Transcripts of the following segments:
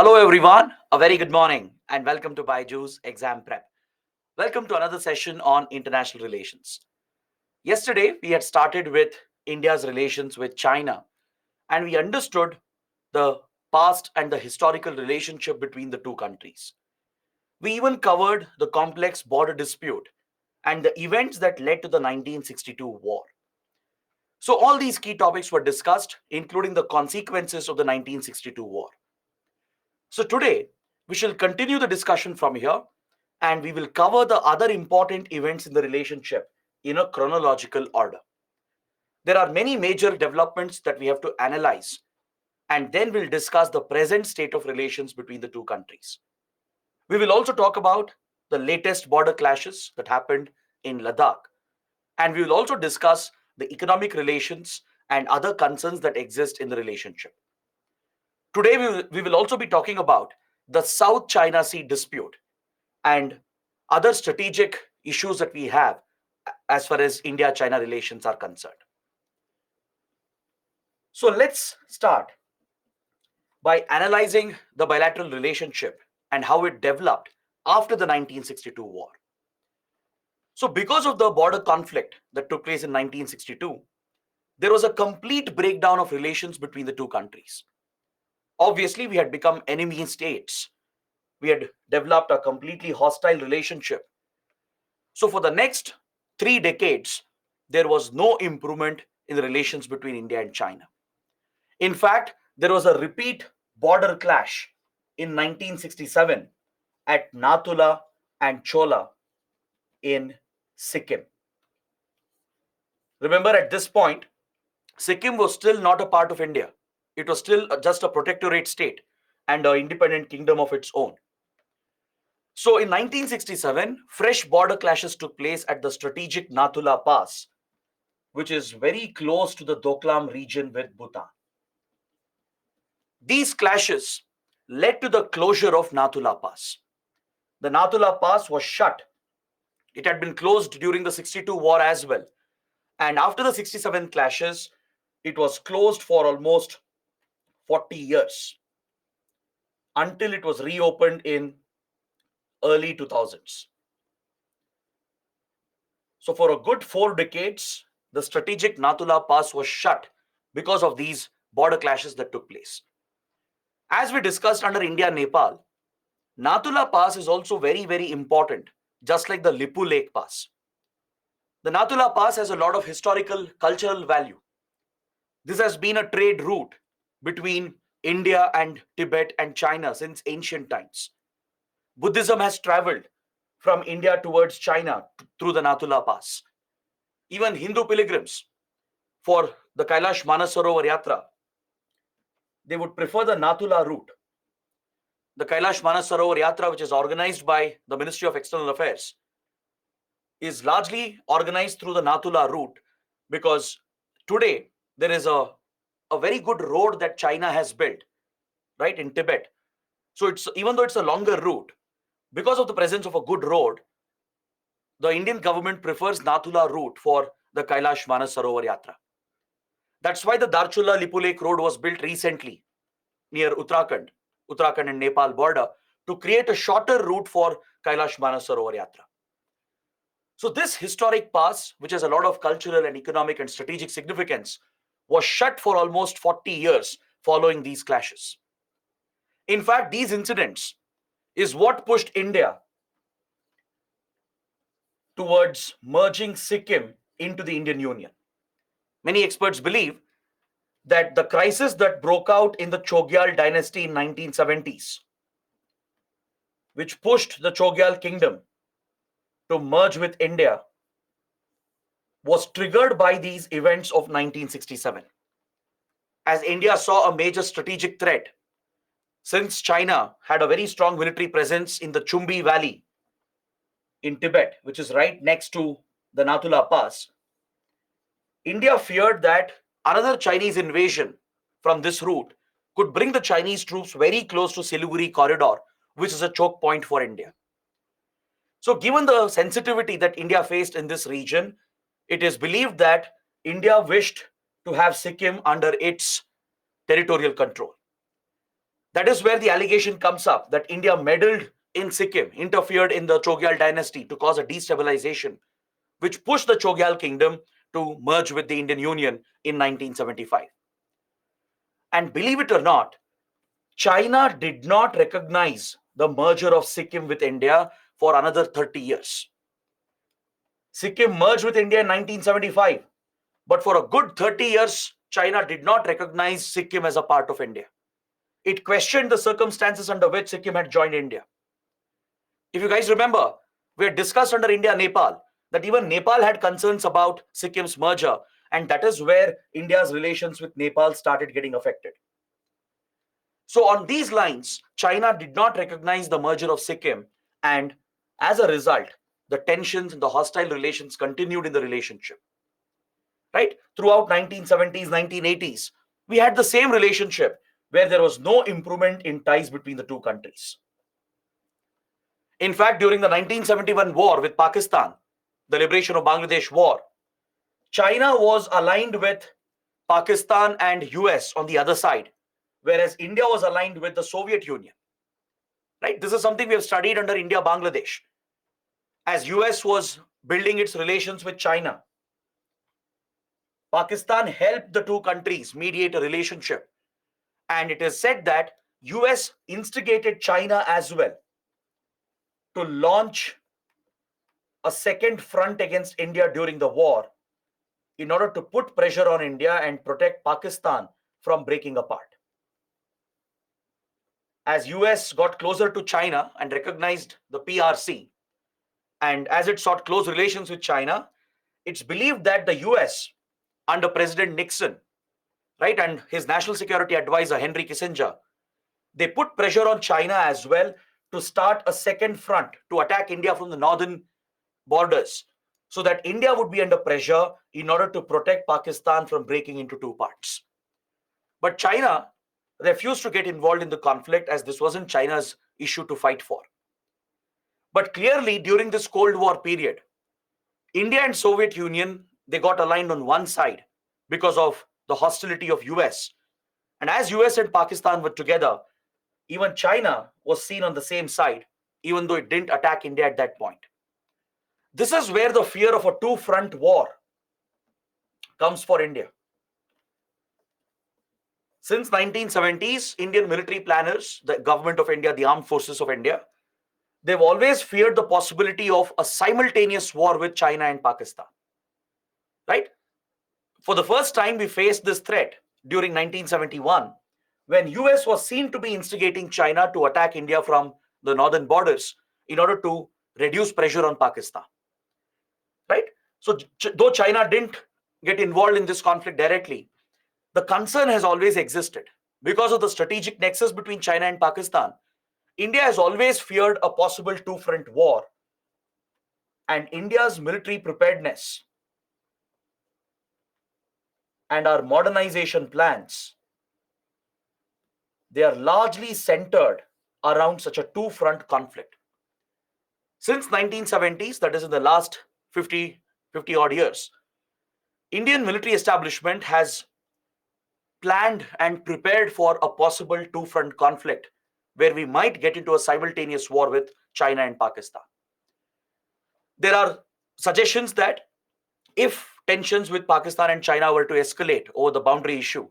Hello, everyone. A very good morning and welcome to Byju's Exam Prep. Welcome to another session on international relations. Yesterday, we had started with India's relations with China and we understood the past and the historical relationship between the two countries. We even covered the complex border dispute and the events that led to the 1962 war. So, all these key topics were discussed, including the consequences of the 1962 war. So today, we shall continue the discussion from here and we will cover the other important events in the relationship in a chronological order. There are many major developments that we have to analyze and then we'll discuss the present state of relations between the two countries. We will also talk about the latest border clashes that happened in Ladakh and we will also discuss the economic relations and other concerns that exist in the relationship. Today, we will also be talking about the South China Sea dispute and other strategic issues that we have as far as India China relations are concerned. So, let's start by analyzing the bilateral relationship and how it developed after the 1962 war. So, because of the border conflict that took place in 1962, there was a complete breakdown of relations between the two countries. Obviously, we had become enemy states. We had developed a completely hostile relationship. So, for the next 3 decades, there was no improvement in the relations between India and China. In fact, there was a repeat border clash in 1967 at Nathula and Chola in Sikkim. Remember, at this point, Sikkim was still not a part of India. It was still just a protectorate state and an independent kingdom of its own. So in 1967, fresh border clashes took place at the strategic Nathula Pass, which is very close to the Doklam region with Bhutan. These clashes led to the closure of Nathula Pass. The Nathula Pass was shut. It had been closed during the 62 war as well. And after the 67 clashes, it was closed for almost 40 years until it was reopened in early 2000s. So for a good 4 decades, the strategic Nathula Pass was shut because of these border clashes that took place. As we discussed under India Nepal, Nathula Pass is also very, very important, just like the Lipu Lake Pass. The Nathula Pass has a lot of historical, cultural value. This has been a trade route between India and Tibet and China since ancient times. Buddhism has traveled from India towards China through the Nathula Pass. Even Hindu pilgrims for the Kailash Manasarovar Yatra, they would prefer the Nathula route. The Kailash Manasarovar Yatra, which is organized by the Ministry of External Affairs, is largely organized through the Nathula route because today there is a very good road that China has built, right, in Tibet. So it's even though it's a longer route, because of the presence of a good road, the Indian government prefers Nathula route for the Kailash Manasarovar Yatra. That's why the Darchula Lipu Lake road was built recently near Uttarakhand and Nepal border to create a shorter route for Kailash Manasarovar Yatra. So this historic pass, which has a lot of cultural and economic and strategic significance, was shut for almost 40 years following these clashes. In fact, these incidents is what pushed India towards merging Sikkim into the Indian Union. Many experts believe that the crisis that broke out in the Chogyal dynasty in 1970s, which pushed the Chogyal kingdom to merge with India, was triggered by these events of 1967. As India saw a major strategic threat, since China had a very strong military presence in the Chumbi Valley in Tibet, which is right next to the Nathula Pass, India feared that another Chinese invasion from this route could bring the Chinese troops very close to Siliguri corridor, which is a choke point for India. So, given the sensitivity that India faced in this region, it is believed that India wished to have Sikkim under its territorial control. That is where the allegation comes up that India meddled in Sikkim, interfered in the Chogyal dynasty to cause a destabilization, which pushed the Chogyal kingdom to merge with the Indian Union in 1975. And believe it or not, China did not recognize the merger of Sikkim with India for another 30 years. Sikkim merged with India in 1975, but for a good 30 years, China did not recognize Sikkim as a part of India. It questioned the circumstances under which Sikkim had joined India. If you guys remember, we had discussed under India-Nepal that even Nepal had concerns about Sikkim's merger, and that is where India's relations with Nepal started getting affected. So on these lines, China did not recognize the merger of Sikkim, and as a result, the tensions and the hostile relations continued in the relationship. Right? Throughout 1970s, 1980s, we had the same relationship where there was no improvement in ties between the two countries. In fact, during the 1971 war with Pakistan, the liberation of Bangladesh war, China was aligned with Pakistan and US on the other side, whereas India was aligned with the Soviet Union. Right? This is something we have studied under India-Bangladesh. As US was building its relations with China, Pakistan helped the two countries mediate a relationship. And it is said that US instigated China as well to launch a second front against India during the war in order to put pressure on India and protect Pakistan from breaking apart. As US got closer to China and recognized the PRC, and as it sought close relations with China, it's believed that the US, under President Nixon, right, and his national security advisor, Henry Kissinger, they put pressure on China as well to start a second front to attack India from the northern borders, so that India would be under pressure in order to protect Pakistan from breaking into two parts. But China refused to get involved in the conflict, as this wasn't China's issue to fight for. But clearly, during this Cold War period, India and Soviet Union, they got aligned on one side because of the hostility of US. And as US and Pakistan were together, even China was seen on the same side, even though it didn't attack India at that point. This is where the fear of a two-front war comes for India. Since 1970s, Indian military planners, the government of India, the armed forces of India, they've always feared the possibility of a simultaneous war with China and Pakistan. Right? For the first time, we faced this threat during 1971, when US was seen to be instigating China to attack India from the northern borders in order to reduce pressure on Pakistan. Right? So though China didn't get involved in this conflict directly, the concern has always existed. Because of the strategic nexus between China and Pakistan, India has always feared a possible two-front war. And India's military preparedness and our modernization plans, they are largely centered around such a two-front conflict. Since 1970s, that is in the last 50 odd years, Indian military establishment has planned and prepared for a possible two-front conflict where we might get into a simultaneous war with China and Pakistan. There are suggestions that if tensions with Pakistan and China were to escalate over the boundary issue,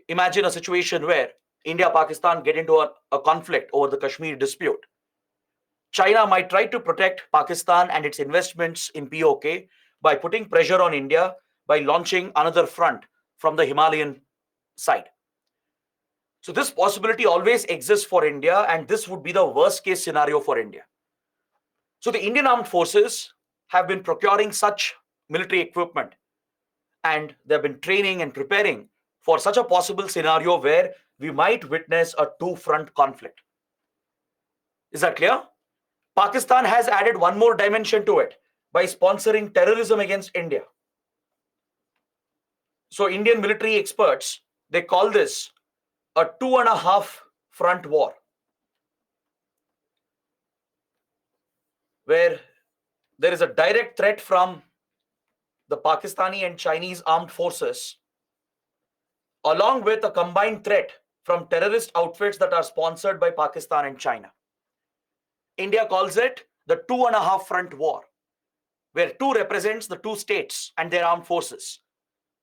imagine a situation where India, Pakistan get into a conflict over the Kashmir dispute. China might try to protect Pakistan and its investments in POK by putting pressure on India by launching another front from the Himalayan side. So this possibility always exists for India, and this would be the worst case scenario for India. So the Indian armed forces have been procuring such military equipment, and they've been training and preparing for such a possible scenario where we might witness a two-front conflict. Is that clear? Pakistan has added one more dimension to it by sponsoring terrorism against India. So Indian military experts, they call this a 2.5 front war, where there is a direct threat from the Pakistani and Chinese armed forces, along with a combined threat from terrorist outfits that are sponsored by Pakistan and China. India calls it the 2.5 front war, where 2 represents the 2 states and their armed forces.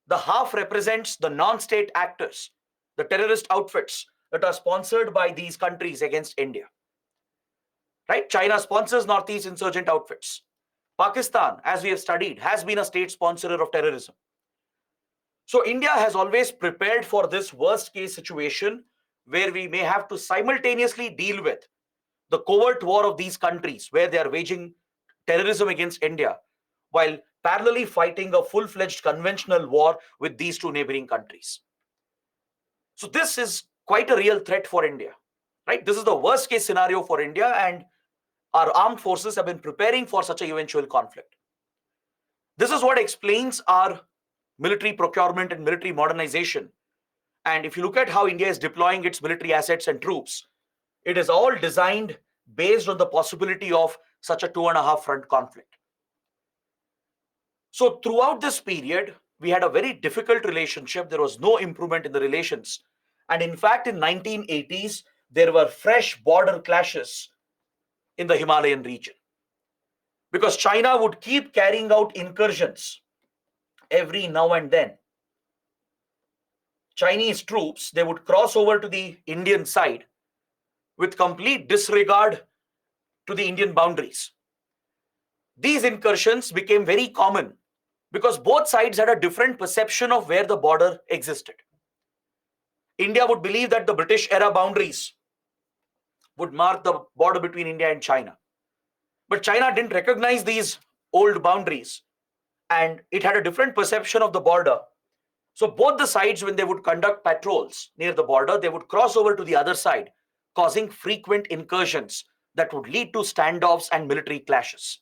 The half represents the non-state actors, the terrorist outfits that are sponsored by these countries against India. Right? China sponsors Northeast insurgent outfits. Pakistan, as we have studied, has been a state sponsor of terrorism. So India has always prepared for this worst case situation where we may have to simultaneously deal with the covert war of these countries where they are waging terrorism against India while parallelly fighting a full-fledged conventional war with these 2 neighboring countries. So this is quite a real threat for India, right? This is the worst case scenario for India, and our armed forces have been preparing for such an eventual conflict. This is what explains our military procurement and military modernization. And if you look at how India is deploying its military assets and troops, it is all designed based on the possibility of such a 2.5 front conflict. So throughout this period, we had a very difficult relationship. There was no improvement in the relations. And in fact, in 1980s, there were fresh border clashes in the Himalayan region, because China would keep carrying out incursions every now and then. Chinese troops, they would cross over to the Indian side with complete disregard to the Indian boundaries. These incursions became very common because both sides had a different perception of where the border existed. India would believe that the British era boundaries would mark the border between India and China. But China didn't recognize these old boundaries, and it had a different perception of the border. So both the sides, when they would conduct patrols near the border, they would cross over to the other side, causing frequent incursions that would lead to standoffs and military clashes.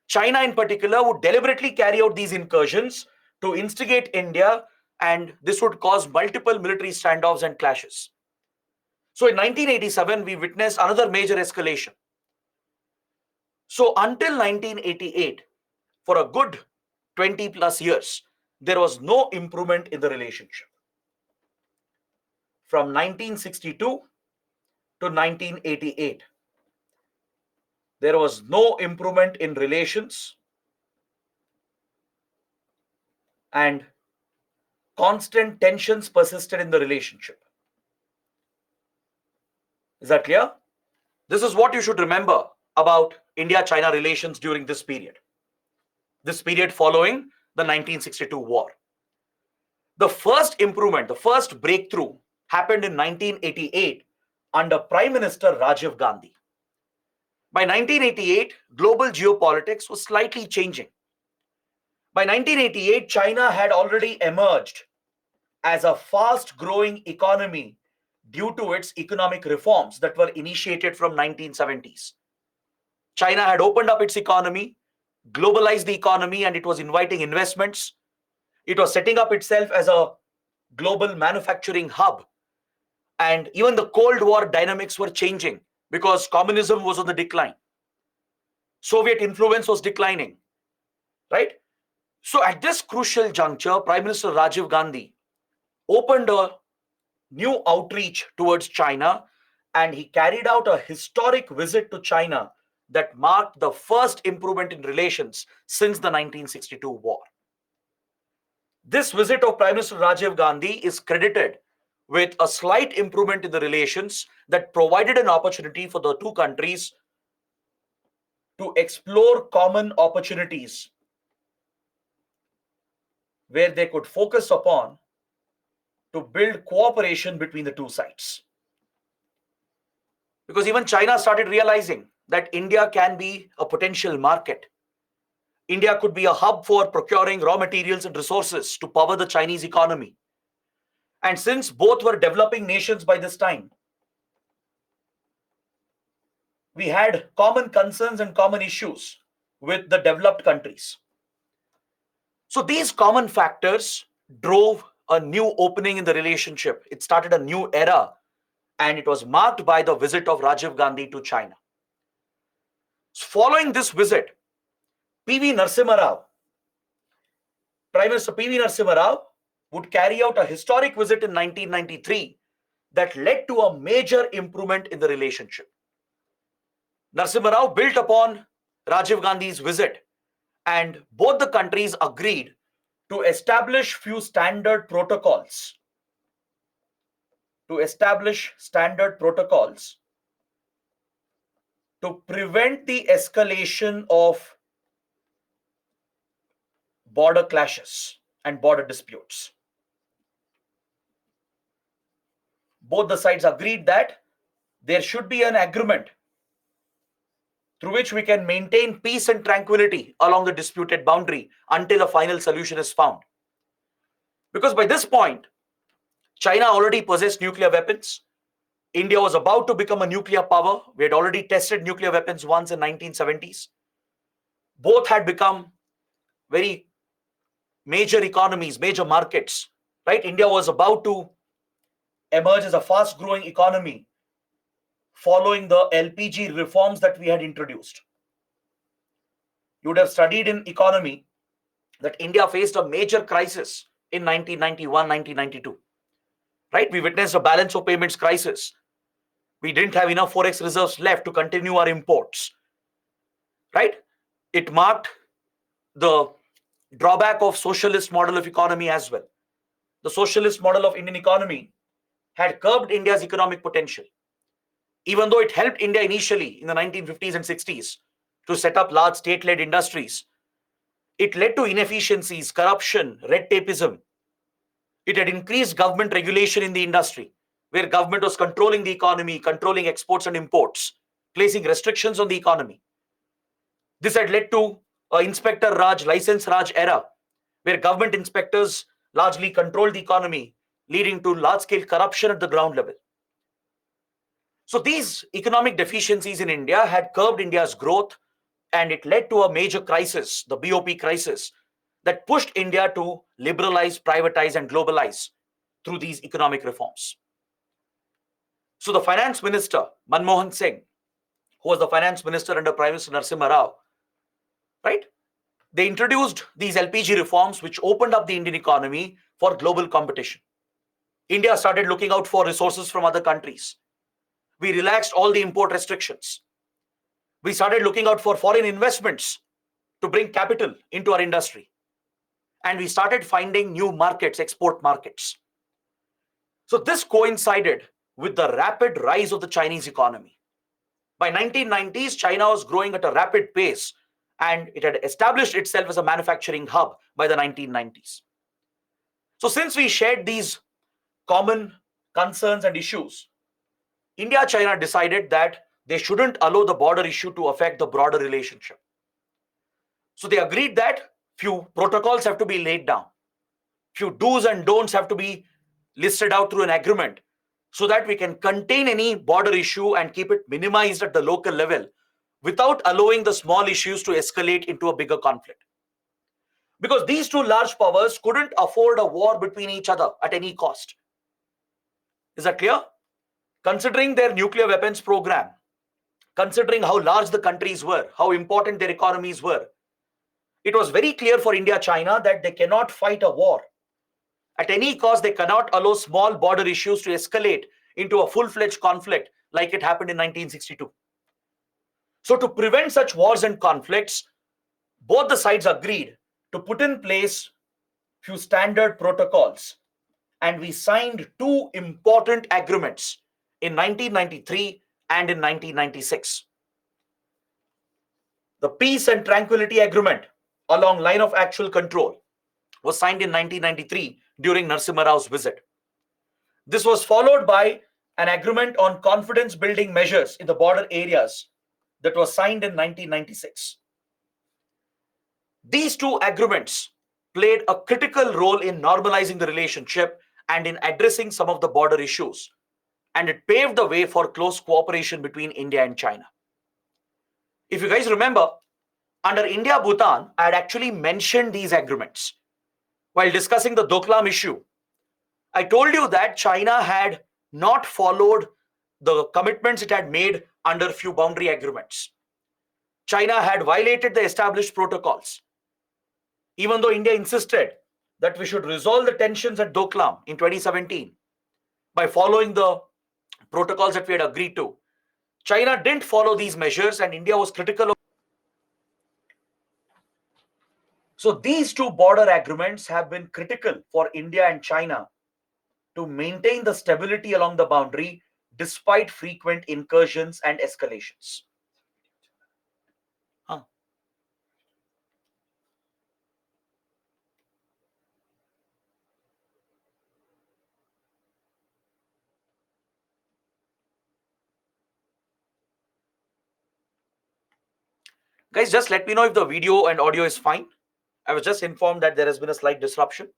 China in particular would deliberately carry out these incursions to instigate India, and this would cause multiple military standoffs and clashes. So in 1987, we witnessed another major escalation. So until 1988, for a good 20 plus years, there was no improvement in the relationship. From 1962 to 1988, there was no improvement in relations, and constant tensions persisted in the relationship. Is that clear? This is what you should remember about India-China relations during this period following the 1962 war. The first improvement, the first breakthrough happened in 1988 under Prime Minister Rajiv Gandhi. By 1988, global geopolitics was slightly changing. By 1988, China had already emerged as a fast-growing economy due to its economic reforms that were initiated from 1970s. China had opened up its economy, globalized the economy, and it was inviting investments. It was setting up itself as a global manufacturing hub. And even the Cold War dynamics were changing because communism was on the decline. Soviet influence was declining, right? So at this crucial juncture, Prime Minister Rajiv Gandhi opened a new outreach towards China, and he carried out a historic visit to China that marked the first improvement in relations since the 1962 war. This visit of Prime Minister Rajiv Gandhi is credited with a slight improvement in the relations that provided an opportunity for the two countries to explore common opportunities where they could focus upon to build cooperation between the two sides. Because even China started realizing that India can be a potential market. India could be a hub for procuring raw materials and resources to power the Chinese economy. And since both were developing nations by this time, we had common concerns and common issues with the developed countries. So these common factors drove a new opening in the relationship. It started a new era, and it was marked by the visit of Rajiv Gandhi to China. Following this visit, P.V. Narasimha Rao, Prime Minister P.V. Narasimha Rao would carry out a historic visit in 1993 that led to a major improvement in the relationship. Narasimha Rao built upon Rajiv Gandhi's visit, and both the countries agreed to establish few standard protocols. To prevent the escalation of border clashes and border disputes. Both the sides agreed that there should be an agreement through which we can maintain peace and tranquility along the disputed boundary until a final solution is found. Because by this point, China already possessed nuclear weapons. India was about to become a nuclear power. We had already tested nuclear weapons once in 1970s. Both had become very major economies, major markets, right? India was about to emerge as a fast-growing economy following the LPG reforms that we had introduced. You would have studied in economy that India faced a major crisis in 1991, 1992, right? We witnessed a balance of payments crisis. We didn't have enough forex reserves left to continue our imports, right? It marked the drawback of socialist model of economy as well. The socialist model of Indian economy had curbed India's economic potential. Even though it helped India initially in the 1950s and 60s to set up large state-led industries, it led to inefficiencies, corruption, red tapeism. It had increased government regulation in the industry, where government was controlling the economy, controlling exports and imports, placing restrictions on the economy. This had led to Inspector Raj, License Raj era, where government inspectors largely controlled the economy, leading to large-scale corruption at the ground level. So these economic deficiencies in India had curbed India's growth, and it led to a major crisis, the BOP crisis, that pushed India to liberalize, privatize, and globalize through these economic reforms. So the finance minister, Manmohan Singh, who was the finance minister under Prime Minister Narasimha Rao, right? They introduced these LPG reforms, which opened up the Indian economy for global competition. India started looking out for resources from other countries. We relaxed all the import restrictions. We started looking out for foreign investments to bring capital into our industry. And we started finding new markets, export markets. So this coincided with the rapid rise of the Chinese economy. By 1990s, China was growing at a rapid pace, and it had established itself as a manufacturing hub by the 1990s. So since we shared these common concerns and issues, India-China decided that they shouldn't allow the border issue to affect the broader relationship. So they agreed that few protocols have to be laid down. Few do's and don'ts have to be listed out through an agreement so that we can contain any border issue and keep it minimized at the local level without allowing the small issues to escalate into a bigger conflict. Because these two large powers couldn't afford a war between each other at any cost. Is that clear? Considering their nuclear weapons program, considering how large the countries were, how important their economies were, it was very clear for India-China that they cannot fight a war. At any cost, they cannot allow small border issues to escalate into a full-fledged conflict like it happened in 1962. So to prevent such wars and conflicts, both the sides agreed to put in place few standard protocols, and we signed two important agreements in 1993 and in 1996. The Peace and Tranquility Agreement along line of actual control was signed in 1993 during Narasimha Rao's visit. This was followed by an agreement on confidence building measures in the border areas that was signed in 1996. These two agreements played a critical role in normalizing the relationship and in addressing some of the border issues, and it paved the way for close cooperation between India and China. If you guys remember, under India-Bhutan, I had actually mentioned these agreements. While discussing the Doklam issue, I told you that China had not followed the commitments it had made under few boundary agreements. China had violated the established protocols. Even though India insisted that we should resolve the tensions at Doklam in 2017 by following the protocols that we had agreed to. China didn't follow these measures and India was critical. So these two border agreements have been critical for India and China to maintain the stability along the boundary despite frequent incursions and escalations. Huh. Guys, just let me know if the video and audio is fine. I was just informed that there has been a slight disruption.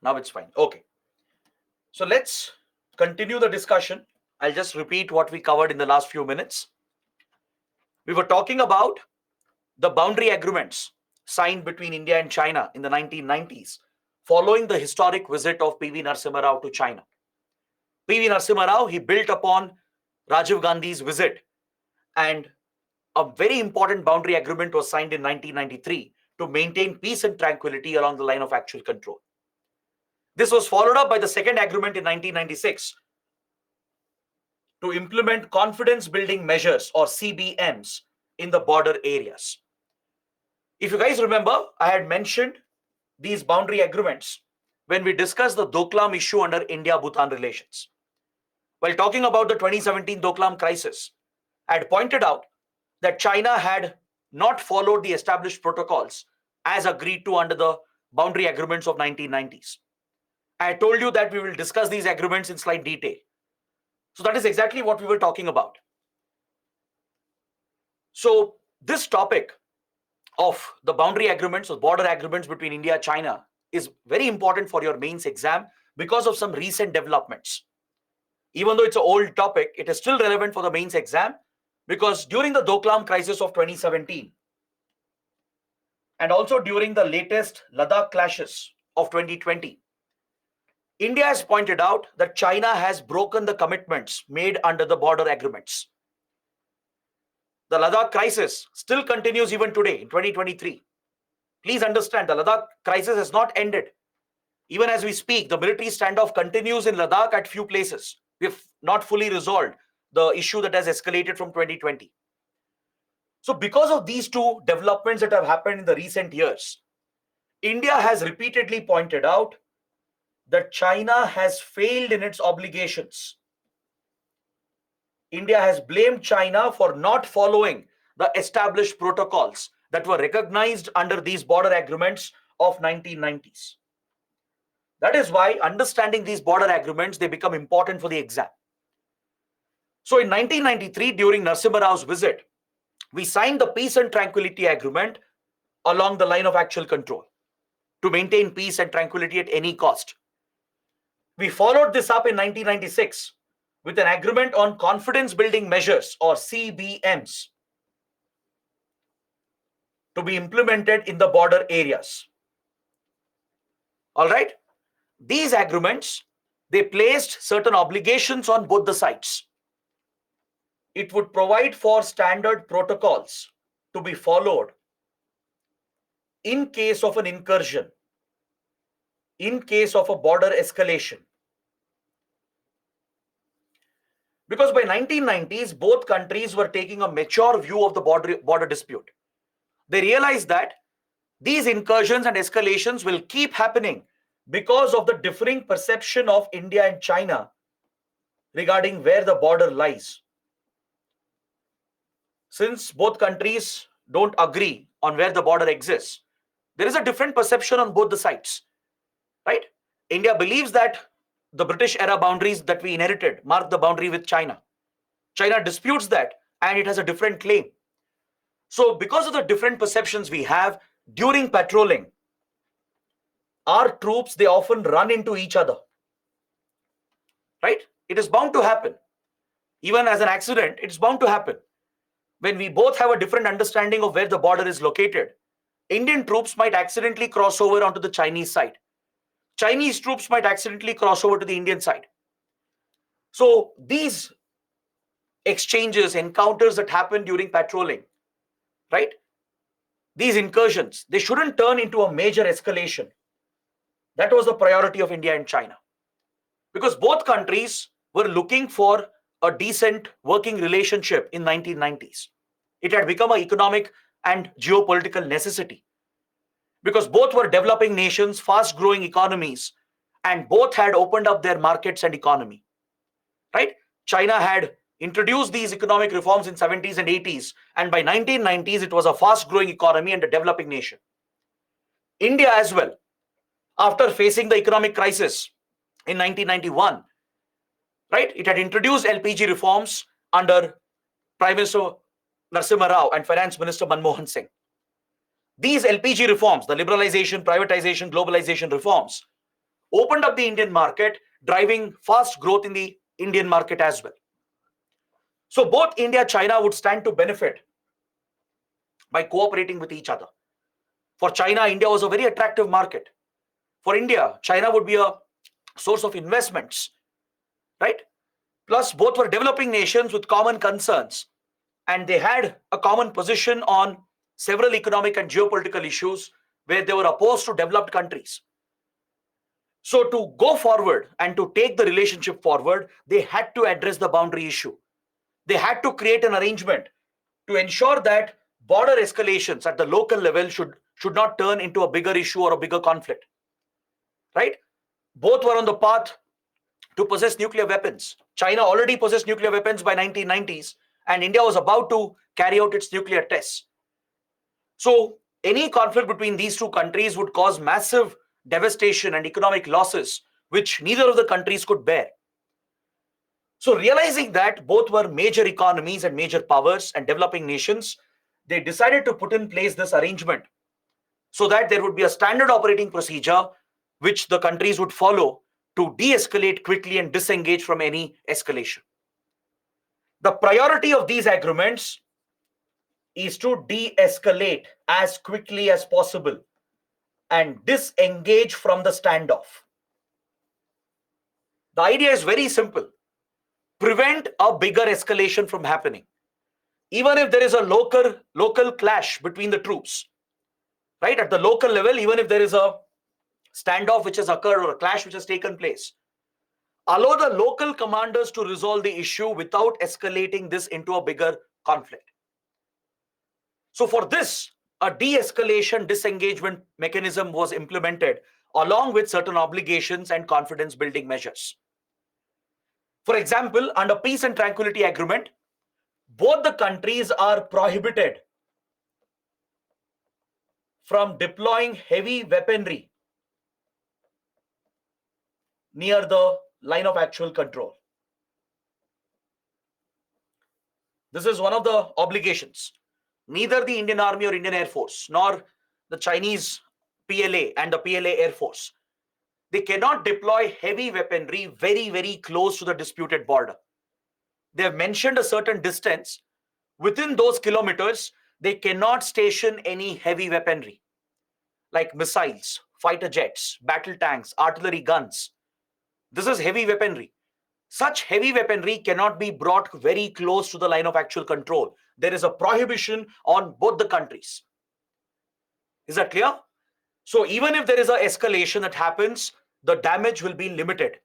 Now it's fine. Okay. So let's continue the discussion. I'll just repeat what we covered in the last few minutes. We were talking about the boundary agreements signed between India and China in the 1990s, following the historic visit of P.V. Narasimha Rao to China. P.V. Narasimha Rao, he built upon Rajiv Gandhi's visit, and a very important boundary agreement was signed in 1993 to maintain peace and tranquility along the line of actual control. This was followed up by the second agreement in 1996 to implement confidence building measures or CBMs in the border areas. If you guys remember, I had mentioned these boundary agreements when we discussed the Doklam issue under India-Bhutan relations. While talking about the 2017 Doklam crisis, I had pointed out that China had not followed the established protocols as agreed to under the boundary agreements of 1990s. I told you that we will discuss these agreements in slight detail. So that is exactly what we were talking about. So this topic of the boundary agreements or border agreements between India and China is very important for your mains exam because of some recent developments. Even though it's an old topic, it is still relevant for the mains exam because during the Doklam crisis of 2017 and also during the latest Ladakh clashes of 2020, India has pointed out that China has broken the commitments made under the border agreements. The Ladakh crisis still continues even today in 2023. Please understand, the Ladakh crisis has not ended. Even as we speak, the military standoff continues in Ladakh at few places. We have not fully resolved the issue that has escalated from 2020. So because of these two developments that have happened in the recent years, India has repeatedly pointed out that China has failed in its obligations. India has blamed China for not following the established protocols that were recognized under these border agreements of 1990s. That is why understanding these border agreements, they become important for the exam. So in 1993, during Narasimha Rao's visit, we signed the Peace and Tranquility Agreement along the line of actual control to maintain peace and tranquility at any cost. We followed this up in 1996 with an agreement on confidence building measures or CBMs to be implemented in the border areas. All right. These agreements, they placed certain obligations on both the sides. It would provide for standard protocols to be followed in case of an incursion, in case of a border escalation. Because by 1990s, both countries were taking a mature view of the border dispute. They realized that these incursions and escalations will keep happening because of the differing perception of India and China regarding where the border lies. Since both countries don't agree on where the border exists, there is a different perception on both the sides, right? India believes that the British era boundaries that we inherited mark the boundary with China. China disputes that and it has a different claim. So because of the different perceptions we have during patrolling, our troops, they often run into each other, right? It is bound to happen. Even as an accident, it's bound to happen. When we both have a different understanding of where the border is located, Indian troops might accidentally cross over onto the Chinese side. Chinese troops might accidentally cross over to the Indian side. So these exchanges, encounters that happen during patrolling, right? these incursions, they shouldn't turn into a major escalation. That was the priority of India and China, because both countries were looking for a decent working relationship in 1990s. It had become an economic and geopolitical necessity, because both were developing nations, fast growing economies, and both had opened up their markets and economy, right? China had introduced these economic reforms in 70s and 80s, and by 1990s it was a fast growing economy and a developing nation. India as well, after facing the economic crisis in 1991, right? It had introduced LPG reforms under Prime Minister Narasimha Rao and Finance Minister Manmohan Singh. These LPG reforms, the liberalization, privatization, globalization reforms, opened up the Indian market, driving fast growth in the Indian market as well. So both India and China would stand to benefit by cooperating with each other. For China, India was a very attractive market. For India, China would be a source of investments, right? Plus, both were developing nations with common concerns, and they had a common position on several economic and geopolitical issues where they were opposed to developed countries. So to go forward and to take the relationship forward, they had to address the boundary issue. They had to create an arrangement to ensure that border escalations at the local level should not turn into a bigger issue or a bigger conflict, right? Both were on the path to possess nuclear weapons. China already possessed nuclear weapons by 1990s, and India was about to carry out its nuclear tests. So any conflict between these two countries would cause massive devastation and economic losses, which neither of the countries could bear. So realizing that both were major economies and major powers and developing nations, they decided to put in place this arrangement so that there would be a standard operating procedure which the countries would follow to de-escalate quickly and disengage from any escalation. The priority of these agreements is to de-escalate as quickly as possible and disengage from the standoff. The idea is very simple. Prevent a bigger escalation from happening. Even if there is a local clash between the troops, right? At the local level, even if there is a standoff which has occurred or a clash which has taken place, allow the local commanders to resolve the issue without escalating this into a bigger conflict. So for this, a de-escalation disengagement mechanism was implemented along with certain obligations and confidence building measures. For example, under Peace and Tranquility Agreement, both the countries are prohibited from deploying heavy weaponry near the line of actual control. This is one of the obligations. Neither the Indian Army or Indian Air Force, nor the Chinese PLA and the PLA Air Force, they cannot deploy heavy weaponry very, very close to the disputed border. They have mentioned a certain distance. Within those kilometers, they cannot station any heavy weaponry like missiles, fighter jets, battle tanks, artillery guns. This is heavy weaponry. Such heavy weaponry cannot be brought very close to the line of actual control. There is a prohibition on both the countries. Is that clear? So even if there is an escalation that happens, the damage will be limited.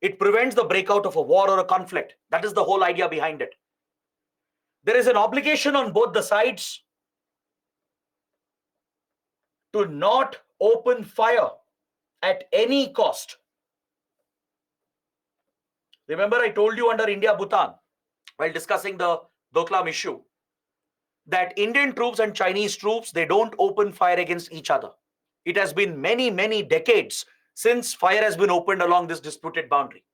It prevents the breakout of a war or a conflict. That is the whole idea behind it. There is an obligation on both the sides to not open fire at any cost. Remember, I told you under India-Bhutan, while discussing the Doklam issue, that Indian troops and Chinese troops, they don't open fire against each other. It has been many, many decades since fire has been opened along this disputed boundary.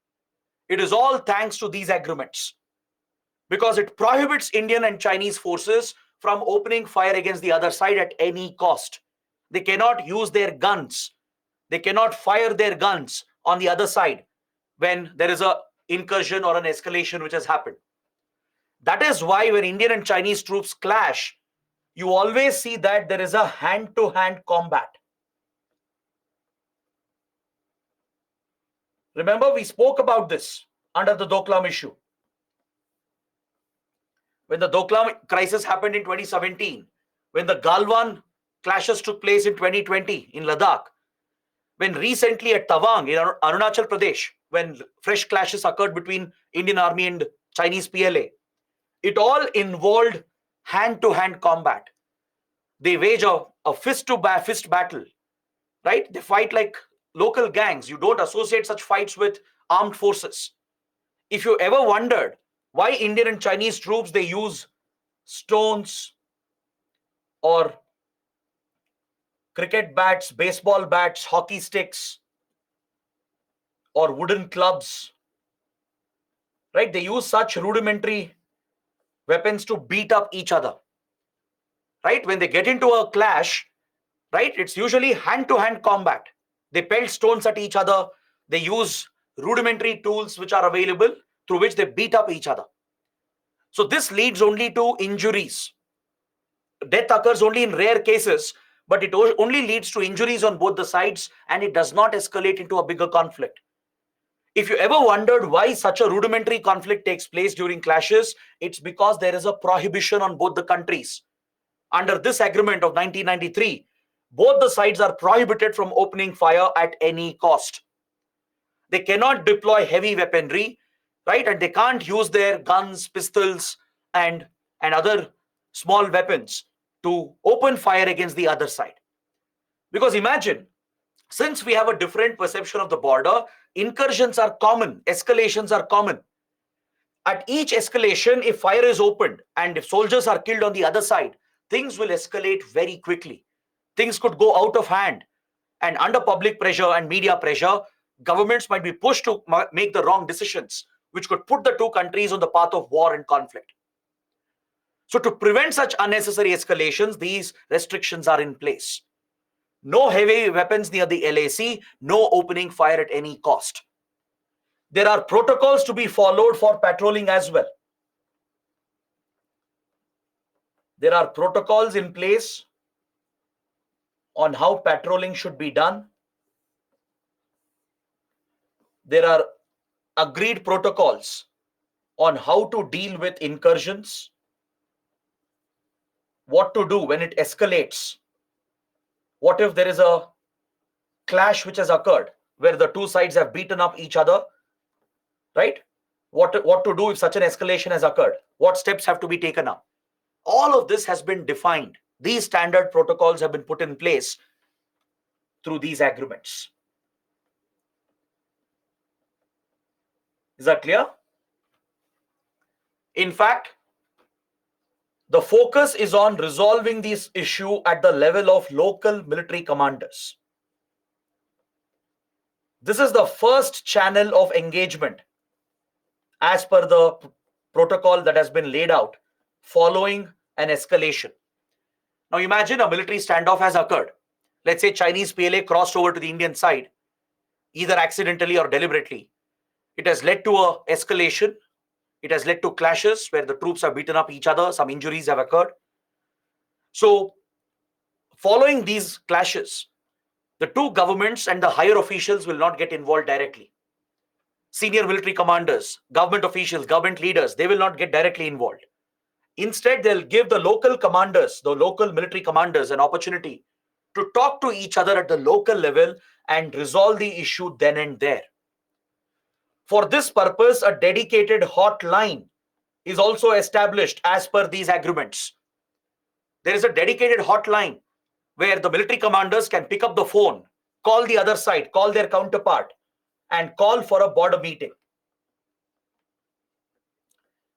It is all thanks to these agreements, because it prohibits Indian and Chinese forces from opening fire against the other side at any cost. They cannot use their guns. They cannot fire their guns on the other side when there is an incursion or an escalation which has happened. That is why when Indian and Chinese troops clash, you always see that there is a hand-to-hand combat. Remember, we spoke about this under the Doklam issue. When the Doklam crisis happened in 2017, when the Galwan clashes took place in 2020 in Ladakh, when recently at Tawang in Arunachal Pradesh, when fresh clashes occurred between Indian Army and Chinese PLA, it all involved hand-to-hand combat. They wage a fist battle, right? They fight like local gangs. You don't associate such fights with armed forces. If you ever wondered why Indian and Chinese troops, they use stones or cricket bats, baseball bats, hockey sticks, or wooden clubs, right? They use such rudimentary weapons to beat up each other, right? When they get into a clash, right, it's usually hand-to-hand combat. They pelt stones at each other. They use rudimentary tools which are available through which they beat up each other. So this leads only to injuries. Death occurs only in rare cases, but it only leads to injuries on both the sides, and it does not escalate into a bigger conflict. If you ever wondered why such a rudimentary conflict takes place during clashes, it's because there is a prohibition on both the countries. Under this agreement of 1993, both the sides are prohibited from opening fire at any cost. They cannot deploy heavy weaponry, right? And they can't use their guns, pistols, and other small weapons to open fire against the other side. Because imagine, since we have a different perception of the border, incursions are common, escalations are common. At each escalation, if fire is opened and if soldiers are killed on the other side, things will escalate very quickly. Things could go out of hand. And under public pressure and media pressure, governments might be pushed to make the wrong decisions, which could put the two countries on the path of war and conflict. So to prevent such unnecessary escalations, these restrictions are in place. No heavy weapons near the LAC, no opening fire at any cost. There are protocols to be followed for patrolling as well. There are protocols in place on how patrolling should be done. There are agreed protocols on how to deal with incursions, what to do when it escalates. What if there is a clash which has occurred where the two sides have beaten up each other, right? What to do if such an escalation has occurred? What steps have to be taken up? All of this has been defined. These standard protocols have been put in place through these agreements. Is that clear? In fact, the focus is on resolving this issue at the level of local military commanders. This is the first channel of engagement as per the protocol that has been laid out following an escalation. Now imagine a military standoff has occurred. Let's say Chinese PLA crossed over to the Indian side, either accidentally or deliberately. It has led to an escalation. It has led to clashes where the troops have beaten up each other. Some injuries have occurred. So following these clashes, the two governments and the higher officials will not get involved directly. Senior military commanders, government officials, government leaders, they will not get directly involved. Instead, they'll give the local commanders, the local military commanders, an opportunity to talk to each other at the local level and resolve the issue then and there. For this purpose, a dedicated hotline is also established as per these agreements. There is a dedicated hotline where the military commanders can pick up the phone, call the other side, call their counterpart, and call for a border meeting.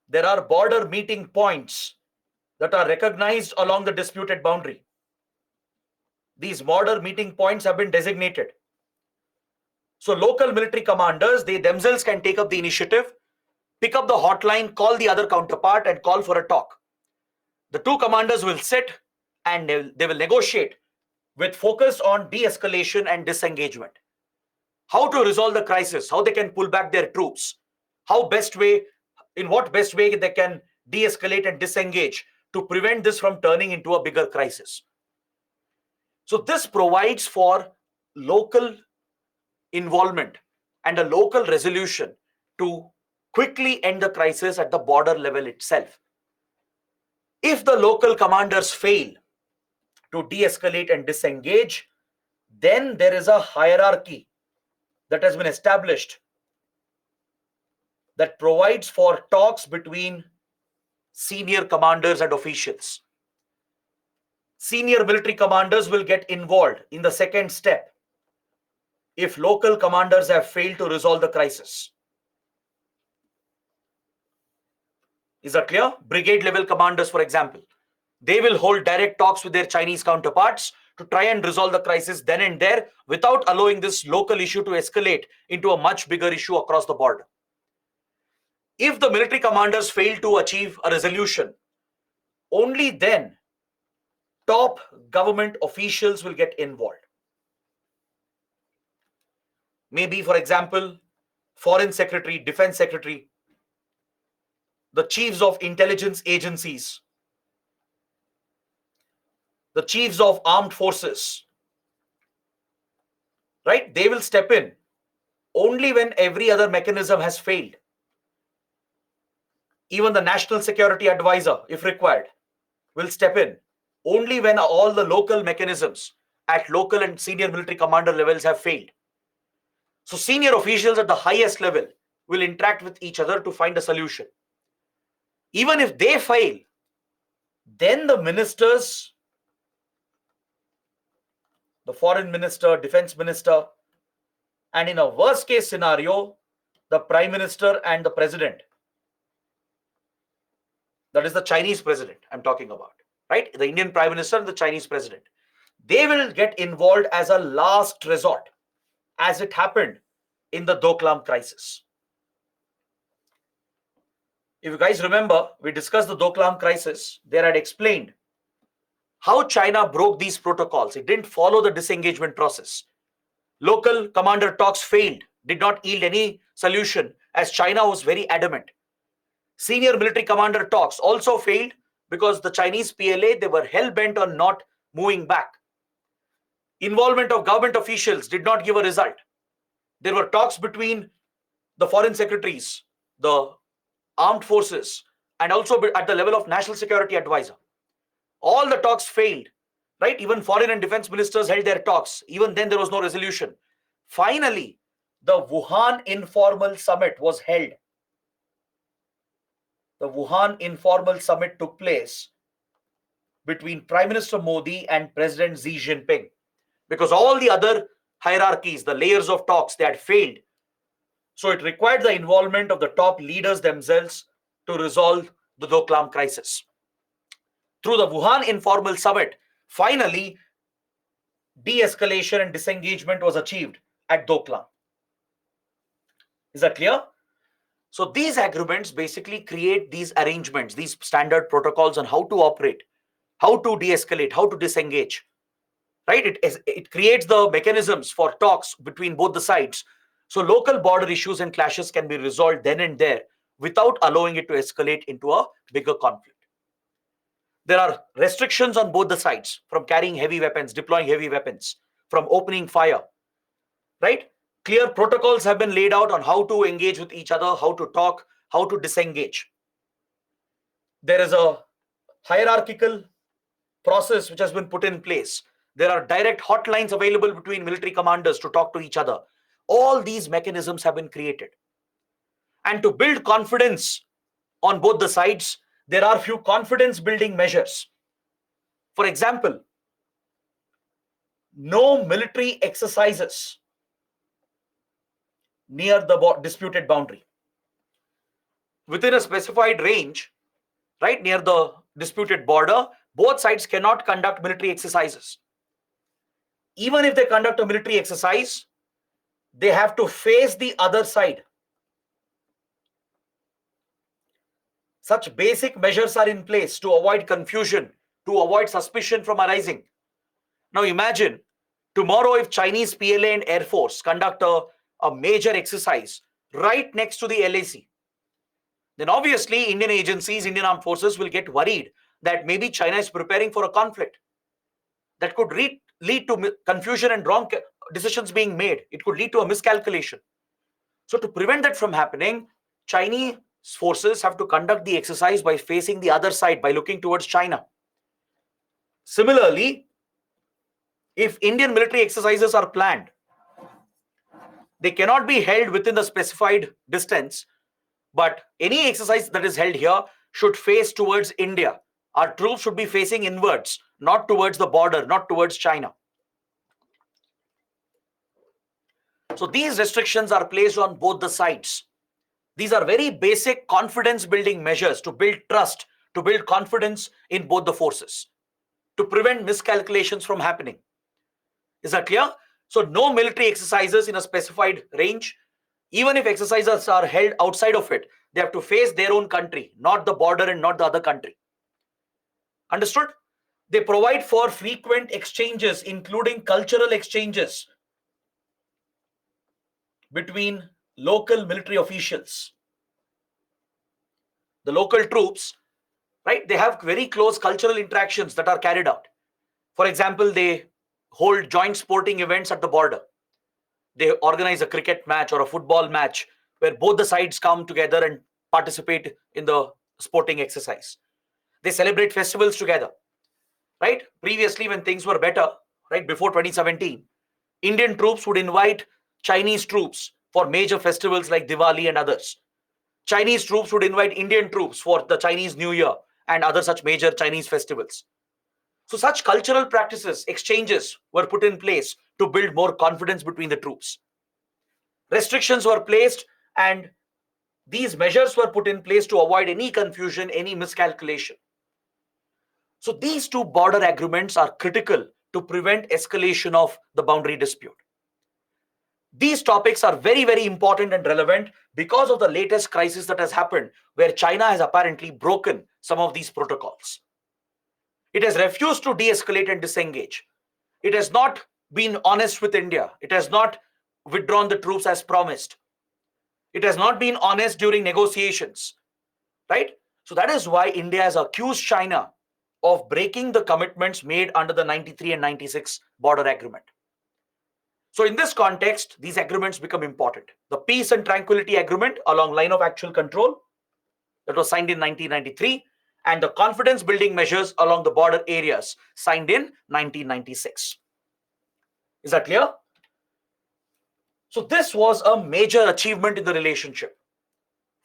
There are border meeting points that are recognized along the disputed boundary. These border meeting points have been designated. So local military commanders, they themselves can take up the initiative, pick up the hotline, call the other counterpart, and call for a talk. The two commanders will sit and they will negotiate with focus on de-escalation and disengagement. How to resolve the crisis, how they can pull back their troops, in what best way they can de-escalate and disengage to prevent this from turning into a bigger crisis. So this provides for local involvement and a local resolution to quickly end the crisis at the border level itself. If the local commanders fail to de-escalate and disengage, then there is a hierarchy that has been established that provides for talks between senior commanders and officials. Senior military commanders will get involved in the second step if local commanders have failed to resolve the crisis. Is that clear? Brigade level commanders, for example, they will hold direct talks with their Chinese counterparts to try and resolve the crisis then and there without allowing this local issue to escalate into a much bigger issue across the border. If the military commanders fail to achieve a resolution, only then top government officials will get involved. Maybe, for example, Foreign Secretary, Defense Secretary, the chiefs of intelligence agencies, the chiefs of armed forces, right? They will step in only when every other mechanism has failed. Even the National Security Advisor, if required, will step in only when all the local mechanisms at local and senior military commander levels have failed. So senior officials at the highest level will interact with each other to find a solution. Even if they fail, then the ministers, the foreign minister, defense minister, and in a worst case scenario, the prime minister and the president, that is the Chinese president I'm talking about, right? The Indian prime minister and the Chinese president, they will get involved as a last resort, as it happened in the Doklam crisis. If you guys remember, we discussed the Doklam crisis. There I had explained how China broke these protocols. It didn't follow the disengagement process. Local commander talks failed, did not yield any solution, as China was very adamant. Senior military commander talks also failed because the Chinese PLA, they were hell-bent on not moving back. Involvement of government officials did not give a result. There were talks between the foreign secretaries, the armed forces, and also at the level of National Security Advisor. All the talks failed, right? Even foreign and defense ministers held their talks. Even then, there was no resolution. Finally, the Wuhan Informal Summit was held. The Wuhan Informal Summit took place between Prime Minister Modi and President Xi Jinping, because all the other hierarchies, the layers of talks, they had failed. So it required the involvement of the top leaders themselves to resolve the Doklam crisis. Through the Wuhan Informal Summit, finally, de-escalation and disengagement was achieved at Doklam. Is that clear? So these agreements basically create these arrangements, these standard protocols on how to operate, how to de-escalate, how to disengage, right? It creates the mechanisms for talks between both the sides. So local border issues and clashes can be resolved then and there without allowing it to escalate into a bigger conflict. There are restrictions on both the sides from carrying heavy weapons, deploying heavy weapons, from opening fire, right? Clear protocols have been laid out on how to engage with each other, how to talk, how to disengage. There is a hierarchical process which has been put in place. There are direct hotlines available between military commanders to talk to each other. All these mechanisms have been created. And to build confidence on both the sides, there are few confidence building measures. For example, no military exercises near the disputed boundary. Within a specified range, right near the disputed border, both sides cannot conduct military exercises. Even if they conduct a military exercise, they have to face the other side. Such basic measures are in place to avoid confusion, to avoid suspicion from arising. Now imagine, tomorrow if Chinese PLA and Air Force conduct a major exercise right next to the LAC, then obviously Indian agencies, Indian armed forces will get worried that maybe China is preparing for a conflict that could lead to confusion and wrong decisions being made. It could lead to a miscalculation. So to prevent that from happening, Chinese forces have to conduct the exercise by facing the other side, by looking towards China. Similarly, If Indian military exercises are planned, they cannot be held within the specified distance, but any exercise that is held here should face towards India. Our troops should be facing inwards, not towards the border, not towards China. So these restrictions are placed on both the sides. These are very basic confidence building measures to build trust, to build confidence in both the forces, to prevent miscalculations from happening. Is that clear? So no military exercises in a specified range. Even if exercises are held outside of it, they have to face their own country, not the border and not the other country. Understood? They provide for frequent exchanges, including cultural exchanges between local military officials. The local troops, right, they have very close cultural interactions that are carried out. For example, they hold joint sporting events at the border. They organize a cricket match or a football match where both the sides come together and participate in the sporting exercise. They celebrate festivals together, right? Previously, when things were better, right, before 2017, Indian troops would invite Chinese troops for major festivals like Diwali and others. Chinese troops would invite Indian troops for the Chinese New Year and other such major Chinese festivals. So such cultural practices, exchanges were put in place to build more confidence between the troops. Restrictions were placed and these measures were put in place to avoid any confusion, any miscalculation. So these two border agreements are critical to prevent escalation of the boundary dispute. These topics are very, very important and relevant because of the latest crisis that has happened, where China has apparently broken some of these protocols. It has refused to de-escalate and disengage. It has not been honest with India. It has not withdrawn the troops as promised. It has not been honest during negotiations, right? So that is why India has accused China of breaking the commitments made under the 93 and 96 border agreement. So in this context, these agreements become important. The Peace and Tranquility Agreement along line of actual control that was signed in 1993, and the confidence building measures along the border areas signed in 1996. Is that clear? So this was a major achievement in the relationship.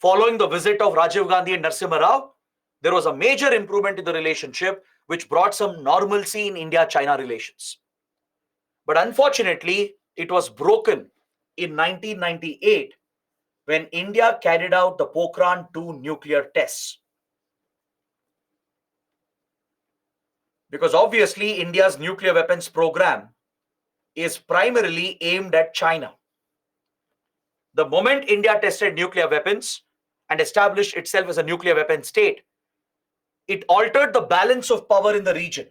Following the visit of Rajiv Gandhi and Narasimha Rao, there was a major improvement in the relationship which brought some normalcy in India-China relations. But unfortunately, it was broken in 1998 when India carried out the Pokhran-2 nuclear tests. Because obviously, India's nuclear weapons program is primarily aimed at China. The moment India tested nuclear weapons and established itself as a nuclear weapon state, it altered the balance of power in the region.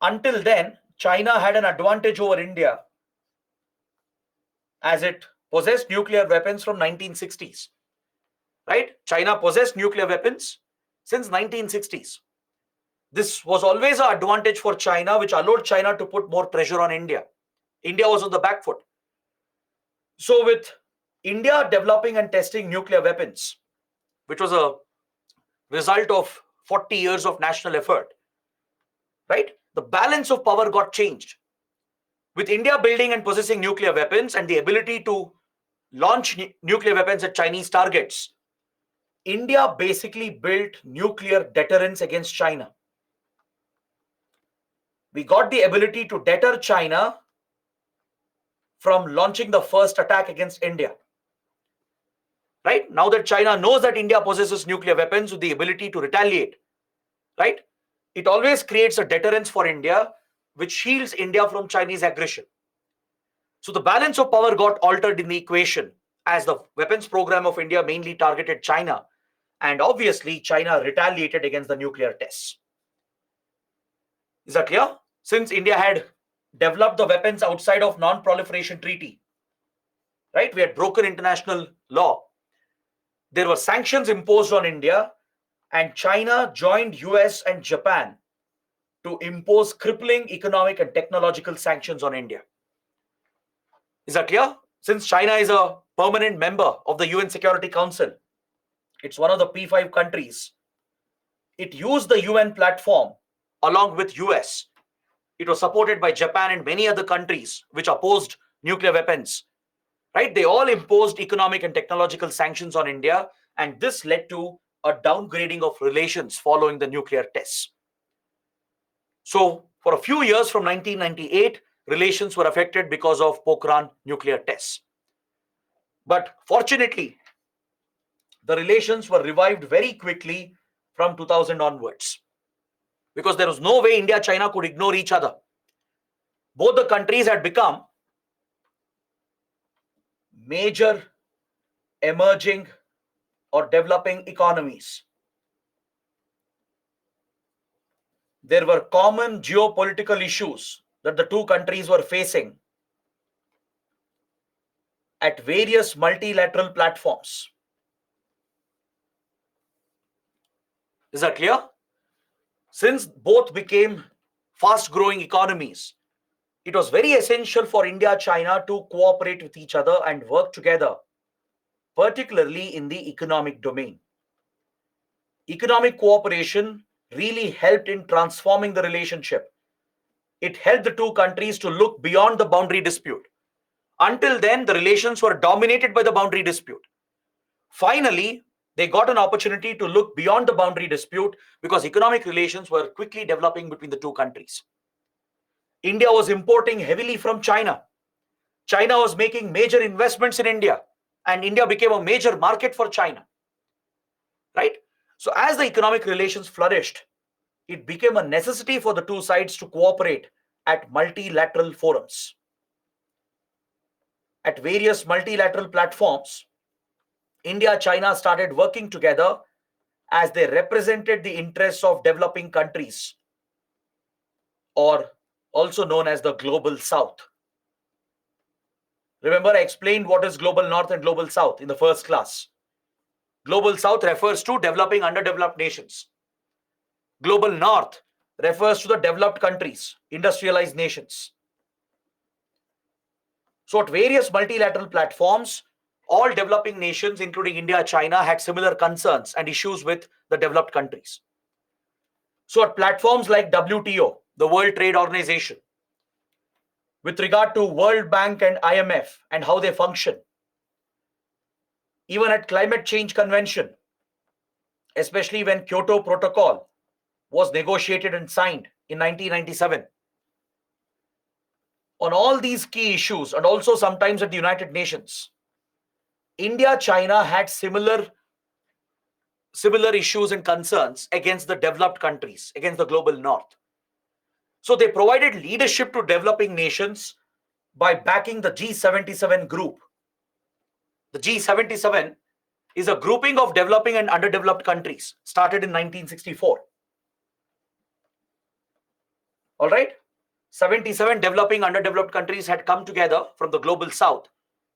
Until then, China had an advantage over India as it possessed nuclear weapons from 1960s. Right? China possessed nuclear weapons since 1960s. This was always an advantage for China, which allowed China to put more pressure on India. India was on the back foot. So with India developing and testing nuclear weapons, which was a result of 40 years of national effort, right? The balance of power got changed. With India building and possessing nuclear weapons and the ability to launch nuclear weapons at Chinese targets, India basically built nuclear deterrence against China. We got the ability to deter China from launching the first attack against India. Right? Now that China knows that India possesses nuclear weapons with the ability to retaliate, right? It always creates a deterrence for India, which shields India from Chinese aggression. So the balance of power got altered in the equation as the weapons program of India mainly targeted China, and obviously China retaliated against the nuclear tests. Is that clear? Since India had developed the weapons outside of non-proliferation treaty, right? We had broken international law. There were sanctions imposed on India, and China joined US and Japan to impose crippling economic and technological sanctions on India. Is that clear? Since China is a permanent member of the UN Security Council, it's one of the P5 countries. It used the UN platform along with US It was supported by Japan and many other countries which opposed nuclear weapons. Right? They all imposed economic and technological sanctions on India, and this led to a downgrading of relations following the nuclear tests. So, for a few years from 1998, relations were affected because of Pokhran nuclear tests. But fortunately, the relations were revived very quickly from 2000 onwards, because there was no way India China could ignore each other. Both the countries had become major emerging or developing economies. There were common geopolitical issues that the two countries were facing at various multilateral platforms. Is that clear? Since both became fast-growing economies, it was very essential for India China to cooperate with each other and work together, particularly in the economic domain. Economic cooperation really helped in transforming the relationship. It helped the two countries to look beyond the boundary dispute. Until then, the relations were dominated by the boundary dispute. Finally, they got an opportunity to look beyond the boundary dispute because economic relations were quickly developing between the two countries. India was importing heavily from China. China was making major investments in India, and India became a major market for China. Right? So as the economic relations flourished, it became a necessity for the two sides to cooperate at multilateral forums. At various multilateral platforms, India-China started working together as they represented the interests of developing countries, or also known as the Global South. Remember, I explained what is Global North and Global South in the first class. Global South refers to developing underdeveloped nations. Global North refers to the developed countries, industrialized nations. So at various multilateral platforms, all developing nations, including India, China, had similar concerns and issues with the developed countries. So at platforms like WTO, the World Trade Organization, with regard to World Bank and IMF and how they function, even at Climate Change Convention, especially when Kyoto Protocol was negotiated and signed in 1997. On all these key issues, and also sometimes at the United Nations, India, China had similar issues and concerns against the developed countries, against the Global North. So they provided leadership to developing nations by backing the G77 group. The G77 is a grouping of developing and underdeveloped countries, started in 1964. All right? 77 developing underdeveloped countries had come together from the Global South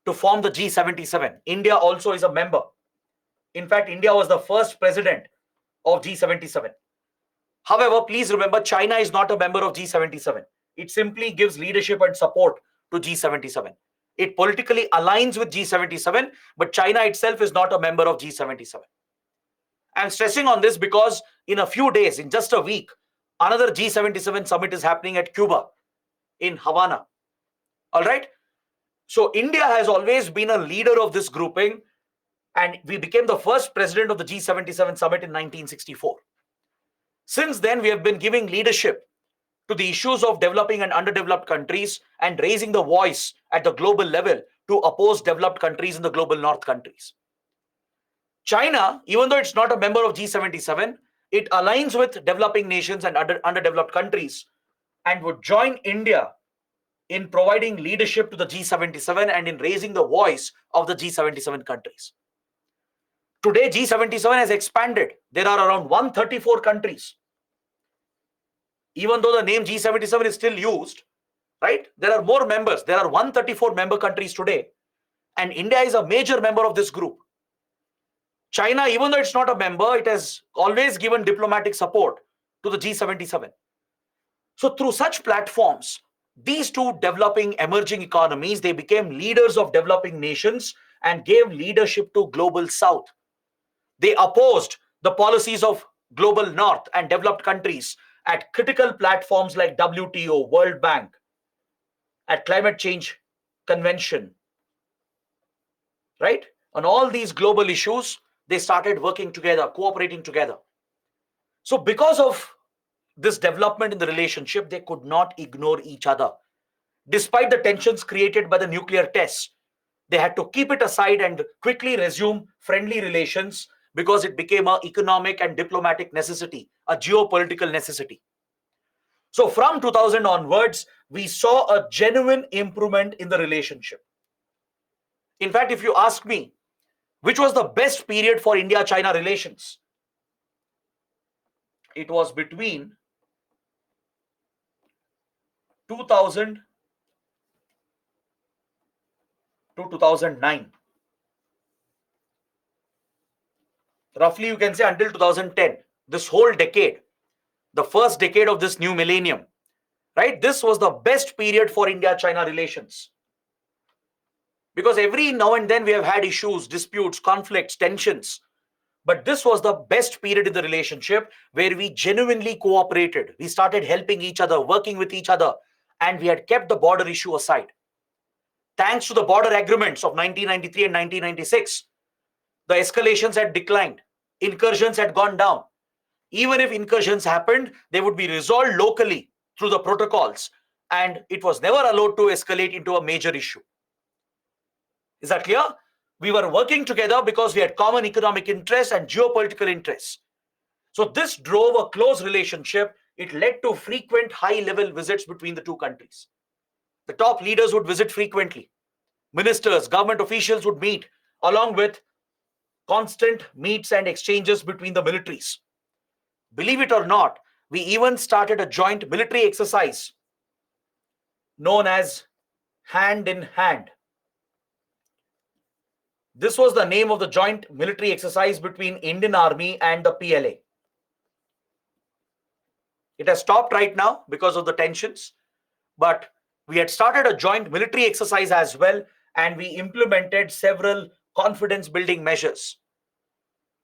to form the G77. India also is a member. In fact, India was the first president of G77. However, please remember, China is not a member of G77. It simply gives leadership and support to G77. It politically aligns with G77, but China itself is not a member of G77. I'm stressing on this because in a few days, in just a week, another G77 summit is happening at Cuba, in Havana. All right? So India has always been a leader of this grouping, and we became the first president of the G77 summit in 1964. Since then, we have been giving leadership to the issues of developing and underdeveloped countries and raising the voice at the global level to oppose developed countries in the Global North countries. China, even though it's not a member of G77, it aligns with developing nations and underdeveloped countries and would join India in providing leadership to the G77 and in raising the voice of the G77 countries. Today, G77 has expanded. There are around 134 countries. Even though the name G77 is still used, right? There are more members. There are 134 member countries today, and India is a major member of this group. China, even though it's not a member, it has always given diplomatic support to the G77. So through such platforms, these two developing emerging economies, they became leaders of developing nations and gave leadership to Global South. They opposed the policies of Global North and developed countries at critical platforms like WTO, World Bank, at Climate Change Convention, right? On all these global issues, they started working together, cooperating together. So because of this development in the relationship, they could not ignore each other. Despite the tensions created by the nuclear tests, they had to keep it aside and quickly resume friendly relations because it became an economic and diplomatic necessity, a geopolitical necessity. So from 2000 onwards, we saw a genuine improvement in the relationship. In fact, if you ask me, which was the best period for India-China relations? It was between 2000 to 2009. Roughly, you can say until 2010. This whole decade, the first decade of this new millennium, right? This was the best period for India-China relations. Because every now and then we have had issues, disputes, conflicts, tensions. But this was the best period in the relationship where we genuinely cooperated. We started helping each other, working with each other, and we had kept the border issue aside. Thanks to the border agreements of 1993 and 1996, the escalations had declined, incursions had gone down. Even if incursions happened, they would be resolved locally through the protocols, and it was never allowed to escalate into a major issue. Is that clear? We were working together because we had common economic interests and geopolitical interests. So this drove a close relationship. It led to frequent high-level visits between the two countries. The top leaders would visit frequently. Ministers, government officials would meet, along with constant meets and exchanges between the militaries. Believe it or not, we even started a joint military exercise known as Hand in Hand. This was the name of the joint military exercise between Indian Army and the PLA. It has stopped right now because of the tensions, but we had started a joint military exercise as well, and we implemented several confidence building measures.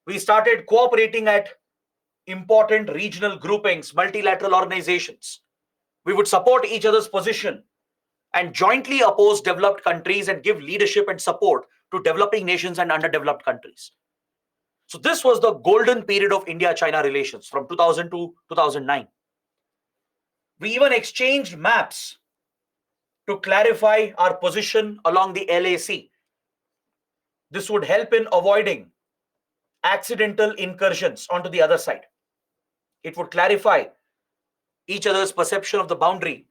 We started cooperating at important regional groupings, multilateral organizations. We would support each other's position and jointly oppose developed countries and give leadership and support to developing nations and underdeveloped countries. So this was the golden period of India-China relations from 2000 to 2009. We even exchanged maps to clarify our position along the LAC. This would help in avoiding accidental incursions onto the other side. It would clarify each other's perception of the boundary,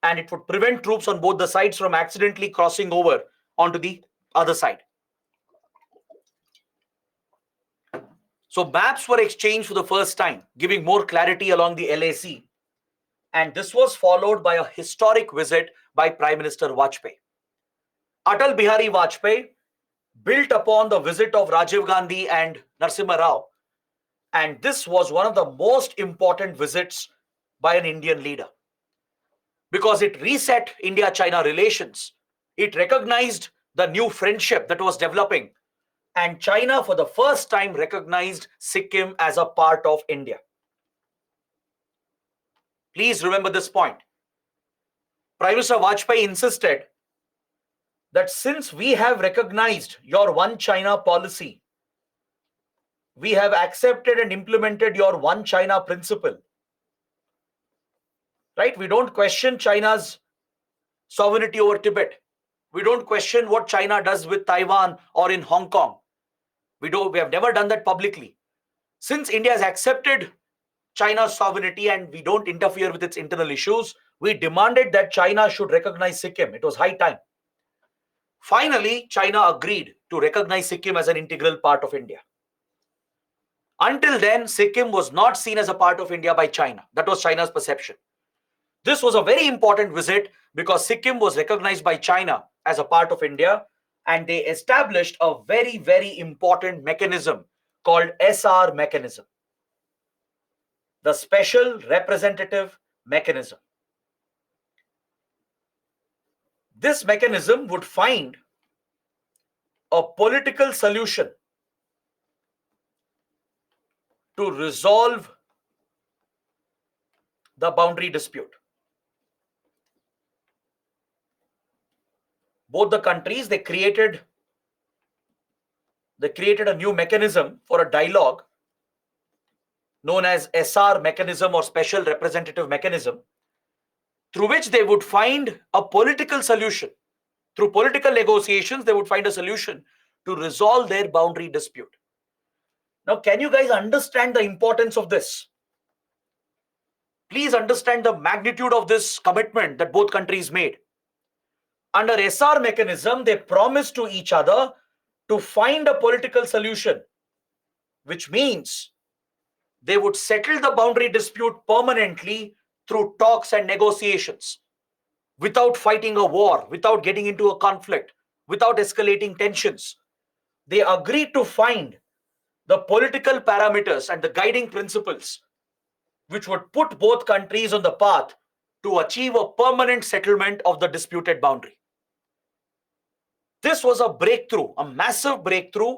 and it would prevent troops on both the sides from accidentally crossing over onto the other side. So maps were exchanged for the first time, giving more clarity along the LAC. And this was followed by a historic visit by Prime Minister Vajpayee. Atal Bihari Vajpayee built upon the visit of Rajiv Gandhi and Narasimha Rao, and this was one of the most important visits by an Indian leader because it reset India-China relations. It recognized the new friendship that was developing, and China for the first time recognized Sikkim as a part of India. Please remember this point. Prime Minister Vajpayee insisted that since we have recognized your One China policy, we have accepted and implemented your One China principle. Right? We don't question China's sovereignty over Tibet. We don't question what China does with Taiwan or in Hong Kong. We have never done that publicly. Since India has accepted China's sovereignty and we don't interfere with its internal issues, we demanded that China should recognize Sikkim. It was high time. Finally, China agreed to recognize Sikkim as an integral part of India. Until then, Sikkim was not seen as a part of India by China. That was China's perception. This was a very important visit because Sikkim was recognized by China as a part of India, and they established a very, very important mechanism called SR mechanism, the Special Representative Mechanism. This mechanism would find a political solution to resolve the boundary dispute. Both the countries, they created a new mechanism for a dialogue known as SR mechanism or special representative mechanism, through which they would find a political solution. Through political negotiations, they would find a solution to resolve their boundary dispute. Now, can you guys understand the importance of this? Please understand the magnitude of this commitment that both countries made. Under SR mechanism, they promised to each other to find a political solution, which means they would settle the boundary dispute permanently through talks and negotiations, without fighting a war, without getting into a conflict, without escalating tensions. They agreed to find the political parameters and the guiding principles which would put both countries on the path to achieve a permanent settlement of the disputed boundary. This was a breakthrough, a massive breakthrough,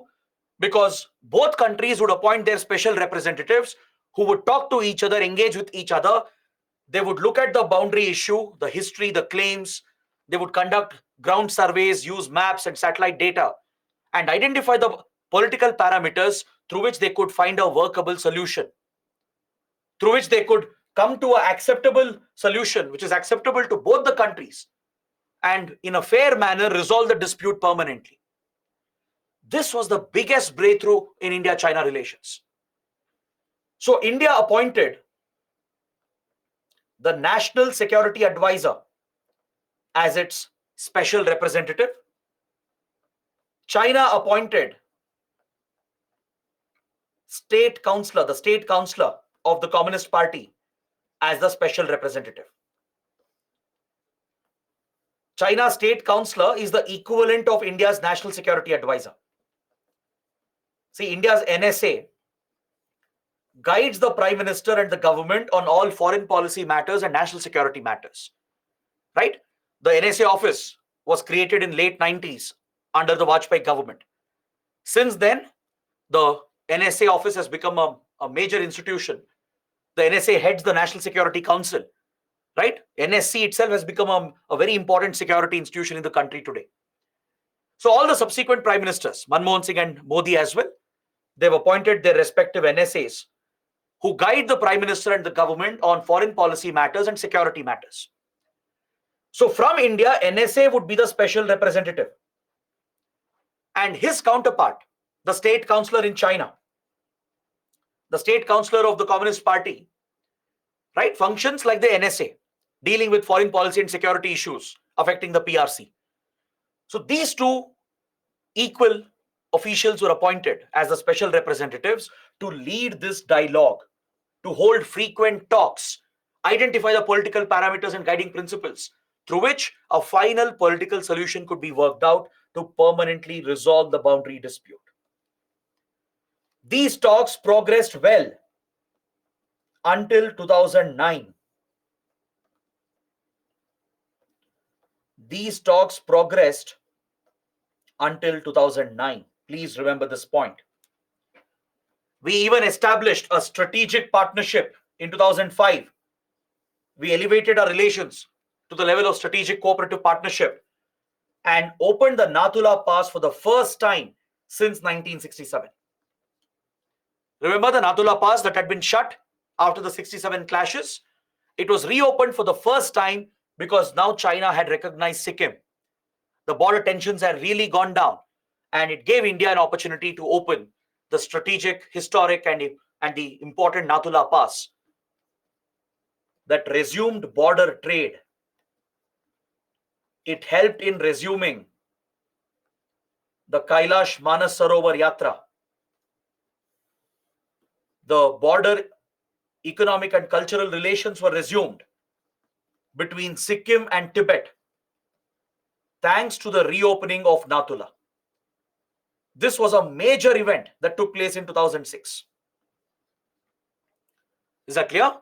because both countries would appoint their special representatives who would talk to each other, engage with each other. They would look at the boundary issue, the history, the claims. They would conduct ground surveys, use maps and satellite data, and identify the political parameters through which they could find a workable solution, through which they could come to an acceptable solution, which is acceptable to both the countries, and in a fair manner resolve the dispute permanently. This was the biggest breakthrough in India-China relations. So India appointed the National Security Advisor as its special representative. China appointed state councillor, the state councillor of the Communist Party, as the special representative. China's state councillor is the equivalent of India's National Security Advisor. See, India's NSA guides the Prime Minister and the government on all foreign policy matters and national security matters. Right? The NSA office was created in late 90s under the Vajpayee government. Since then, the NSA office has become a major institution. The NSA heads the National Security Council. Right? NSC itself has become a very important security institution in the country today. So all the subsequent prime ministers, Manmohan Singh and Modi as well, they've appointed their respective NSAs who guide the prime minister and the government on foreign policy matters and security matters. So from India, NSA would be the special representative. And his counterpart, the state councillor in China, the state councillor of the Communist Party, right, functions like the NSA, dealing with foreign policy and security issues affecting the PRC. So these two equal officials were appointed as the special representatives to lead this dialogue, to hold frequent talks, identify the political parameters and guiding principles through which a final political solution could be worked out to permanently resolve the boundary dispute. These talks progressed well until 2009. These talks progressed until 2009. Please remember this point. We even established a strategic partnership in 2005. We elevated our relations to the level of strategic cooperative partnership and opened the Nathula Pass for the first time since 1967. Remember the Nathula Pass that had been shut after the 67 clashes? It was reopened for the first time because now China had recognized Sikkim. The border tensions had really gone down, and it gave India an opportunity to open the strategic, historic, and the important Nathula Pass that resumed border trade. It helped in resuming the Kailash Manas Sarovar Yatra. The border economic and cultural relations were resumed between Sikkim and Tibet thanks to the reopening of Nathula. This was a major event that took place in 2006. Is that clear?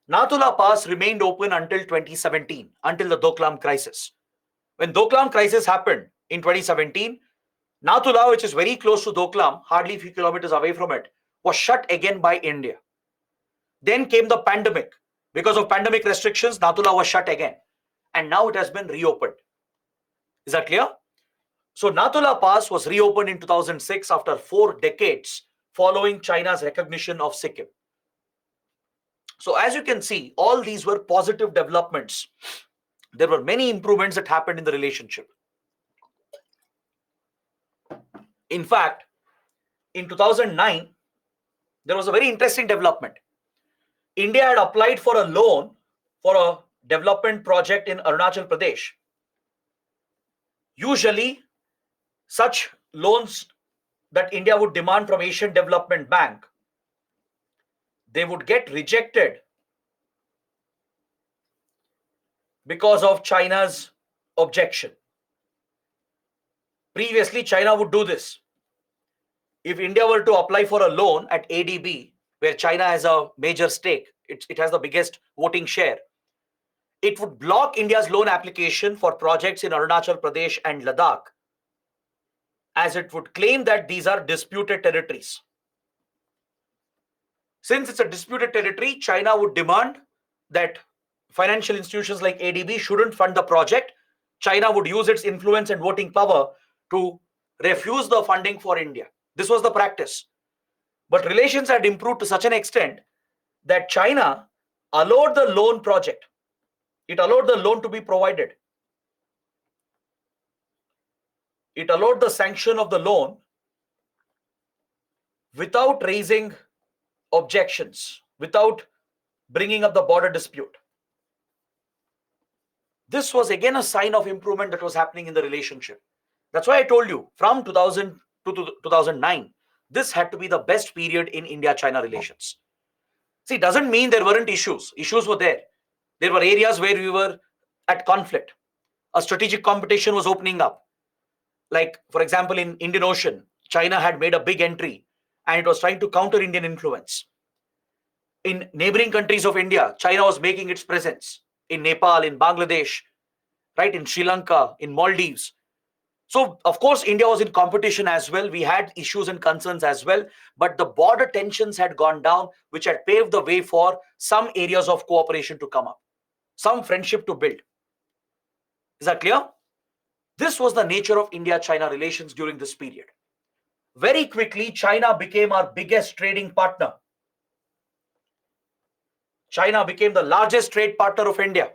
Nathula Pass remained open until 2017, until the Doklam crisis. When Doklam crisis happened in 2017, Nathula, which is very close to Doklam, hardly a few kilometers away from it, was shut again by India. Then came the pandemic, Because of pandemic restrictions, Natula was shut again. And now it has been reopened. Is that clear? So Natula Pass was reopened in 2006 after 4 decades following China's recognition of Sikkim. So as you can see, all these were positive developments. There were many improvements that happened in the relationship. In fact, in 2009, there was a very interesting development. India had applied for a loan for a development project in Arunachal Pradesh. Usually, such loans that India would demand from Asian Development Bank, they would get rejected because of China's objection. Previously, China would do this. If India were to apply for a loan at ADB, where China has a major stake, it has the biggest voting share, it would block India's loan application for projects in Arunachal Pradesh and Ladakh, as it would claim that these are disputed territories. Since it's a disputed territory, China would demand that financial institutions like ADB shouldn't fund the project. China would use its influence and voting power to refuse the funding for India. This was the practice. But relations had improved to such an extent that China allowed the loan project. It allowed the loan to be provided. It allowed the sanction of the loan without raising objections, without bringing up the border dispute. This was again a sign of improvement that was happening in the relationship. That's why I told you, from 2000 to 2009, this had to be the best period in India-China relations. See, it doesn't mean there weren't issues. Issues were there. There were areas where we were at conflict. A strategic competition was opening up. Like, for example, in Indian Ocean, China had made a big entry and it was trying to counter Indian influence. In neighboring countries of India, China was making its presence in Nepal, in Bangladesh, right, in Sri Lanka, in Maldives. So, of course, India was in competition as well. We had issues and concerns as well, but the border tensions had gone down, which had paved the way for some areas of cooperation to come up, some friendship to build. Is that clear? This was the nature of India-China relations during this period. Very quickly, China became our biggest trading partner. China became the largest trade partner of India.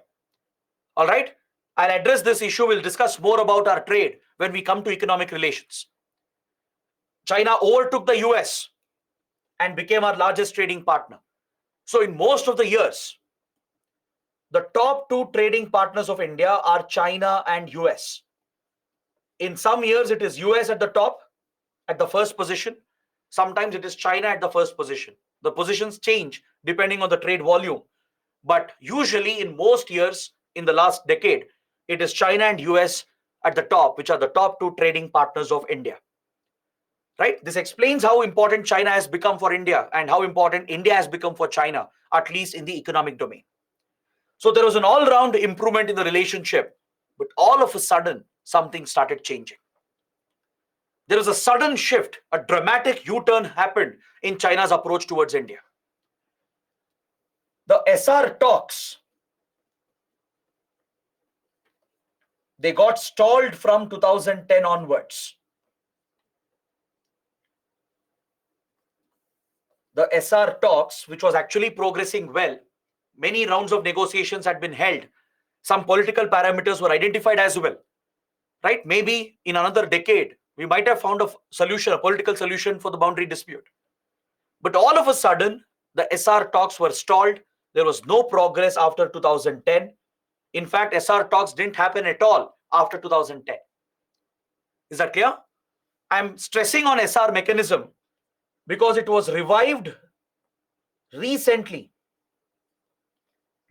All right? I'll address this issue. We'll discuss more about our trade when we come to economic relations. China overtook the US and became our largest trading partner. So in most of the years, the top 2 trading partners of India are China and US. In some years, it is US at the top, at the first position. Sometimes it is China at the first position. The positions change depending on the trade volume. But usually in most years in the last decade, it is China and US at the top, which are the top 2 trading partners of India. Right? This explains how important China has become for India and how important India has become for China, at least in the economic domain. So there was an all-round improvement in the relationship, but all of a sudden, something started changing. There was a sudden shift, a dramatic U-turn happened in China's approach towards India. The SR talks, they got stalled from 2010 onwards. The SR talks, which was actually progressing well, many rounds of negotiations had been held. Some political parameters were identified as well. Right? Maybe in another decade, we might have found a solution, a political solution for the boundary dispute. But all of a sudden, the SR talks were stalled. There was no progress after 2010. In fact, SR talks didn't happen at all after 2010. Is that clear? I'm stressing on SR mechanism because it was revived recently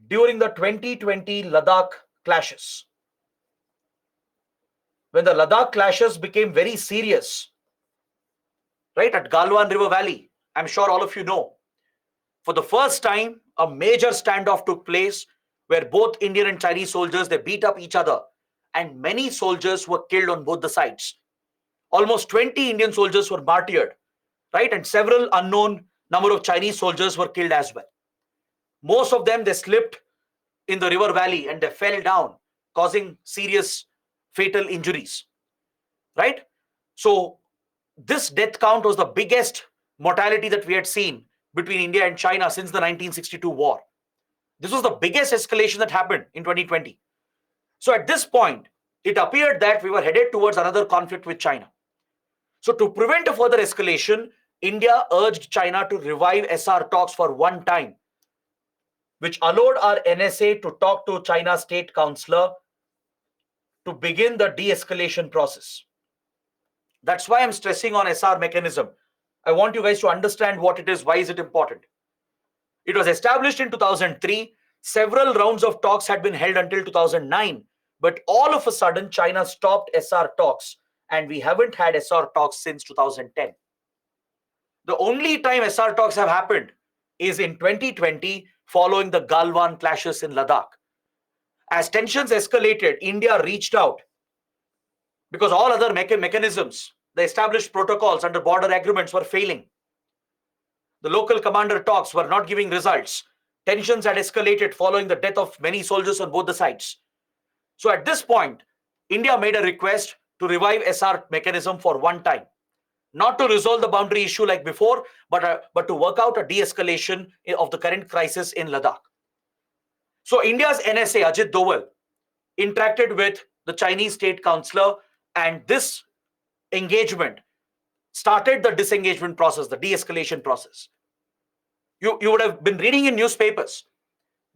during the 2020 Ladakh clashes. When the Ladakh clashes became very serious, right, at Galwan River Valley, I'm sure all of you know, for the first time, a major standoff took place where both Indian and Chinese soldiers, they beat up each other and many soldiers were killed on both the sides. Almost 20 Indian soldiers were martyred, right, and several unknown number of Chinese soldiers were killed as well. Most of them, they slipped in the river valley and they fell down, causing serious fatal injuries, right? So this death count was the biggest mortality that we had seen between India and China since the 1962 war. This was the biggest escalation that happened in 2020. So at this point, it appeared that we were headed towards another conflict with China. So to prevent a further escalation, India urged China to revive SR talks for one time, which allowed our NSA to talk to China's state counselor to begin the de-escalation process. That's why I'm stressing on SR mechanism. I want you guys to understand what it is, why is it important. It was established in 2003. Several rounds of talks had been held until 2009. But all of a sudden, China stopped SR talks, and we haven't had SR talks since 2010. The only time SR talks have happened is in 2020, following the Galwan clashes in Ladakh. As tensions escalated, India reached out because all other mechanisms, the established protocols under border agreements were failing. The local commander talks were not giving results. Tensions had escalated following the death of many soldiers on both the sides. So at this point, India made a request to revive SR mechanism for one time. Not to resolve the boundary issue like before, but to work out a de-escalation of the current crisis in Ladakh. So India's NSA, Ajit Doval, interacted with the Chinese state counselor, and this engagement started the disengagement process, the de-escalation process. You would have been reading in newspapers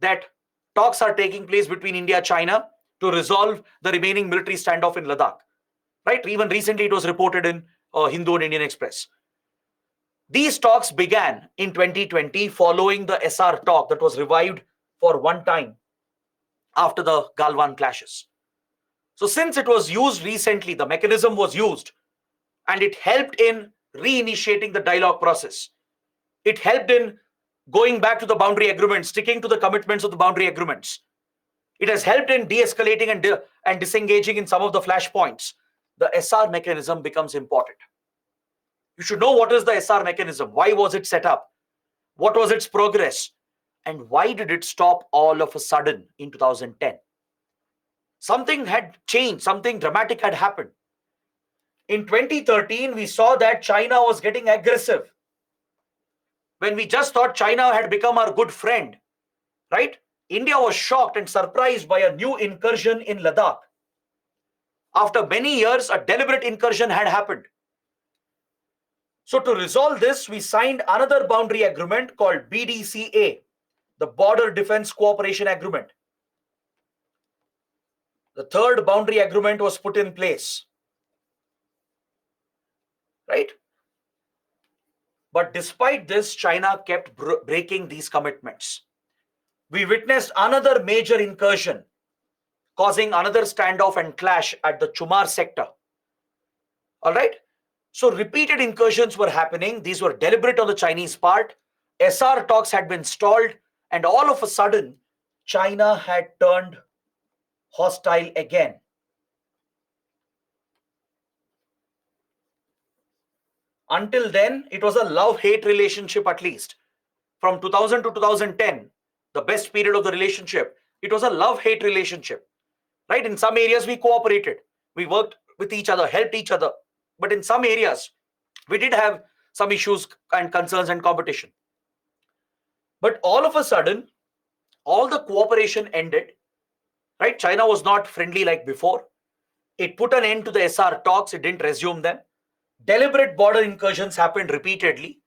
that talks are taking place between India and China to resolve the remaining military standoff in Ladakh. Right? Even recently it was reported in Hindu and Indian Express. These talks began in 2020 following the SR talk that was revived for one time after the Galwan clashes. So since it was used recently, the mechanism was used, and it helped in reinitiating the dialogue process. It helped in going back to the boundary agreements, sticking to the commitments of the boundary agreements. It has helped in de-escalating and disengaging in some of the flashpoints. The SR mechanism becomes important. You should know what is the SR mechanism, why was it set up, what was its progress, and why did it stop all of a sudden in 2010? Something had changed, something dramatic had happened. In 2013, we saw that China was getting aggressive. When we just thought China had become our good friend, right? India was shocked and surprised by a new incursion in Ladakh. After many years, a deliberate incursion had happened. So to resolve this, we signed another boundary agreement called BDCA, the Border Defense Cooperation Agreement. The third boundary agreement was put in place, right? But despite this, China kept breaking these commitments. We witnessed another major incursion, causing another standoff and clash at the Chumar sector. All right? So repeated incursions were happening. These were deliberate on the Chinese part. SR talks had been stalled, and all of a sudden, China had turned hostile again. Until then, it was a love-hate relationship, at least. From 2000 to 2010, the best period of the relationship, it was a love-hate relationship. Right? In some areas, we cooperated. We worked with each other, helped each other. But in some areas, we did have some issues and concerns and competition. But all of a sudden, all the cooperation ended. Right? China was not friendly like before. It put an end to the SR talks. It didn't resume them. Deliberate border incursions happened repeatedly.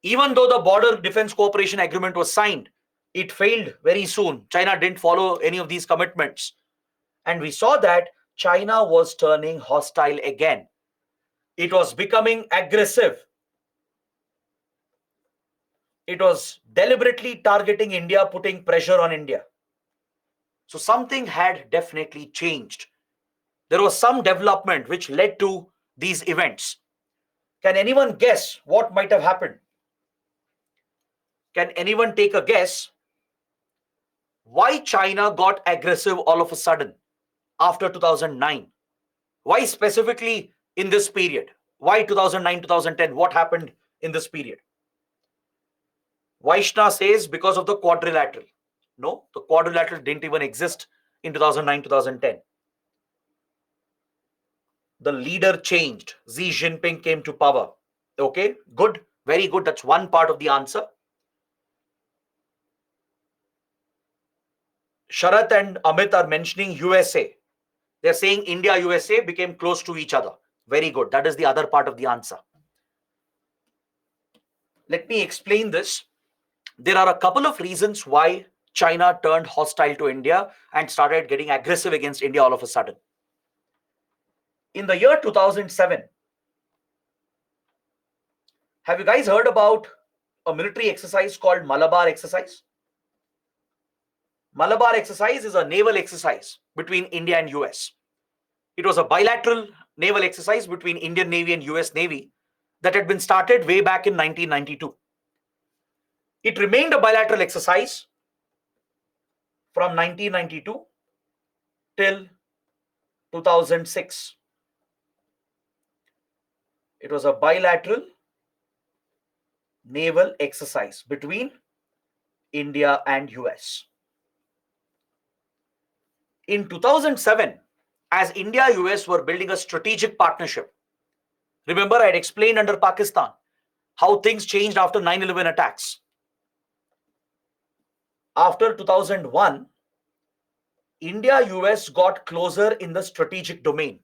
Even though the Border Defense Cooperation Agreement was signed, it failed very soon. China didn't follow any of these commitments. And we saw that China was turning hostile again. It was becoming aggressive. It was deliberately targeting India, putting pressure on India. So something had definitely changed. There was some development which led to these events. Can anyone guess what might have happened? Can anyone take a guess why China got aggressive all of a sudden after 2009? Why specifically in this period? Why 2009, 2010? What happened in this period? Vaishna says because of the quadrilateral. No, the quadrilateral didn't even exist in 2009, 2010. The leader changed. Xi Jinping came to power. Okay, good, very good. That's one part of the answer. Sharat and Amit are mentioning USA. They're saying India, USA became close to each other. Very good. That is the other part of the answer. Let me explain this. There are a couple of reasons why China turned hostile to India and started getting aggressive against India all of a sudden. In the year 2007, have you guys heard about a military exercise called Malabar exercise? Malabar exercise is a naval exercise between India and US. It was a bilateral naval exercise between Indian Navy and US Navy that had been started way back in 1992. It remained a bilateral exercise from 1992 till 2006. It was a bilateral naval exercise between India and US. In 2007, as India-US were building a strategic partnership, remember I had explained under Pakistan how things changed after 9/11 attacks. After 2001, India-US got closer in the strategic domain.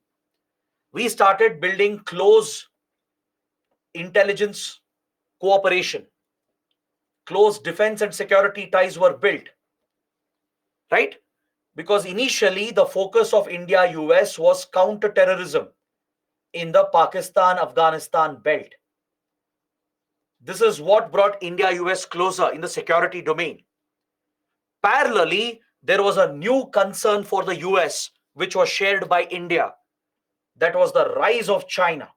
We started building close intelligence cooperation. Close defense and security ties were built, right? Because initially the focus of India-US was counter-terrorism in the Pakistan-Afghanistan belt. This is what brought India-US closer in the security domain. Parallelly, there was a new concern for the US, which was shared by India. That was the rise of China.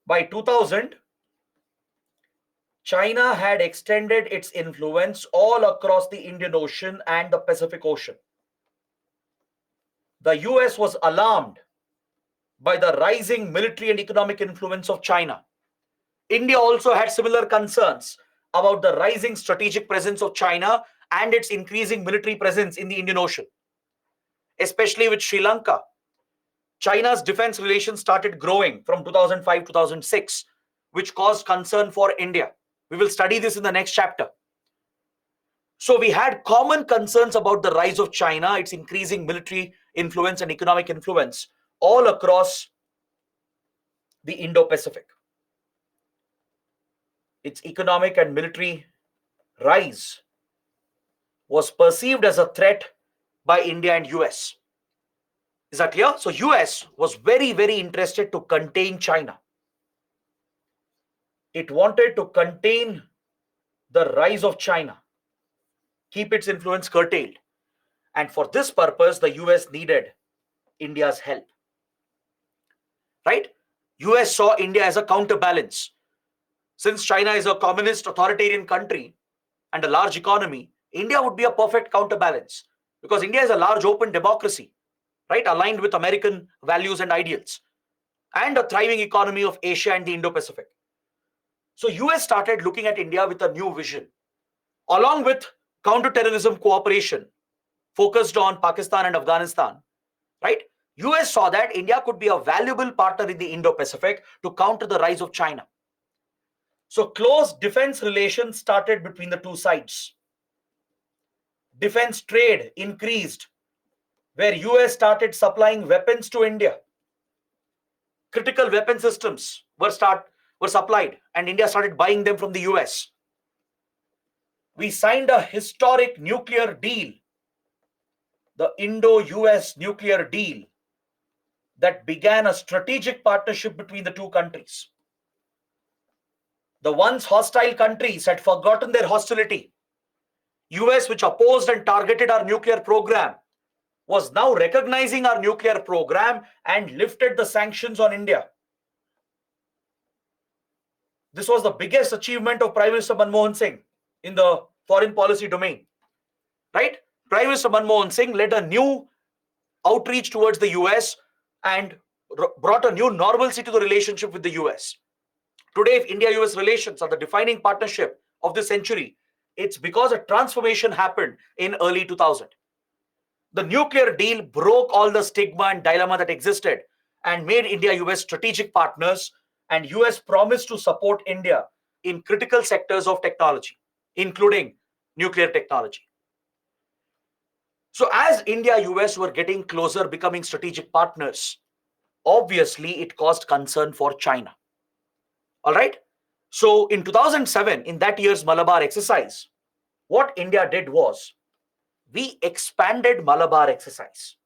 By 2000, China had extended its influence all across the Indian Ocean and the Pacific Ocean. The US was alarmed by the rising military and economic influence of China. India also had similar concerns about the rising strategic presence of China and its increasing military presence in the Indian Ocean, especially with Sri Lanka. China's defense relations started growing from 2005-2006, which caused concern for India. We will study this in the next chapter. So we had common concerns about the rise of China, its increasing military influence and economic influence all across the Indo-Pacific. Its economic and military rise was perceived as a threat by India and US. Is that clear? So US was very, very interested to contain China. It wanted to contain the rise of China, keep its influence curtailed. And for this purpose, the US needed India's help. Right? US saw India as a counterbalance. Since China is a communist authoritarian country and a large economy, India would be a perfect counterbalance because India is a large open democracy, right? Aligned with American values and ideals, and a thriving economy of Asia and the Indo-Pacific. So US started looking at India with a new vision. Along with counterterrorism cooperation focused on Pakistan and Afghanistan, right? US saw that India could be a valuable partner in the Indo-Pacific to counter the rise of China. So close defense relations started between the two sides. Defense trade increased, where US started supplying weapons to India. Critical weapon systems were supplied, and India started buying them from the US. We signed a historic nuclear deal, the Indo-US nuclear deal, that began a strategic partnership between the two countries. The once hostile countries had forgotten their hostility. US, which opposed and targeted our nuclear program, was now recognizing our nuclear program and lifted the sanctions on India. This was the biggest achievement of Prime Minister Manmohan Singh in the foreign policy domain, right? Prime Minister Manmohan Singh led a new outreach towards the US and brought a new normalcy to the relationship with the US. Today, if India-US relations are the defining partnership of this century, it's because a transformation happened in early 2000. The nuclear deal broke all the stigma and dilemma that existed and made India-US strategic partners, and US promised to support India in critical sectors of technology, including nuclear technology. So as India-US were getting closer, becoming strategic partners, obviously it caused concern for China. All right. So in 2007, in that year's Malabar exercise, what India did was we expanded Malabar exercise.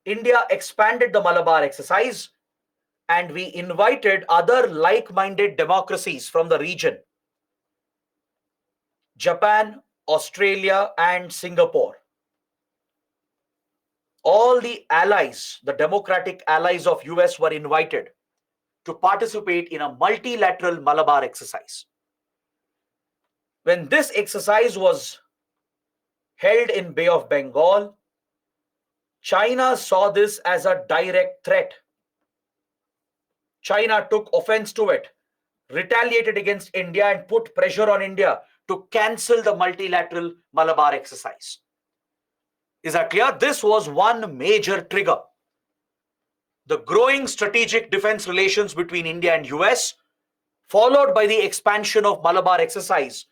India expanded the Malabar exercise and we invited other like-minded democracies from the region, Japan, Australia, and Singapore. All the allies, the democratic allies of US were invited to participate in a multilateral Malabar exercise. When this exercise was held in Bay of Bengal, China saw this as a direct threat. China took offense to it, retaliated against India, and put pressure on India to cancel the multilateral Malabar exercise. Is that clear? This was one major trigger. The growing strategic defense relations between India and US, followed by the expansion of Malabar exercise,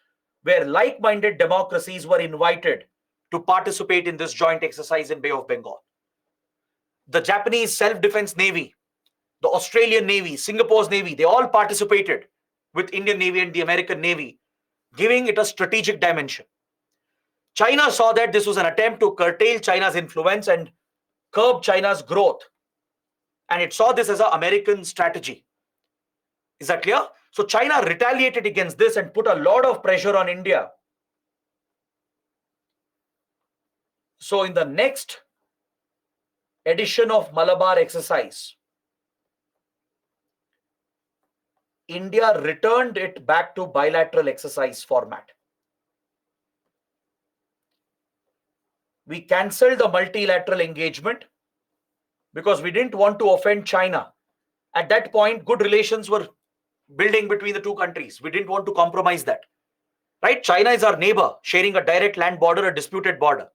where like-minded democracies were invited to participate in this joint exercise in Bay of Bengal. The Japanese Self-Defense Navy, the Australian Navy, Singapore's Navy, they all participated with Indian Navy and the American Navy, giving it a strategic dimension. China saw that this was an attempt to curtail China's influence and curb China's growth. And it saw this as an American strategy. Is that clear? So China retaliated against this and put a lot of pressure on India. So in the next edition of Malabar exercise, India returned it back to bilateral exercise format. We cancelled the multilateral engagement because we didn't want to offend China. At that point, good relations were building between the two countries. We didn't want to compromise that. Right? China is our neighbor, sharing a direct land border, a disputed border.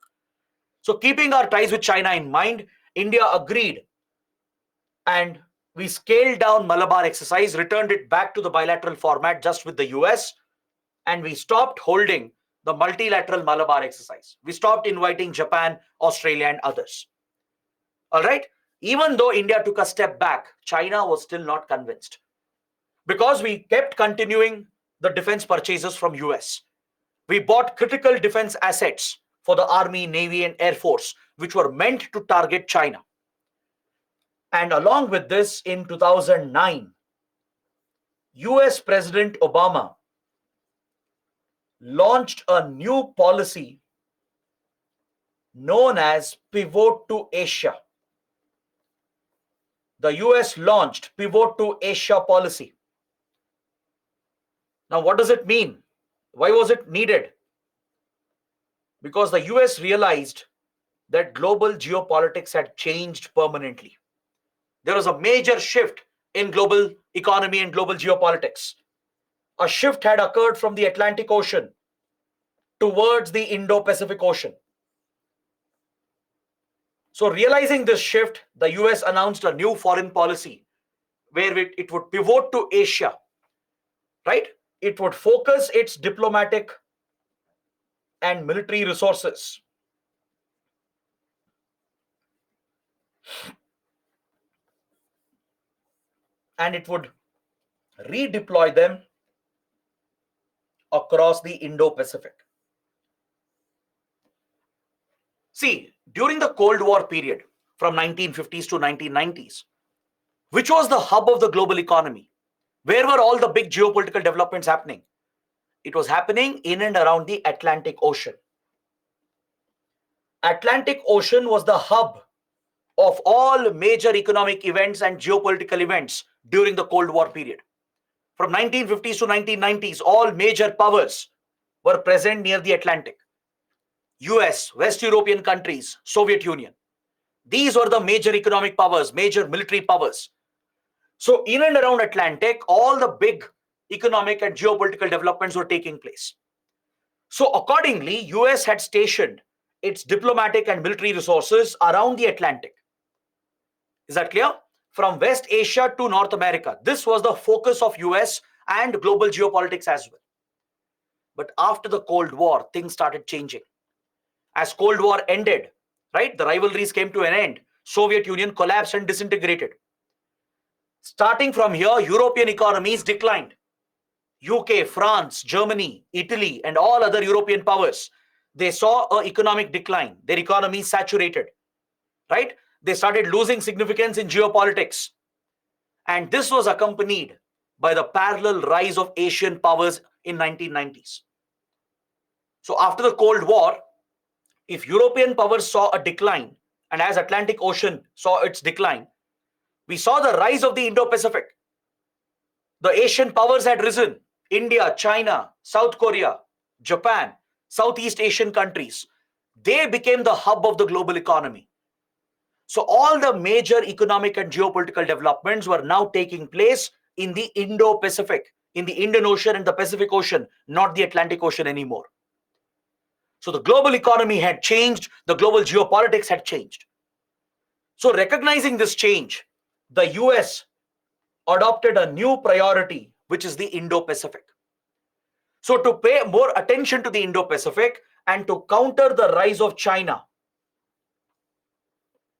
So keeping our ties with China in mind, India agreed and we scaled down Malabar exercise, returned it back to the bilateral format just with the US, and we stopped holding the multilateral Malabar exercise. We stopped inviting Japan, Australia, and others. All right? Even though India took a step back, China was still not convinced because we kept continuing the defense purchases from US. We bought critical defense assets for the Army, Navy, and Air Force, which were meant to target China. And along with this, in 2009, US President Obama launched a new policy known as Pivot to Asia. The US launched Pivot to Asia policy. Now, what does it mean? Why was it needed? Because the US realized that global geopolitics had changed permanently. There was a major shift in global economy and global geopolitics. A shift had occurred from the Atlantic Ocean towards the Indo-Pacific Ocean. So realizing this shift, the US announced a new foreign policy where it would pivot to Asia, right? It would focus its diplomatic and military resources and it would redeploy them across the Indo-Pacific. See, during the Cold War period from 1950s to 1990s, which was the hub of the global economy? Where were all the big geopolitical developments happening? It was happening in and around the Atlantic Ocean. Atlantic Ocean was the hub of all major economic events and geopolitical events during the Cold War period. From 1950s to 1990s, all major powers were present near the Atlantic. US, West European countries, Soviet Union. These were the major economic powers, major military powers. So in and around Atlantic, all the big economic and geopolitical developments were taking place. So accordingly, US had stationed its diplomatic and military resources around the Atlantic. Is that clear? From West Asia to North America. This was the focus of US and global geopolitics as well. But after the Cold War, things started changing. As Cold War ended, right, the rivalries came to an end. Soviet Union collapsed and disintegrated. Starting from here, European economies declined. UK, France, Germany, Italy, and all other European powers, they saw an economic decline. Their economy saturated, right? They started losing significance in geopolitics. And this was accompanied by the parallel rise of Asian powers in 1990s. So after the Cold War, if European powers saw a decline, and as Atlantic Ocean saw its decline, we saw the rise of the Indo-Pacific. The Asian powers had risen. India, China, South Korea, Japan, Southeast Asian countries. They became the hub of the global economy. So all the major economic and geopolitical developments were now taking place in the Indo-Pacific, in the Indian Ocean and the Pacific Ocean, not the Atlantic Ocean anymore. So the global economy had changed, the global geopolitics had changed. So recognizing this change, the US adopted a new priority, which is the Indo-Pacific. So to pay more attention to the Indo-Pacific and to counter the rise of China,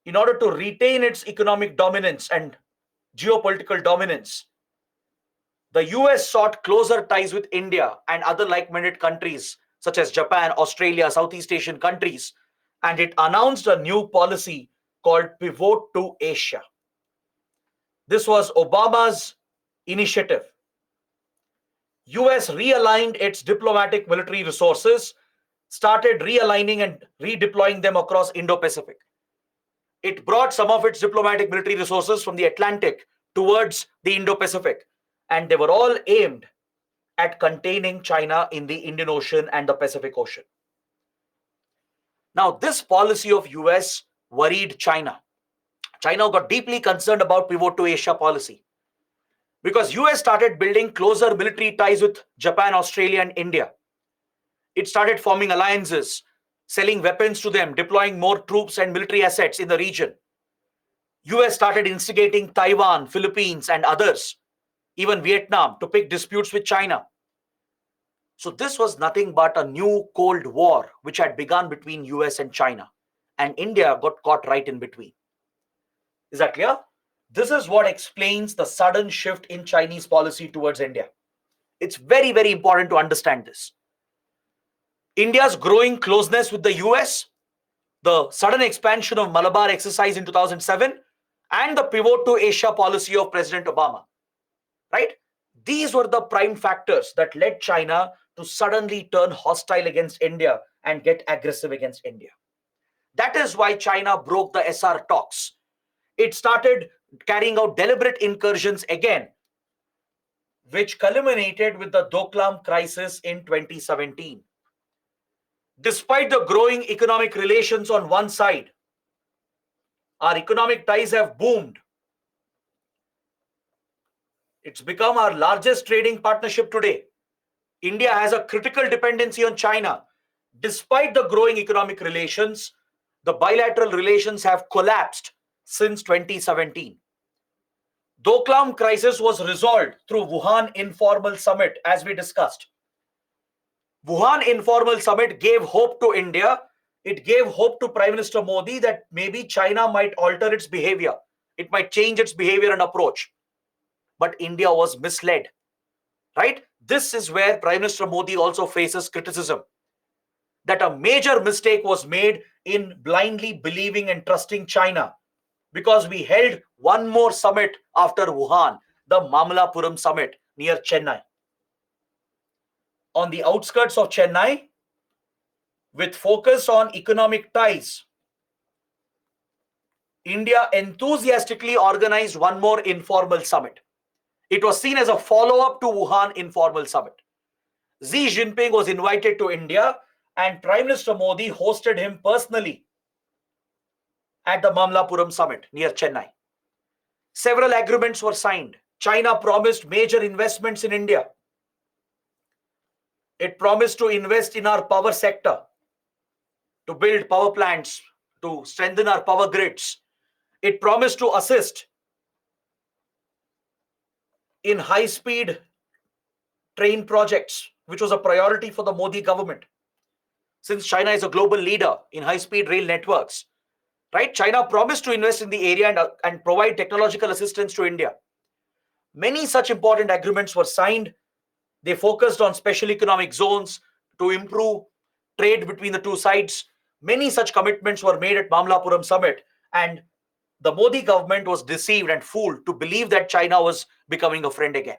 in order to retain its economic dominance and geopolitical dominance, the US sought closer ties with India and other like-minded countries such as Japan, Australia, Southeast Asian countries, and it announced a new policy called Pivot to Asia. This was Obama's initiative. US realigned its diplomatic military resources, started realigning and redeploying them across Indo-Pacific. It brought some of its diplomatic military resources from the Atlantic towards the Indo-Pacific, and they were all aimed at containing China in the Indian Ocean and the Pacific Ocean. Now, this policy of US worried China. China got deeply concerned about Pivot to Asia policy because US started building closer military ties with Japan, Australia, and India. It started forming alliances, selling weapons to them, deploying more troops and military assets in the region. US started instigating Taiwan, Philippines, and others, even Vietnam, to pick disputes with China. So this was nothing but a new Cold War which had begun between US and China, and India got caught right in between. Is that clear? This is what explains the sudden shift in Chinese policy towards India. It's very, very important to understand this. India's growing closeness with the US, the sudden expansion of Malabar exercise in 2007, and the Pivot to Asia policy of President Obama, right? These were the prime factors that led China to suddenly turn hostile against India and get aggressive against India. That is why China broke the SR talks. It started carrying out deliberate incursions again, which culminated with the Doklam crisis in 2017. Despite the growing economic relations on one side, our economic ties have boomed. It's become our largest trading partnership today. India has a critical dependency on China. Despite the growing economic relations, the bilateral relations have collapsed since 2017. Doklam crisis was resolved through Wuhan Informal Summit, as we discussed. Wuhan Informal Summit gave hope to India. It gave hope to Prime Minister Modi that maybe China might alter its behavior. It might change its behavior and approach. But India was misled, right? This is where Prime Minister Modi also faces criticism, that a major mistake was made in blindly believing and trusting China, because we held one more summit after Wuhan, the Mamallapuram Summit near Chennai. On the outskirts of Chennai, with focus on economic ties, India enthusiastically organized one more informal summit. It was seen as a follow-up to Wuhan Informal Summit. Xi Jinping was invited to India and Prime Minister Modi hosted him personally at the Mamallapuram Summit near Chennai. Several agreements were signed. China promised major investments in India. It promised to invest in our power sector, to build power plants, to strengthen our power grids. It promised to assist in high-speed train projects, which was a priority for the Modi government. Since China is a global leader in high-speed rail networks, right? China promised to invest in the area and provide technological assistance to India. Many such important agreements were signed. They focused on special economic zones to improve trade between the two sides. Many such commitments were made at Mamlapuram summit, and the Modi government was deceived and fooled to believe that China was becoming a friend again.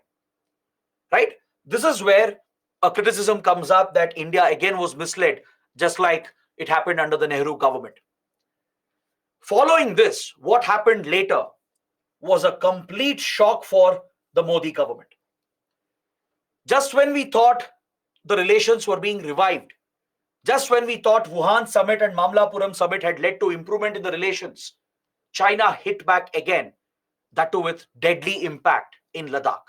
Right? This is where a criticism comes up that India again was misled, just like it happened under the Nehru government. Following this, what happened later was a complete shock for the Modi government. Just when we thought the relations were being revived, just when we thought Wuhan summit and Mamlapuram summit had led to improvement in the relations, China hit back again, that too with deadly impact in Ladakh.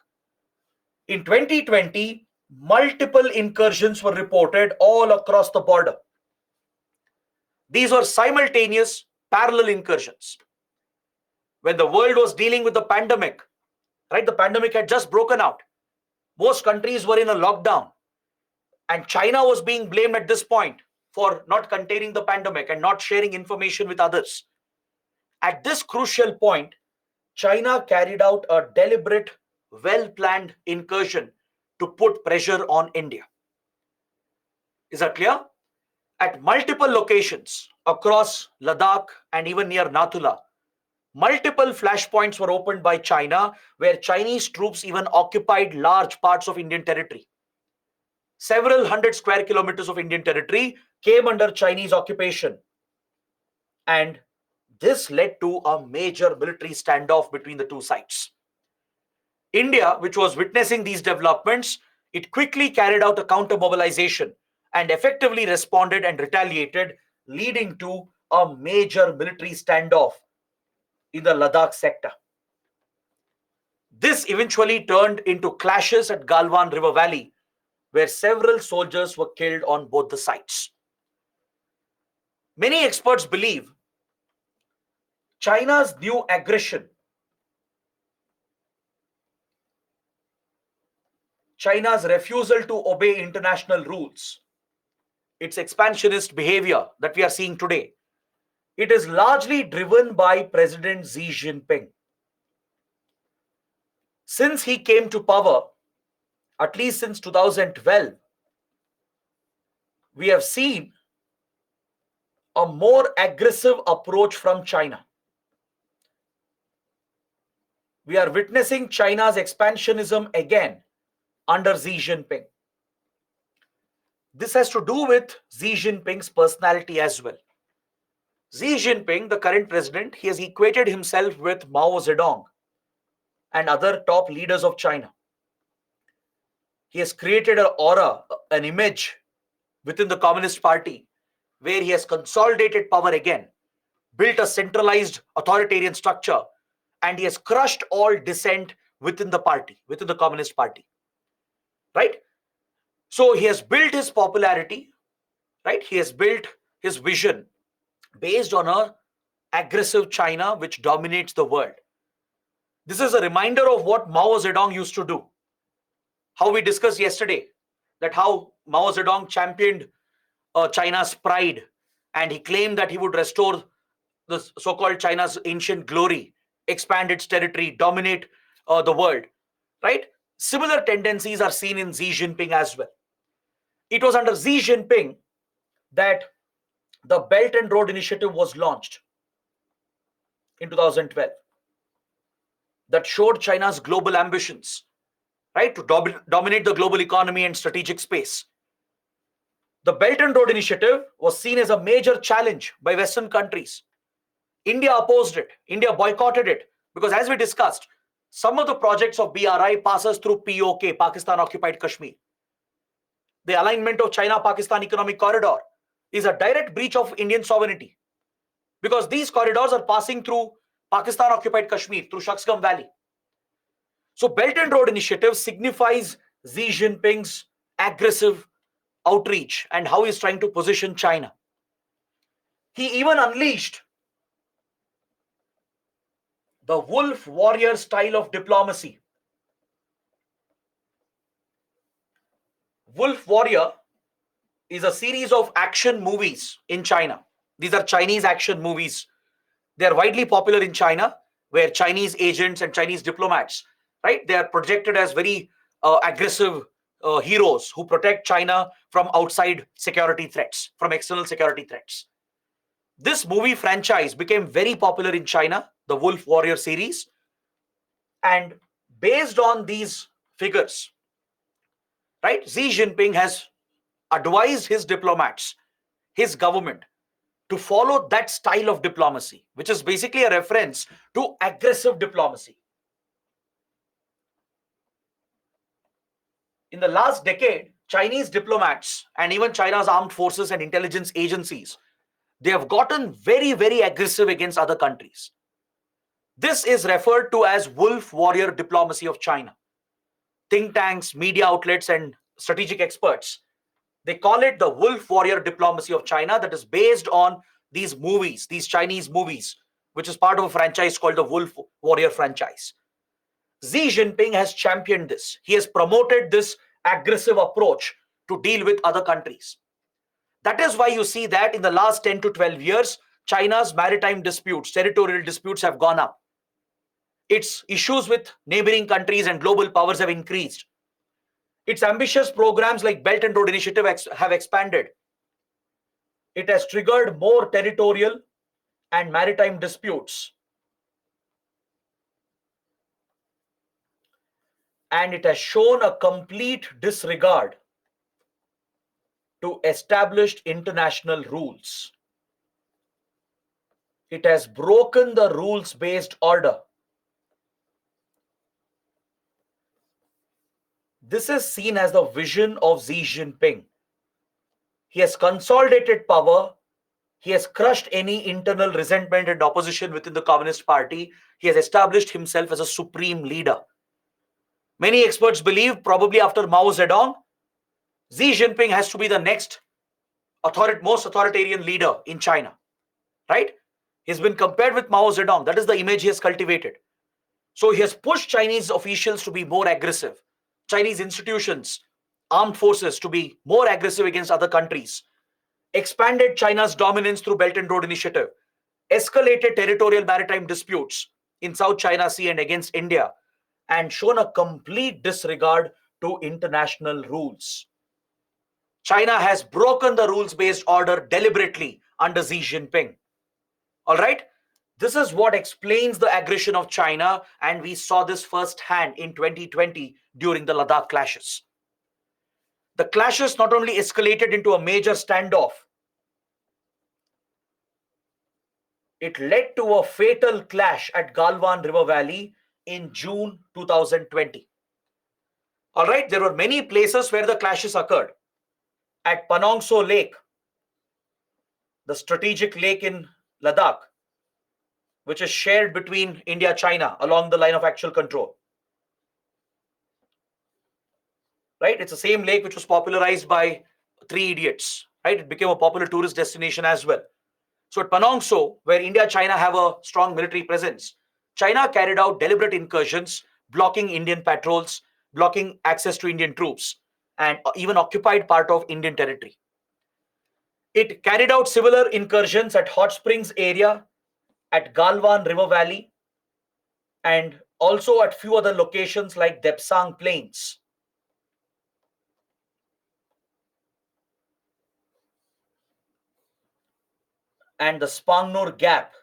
In 2020, multiple incursions were reported all across the border. These were simultaneous, parallel incursions. When the world was dealing with the pandemic, right? The pandemic had just broken out. Most countries were in a lockdown. And China was being blamed at this point for not containing the pandemic and not sharing information with others. At this crucial point, China carried out a deliberate, well-planned incursion to put pressure on India. Is that clear? At multiple locations across Ladakh and even near Nathula, multiple flashpoints were opened by China, where Chinese troops even occupied large parts of Indian territory. Several hundred square kilometers of Indian territory came under Chinese occupation. And this led to a major military standoff between the two sides. India, which was witnessing these developments, it quickly carried out a counter-mobilization and effectively responded and retaliated, leading to a major military standoff in the Ladakh sector. This eventually turned into clashes at Galwan River Valley, where several soldiers were killed on both the sides. Many experts believe China's new aggression, China's refusal to obey international rules, its expansionist behavior that we are seeing today, it is largely driven by President Xi Jinping. Since he came to power, at least since 2012, we have seen a more aggressive approach from China. We are witnessing China's expansionism again under Xi Jinping. This has to do with Xi Jinping's personality as well. Xi Jinping, the current president, he has equated himself with Mao Zedong and other top leaders of China. He has created an aura, an image within the Communist Party where he has consolidated power again, built a centralized authoritarian structure, and he has crushed all dissent within the party, within the Communist Party. Right? So he has built his popularity, right? He has built his vision based on an aggressive China which dominates the world. This is a reminder of what Mao Zedong used to do. How we discussed yesterday, that how Mao Zedong championed China's pride, and he claimed that he would restore the so-called China's ancient glory, expand its territory, dominate the world, right? Similar tendencies are seen in Xi Jinping as well. It was under Xi Jinping that the Belt and Road Initiative was launched in 2012 that showed China's global ambitions, right, to dominate the global economy and strategic space. The Belt and Road Initiative was seen as a major challenge by Western countries. India opposed it. India boycotted it because, as we discussed, some of the projects of BRI passes through POK, Pakistan Occupied Kashmir. The alignment of China-Pakistan Economic Corridor is a direct breach of Indian sovereignty because these corridors are passing through Pakistan occupied Kashmir through Shaksgam Valley. So Belt and Road Initiative signifies Xi Jinping's aggressive outreach and how he's trying to position China. He even unleashed the wolf warrior style of diplomacy. Wolf Warrior is a series of action movies in China. These are Chinese action movies. They are widely popular in China, where Chinese agents and Chinese diplomats, right, they are projected as very aggressive heroes who protect China from outside security threats, from external security threats. This movie franchise became very popular in China, the Wolf Warrior series. And based on these figures, right, Xi Jinping has advised his diplomats, his government, to follow that style of diplomacy, which is basically a reference to aggressive diplomacy. In the last decade, Chinese diplomats and even China's armed forces and intelligence agencies, they have gotten very, very aggressive against other countries. This is referred to as wolf warrior diplomacy of China. Think tanks, media outlets, and strategic experts, they call it the wolf warrior diplomacy of China, that is based on these movies, these Chinese movies, which is part of a franchise called the Wolf Warrior franchise. Xi Jinping has championed this. He has promoted this aggressive approach to deal with other countries. That is why you see that in the last 10 to 12 years, China's maritime disputes, territorial disputes have gone up. Its issues with neighboring countries and global powers have increased. Its ambitious programs like Belt and Road Initiative have expanded. It has triggered more territorial and maritime disputes. And it has shown a complete disregard to established international rules. It has broken the rules-based order. This is seen as the vision of Xi Jinping. He has consolidated power. He has crushed any internal resentment and opposition within the Communist Party. He has established himself as a supreme leader. Many experts believe probably after Mao Zedong, Xi Jinping has to be the next most authoritarian leader in China, right? He's been compared with Mao Zedong. That is the image he has cultivated. So he has pushed Chinese officials to be more aggressive, Chinese institutions, armed forces to be more aggressive against other countries, expanded China's dominance through Belt and Road Initiative, escalated territorial maritime disputes in South China Sea and against India, and shown a complete disregard to international rules. China has broken the rules-based order deliberately under Xi Jinping. All right? This is what explains the aggression of China, and we saw this firsthand in 2020 during the Ladakh clashes. The clashes not only escalated into a major standoff, it led to a fatal clash at Galwan River Valley in June 2020. All right, there were many places where the clashes occurred. At Panongso Lake, the strategic lake in Ladakh, which is shared between India and China along the line of actual control. Right? It's the same lake which was popularized by Three Idiots. Right? It became a popular tourist destination as well. So at Panongso, where India and China have a strong military presence, China carried out deliberate incursions, blocking Indian patrols, blocking access to Indian troops, and even occupied part of Indian territory. It carried out similar incursions at Hot Springs area, at Galwan River Valley, and also at few other locations like Depsang Plains. And the Spangnur Gap.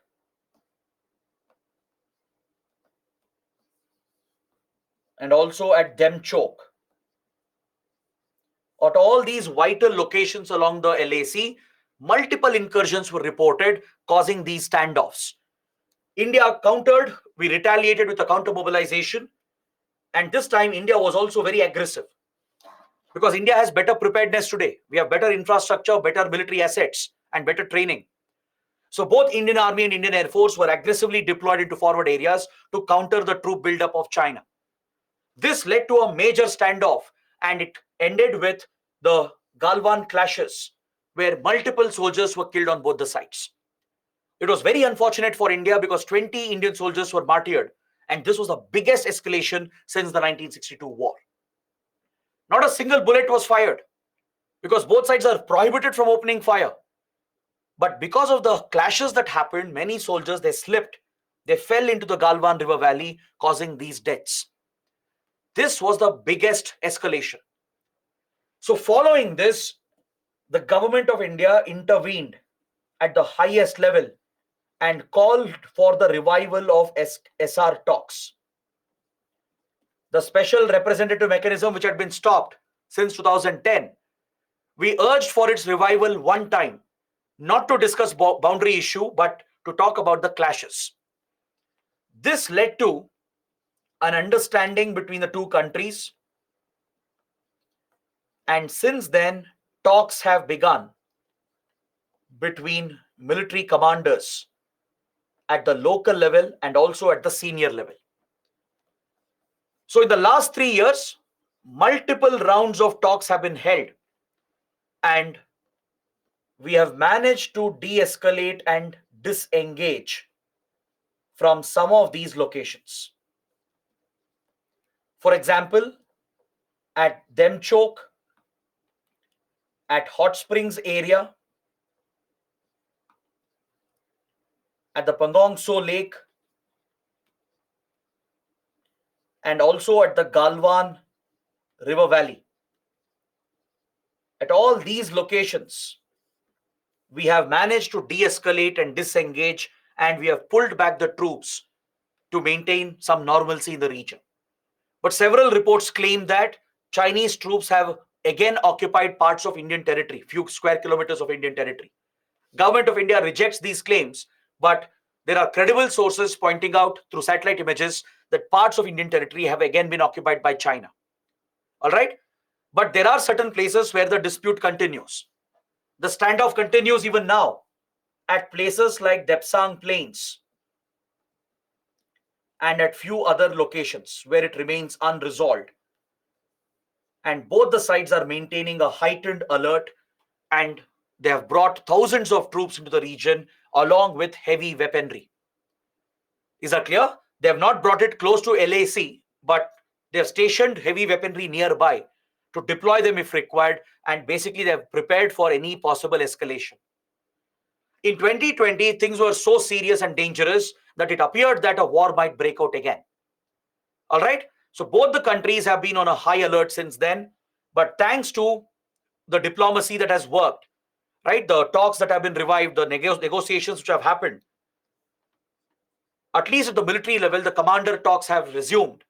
And also at Demchok. At all these vital locations along the LAC, multiple incursions were reported, causing these standoffs. India countered, we retaliated with a counter mobilization, and this time India was also very aggressive because India has better preparedness today. We have better infrastructure, better military assets, and better training. So both Indian Army and Indian Air Force were aggressively deployed into forward areas to counter the troop buildup of China. This led to a major standoff, and it ended with the Galwan clashes, where multiple soldiers were killed on both the sides. It was very unfortunate for India because 20 Indian soldiers were martyred, and this was the biggest escalation since the 1962 war. Not a single bullet was fired because both sides are prohibited from opening fire. But because of the clashes that happened, many soldiers, they slipped. They fell into the Galwan River Valley, causing these deaths. This was the biggest escalation. So following this, the government of India intervened at the highest level and called for the revival of SR talks. The special representative mechanism, which had been stopped since 2010, we urged for its revival one time, not to discuss boundary issue, but to talk about the clashes. This led to an understanding between the two countries, and since then, talks have begun between military commanders at the local level and also at the senior level. So in the last 3 years, multiple rounds of talks have been held, and we have managed to de-escalate and disengage from some of these locations. For example, at Demchok, at Hot Springs area, at the Pangong So Lake, and also at the Galwan River Valley. At all these locations, we have managed to de-escalate and disengage, and we have pulled back the troops to maintain some normalcy in the region. But several reports claim that Chinese troops have again occupied parts of Indian territory, few square kilometers of Indian territory. Government of India rejects these claims, but there are credible sources pointing out through satellite images that parts of Indian territory have again been occupied by China. All right? But there are certain places where the dispute continues. The standoff continues even now at places like Depsang Plains and at few other locations where it remains unresolved. And both the sides are maintaining a heightened alert, and they have brought thousands of troops into the region along with heavy weaponry. Is that clear? They have not brought it close to LAC, but they have stationed heavy weaponry nearby to deploy them if required, and basically they have prepared for any possible escalation. In 2020, things were so serious and dangerous that it appeared that a war might break out again. All right? So both the countries have been on a high alert since then, but thanks to the diplomacy that has worked, right? The talks that have been revived, the negotiations which have happened, at least at the military level, the commander talks have resumed,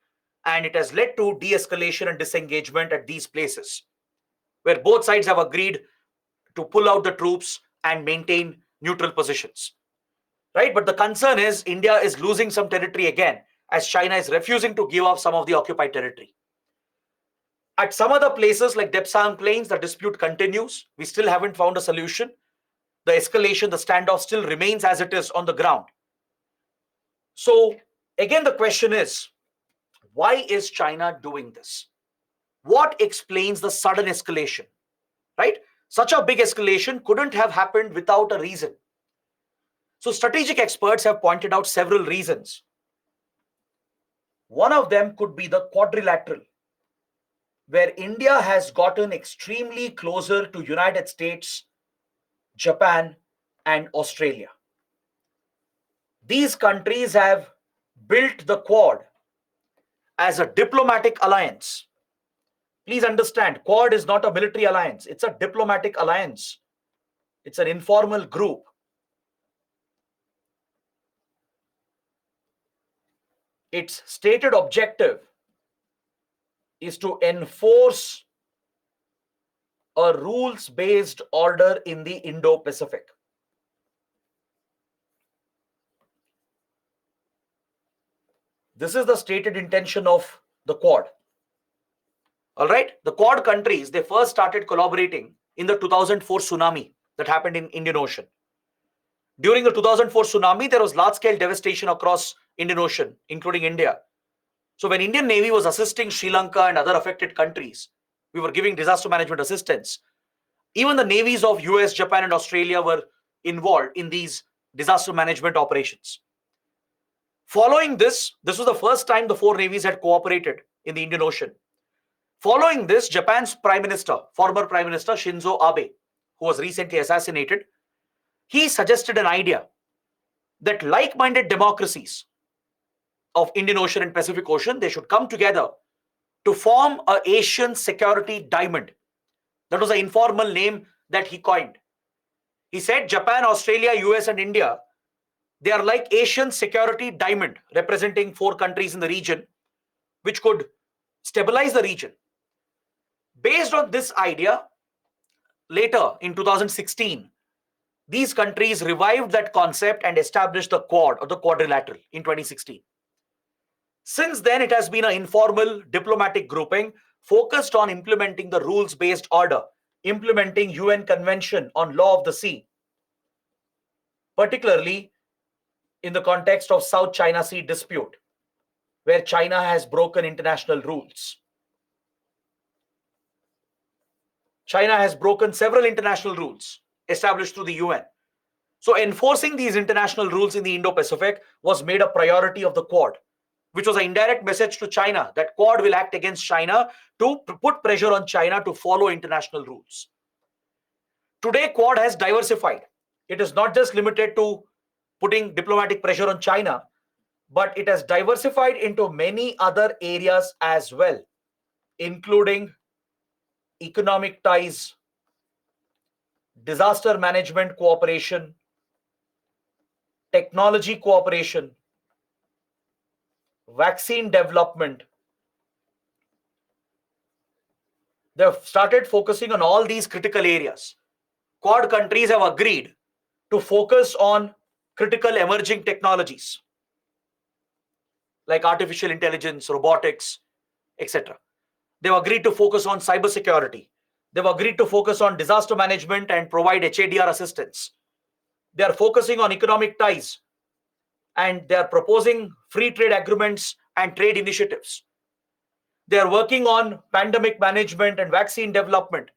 and it has led to de-escalation and disengagement at these places, where both sides have agreed to pull out the troops and maintain neutral positions, right? But the concern is India is losing some territory again, as China is refusing to give up some of the occupied territory. At some other places like Depsang Plains, the dispute continues. We still haven't found a solution. The escalation, the standoff still remains as it is on the ground. So again, the question is, why is China doing this? What explains the sudden escalation, right? Such a big escalation couldn't have happened without a reason. So strategic experts have pointed out several reasons. One of them could be the quadrilateral, where India has gotten extremely closer to United States, Japan, and Australia. These countries have built the Quad as a diplomatic alliance. Please understand, Quad is not a military alliance. It's a diplomatic alliance. It's an informal group. Its stated objective is to enforce a rules-based order in the Indo-Pacific. This is the stated intention of the Quad. All right, the Quad countries, they first started collaborating in the 2004 tsunami that happened in Indian Ocean. During the 2004 tsunami, there was large-scale devastation across Indian Ocean, including India. So when Indian Navy was assisting Sri Lanka and other affected countries, we were giving disaster management assistance. Even the navies of US, Japan, and Australia were involved in these disaster management operations. Following this was the first time the four navies had cooperated in the Indian Ocean. Following this, Japan's former Prime Minister Shinzo Abe, who was recently assassinated, he suggested an idea that like-minded democracies of Indian Ocean and Pacific Ocean, they should come together to form an Asian security diamond. That was an informal name that he coined. He said Japan, Australia, US, and India, they are like Asian security diamond, representing four countries in the region, which could stabilize the region. Based on this idea, later in 2016, these countries revived that concept and established the Quad or the Quadrilateral in 2016. Since then, it has been an informal diplomatic grouping focused on implementing the rules-based order, implementing UN Convention on Law of the Sea, particularly in the context of South China Sea dispute, where China has broken international rules. China has broken several international rules established through the UN. So enforcing these international rules in the Indo-Pacific was made a priority of the Quad, which was an indirect message to China that Quad will act against China to put pressure on China to follow international rules. Today, Quad has diversified. It is not just limited to putting diplomatic pressure on China, but it has diversified into many other areas as well, including economic ties, disaster management cooperation, technology cooperation, vaccine development. They've started focusing on all these critical areas. Quad countries have agreed to focus on critical emerging technologies like artificial intelligence, robotics, etc. They've agreed to focus on cybersecurity. They've agreed to focus on disaster management and provide HADR assistance. They are focusing on economic ties, and they are proposing free trade agreements and trade initiatives. They are working on pandemic management and vaccine development.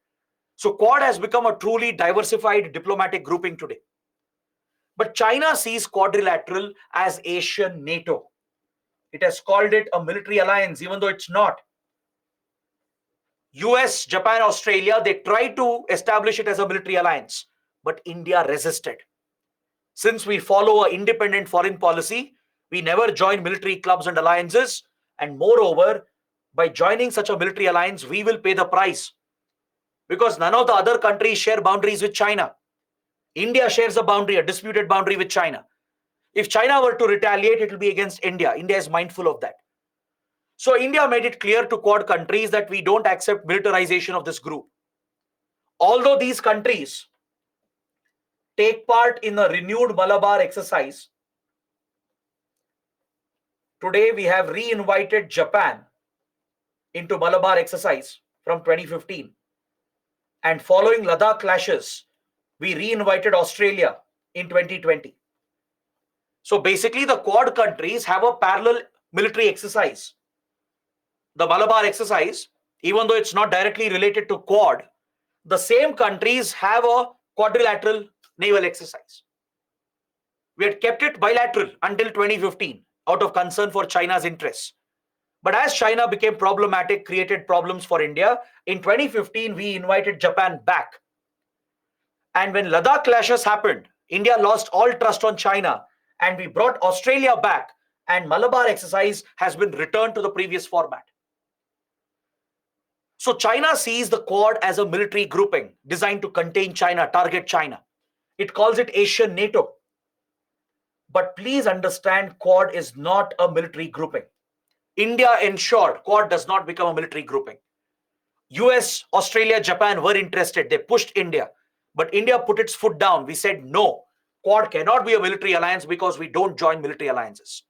So Quad has become a truly diversified diplomatic grouping today. But China sees Quadrilateral as Asian NATO. It has called it a military alliance, even though it's not. US, Japan, Australia, they tried to establish it as a military alliance, but India resisted. Since we follow an independent foreign policy, we never join military clubs and alliances. And moreover, by joining such a military alliance, we will pay the price. Because none of the other countries share boundaries with China. India shares a boundary, a disputed boundary with China. If China were to retaliate, it will be against India. India is mindful of that. So India made it clear to Quad countries that we don't accept militarization of this group. Although these countries take part in a renewed Malabar exercise, today we have re-invited Japan into Malabar exercise from 2015. And following Ladakh clashes, we re-invited Australia in 2020. So basically, the Quad countries have a parallel military exercise. The Malabar exercise, even though it's not directly related to Quad, the same countries have a quadrilateral naval exercise. We had kept it bilateral until 2015 out of concern for China's interests. But as China became problematic, created problems for India, in 2015, we invited Japan back. And when Ladakh clashes happened, India lost all trust on China, and we brought Australia back, and Malabar exercise has been returned to the previous format. So China sees the Quad as a military grouping designed to contain China, target China. It calls it Asian NATO. But please understand, Quad is not a military grouping. India ensured Quad does not become a military grouping. US, Australia, Japan were interested. They pushed India. But India put its foot down. We said, no, Quad cannot be a military alliance because we don't join military alliances.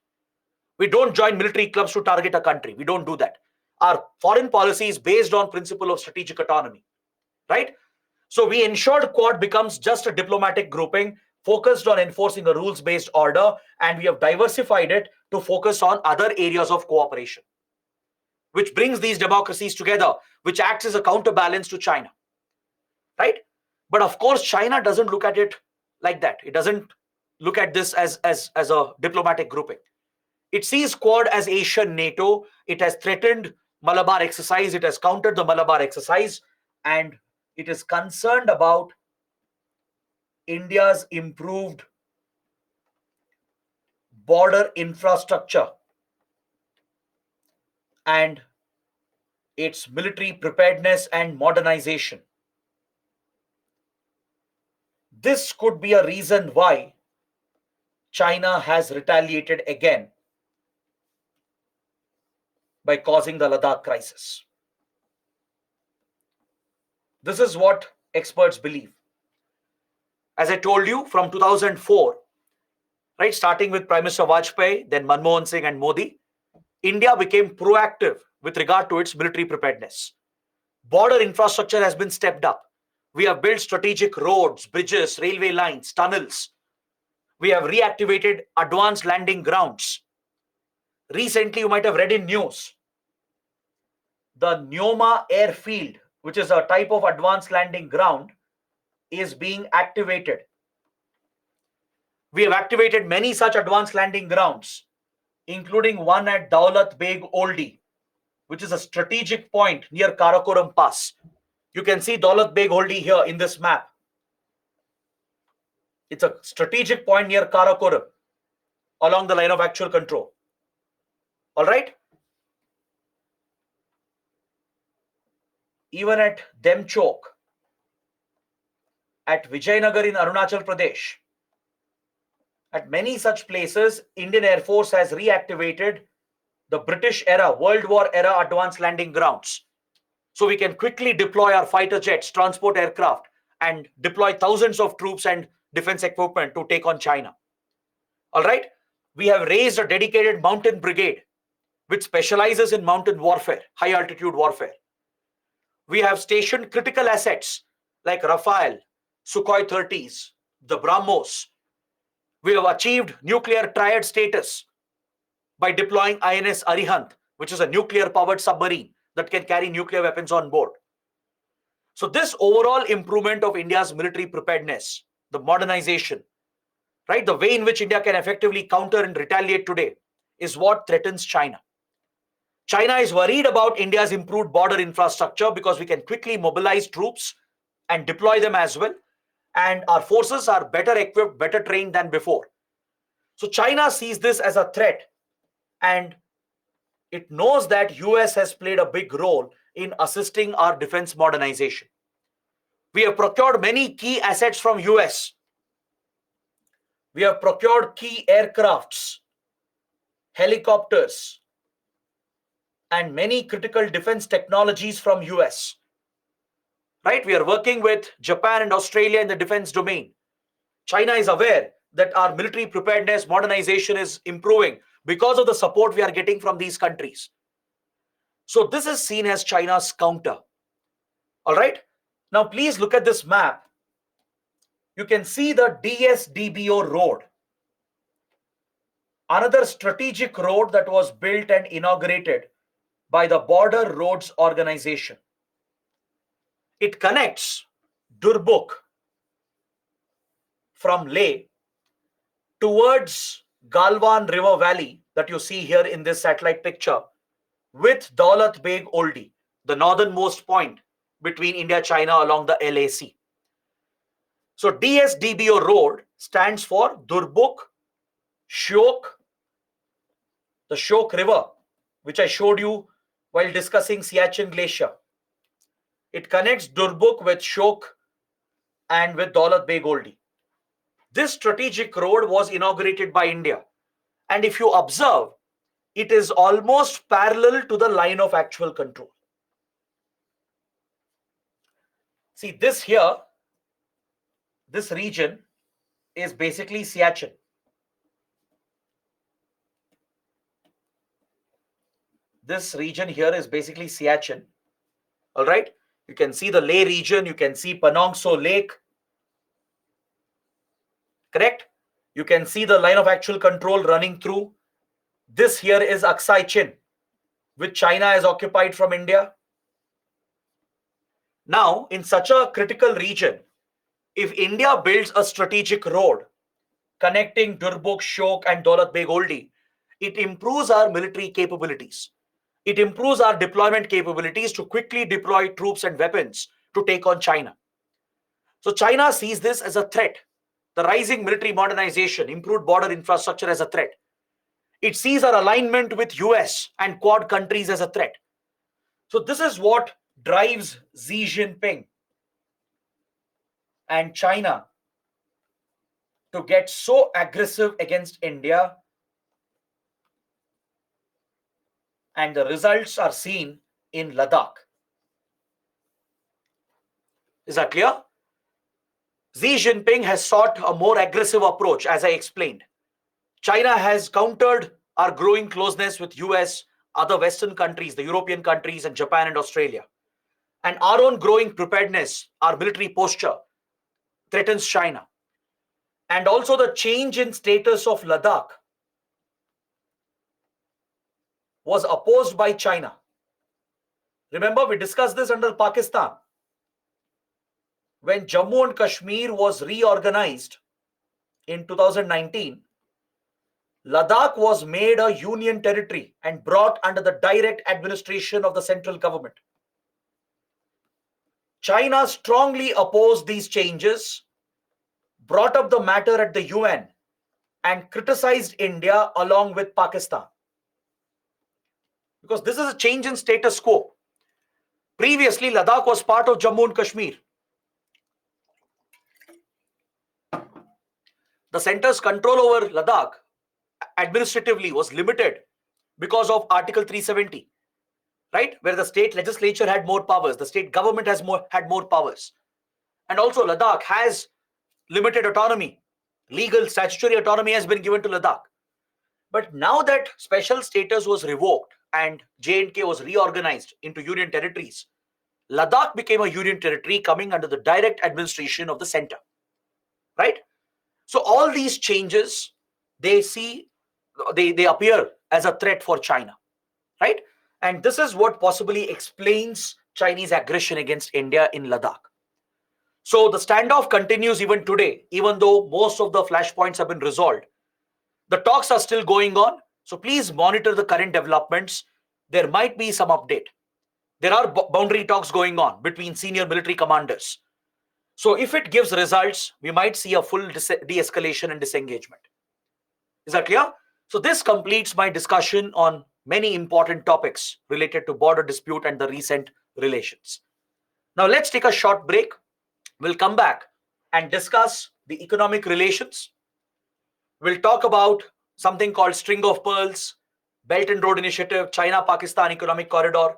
We don't join military clubs to target a country. We don't do that. Our foreign policy is based on principle of strategic autonomy, right? So we ensured Quad becomes just a diplomatic grouping focused on enforcing a rules-based order, and we have diversified it to focus on other areas of cooperation, which brings these democracies together, which acts as a counterbalance to China, right? But of course, China doesn't look at it like that. It doesn't look at this as a diplomatic grouping. It sees Quad as Asian NATO. It has threatened Malabar exercise. It has countered the Malabar exercise, and it is concerned about India's improved border infrastructure and its military preparedness and modernization. This could be a reason why China has retaliated again by causing the Ladakh crisis. This is what experts believe. As I told you, from 2004, right, starting with Prime Minister Vajpayee, then Manmohan Singh and Modi, India became proactive with regard to its military preparedness. Border infrastructure has been stepped up. We have built strategic roads, bridges, railway lines, tunnels. We have reactivated advanced landing grounds. Recently, you might have read in news, the Neoma airfield, which is a type of advanced landing ground, is being activated. We have activated many such advanced landing grounds, including one at Daulat Beg Oldi, which is a strategic point near Karakoram Pass. You can see Daulat Beg Oldi here in this map. It's a strategic point near Karakoram along the line of actual control. All right? Even at Demchok, at Vijayanagar in Arunachal Pradesh, at many such places, Indian Air Force has reactivated the British era, World War era advanced landing grounds. So we can quickly deploy our fighter jets, transport aircraft, and deploy thousands of troops and defense equipment to take on China. All right? We have raised a dedicated mountain brigade which specializes in mountain warfare, high altitude warfare. We have stationed critical assets like Rafale, Sukhoi 30s, the BrahMos. We have achieved nuclear triad status by deploying INS Arihant, which is a nuclear-powered submarine that can carry nuclear weapons on board. So this overall improvement of India's military preparedness, the modernization, right, the way in which India can effectively counter and retaliate today is what threatens China. China is worried about India's improved border infrastructure because we can quickly mobilize troops and deploy them as well. And our forces are better equipped, better trained than before. So China sees this as a threat, and it knows that US has played a big role in assisting our defense modernization. We have procured many key assets from US. We have procured key aircrafts, helicopters, and many critical defense technologies from US. Right? We are working with Japan and Australia in the defense domain. China is aware that our military preparedness, modernization is improving because of the support we are getting from these countries. So this is seen as China's counter. All right? Now please look at this map. You can see the DSDBO road, another strategic road that was built and inaugurated by the Border Roads Organization. It connects Durbuk from Leh towards Galwan River Valley that you see here in this satellite picture with Daulat Beg Oldi, the northernmost point between India-China along the LAC. So DSDBO road stands for Durbuk, Shyok, the Shyok River, which I showed you while discussing Siachen Glacier. It connects Durbuk with Shyok and with Daulat Beg Oldi. This strategic road was inaugurated by India. And if you observe, it is almost parallel to the line of actual control. See, this here, this region is basically Siachen. This region here is basically Siachen. All right? You can see the Leh region. You can see Panongso Lake Correct? You can see the line of actual control running through. This here is Aksai Chin, which China has occupied from India. Now, in such a critical region, if India builds a strategic road connecting Durbuk, Shok, and Daulat Beg Oldi, it improves our military capabilities. It improves our deployment capabilities to quickly deploy troops and weapons to take on China. So China sees this as a threat. The rising military modernization, improved border infrastructure as a threat. It sees our alignment with US and Quad countries as a threat. So this is what drives Xi Jinping and China to get so aggressive against India, and the results are seen in Ladakh. Is that clear? Xi Jinping has sought a more aggressive approach, as I explained. China has countered our growing closeness with US, other Western countries, the European countries, and Japan and Australia. And our own growing preparedness, our military posture, threatens China. And also the change in status of Ladakh was opposed by China. Remember, we discussed this under Pakistan. When Jammu and Kashmir was reorganized in 2019, Ladakh was made a union territory and brought under the direct administration of the central government. China strongly opposed these changes, brought up the matter at the UN, and criticized India along with Pakistan. Because this is a change in status quo. Previously, Ladakh was part of Jammu and Kashmir. The center's control over Ladakh administratively was limited because of Article 370, right? Where the state legislature had more powers, the state government had more powers. And also Ladakh has limited autonomy. Legal statutory autonomy has been given to Ladakh. But now that special status was revoked and J&K was reorganized into union territories, Ladakh became a union territory coming under the direct administration of the center, right? So all these changes, they appear as a threat for China, right? And this is what possibly explains Chinese aggression against India in Ladakh. So the standoff continues even today, even though most of the flashpoints have been resolved. The talks are still going on, so please monitor the current developments. There might be some update. There are boundary talks going on between senior military commanders. So if it gives results, we might see a full de-escalation and disengagement. Is that clear? So this completes my discussion on many important topics related to border dispute and the recent relations. Now let's take a short break. We'll come back and discuss the economic relations. We'll talk about something called String of Pearls, Belt and Road Initiative, China-Pakistan Economic Corridor.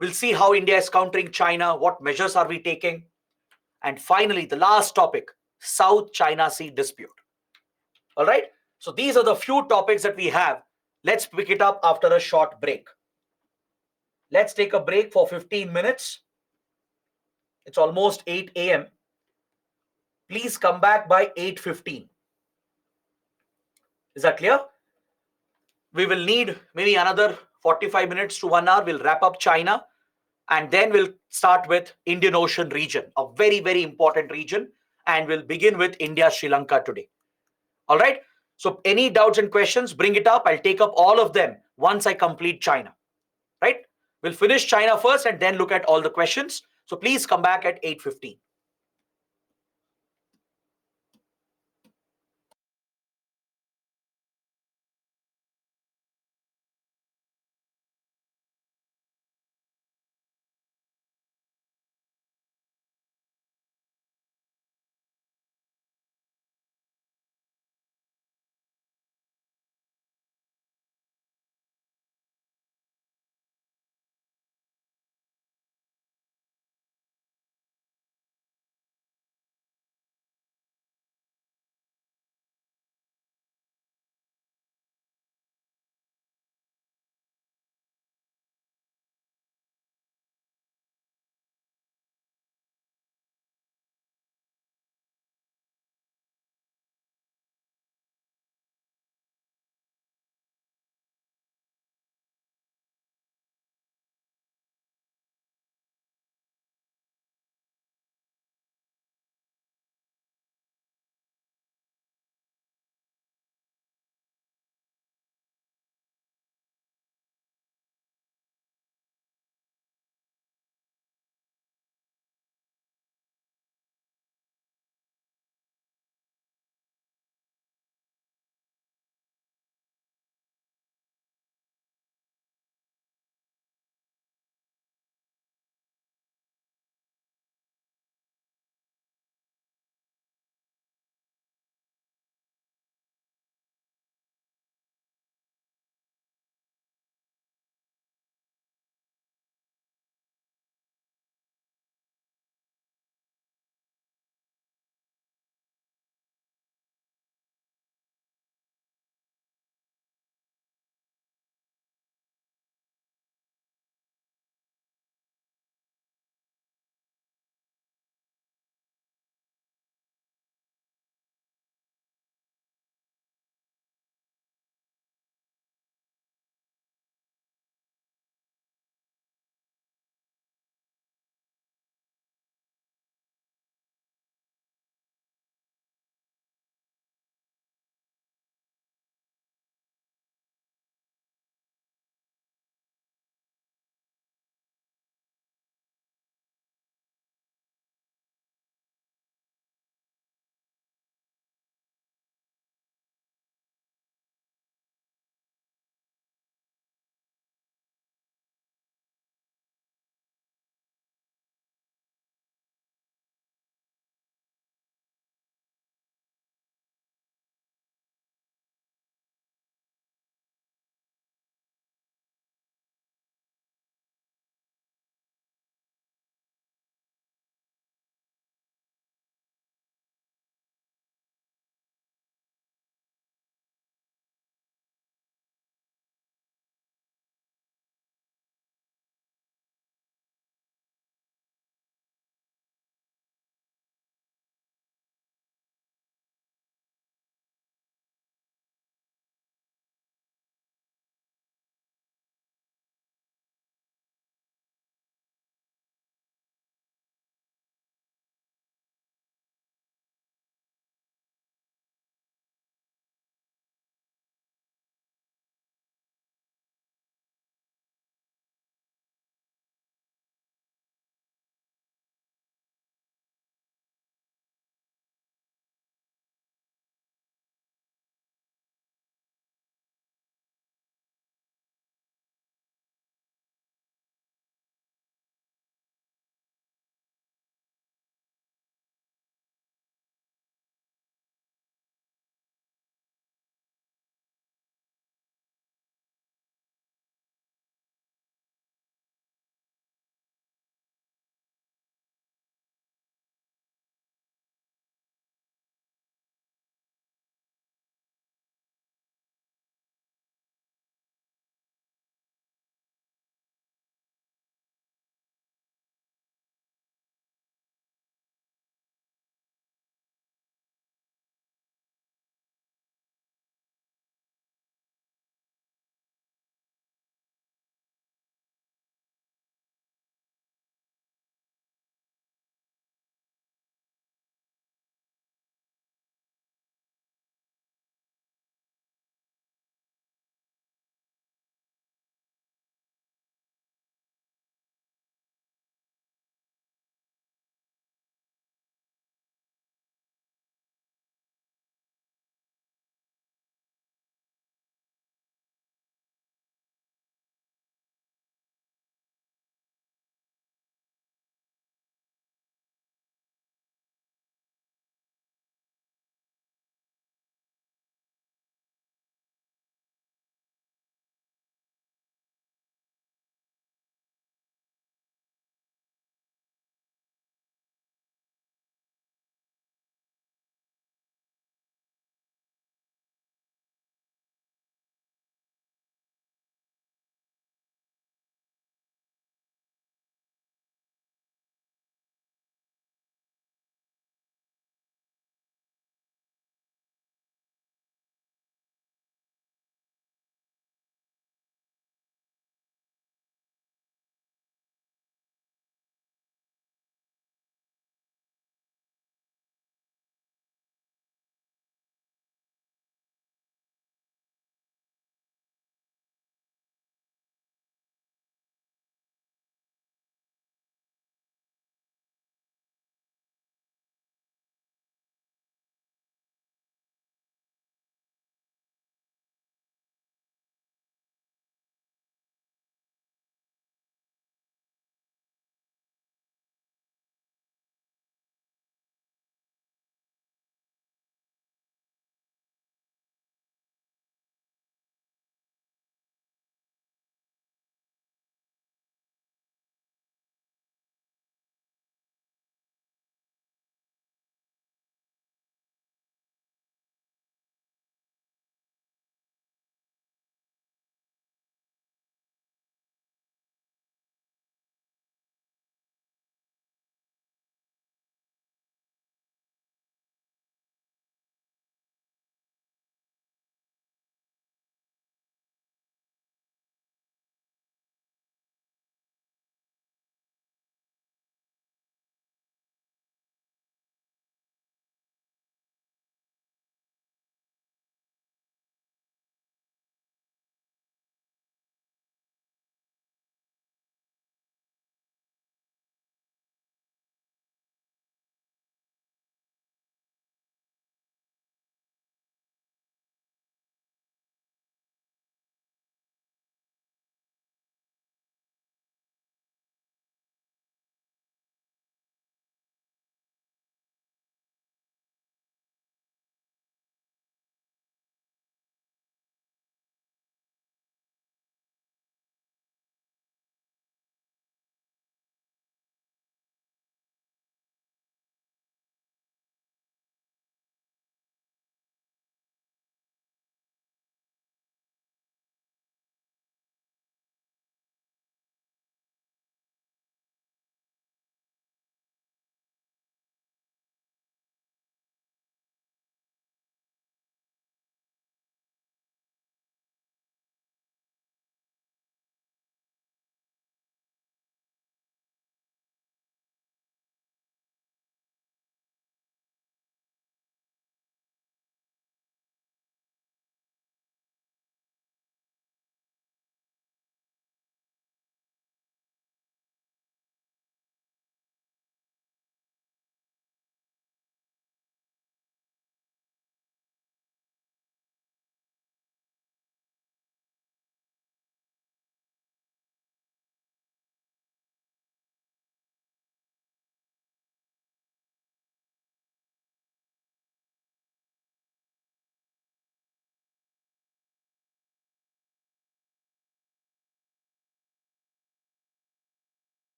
We'll see how India is countering China, what measures are we taking. And finally, the last topic, South China Sea dispute. All right? So these are the few topics that we have. Let's pick it up after a short break. Let's take a break for 15 minutes. It's almost 8 a.m. Please come back by 8:15. Is that clear? We will need maybe another 45 minutes to 1 hour. We'll wrap up China and then we'll start with Indian Ocean region, a very, very important region. And we'll begin with India, Sri Lanka today. All right. So any doubts and questions, bring it up. I'll take up all of them once I complete China. Right? We'll finish China first and then look at all the questions. So please come back at 8:15.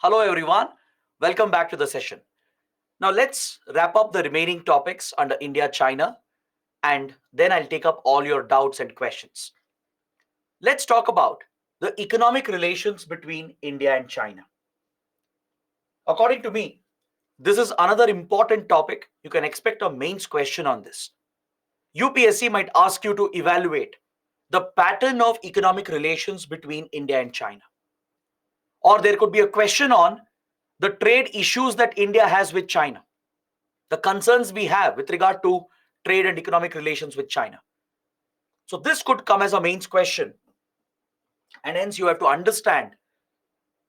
Hello everyone, welcome back to the session. Now let's wrap up the remaining topics under India-China and then I'll take up all your doubts and questions. Let's talk about the economic relations between India and China. According to me, this is another important topic. You can expect a mains question on this. UPSC might ask you to evaluate the pattern of economic relations between India and China. Or there could be a question on the trade issues that India has with China, the concerns we have with regard to trade and economic relations with China. So this could come as a mains question, and hence you have to understand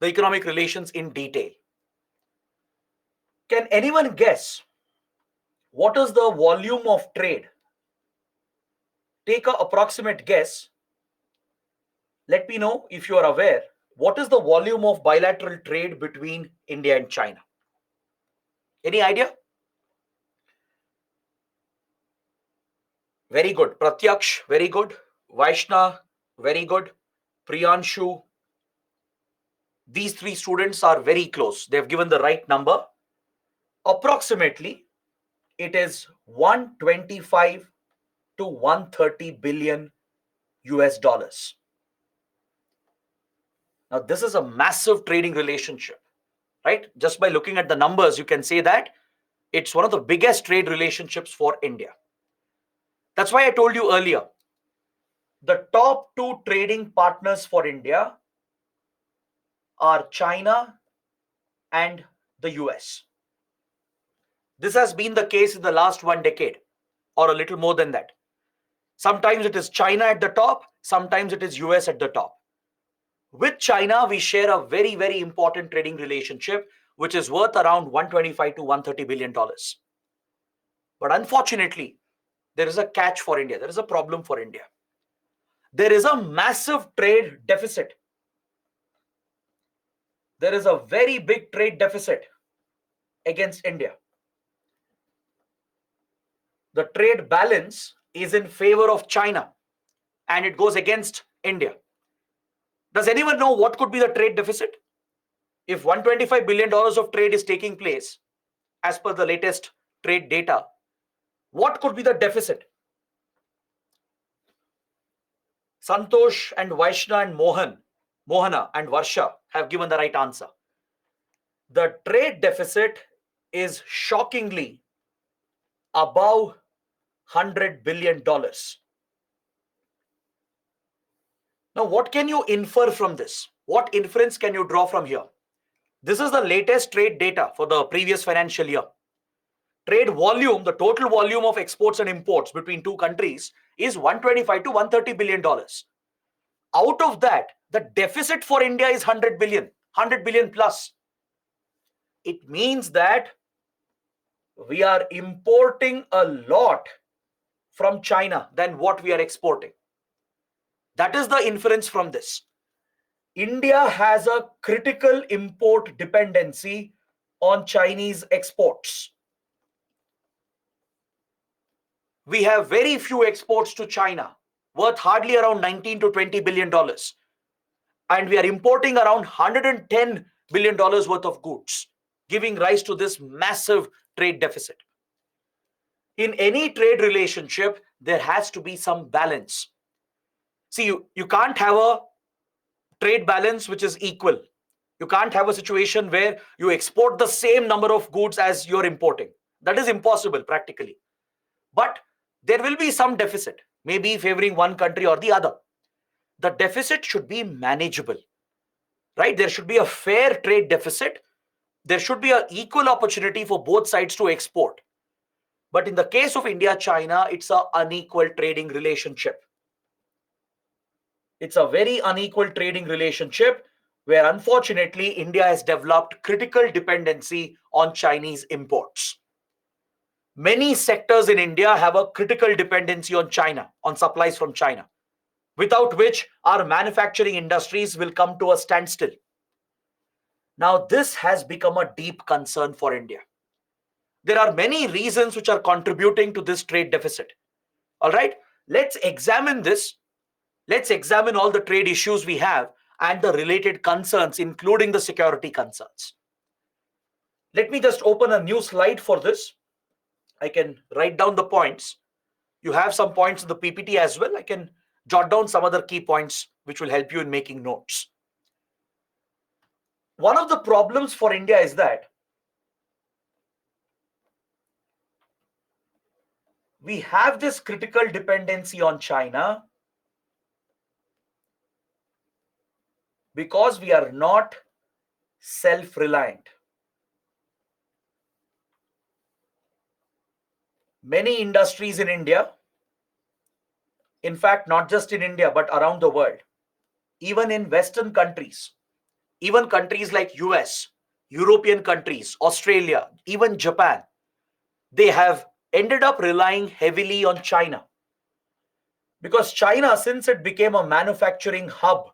the economic relations in detail. Can anyone guess what is the volume of trade? Take an approximate guess. Let me know if you are aware. What is the volume of bilateral trade between India and China? Any idea? Very good. Pratyaksh, very good. Vaishna, very good. Priyanshu. These three students are very close. They have given the right number. Approximately, it is 125 to 130 billion US dollars. Now, this is a massive trading relationship, right? Just by looking at the numbers, you can say that it's one of the biggest trade relationships for India. That's why I told you earlier, the top two trading partners for India are China and the US. This has been the case in the last 1 decade or a little more than that. Sometimes it is China at the top, sometimes it is US at the top. With China, we share a very, very important trading relationship, which is worth around 125 to 130 billion dollars. But unfortunately, there is a catch for India. There is a problem for India. There is a massive trade deficit. There is a very big trade deficit against India. The trade balance is in favor of China and it goes against India. Does anyone know what could be the trade deficit? If $125 billion of trade is taking place, as per the latest trade data, what could be the deficit? Santosh and Vaishna and Mohana and Varsha have given the right answer. The trade deficit is shockingly above $100 billion. Now, what can you infer from this? What inference can you draw from here? This is the latest trade data for the previous financial year. Trade volume, the total volume of exports and imports between two countries is 125 to 130 billion dollars. Out of that, the deficit for India is 100 billion plus. It means that we are importing a lot from China than what we are exporting. That is the inference from this. India has a critical import dependency on Chinese exports. We have very few exports to China, worth hardly around 19 to 20 billion dollars. And we are importing around 110 billion dollars worth of goods, giving rise to this massive trade deficit. In any trade relationship, there has to be some balance. See, you can't have a trade balance which is equal. You can't have a situation where you export the same number of goods as you're importing. That is impossible practically. But there will be some deficit, maybe favoring one country or the other. The deficit should be manageable, right? There should be a fair trade deficit. There should be an equal opportunity for both sides to export. But in the case of India-China, it's an unequal trading relationship. It's a very unequal trading relationship where unfortunately India has developed critical dependency on Chinese imports. Many sectors in India have a critical dependency on China, on supplies from China, without which our manufacturing industries will come to a standstill. Now, this has become a deep concern for India. There are many reasons which are contributing to this trade deficit. All right, let's examine this. Let's examine all the trade issues we have and the related concerns, including the security concerns. Let me just open a new slide for this. I can write down the points. You have some points in the PPT as well. I can jot down some other key points which will help you in making notes. One of the problems for India is that we have this critical dependency on China because we are not self-reliant. Many industries in India, in fact, not just in India, but around the world, even in Western countries, even countries like US, European countries, Australia, even Japan, they have ended up relying heavily on China. Because China, since it became a manufacturing hub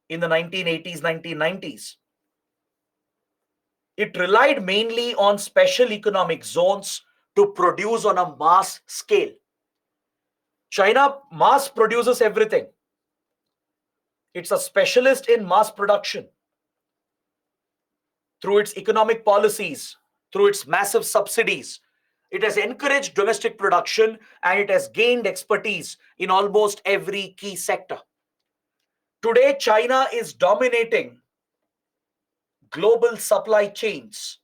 in the 1980s, 1990s, it relied mainly on special economic zones to produce on a mass scale. China mass produces everything. It's a specialist in mass production. Through its economic policies, through its massive subsidies, it has encouraged domestic production and it has gained expertise in almost every key sector. Today, China is dominating global supply chains,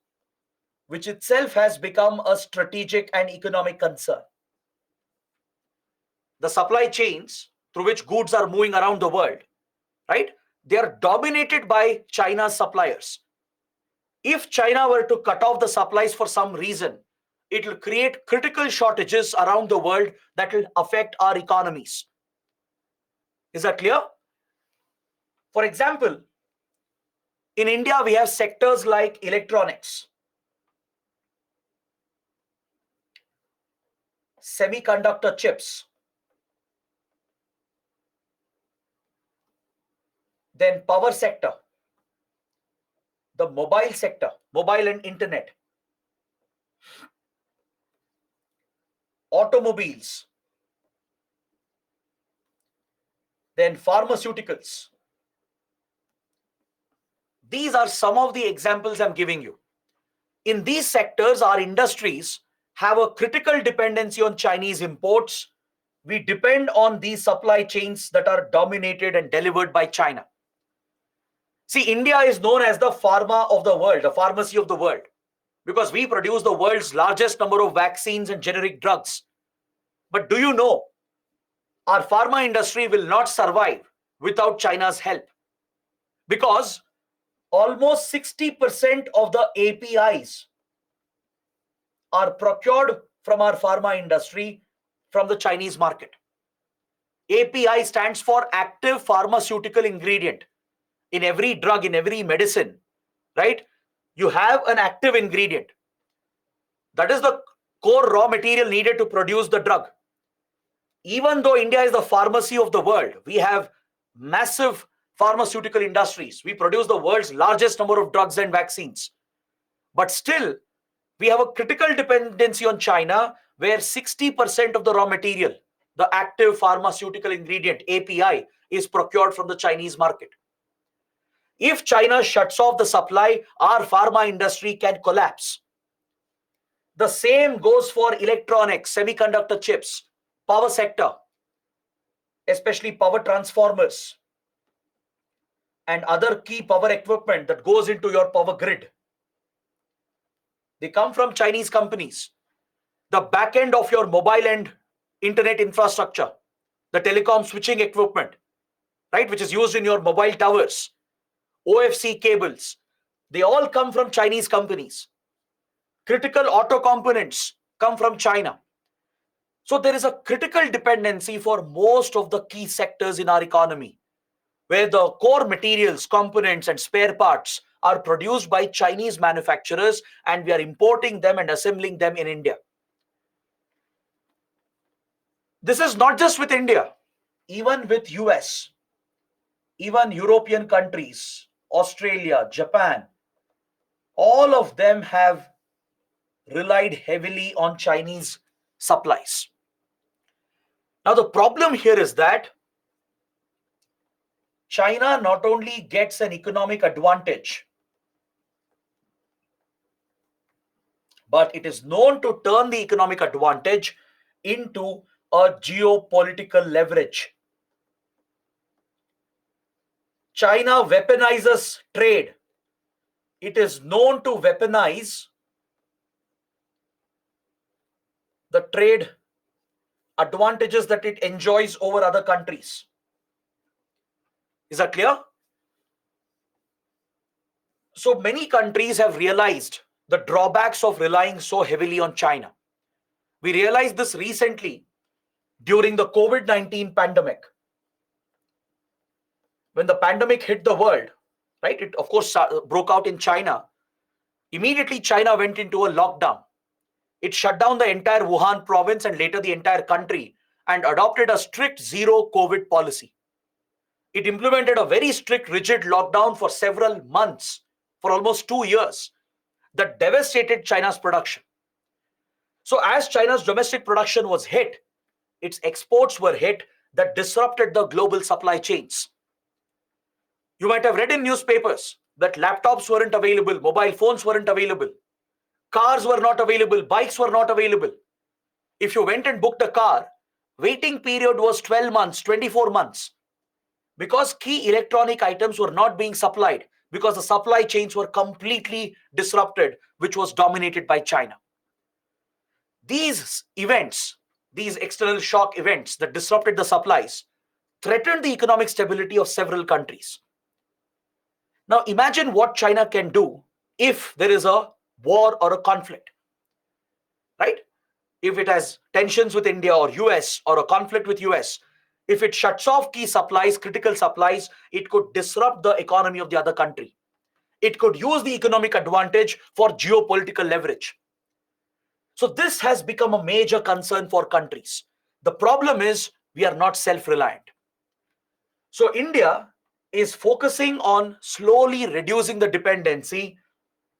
which itself has become a strategic and economic concern. The supply chains through which goods are moving around the world, right? They are dominated by China's suppliers. If China were to cut off the supplies for some reason, it will create critical shortages around the world that will affect our economies. Is that clear? For example, in India, we have sectors like electronics, semiconductor chips, then power sector, the mobile sector, mobile and internet, automobiles, then pharmaceuticals. These are some of the examples I'm giving you. In these sectors, our industries have a critical dependency on Chinese imports. We depend on these supply chains that are dominated and delivered by China. See, India is known as the pharma of the world, the pharmacy of the world, because we produce the world's largest number of vaccines and generic drugs. But do you know, our pharma industry will not survive without China's help, because almost 60% of the APIs are procured from our pharma industry from the Chinese market. API stands for active pharmaceutical ingredient. In every drug, in every medicine, right? You have an active ingredient. That is the core raw material needed to produce the drug. Even though India is the pharmacy of the world, we have massive pharmaceutical industries. We produce the world's largest number of drugs and vaccines. But still, we have a critical dependency on China, where 60% of the raw material, the active pharmaceutical ingredient, API, is procured from the Chinese market. If China shuts off the supply, our pharma industry can collapse. The same goes for electronics, semiconductor chips, power sector, especially power transformers and other key power equipment that goes into your power grid. They come from Chinese companies. The back end of your mobile and internet infrastructure, the telecom switching equipment, right, which is used in your mobile towers, OFC cables, they all come from Chinese companies. Critical auto components come from China. So there is a critical dependency for most of the key sectors in our economy, where the core materials, components, and spare parts are produced by Chinese manufacturers, and we are importing them and assembling them in India. This is not just with India, even with US, even European countries, Australia, Japan, all of them have relied heavily on Chinese supplies. Now, the problem here is that China not only gets an economic advantage, but it is known to turn the economic advantage into a geopolitical leverage. China weaponizes trade. It is known to weaponize the trade advantages that it enjoys over other countries. Is that clear? So many countries have realized the drawbacks of relying so heavily on China. We realized this recently during the COVID-19 pandemic. When the pandemic hit the world, right? It of course broke out in China. Immediately China went into a lockdown. It shut down the entire Wuhan province and later the entire country and adopted a strict zero COVID policy. It implemented a very strict, rigid lockdown for several months, for almost 2 years, that devastated China's production. So as China's domestic production was hit, its exports were hit, that disrupted the global supply chains. You might have read in newspapers that laptops weren't available, mobile phones weren't available, cars were not available, bikes were not available. If you went and booked a car, waiting period was 12 months, 24 months, because key electronic items were not being supplied, because the supply chains were completely disrupted, which was dominated by China. These events, these external shock events that disrupted the supplies, threatened the economic stability of several countries. Now imagine what China can do if there is a war or a conflict, right? If it has tensions with India or US or a conflict with US, if it shuts off key supplies, critical supplies, it could disrupt the economy of the other country. It could use the economic advantage for geopolitical leverage. So this has become a major concern for countries. The problem is we are not self-reliant. So India is focusing on slowly reducing the dependency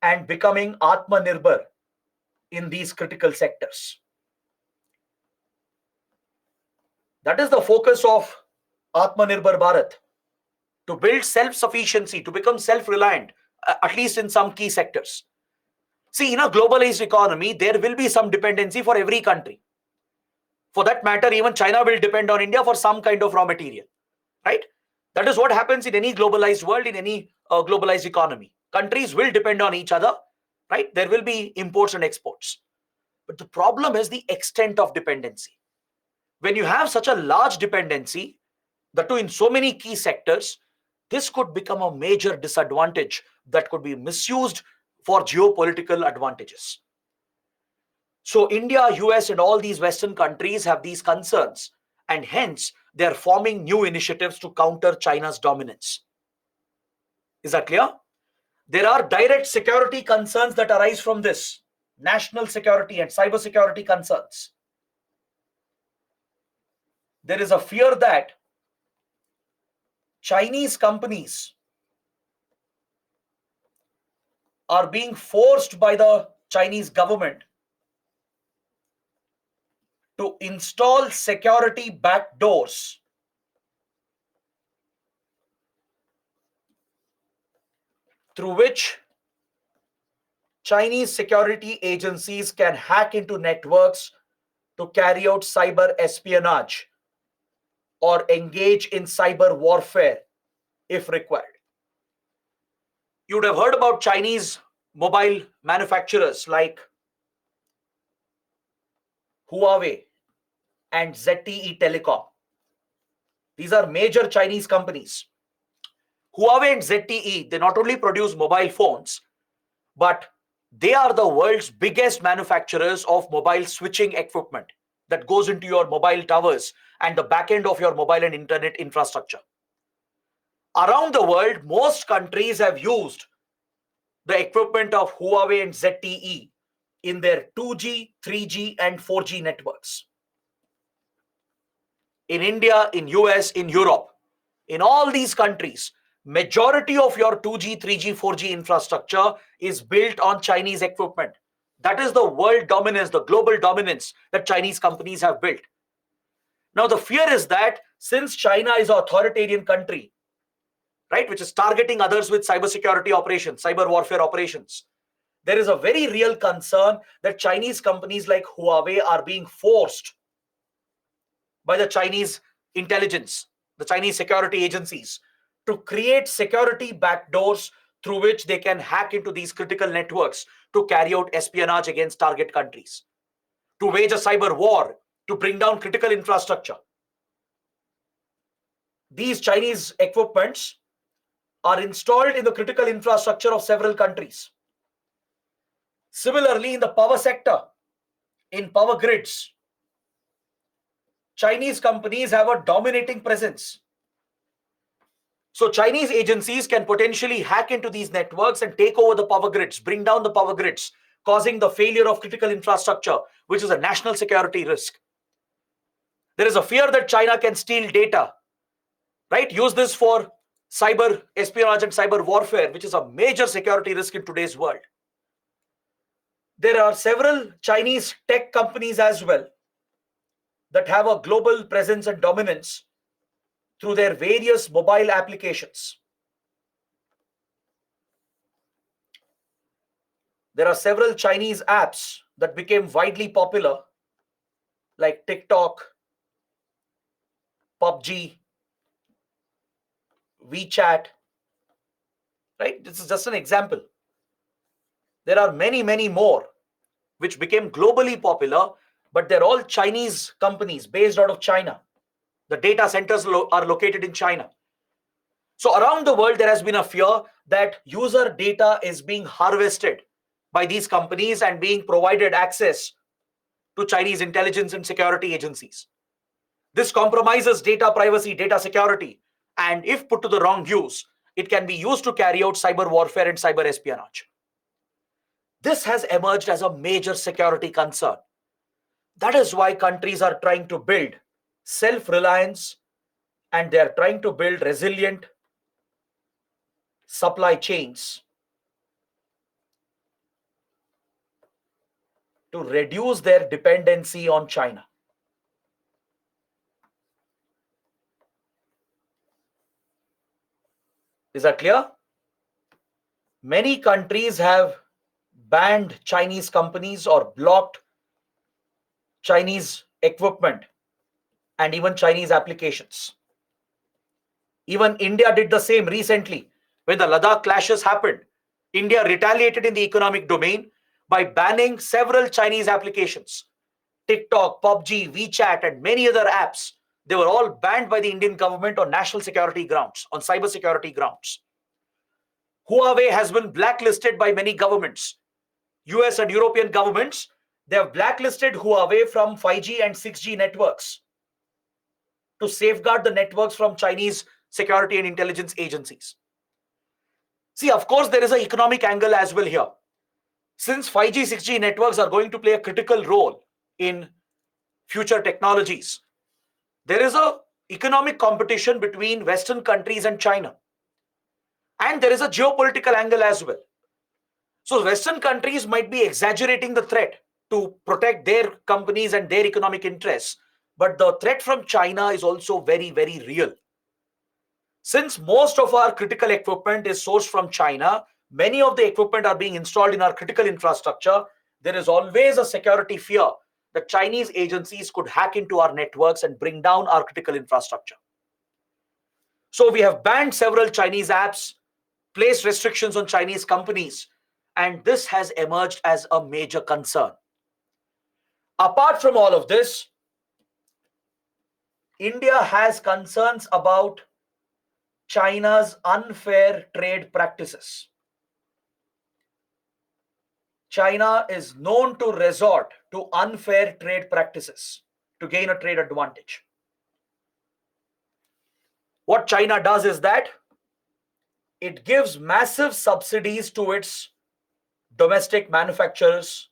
and becoming Atmanirbhar in these critical sectors. That is the focus of Atmanirbhar Bharat, to build self-sufficiency, to become self-reliant, at least in some key sectors. See, in a globalized economy, there will be some dependency for every country. For that matter, even China will depend on India for some kind of raw material, right? That is what happens in any globalized world, in any globalized economy. Countries will depend on each other, right? There will be imports and exports. But the problem is the extent of dependency. When you have such a large dependency, that too in so many key sectors, this could become a major disadvantage that could be misused for geopolitical advantages. So India, US, and all these Western countries have these concerns, and hence they are forming new initiatives to counter China's dominance. Is that clear? There are direct security concerns that arise from this, national security and cybersecurity concerns. There is a fear that Chinese companies are being forced by the Chinese government to install security backdoors through which Chinese security agencies can hack into networks to carry out cyber espionage or engage in cyber warfare if required. You would have heard about Chinese mobile manufacturers like Huawei and ZTE Telecom. These are major Chinese companies. Huawei and ZTE, they not only produce mobile phones, but they are the world's biggest manufacturers of mobile switching equipment that goes into your mobile towers and the back end of your mobile and internet infrastructure. Around the world, most countries have used the equipment of Huawei and ZTE in their 2G, 3G, and 4G networks. In India, in US, in Europe, in all these countries, majority of your 2G, 3G, 4G infrastructure is built on Chinese equipment. That is the world dominance, the global dominance that Chinese companies have built. Now, the fear is that since China is an authoritarian country, right, which is targeting others with cybersecurity operations, cyber warfare operations. There is a very real concern that Chinese companies like Huawei are being forced by the Chinese intelligence, the Chinese security agencies, to create security backdoors through which they can hack into these critical networks to carry out espionage against target countries, to wage a cyber war, to bring down critical infrastructure. These Chinese equipments are installed in the critical infrastructure of several countries. Similarly, in the power sector, in power grids, Chinese companies have a dominating presence. So Chinese agencies can potentially hack into these networks and take over the power grids, bring down the power grids, causing the failure of critical infrastructure, which is a national security risk. There is a fear that China can steal data, right? Use this for cyber espionage and cyber warfare, which is a major security risk in today's world. There are several Chinese tech companies as well that have a global presence and dominance through their various mobile applications. There are several Chinese apps that became widely popular, like TikTok, PUBG, WeChat, right? This is just an example. There are many, many more which became globally popular, but they're all Chinese companies based out of China. The data centers are located in China. So around the world, there has been a fear that user data is being harvested by these companies and being provided access to Chinese intelligence and security agencies. This compromises data privacy, data security, and if put to the wrong use, it can be used to carry out cyber warfare and cyber espionage. This has emerged as a major security concern. That is why countries are trying to build self-reliance and they are trying to build resilient supply chains to reduce their dependency on China. Is that clear? Many countries have banned Chinese companies or blocked Chinese equipment and even Chinese applications. Even India did the same recently. When the Ladakh clashes happened, India retaliated in the economic domain by banning several Chinese applications. TikTok, PUBG, WeChat, and many other apps, they were all banned by the Indian government on national security grounds, on cyber security grounds. Huawei has been blacklisted by many governments. US and European governments, they have blacklisted Huawei from 5G and 6G networks to safeguard the networks from Chinese security and intelligence agencies. See, of course, there is an economic angle as well here. Since 5G, 6G networks are going to play a critical role in future technologies, there is an economic competition between Western countries and China. And there is a geopolitical angle as well. So Western countries might be exaggerating the threat to protect their companies and their economic interests, but the threat from China is also very, very real. Since most of our critical equipment is sourced from China, many of the equipment are being installed in our critical infrastructure. There is always a security fear that Chinese agencies could hack into our networks and bring down our critical infrastructure. So we have banned several Chinese apps, placed restrictions on Chinese companies, and this has emerged as a major concern. Apart from all of this, India has concerns about China's unfair trade practices. China is known to resort to unfair trade practices to gain a trade advantage. What China does is that it gives massive subsidies to its domestic manufacturers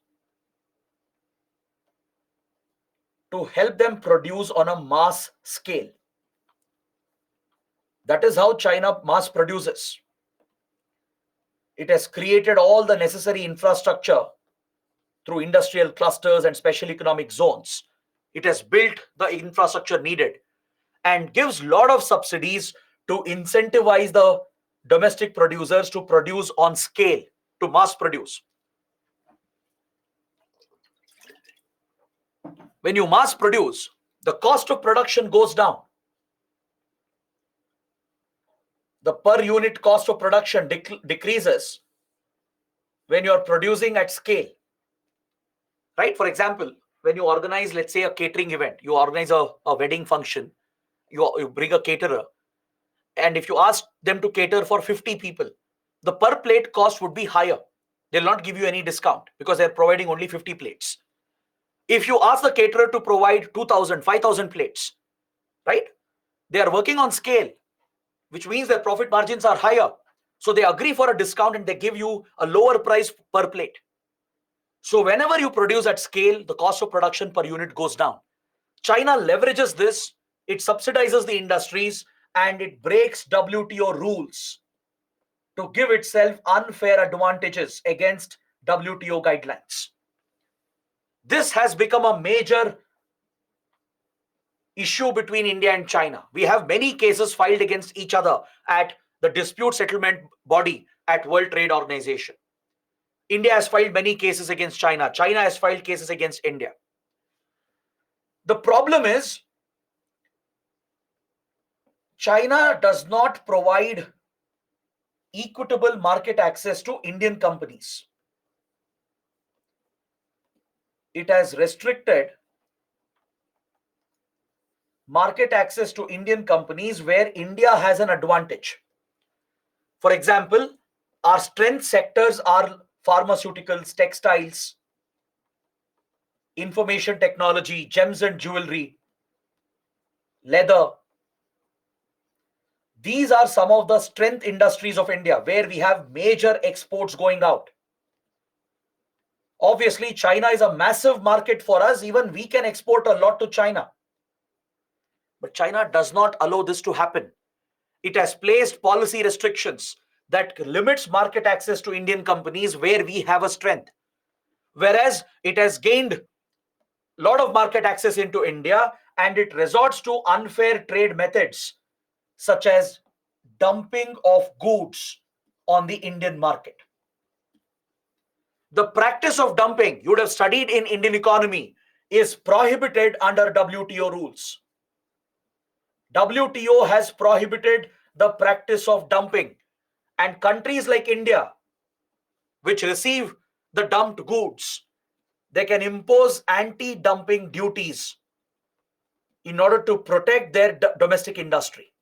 to help them produce on a mass scale. That is how China mass produces. It has created all the necessary infrastructure through industrial clusters and special economic zones. It has built the infrastructure needed and gives a lot of subsidies to incentivize the domestic producers to produce on scale, to mass produce. When you mass produce, the cost of production goes down. The per unit cost of production decreases when you are producing at scale. Right? For example, when you organize, let's say, a catering event, you organize a wedding function, you bring a caterer, and if you ask them to cater for 50 people, the per plate cost would be higher. They'll not give you any discount because they're providing only 50 plates. If you ask the caterer to provide 2,000, 5,000 plates, right? They are working on scale, which means their profit margins are higher. So they agree for a discount and they give you a lower price per plate. So whenever you produce at scale, the cost of production per unit goes down. China leverages this, it subsidizes the industries, and it breaks WTO rules to give itself unfair advantages against WTO guidelines. This has become a major issue between India and China. We have many cases filed against each other at the dispute settlement body at World Trade Organization. India has filed many cases against China. China has filed cases against India. The problem is, China does not provide equitable market access to Indian companies. It has restricted market access to Indian companies where India has an advantage. For example, our strength sectors are pharmaceuticals, textiles, information technology, gems and jewelry, leather. These are some of the strength industries of India where we have major exports going out. Obviously, China is a massive market for us. Even we can export a lot to China. But China does not allow this to happen. It has placed policy restrictions that limits market access to Indian companies where we have a strength. Whereas it has gained a lot of market access into India, and it resorts to unfair trade methods such as dumping of goods on the Indian market. The practice of dumping, you would have studied in Indian economy, is prohibited under WTO rules. WTO has prohibited the practice of dumping, and countries like India, which receive the dumped goods, they can impose anti-dumping duties in order to protect their domestic industry.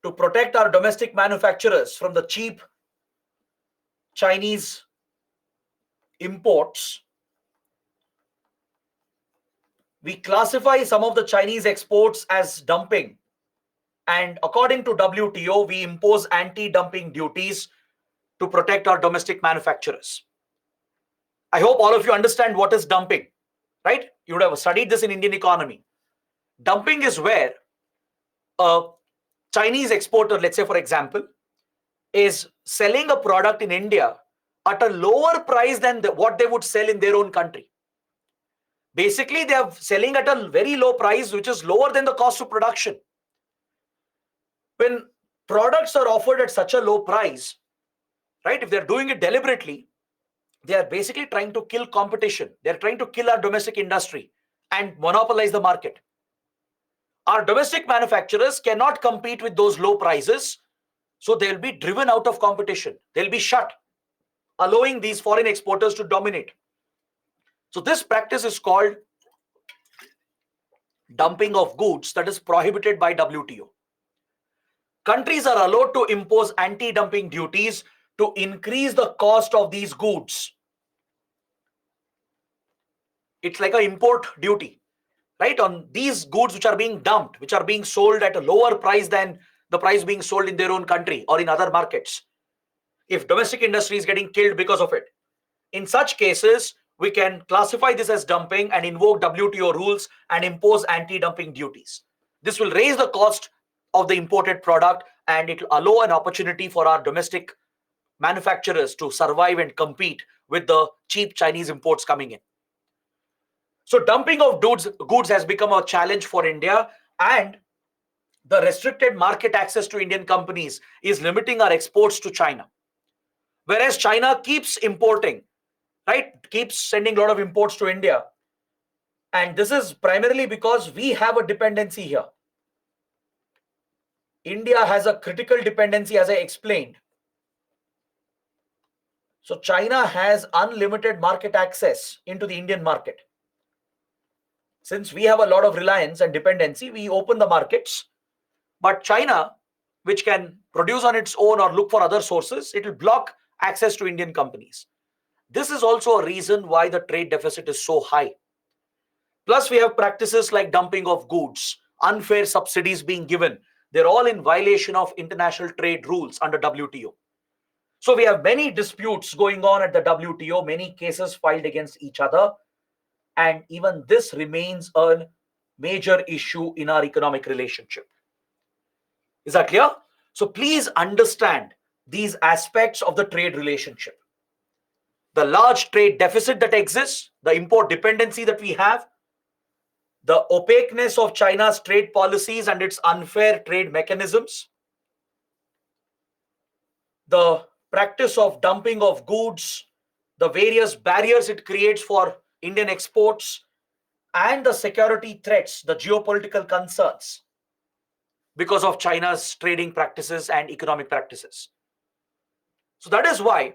To protect our domestic manufacturers from the cheap Chinese imports, we classify some of the Chinese exports as dumping, and according to WTO, we impose anti-dumping duties to protect our domestic manufacturers. I hope all of you understand what is dumping, right? You would have studied this in Indian economy. Dumping is where a Chinese exporter, let's say for example, is selling a product in India at a lower price than what they would sell in their own country. Basically, they are selling at a very low price, which is lower than the cost of production. When products are offered at such a low price, right, if they're doing it deliberately, they are basically trying to kill competition. They're trying to kill our domestic industry and monopolize the market. Our domestic manufacturers cannot compete with those low prices, so they'll be driven out of competition. They'll be shut, allowing these foreign exporters to dominate. So this practice is called dumping of goods, that is prohibited by WTO. Countries are allowed to impose anti-dumping duties to increase the cost of these goods. It's like an import duty, right, on these goods which are being dumped, which are being sold at a lower price than the price being sold in their own country or in other markets. If domestic industry is getting killed because of it, in such cases, we can classify this as dumping and invoke WTO rules and impose anti-dumping duties. This will raise the cost of the imported product, and it will allow an opportunity for our domestic manufacturers to survive and compete with the cheap Chinese imports coming in. So dumping of goods has become a challenge for India, and The restricted market access to Indian companies is limiting our exports to China. Whereas China keeps importing, right? Keeps sending a lot of imports to India. And this is primarily because we have a dependency here. India has a critical dependency, as I explained. So China has unlimited market access into the Indian market. Since we have a lot of reliance and dependency, we open the markets. But China, which can produce on its own or look for other sources, it will block access to Indian companies. This is also a reason why the trade deficit is so high. Plus, we have practices like dumping of goods, unfair subsidies being given. They're all in violation of international trade rules under WTO. So we have many disputes going on at the WTO, many cases filed against each other. And even this remains a major issue in our economic relationship. Is that clear? So please understand these aspects of the trade relationship. The large trade deficit that exists, the import dependency that we have, the opaqueness of China's trade policies and its unfair trade mechanisms, the practice of dumping of goods, the various barriers it creates for Indian exports, and the security threats, the geopolitical concerns because of China's trading practices and economic practices. So that is why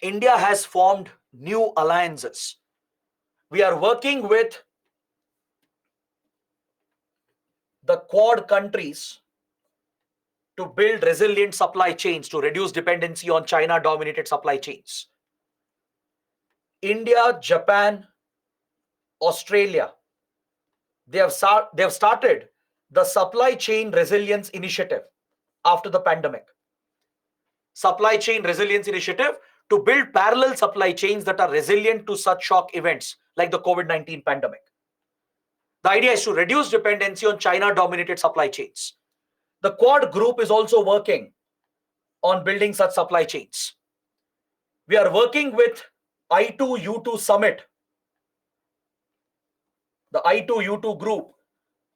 India has formed new alliances. We are working with the Quad countries to build resilient supply chains to reduce dependency on China-dominated supply chains. India, Japan, Australia, they have started the Supply Chain Resilience Initiative after the pandemic. Supply Chain Resilience Initiative to build parallel supply chains that are resilient to such shock events like the COVID-19 pandemic. The idea is to reduce dependency on China-dominated supply chains. The Quad group is also working on building such supply chains. We are working with I2U2 Summit. The I2U2 group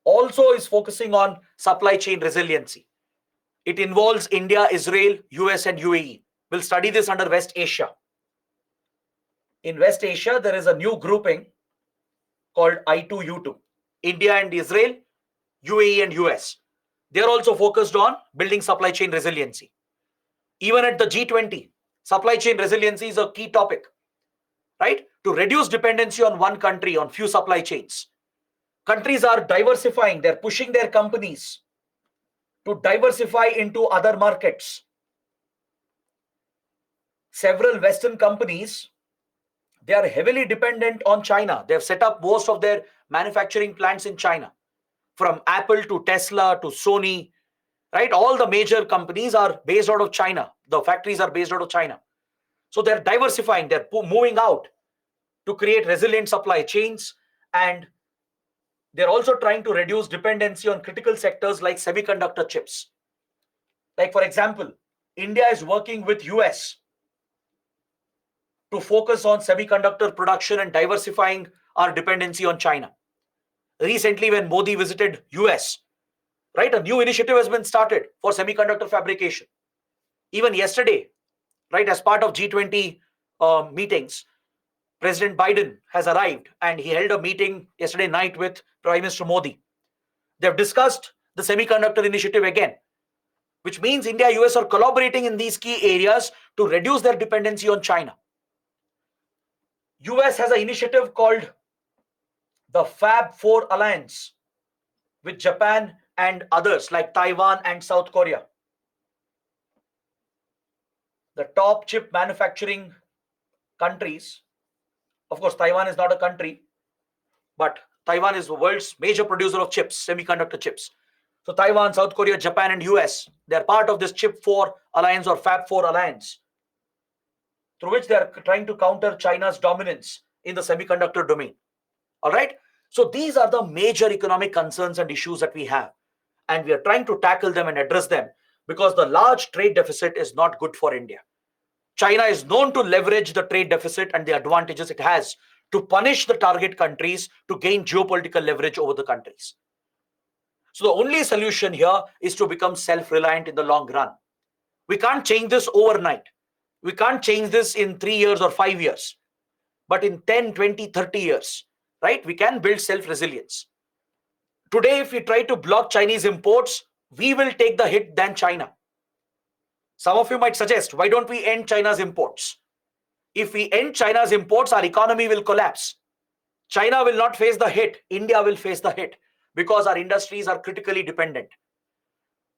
also is focusing on supply chain resiliency. It involves India, Israel, US, and UAE. We'll study this under West Asia. In West Asia, there is a new grouping called I2U2. India and Israel, UAE, and US. They're also focused on building supply chain resiliency. Even at the G20, supply chain resiliency is a key topic, right? To reduce dependency on one country, on few supply chains. Countries are diversifying, they're pushing their companies to diversify into other markets. Several Western companies, they are heavily dependent on China. They have set up most of their manufacturing plants in China. From Apple to Tesla to Sony, right? All the major companies are based out of China. The factories are based out of China. So they're diversifying, they're moving out to create resilient supply chains, and they're also trying to reduce dependency on critical sectors like semiconductor chips. Like, for example, India is working with US to focus on semiconductor production and diversifying our dependency on China. Recently, when Modi visited US, right, a new initiative has been started for semiconductor fabrication. Even yesterday, right, as part of G20 meetings, President Biden has arrived and he held a meeting yesterday night with Prime Minister Modi. They have discussed the semiconductor initiative again, which means India and US are collaborating in these key areas to reduce their dependency on China. US has an initiative called the Fab 4 Alliance with Japan and others like Taiwan and South Korea. The top chip manufacturing countries, of course, Taiwan is not a country, but Taiwan is the world's major producer of chips, semiconductor chips. So Taiwan, South Korea, Japan, and US, they're part of this Chip 4 Alliance or Fab 4 Alliance, through which they're trying to counter China's dominance in the semiconductor domain. All right? So these are the major economic concerns and issues that we have. And we are trying to tackle them and address them because the large trade deficit is not good for India. China is known to leverage the trade deficit and the advantages it has to punish the target countries to gain geopolitical leverage over the countries. So the only solution here is to become self-reliant in the long run. We can't change this overnight. We can't change this in 3 years or 5 years. But in 10, 20, 30 years, right, we can build self-resilience. Today, if we try to block Chinese imports, we will take the hit than China. Some of you might suggest, why don't we end China's imports? If we end China's imports, our economy will collapse. China will not face the hit. India will face the hit because our industries are critically dependent.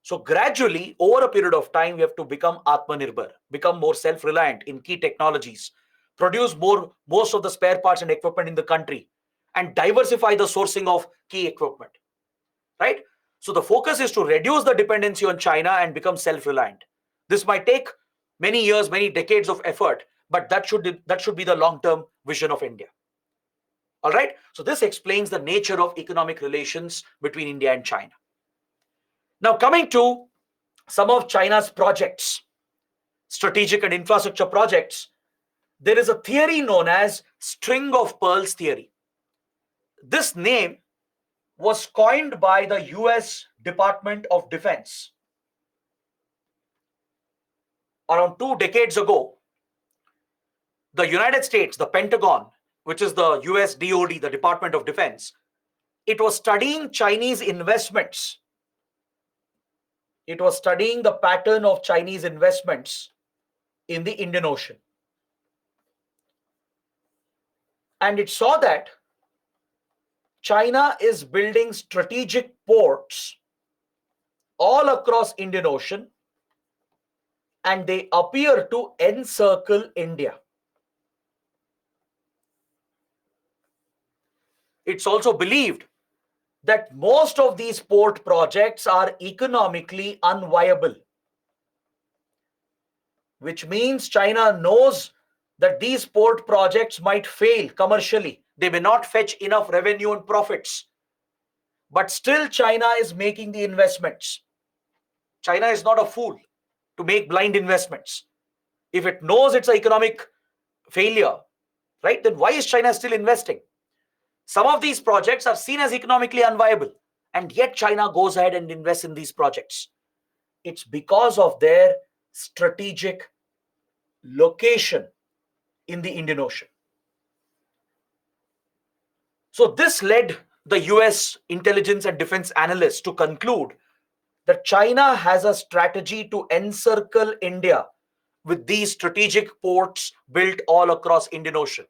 So gradually, over a period of time, we have to become Atmanirbhar, become more self-reliant in key technologies, produce most of the spare parts and equipment in the country, and diversify the sourcing of key equipment, right? So the focus is to reduce the dependency on China and become self-reliant. This might take many years, many decades of effort, but that should be the long-term vision of India. All right. So this explains the nature of economic relations between India and China. Now coming to some of China's projects, strategic and infrastructure projects, there is a theory known as string of pearls theory. This name was coined by the US Department of Defense. Around 2 decades ago, the United States, the Pentagon, which is the US DoD, the Department of Defense, it was studying Chinese investments. It was studying the pattern of Chinese investments in the Indian Ocean. And it saw that China is building strategic ports all across Indian Ocean, and they appear to encircle India. It's also believed that most of these port projects are economically unviable, which means China knows that these port projects might fail commercially. They may not fetch enough revenue and profits, but still China is making the investments. China is not a fool to make blind investments. If it knows it's an economic failure, right, then why is China still investing? Some of these projects are seen as economically unviable, and yet China goes ahead and invests in these projects. It's because of their strategic location in the Indian Ocean. So this led the US intelligence and defense analysts to conclude that China has a strategy to encircle India with these strategic ports built all across Indian Ocean.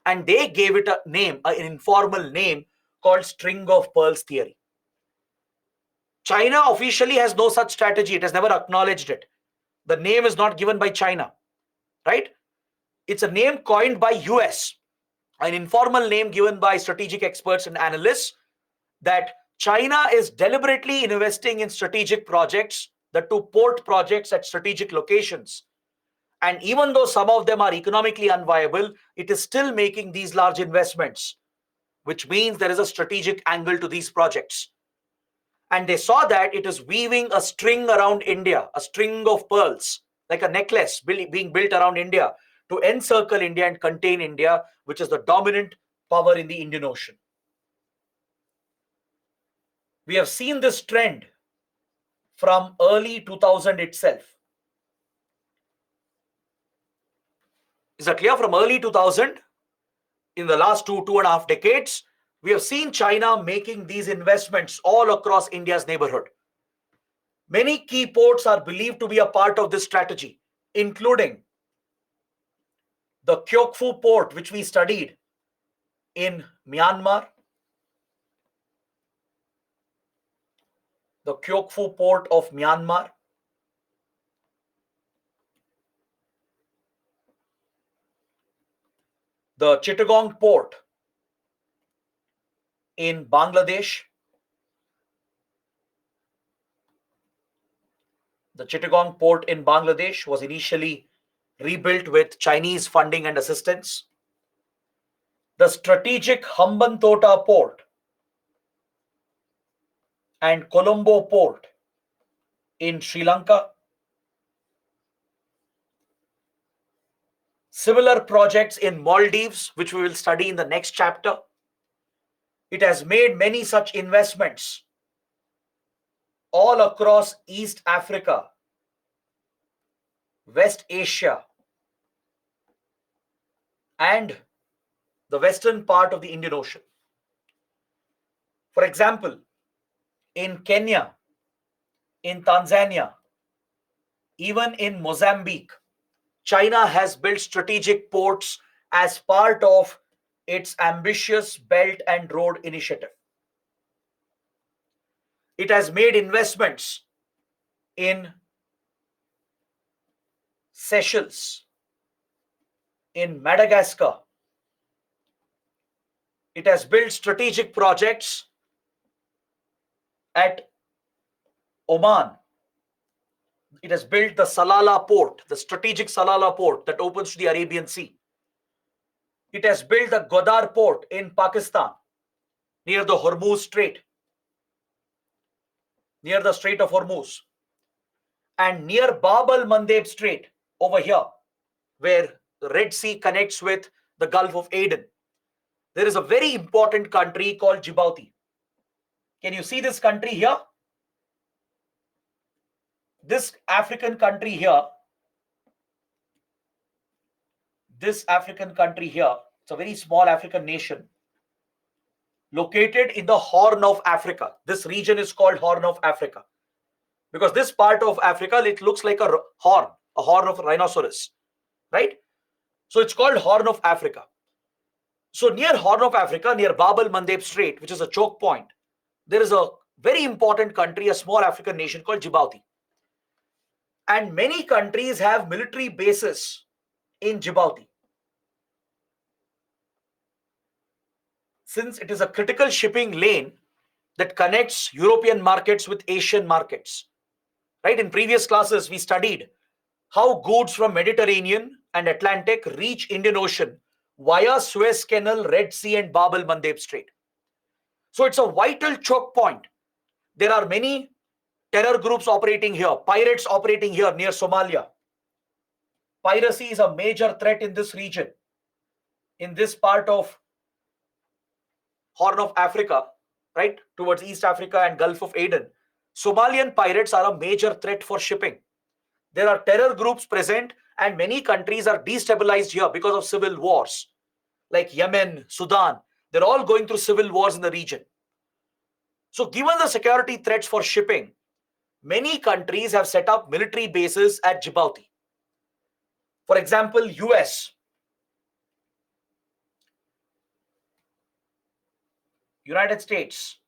And they gave it a name, an informal name called string of pearls theory. China officially has no such strategy. It has never acknowledged it. The name is not given by China, right? It's a name coined by US, an informal name given by strategic experts and analysts, that China is deliberately investing in strategic projects, the 2 port projects at strategic locations. And even though some of them are economically unviable, it is still making these large investments, which means there is a strategic angle to these projects. And they saw that it is weaving a string around India, a string of pearls, like a necklace being built around India to encircle India and contain India, which is the dominant power in the Indian Ocean. We have seen this trend from early 2000 itself. Is that clear? From early 2000, in the last 2.5 decades, we have seen China making these investments all across India's neighborhood. Many key ports are believed to be a part of this strategy, including the Kyaukphyu port, which we studied in Myanmar, the Kyaukphyu port of Myanmar, the Chittagong port in Bangladesh. The Chittagong port in Bangladesh was initially rebuilt with Chinese funding and assistance. The strategic Hambantota port and Colombo port in Sri Lanka. Similar projects in Maldives, which we will study in the next chapter. It has made many such investments all across East Africa, West Asia, and the western part of the Indian Ocean. For example, in Kenya, in Tanzania, even in Mozambique, China has built strategic ports as part of its ambitious Belt and Road Initiative. It has made investments in Seychelles, in Madagascar. It has built strategic projects at Oman. It has built the Salalah port, the strategic Salalah port that opens to the Arabian Sea. It has built the Gwadar port in Pakistan, near the Hormuz Strait, near the Strait of Hormuz, and near Bab al-Mandeb Strait over here, where the Red Sea connects with the Gulf of Aden. There is a very important country called Djibouti. Can you see this country here? This African country here, it's a very small African nation located in the Horn of Africa. This region is called Horn of Africa because this part of Africa, it looks like a horn of a rhinoceros, right? So it's called Horn of Africa. So near Horn of Africa, near Bab al-Mandeb Strait, which is a choke point, there is a very important country, a small African nation called Djibouti. And many countries have military bases in Djibouti. Since it is a critical shipping lane that connects European markets with Asian markets. Right? In previous classes, we studied how goods from Mediterranean and Atlantic reach Indian Ocean via Suez Canal, Red Sea, and Bab al-Mandeb Strait. So it's a vital choke point. There are many terror groups operating here, pirates operating here near Somalia. Piracy is a major threat in this region, in this part of Horn of Africa, right, towards East Africa and Gulf of Aden. Somalian pirates are a major threat for shipping. There are terror groups present, and many countries are destabilized here because of civil wars, like Yemen, Sudan. They're all going through civil wars in the region. So given the security threats for shipping, many countries have set up military bases at Djibouti. For example, US, United States,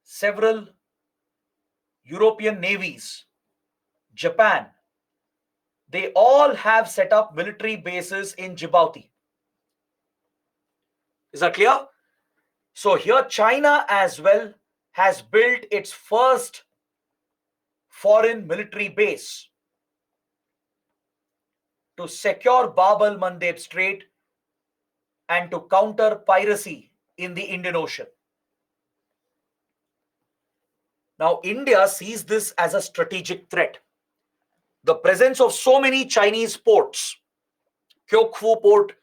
several European navies, Japan, they all have set up military bases in Djibouti. Is that clear? So here China as well has built its first foreign military base to secure Bab al-Mandeb Strait and to counter piracy in the Indian Ocean. Now, India sees this as a strategic threat. The presence of so many Chinese ports, Kyouk Phu Port,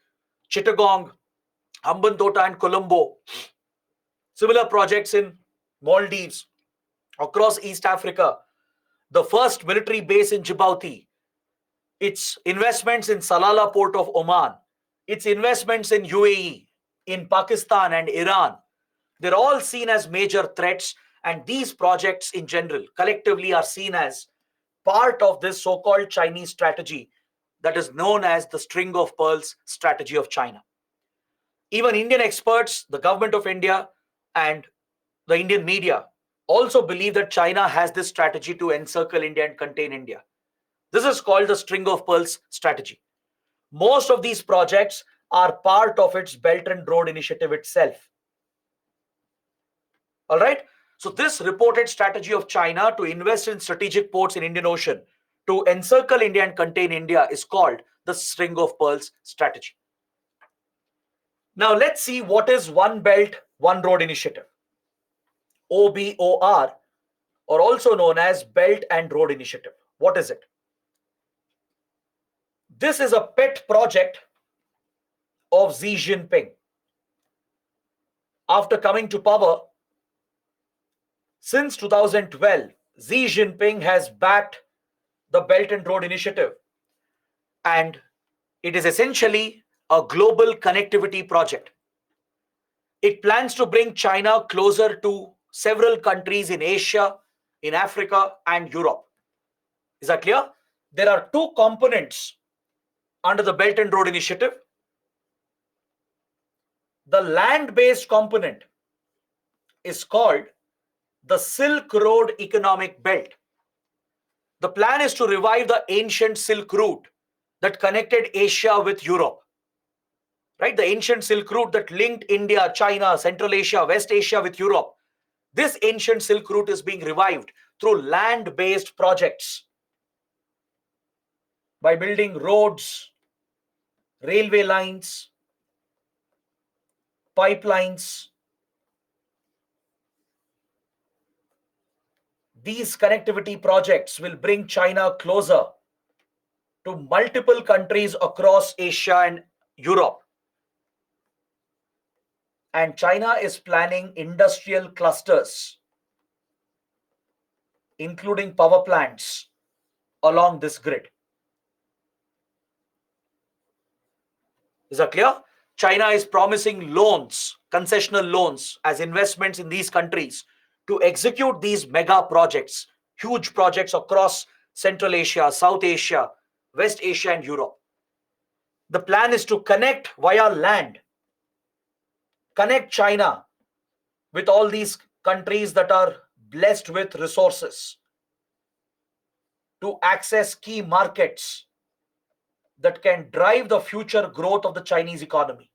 Chittagong, Hambantota and Colombo, similar projects in Maldives, across East Africa, the first military base in Djibouti, its investments in Salalah port of Oman, its investments in UAE, in Pakistan and Iran, they're all seen as major threats, and these projects in general collectively are seen as part of this so-called Chinese strategy that is known as the string of pearls strategy of China. Even Indian experts, the government of India and the Indian media also believe that China has this strategy to encircle India and contain India. This is called the string of pearls strategy. Most of these projects are part of its Belt and Road Initiative itself. All right. So this reported strategy of China to invest in strategic ports in Indian Ocean to encircle India and contain India is called the string of pearls strategy. Now let's see what is One Belt, One Road Initiative, OBOR, or also known as Belt and Road Initiative. What is it? This is a pet project of Xi Jinping. After coming to power, Since 2012, Xi Jinping has backed the Belt and Road Initiative, and it is essentially a global connectivity project. It plans to bring China closer to several countries in Asia, in Africa, and Europe. Is that clear? There are two components under the Belt and Road Initiative. The land-based component is called the Silk Road Economic Belt. The plan is to revive the ancient Silk Route that connected Asia with Europe. Right? The ancient Silk Route that linked India, China, Central Asia, West Asia with Europe. This ancient Silk Route is being revived through land-based projects by building roads, railway lines, pipelines. These connectivity projects will bring China closer to multiple countries across Asia and Europe. And China is planning industrial clusters, including power plants, along this grid. Is that clear? China is promising loans, concessional loans, as investments in these countries to execute these mega projects, huge projects across Central Asia, South Asia, West Asia, and Europe. The plan is to connect via land, connect China with all these countries that are blessed with resources to access key markets that can drive the future growth of the Chinese economy.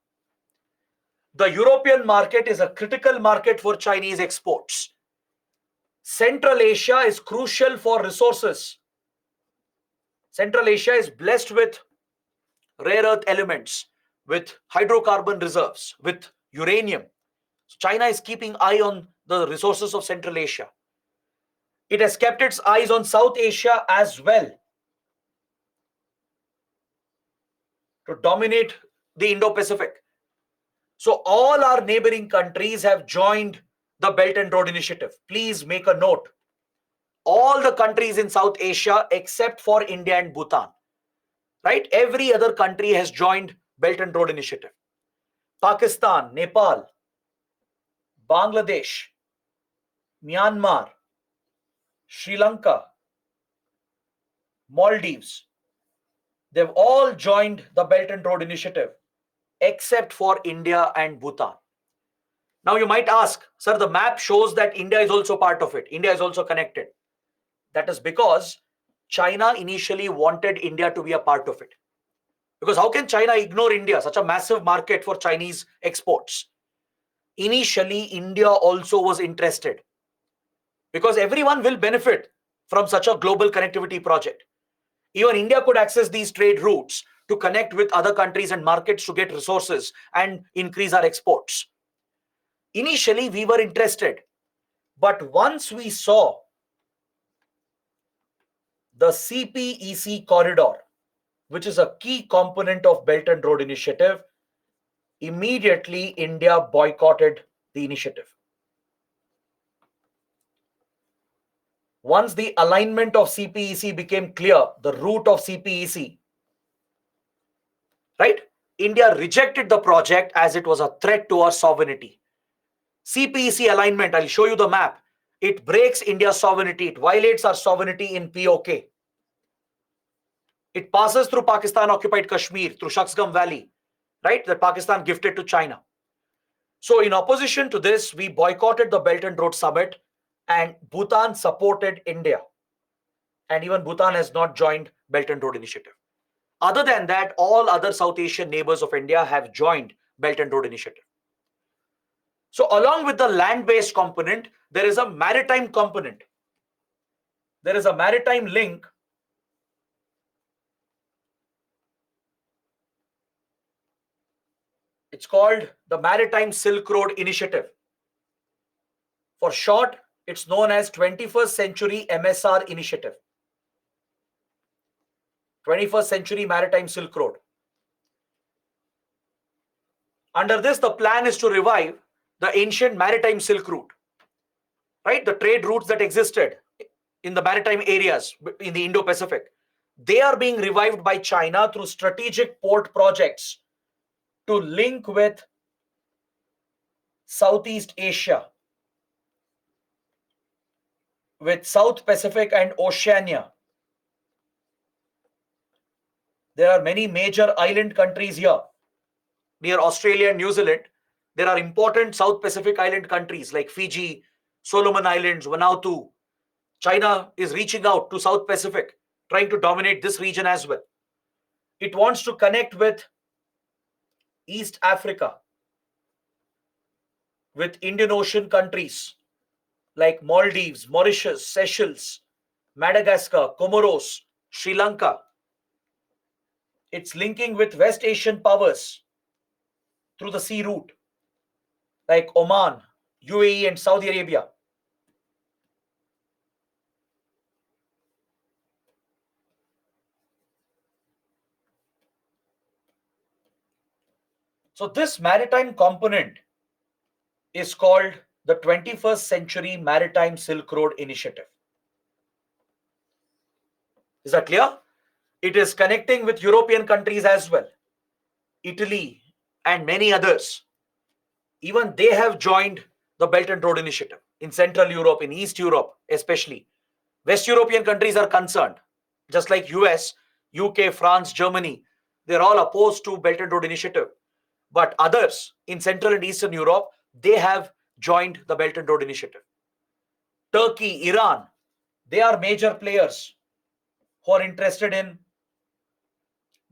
The European market is a critical market for Chinese exports. Central Asia is crucial for resources. Central Asia is blessed with rare earth elements, with hydrocarbon reserves, with uranium. So China is keeping eye on the resources of Central Asia. It has kept its eyes on South Asia as well to dominate the Indo-Pacific. So all our neighboring countries have joined the Belt and Road Initiative. Please make a note. All the countries in South Asia except for India and Bhutan. Right? Every other country has joined Belt and Road Initiative. Pakistan, Nepal, Bangladesh, Myanmar, Sri Lanka, Maldives. They've all joined the Belt and Road Initiative except for India and Bhutan. Now you might ask, sir, the map shows that India is also part of it. India is also connected. That is because China initially wanted India to be a part of it. Because how can China ignore India, such a massive market for Chinese exports? Initially, India also was interested because everyone will benefit from such a global connectivity project. Even India could access these trade routes to connect with other countries and markets to get resources and increase our exports. Initially, we were interested. But once we saw the CPEC corridor, which is a key component of Belt and Road Initiative, immediately India boycotted the initiative. Once the alignment of CPEC became clear, the route of CPEC, right? India rejected the project as it was a threat to our sovereignty. CPEC alignment, I'll show you the map. It breaks India's sovereignty. It violates our sovereignty in POK. It passes through Pakistan-occupied Kashmir, through Shaksgam Valley, right? That Pakistan gifted to China. So in opposition to this, we boycotted the Belt and Road Summit, and Bhutan supported India. And even Bhutan has not joined Belt and Road Initiative. Other than that, all other South Asian neighbors of India have joined Belt and Road Initiative. So along with the land-based component, there is a maritime component. There is a maritime link It's called the Maritime Silk Road Initiative. For short, it's known as 21st Century MSR Initiative. 21st Century Maritime Silk Road. Under this, the plan is to revive the ancient maritime Silk Route. right? The trade routes that existed in the maritime areas in the Indo-Pacific, they are being revived by China through strategic port projects to link with Southeast Asia, with South Pacific and Oceania. There are many major island countries here near Australia and New Zealand. There are important South Pacific island countries like Fiji, Solomon Islands, Vanuatu. China is reaching out to South Pacific, trying to dominate this region as well. It wants to connect with East Africa, with Indian Ocean countries like Maldives, Mauritius, Seychelles, Madagascar, Comoros, Sri Lanka. It's linking with West Asian powers through the sea route like Oman, UAE, and Saudi Arabia. So this maritime component is called the 21st Century Maritime Silk Road Initiative. Is that clear? It is connecting with European countries as well, Italy and many others. Even they have joined the Belt and Road Initiative in Central Europe, in East Europe especially. West European countries are concerned, just like US, UK, France, Germany. They're all opposed to Belt and Road Initiative. But others in Central and Eastern Europe, they have joined the Belt and Road Initiative. Turkey, Iran, they are major players who are interested in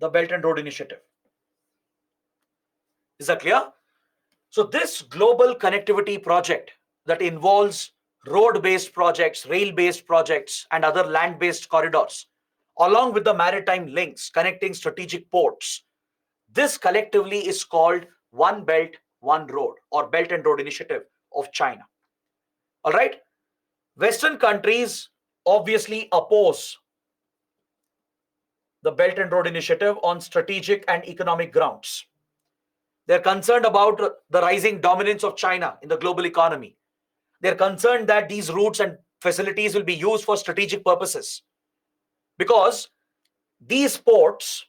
the Belt and Road Initiative. Is that clear? So this global connectivity project that involves road-based projects, rail-based projects, and other land-based corridors, along with the maritime links connecting strategic ports, this collectively is called One Belt, One Road, or Belt and Road Initiative of China. All right? Western countries obviously oppose the Belt and Road Initiative on strategic and economic grounds. They're concerned about the rising dominance of China in the global economy. They're concerned that these routes and facilities will be used for strategic purposes. Because these ports,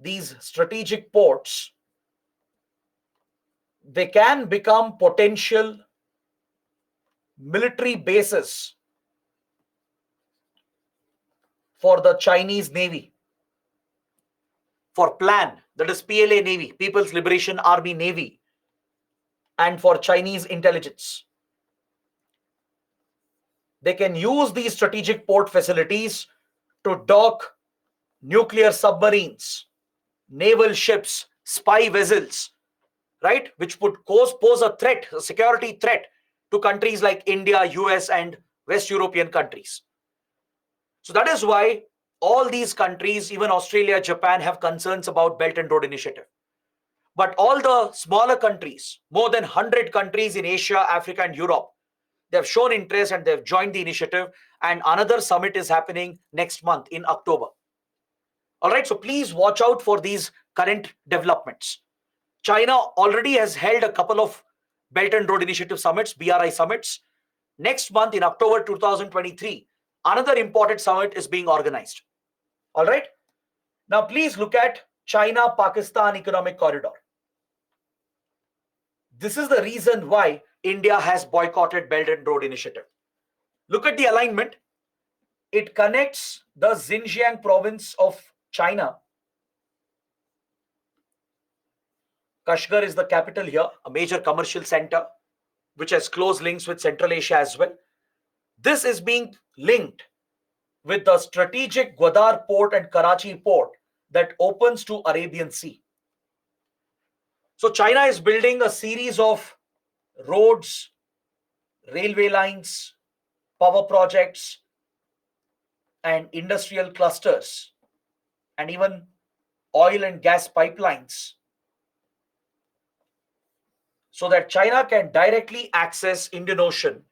these strategic ports, they can become potential military bases for the Chinese Navy, for PLAN, that is PLA Navy, People's Liberation Army Navy, and for Chinese intelligence. They can use these strategic port facilities to dock nuclear submarines, naval ships, spy vessels, right, which would pose a threat, a security threat to countries like India, US, and West European countries. So that is why all these countries, even Australia, Japan, have concerns about Belt and Road Initiative. But all the smaller countries, more than 100 countries in Asia, Africa, and Europe, they have shown interest and they've joined the initiative. And another summit is happening next month in October. All right, so please watch out for these current developments. China already has held a couple of Belt and Road Initiative summits, BRI summits. Next month in October 2023, another important summit is being organized. All right. Now, please look at China-Pakistan Economic Corridor. This is the reason why India has boycotted Belt and Road Initiative. Look at the alignment. It connects the Xinjiang province of China. Kashgar is the capital here, a major commercial center, which has close links with Central Asia as well. This is being linked with the strategic Gwadar port and Karachi port that opens to Arabian Sea. So China is building a series of roads, railway lines, power projects, and industrial clusters, and even oil and gas pipelines, so that China can directly access Indian Ocean,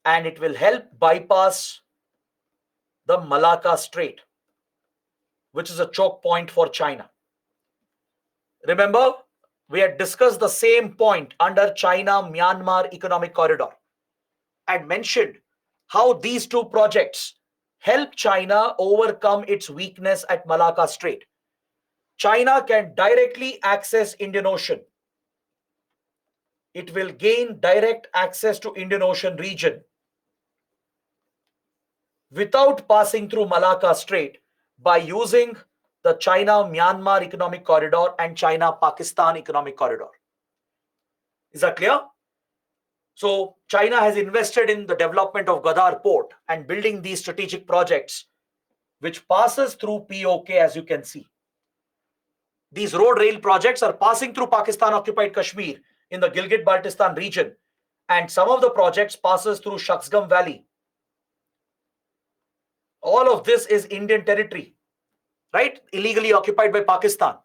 and it will help bypass the Malacca Strait, which is a choke point for China. Remember, we had discussed the same point under China-Myanmar Economic Corridor and mentioned how these two projects help China overcome its weakness at Malacca Strait. China can directly access Indian Ocean. It will gain direct access to Indian Ocean region without passing through Malacca Strait by using the China-Myanmar Economic Corridor and China-Pakistan Economic Corridor. Is that clear? So China has invested in the development of Gwadar port and building these strategic projects which passes through POK, as you can see. These road rail projects are passing through Pakistan occupied Kashmir in the Gilgit-Baltistan region, and some of the projects passes through Shaksgam Valley. All of this is Indian territory, right? Illegally occupied by Pakistan.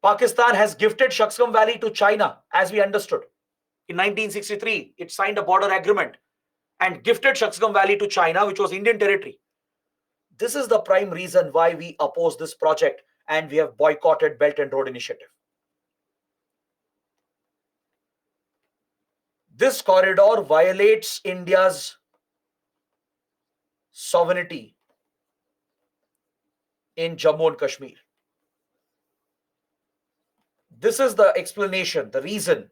Pakistan has gifted Shaksgam Valley to China, as we understood. In 1963, it signed a border agreement and gifted Shaksgam Valley to China, which was Indian territory. This is the prime reason why we oppose this project and we have boycotted Belt and Road Initiative. This corridor violates India's sovereignty in Jammu and Kashmir. This is the explanation, the reason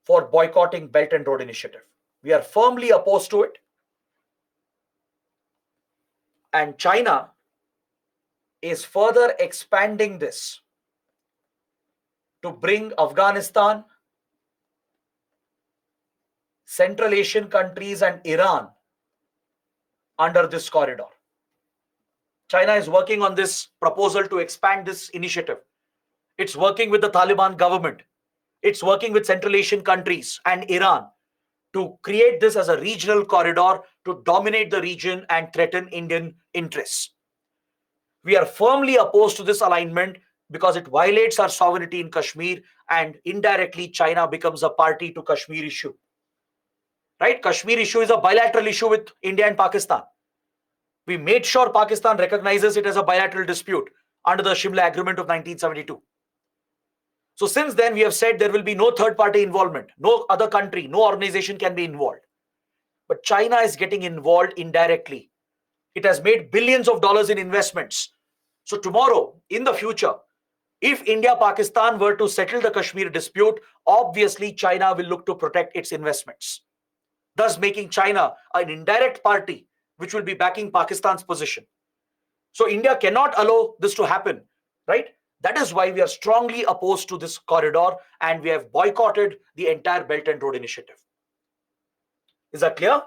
for boycotting Belt and Road Initiative. We are firmly opposed to it. And China is further expanding this to bring Afghanistan, Central Asian countries, and Iran under this corridor. China is working on this proposal to expand this initiative. It's working with the Taliban government. It's working with Central Asian countries and Iran to create this as a regional corridor to dominate the region and threaten Indian interests. We are firmly opposed to this alignment because it violates our sovereignty in Kashmir, and indirectly China becomes a party to Kashmir issue. Right? Kashmir issue is a bilateral issue with India and Pakistan. We made sure Pakistan recognizes it as a bilateral dispute under the Shimla Agreement of 1972. So since then, we have said there will be no third-party involvement. No other country, no organization can be involved. But China is getting involved indirectly. It has made billions of dollars in investments. So tomorrow, in the future, if India-Pakistan were to settle the Kashmir dispute, obviously China will look to protect its investments, thus making China an indirect party which will be backing Pakistan's position. So India cannot allow this to happen, right? That is why we are strongly opposed to this corridor and we have boycotted the entire Belt and Road Initiative. Is that clear?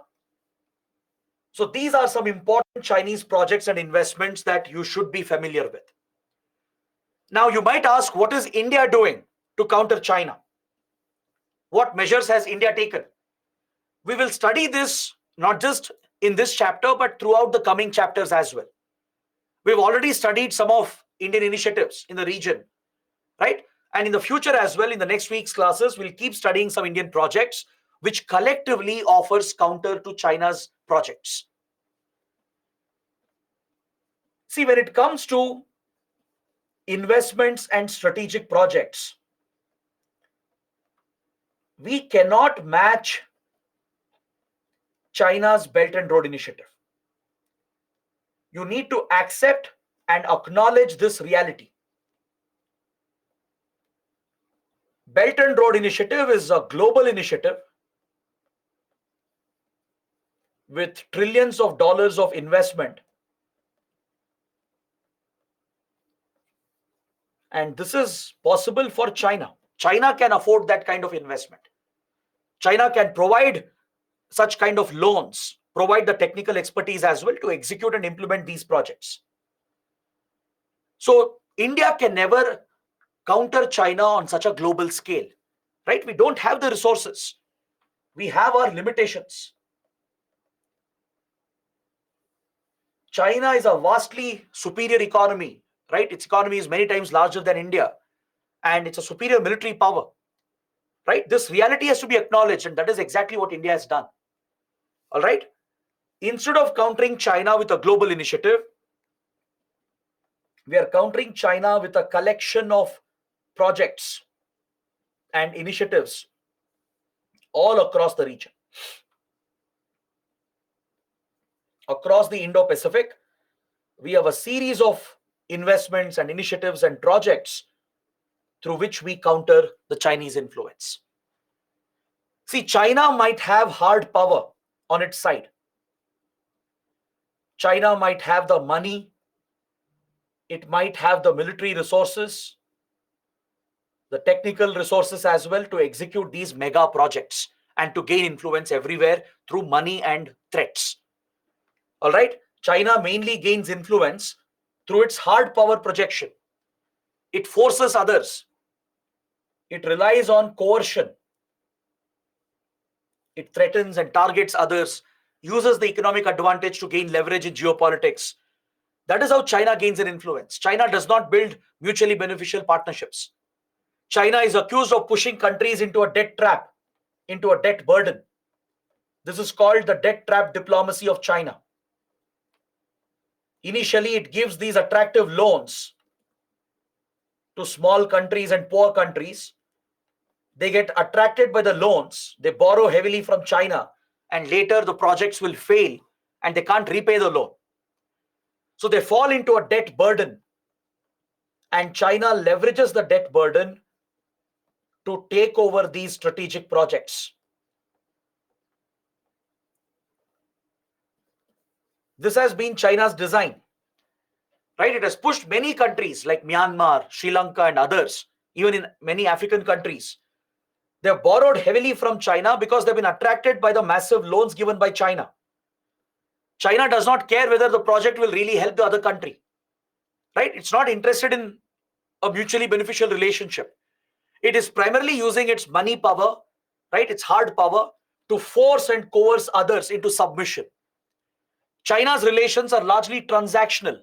So these are some important Chinese projects and investments that you should be familiar with. Now you might ask, what is India doing to counter China? What measures has India taken? We will study this not just in this chapter, but throughout the coming chapters as well. We've already studied some of Indian initiatives in the region, right? And in the future as well, in the next week's classes, we'll keep studying some Indian projects which collectively offers counter to China's projects. See, when it comes to investments and strategic projects, we cannot match China's Belt and Road Initiative. You need to accept and acknowledge this reality. Belt and Road Initiative is a global initiative with trillions of dollars of investment. And this is possible for China. China can afford that kind of investment. China can provide such kind of loans, provide the technical expertise as well to execute and implement these projects. So India can never counter China on such a global scale, right? We don't have the resources. We have our limitations. China is a vastly superior economy, right? Its economy is many times larger than India, and it's a superior military power, right? This reality has to be acknowledged, and that is exactly what India has done. All right? Instead of countering China with a global initiative, we are countering China with a collection of projects and initiatives all across the region. Across the Indo-Pacific, we have a series of investments and initiatives and projects through which we counter the Chinese influence. See, China might have hard power on its side. China might have the money, it might have the military resources, the technical resources as well to execute these mega projects and to gain influence everywhere through money and threats. All right, China mainly gains influence through its hard power projection. It forces others. It relies on coercion. It threatens and targets others, uses the economic advantage to gain leverage in geopolitics. That is how China gains an influence. China does not build mutually beneficial partnerships. China is accused of pushing countries into a debt trap, into a debt burden. This is called the debt trap diplomacy of China. Initially, it gives these attractive loans to small countries and poor countries. They get attracted by the loans, they borrow heavily from China, and later the projects will fail and they can't repay the loan. So they fall into a debt burden, and China leverages the debt burden to take over these strategic projects. This has been China's design, right? It has pushed many countries like Myanmar, Sri Lanka, and others, even in many African countries. They have borrowed heavily from China because they've been attracted by the massive loans given by China. China does not care whether the project will really help the other country, right? It's not interested in a mutually beneficial relationship. It is primarily using its money power, right? Its hard power to force and coerce others into submission. China's relations are largely transactional.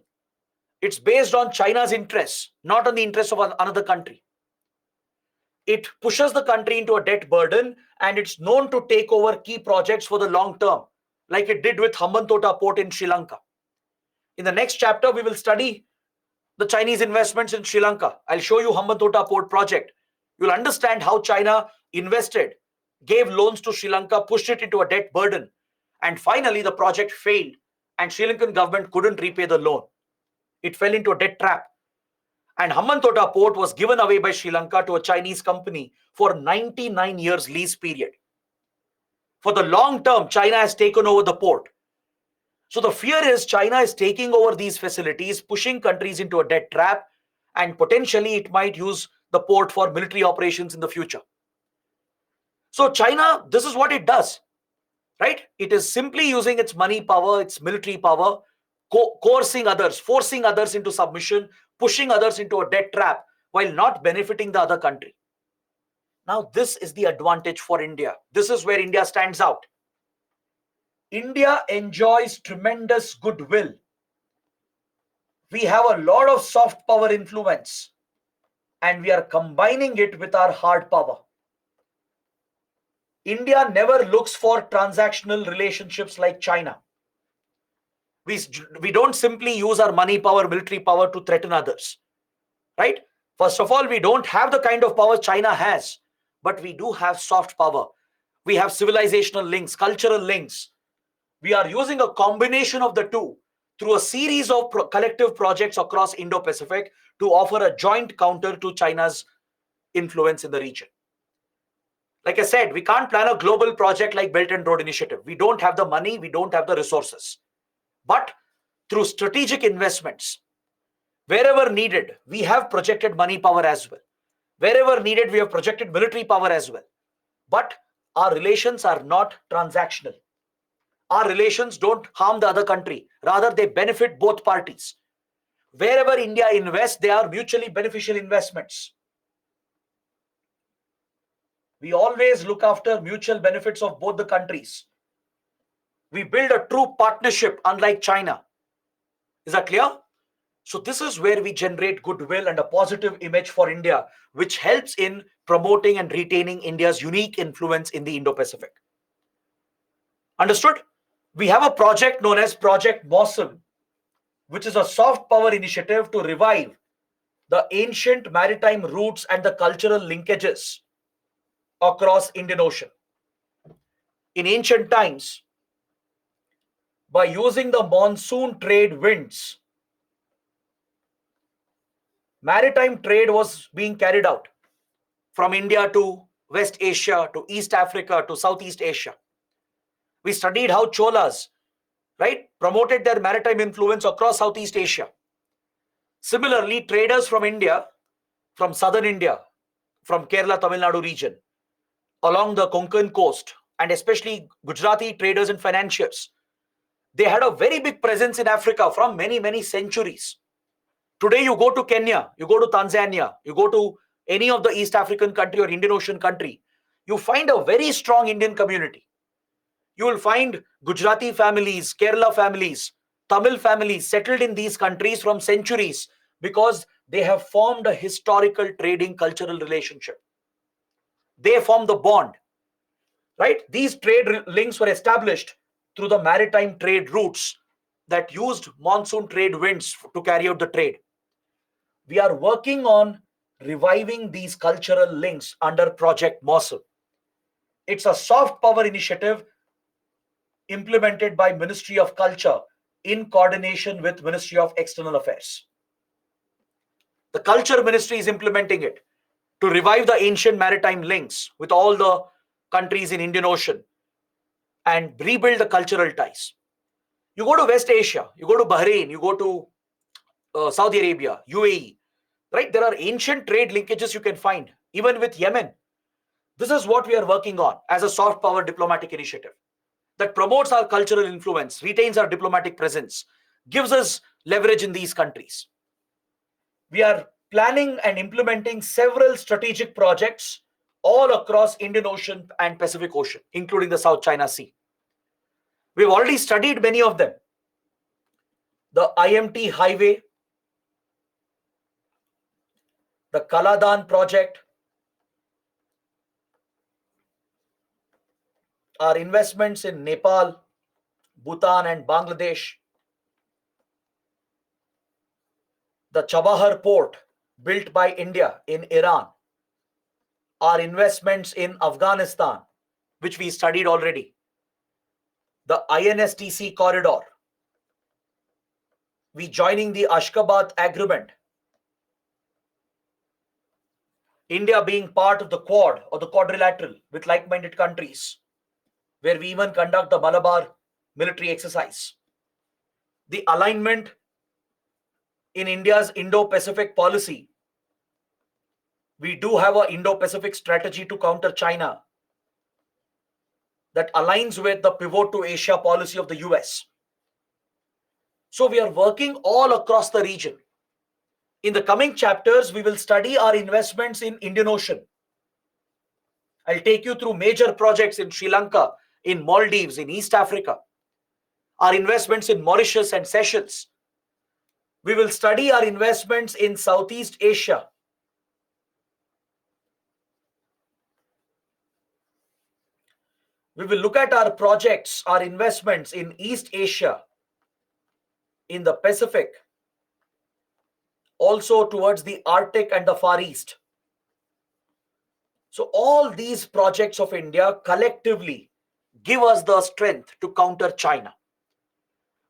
It's based on China's interests, not on the interests of another country. It pushes the country into a debt burden, and it's known to take over key projects for the long term, like it did with Hambantota Port in Sri Lanka. In the next chapter, we will study the Chinese investments in Sri Lanka. I'll show you Hambantota Port project. You'll understand how China invested, gave loans to Sri Lanka, pushed it into a debt burden, and finally the project failed and Sri Lankan government couldn't repay the loan. It fell into a debt trap. And Hambantota Port was given away by Sri Lanka to a Chinese company for 99 years lease period. For the long term, China has taken over the port. So the fear is China is taking over these facilities, pushing countries into a debt trap, and potentially it might use the port for military operations in the future. So China, this is what it does, right? It is simply using its money power, its military power, coercing others, forcing others into submission, pushing others into a debt trap while not benefiting the other country. Now, this is the advantage for India. This is where India stands out. India enjoys tremendous goodwill. We have a lot of soft power influence, and we are combining it with our hard power. India never looks for transactional relationships like China. We don't simply use our money power, military power to threaten others, right? First of all, we don't have the kind of power China has, but we do have soft power. We have civilizational links, cultural links. We are using a combination of the two through a series of collective projects across Indo-Pacific to offer a joint counter to China's influence in the region. Like I said, we can't plan a global project like Belt and Road Initiative. We don't have the money, we don't have the resources. But through strategic investments, wherever needed, we have projected money power as well. Wherever needed, we have projected military power as well. But our relations are not transactional. Our relations don't harm the other country. Rather, they benefit both parties. Wherever India invests, they are mutually beneficial investments. We always look after mutual benefits of both the countries. We build a true partnership, unlike China. Is that clear? So this is where we generate goodwill and a positive image for India, which helps in promoting and retaining India's unique influence in the Indo-Pacific. Understood? We have a project known as Project Mawsum, which is a soft power initiative to revive the ancient maritime routes and the cultural linkages across Indian Ocean. In ancient times, by using the monsoon trade winds, maritime trade was being carried out from India to West Asia, to East Africa, to Southeast Asia. We studied how Cholas, right, promoted their maritime influence across Southeast Asia. Similarly, traders from India, from southern India, from Kerala, Tamil Nadu region, along the Konkan coast, and especially Gujarati traders and financiers, they had a very big presence in Africa from many, many centuries. Today, you go to Kenya, you go to Tanzania, you go to any of the East African country or Indian Ocean country, you find a very strong Indian community. You will find Gujarati families, Kerala families, Tamil families settled in these countries from centuries because they have formed a historical trading cultural relationship. They form the bond, right? These trade links were established through the maritime trade routes that used monsoon trade winds to carry out the trade. We are working on reviving these cultural links under Project Mosul. It's a soft power initiative implemented by Ministry of Culture in coordination with Ministry of External Affairs. The Culture Ministry is implementing it to revive the ancient maritime links with all the countries in Indian Ocean and rebuild the cultural ties. You go to West Asia, you go to Bahrain, you go to Saudi Arabia, UAE, right? There are ancient trade linkages you can find, even with Yemen. This is what we are working on as a soft power diplomatic initiative that promotes our cultural influence, retains our diplomatic presence, gives us leverage in these countries. We are planning and implementing several strategic projects all across Indian Ocean and Pacific Ocean, including the South China Sea. We've already studied many of them. The IMT highway, the Kaladan project, our investments in Nepal, Bhutan, and Bangladesh, the Chabahar port built by India in Iran, our investments in Afghanistan, which we studied already, the INSTC corridor, we joining the Ashgabat agreement, India being part of the Quad or the quadrilateral with like-minded countries, where we even conduct the Malabar military exercise, the alignment in India's Indo-Pacific policy. We do have an Indo-Pacific strategy to counter China that aligns with the pivot to Asia policy of the US. So we are working all across the region. In the coming chapters, we will study our investments in Indian Ocean. I'll take you through major projects in Sri Lanka, in Maldives, in East Africa, our investments in Mauritius and Seychelles. We will study our investments in Southeast Asia. We will look at our projects, our investments in East Asia, in the Pacific, also towards the Arctic and the Far East. So all these projects of India collectively give us the strength to counter China.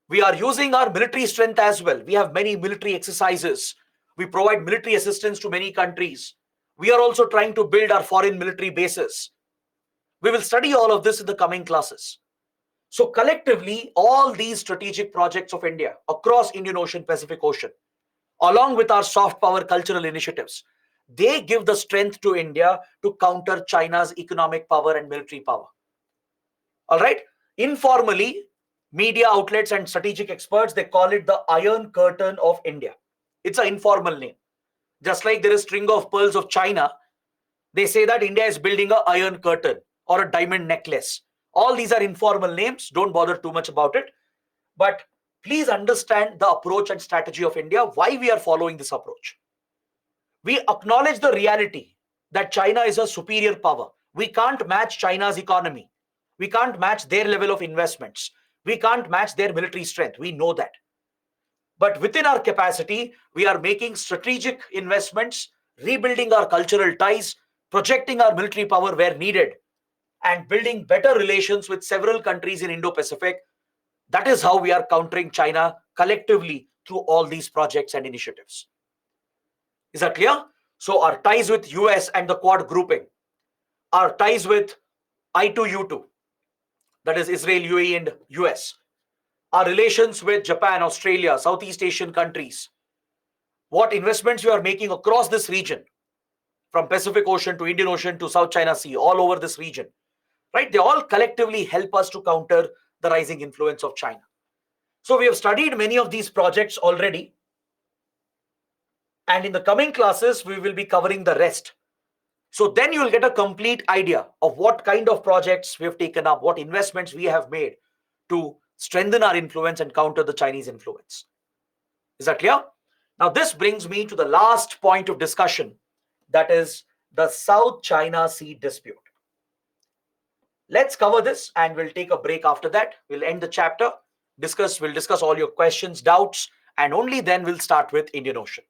We are using our military strength as well. We have many military exercises. We provide military assistance to many countries. We are also trying to build our foreign military bases. We will study all of this in the coming classes. So collectively, all these strategic projects of India across Indian Ocean, Pacific Ocean, along with our soft power cultural initiatives, they give the strength to India to counter China's economic power and military power. All right. Informally, media outlets and strategic experts, they call it the Iron Curtain of India. It's an informal name. Just like there is string of pearls of China, they say that India is building an iron curtain or a diamond necklace. All these are informal names. Don't bother too much about it. But please understand the approach and strategy of India, why we are following this approach. We acknowledge the reality that China is a superior power. We can't match China's economy. We can't match their level of investments. We can't match their military strength. We know that. But within our capacity, we are making strategic investments, rebuilding our cultural ties, projecting our military power where needed, and building better relations with several countries in Indo-Pacific. That is how we are countering China collectively through all these projects and initiatives. Is that clear? So our ties with US and the Quad grouping, our ties with I2U2, that is Israel, UAE, and US, our relations with Japan, Australia, Southeast Asian countries, what investments we are making across this region, from Pacific Ocean to Indian Ocean to South China Sea, all over this region, right? They all collectively help us to counter the rising influence of China. So we have studied many of these projects already. And in the coming classes, we will be covering the rest. So then you will get a complete idea of what kind of projects we have taken up, what investments we have made to strengthen our influence and counter the Chinese influence. Is that clear? Now, this brings me to the last point of discussion, that is the South China Sea dispute. Let's cover this and we'll take a break after that. We'll end the chapter, we'll discuss all your questions, doubts, and only then we'll start with Indian Ocean.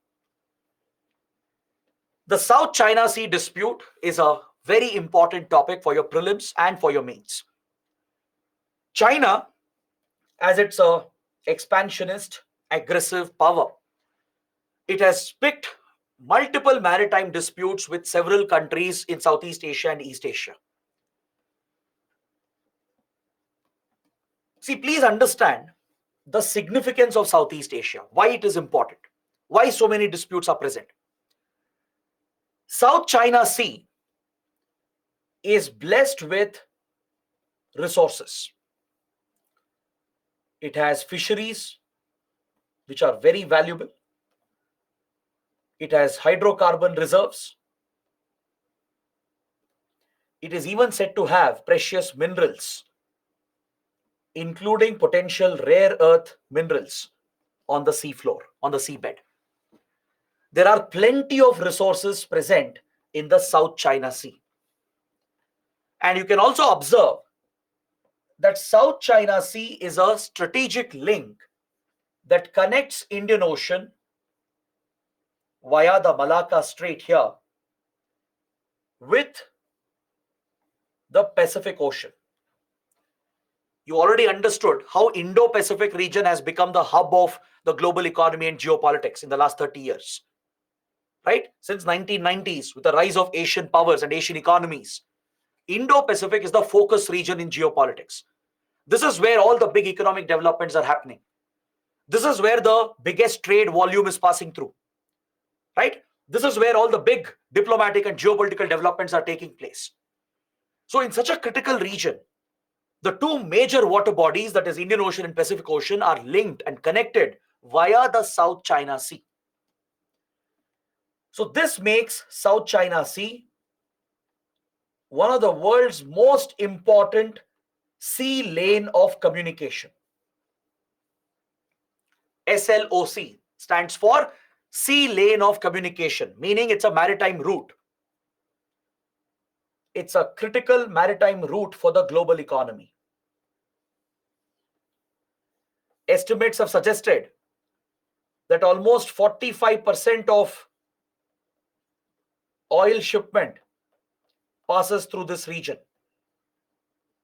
The South China Sea dispute is a very important topic for your prelims and for your mains. China, as it's a expansionist, aggressive power, it has picked multiple maritime disputes with several countries in Southeast Asia and East Asia. See, please understand the significance of Southeast Asia, why it is important, why so many disputes are present. South China Sea is blessed with resources. It has fisheries, which are very valuable. It has hydrocarbon reserves. It is even said to have precious minerals, including potential rare earth minerals on the seafloor, on the seabed. There are plenty of resources present in the South China Sea. And you can also observe that South China Sea is a strategic link that connects Indian Ocean via the Malacca Strait here with the Pacific Ocean. You already understood how Indo-Pacific region has become the hub of the global economy and geopolitics in the last 30 years. Right? Since 1990s, with the rise of Asian powers and Asian economies, Indo-Pacific is the focus region in geopolitics. This is where all the big economic developments are happening. This is where the biggest trade volume is passing through. Right? This is where all the big diplomatic and geopolitical developments are taking place. So in such a critical region, the two major water bodies, that is Indian Ocean and Pacific Ocean, are linked and connected via the South China Sea. So this makes South China Sea one of the world's most important sea lane of communication. SLOC stands for Sea Lane of Communication, meaning it's a maritime route. It's a critical maritime route for the global economy. Estimates have suggested that almost 45% of oil shipment passes through this region.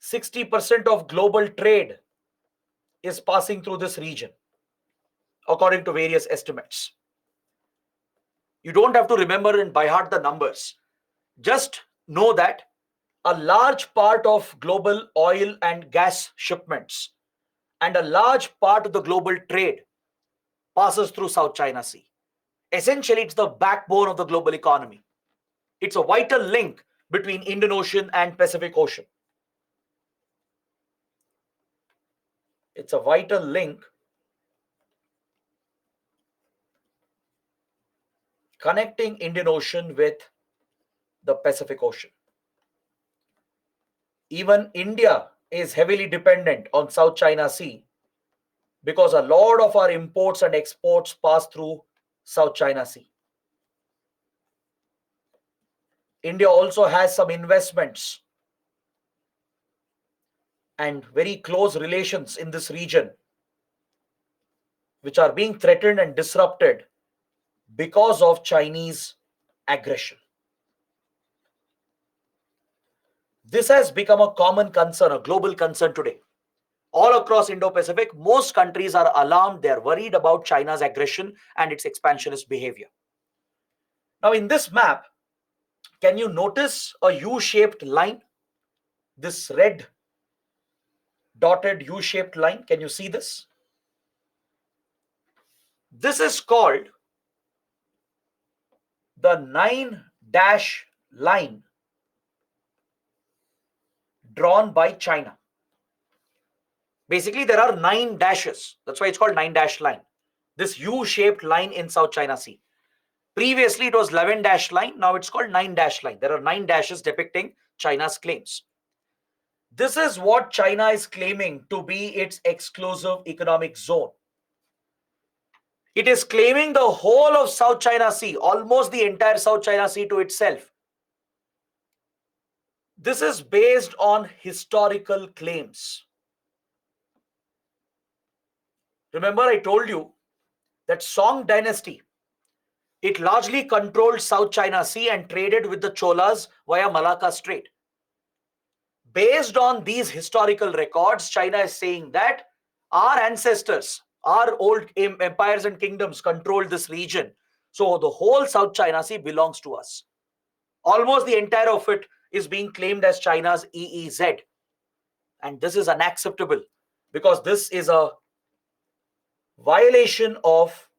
60% of global trade is passing through this region, according to various estimates. You don't have to remember and by heart the numbers. Just know that a large part of global oil and gas shipments and a large part of the global trade passes through South China Sea. Essentially, it's the backbone of the global economy. It's a vital link between Indian Ocean and Pacific Ocean. It's a vital link connecting Indian Ocean with the Pacific Ocean. Even India is heavily dependent on South China Sea because a lot of our imports and exports pass through South China Sea. India also has some investments and very close relations in this region which are being threatened and disrupted because of Chinese aggression. This has become a common concern, a global concern today. All across Indo-Pacific, most countries are alarmed, they are worried about China's aggression and its expansionist behavior. Now, in this map, can you notice a U-shaped line? This red dotted U-shaped line, can you see this? This is called the 9-dash line drawn by China. Basically, there are 9 dashes. That's why it's called 9-dash line. This U-shaped line in South China Sea. Previously, it was 11-dash line. Now it's called 9-dash line. There are 9 dashes depicting China's claims. This is what China is claiming to be its exclusive economic zone. It is claiming the whole of South China Sea, almost the entire South China Sea to itself. This is based on historical claims. Remember, I told you that Song dynasty, it largely controlled South China Sea and traded with the Cholas via Malacca Strait. Based on these historical records, China is saying that our ancestors, our old empires and kingdoms controlled this region. So the whole South China Sea belongs to us. Almost the entire of it is being claimed as China's EEZ. And this is unacceptable because this is a violation of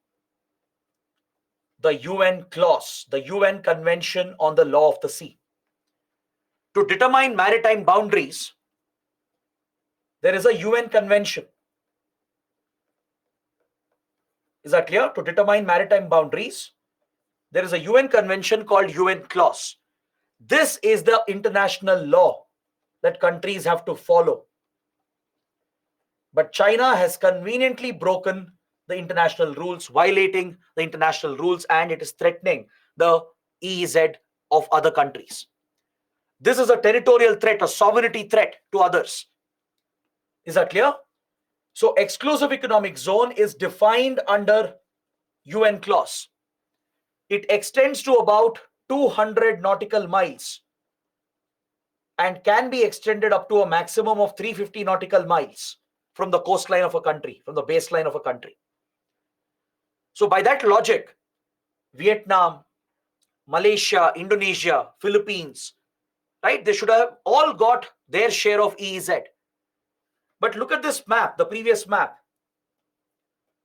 the UN clause, the UN Convention on the Law of the Sea. To determine maritime boundaries, there is a UN convention. Is that clear? To determine maritime boundaries, there is a UN convention called UN clause. This is the international law that countries have to follow. But China has conveniently broken the international rules, violating the international rules, and it is threatening the EEZ of other countries. This is a territorial threat, a sovereignty threat to others. Is that clear? So exclusive economic zone is defined under UN clause. It extends to about 200 nautical miles and can be extended up to a maximum of 350 nautical miles from the coastline of a country, from the baseline of a country. So by that logic, Vietnam, Malaysia, Indonesia, Philippines, right? They should have all got their share of EEZ. But look at this map, the previous map.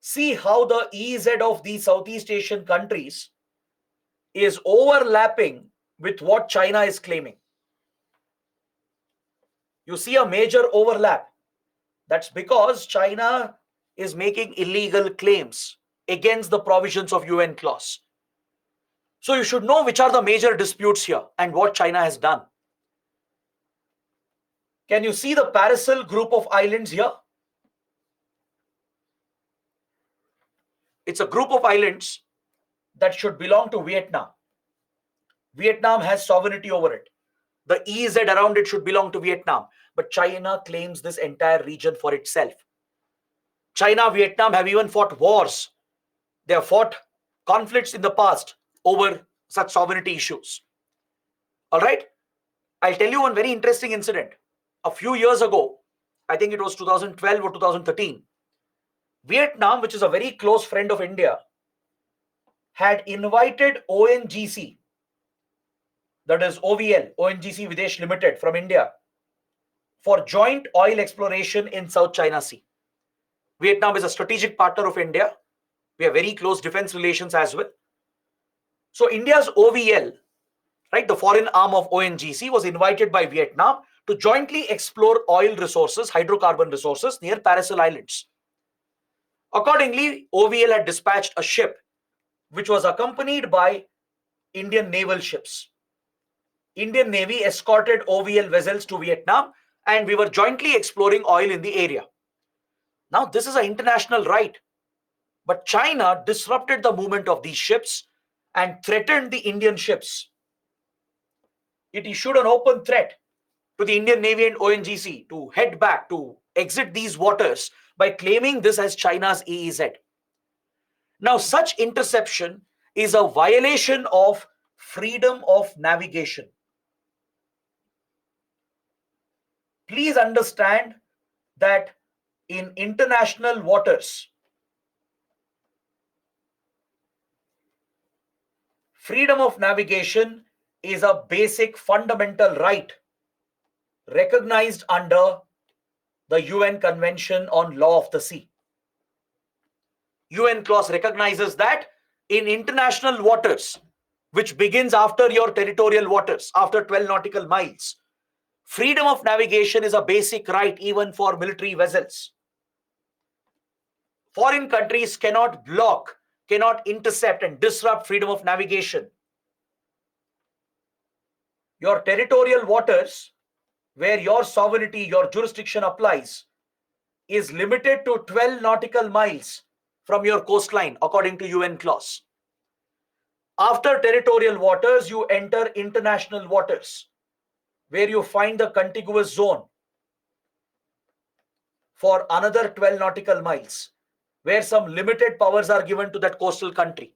See how the EEZ of these Southeast Asian countries is overlapping with what China is claiming. You see a major overlap. That's because China is making illegal claims against the provisions of UN clause. So you should know which are the major disputes here and what China has done. Can you see the Paracel group of islands here? It's a group of islands that should belong to Vietnam. Vietnam has sovereignty over it. The EEZ around it should belong to Vietnam. But China claims this entire region for itself. China, Vietnam have even fought wars. They have fought conflicts in the past over such sovereignty issues. All right? I'll tell you one very interesting incident. A few years ago, I think it was 2012 or 2013, Vietnam, which is a very close friend of India, had invited ONGC, that is OVL, ONGC Videsh Limited from India, for joint oil exploration in South China Sea. Vietnam is a strategic partner of India. We have very close defense relations as well. So India's OVL, right, the foreign arm of ONGC, was invited by Vietnam to jointly explore oil resources, hydrocarbon resources near Paracel Islands. Accordingly, OVL had dispatched a ship which was accompanied by Indian naval ships. Indian Navy escorted OVL vessels to Vietnam and we were jointly exploring oil in the area. Now, this is an international right, but China disrupted the movement of these ships and threatened the Indian ships. It issued an open threat to the Indian Navy and ONGC to head back, to exit these waters by claiming this as China's EEZ. Now, such interception is a violation of freedom of navigation. Please understand that in international waters, freedom of navigation is a basic fundamental right recognized under the UN Convention on Law of the Sea. UN clause recognizes that in international waters, which begins after your territorial waters, after 12 nautical miles, freedom of navigation is a basic right even for military vessels. Foreign countries cannot block, cannot intercept and disrupt freedom of navigation. Your territorial waters, where your sovereignty, your jurisdiction applies, is limited to 12 nautical miles from your coastline according to UN clause. After territorial waters, you enter international waters, where you find the contiguous zone for another 12 nautical miles, where some limited powers are given to that coastal country.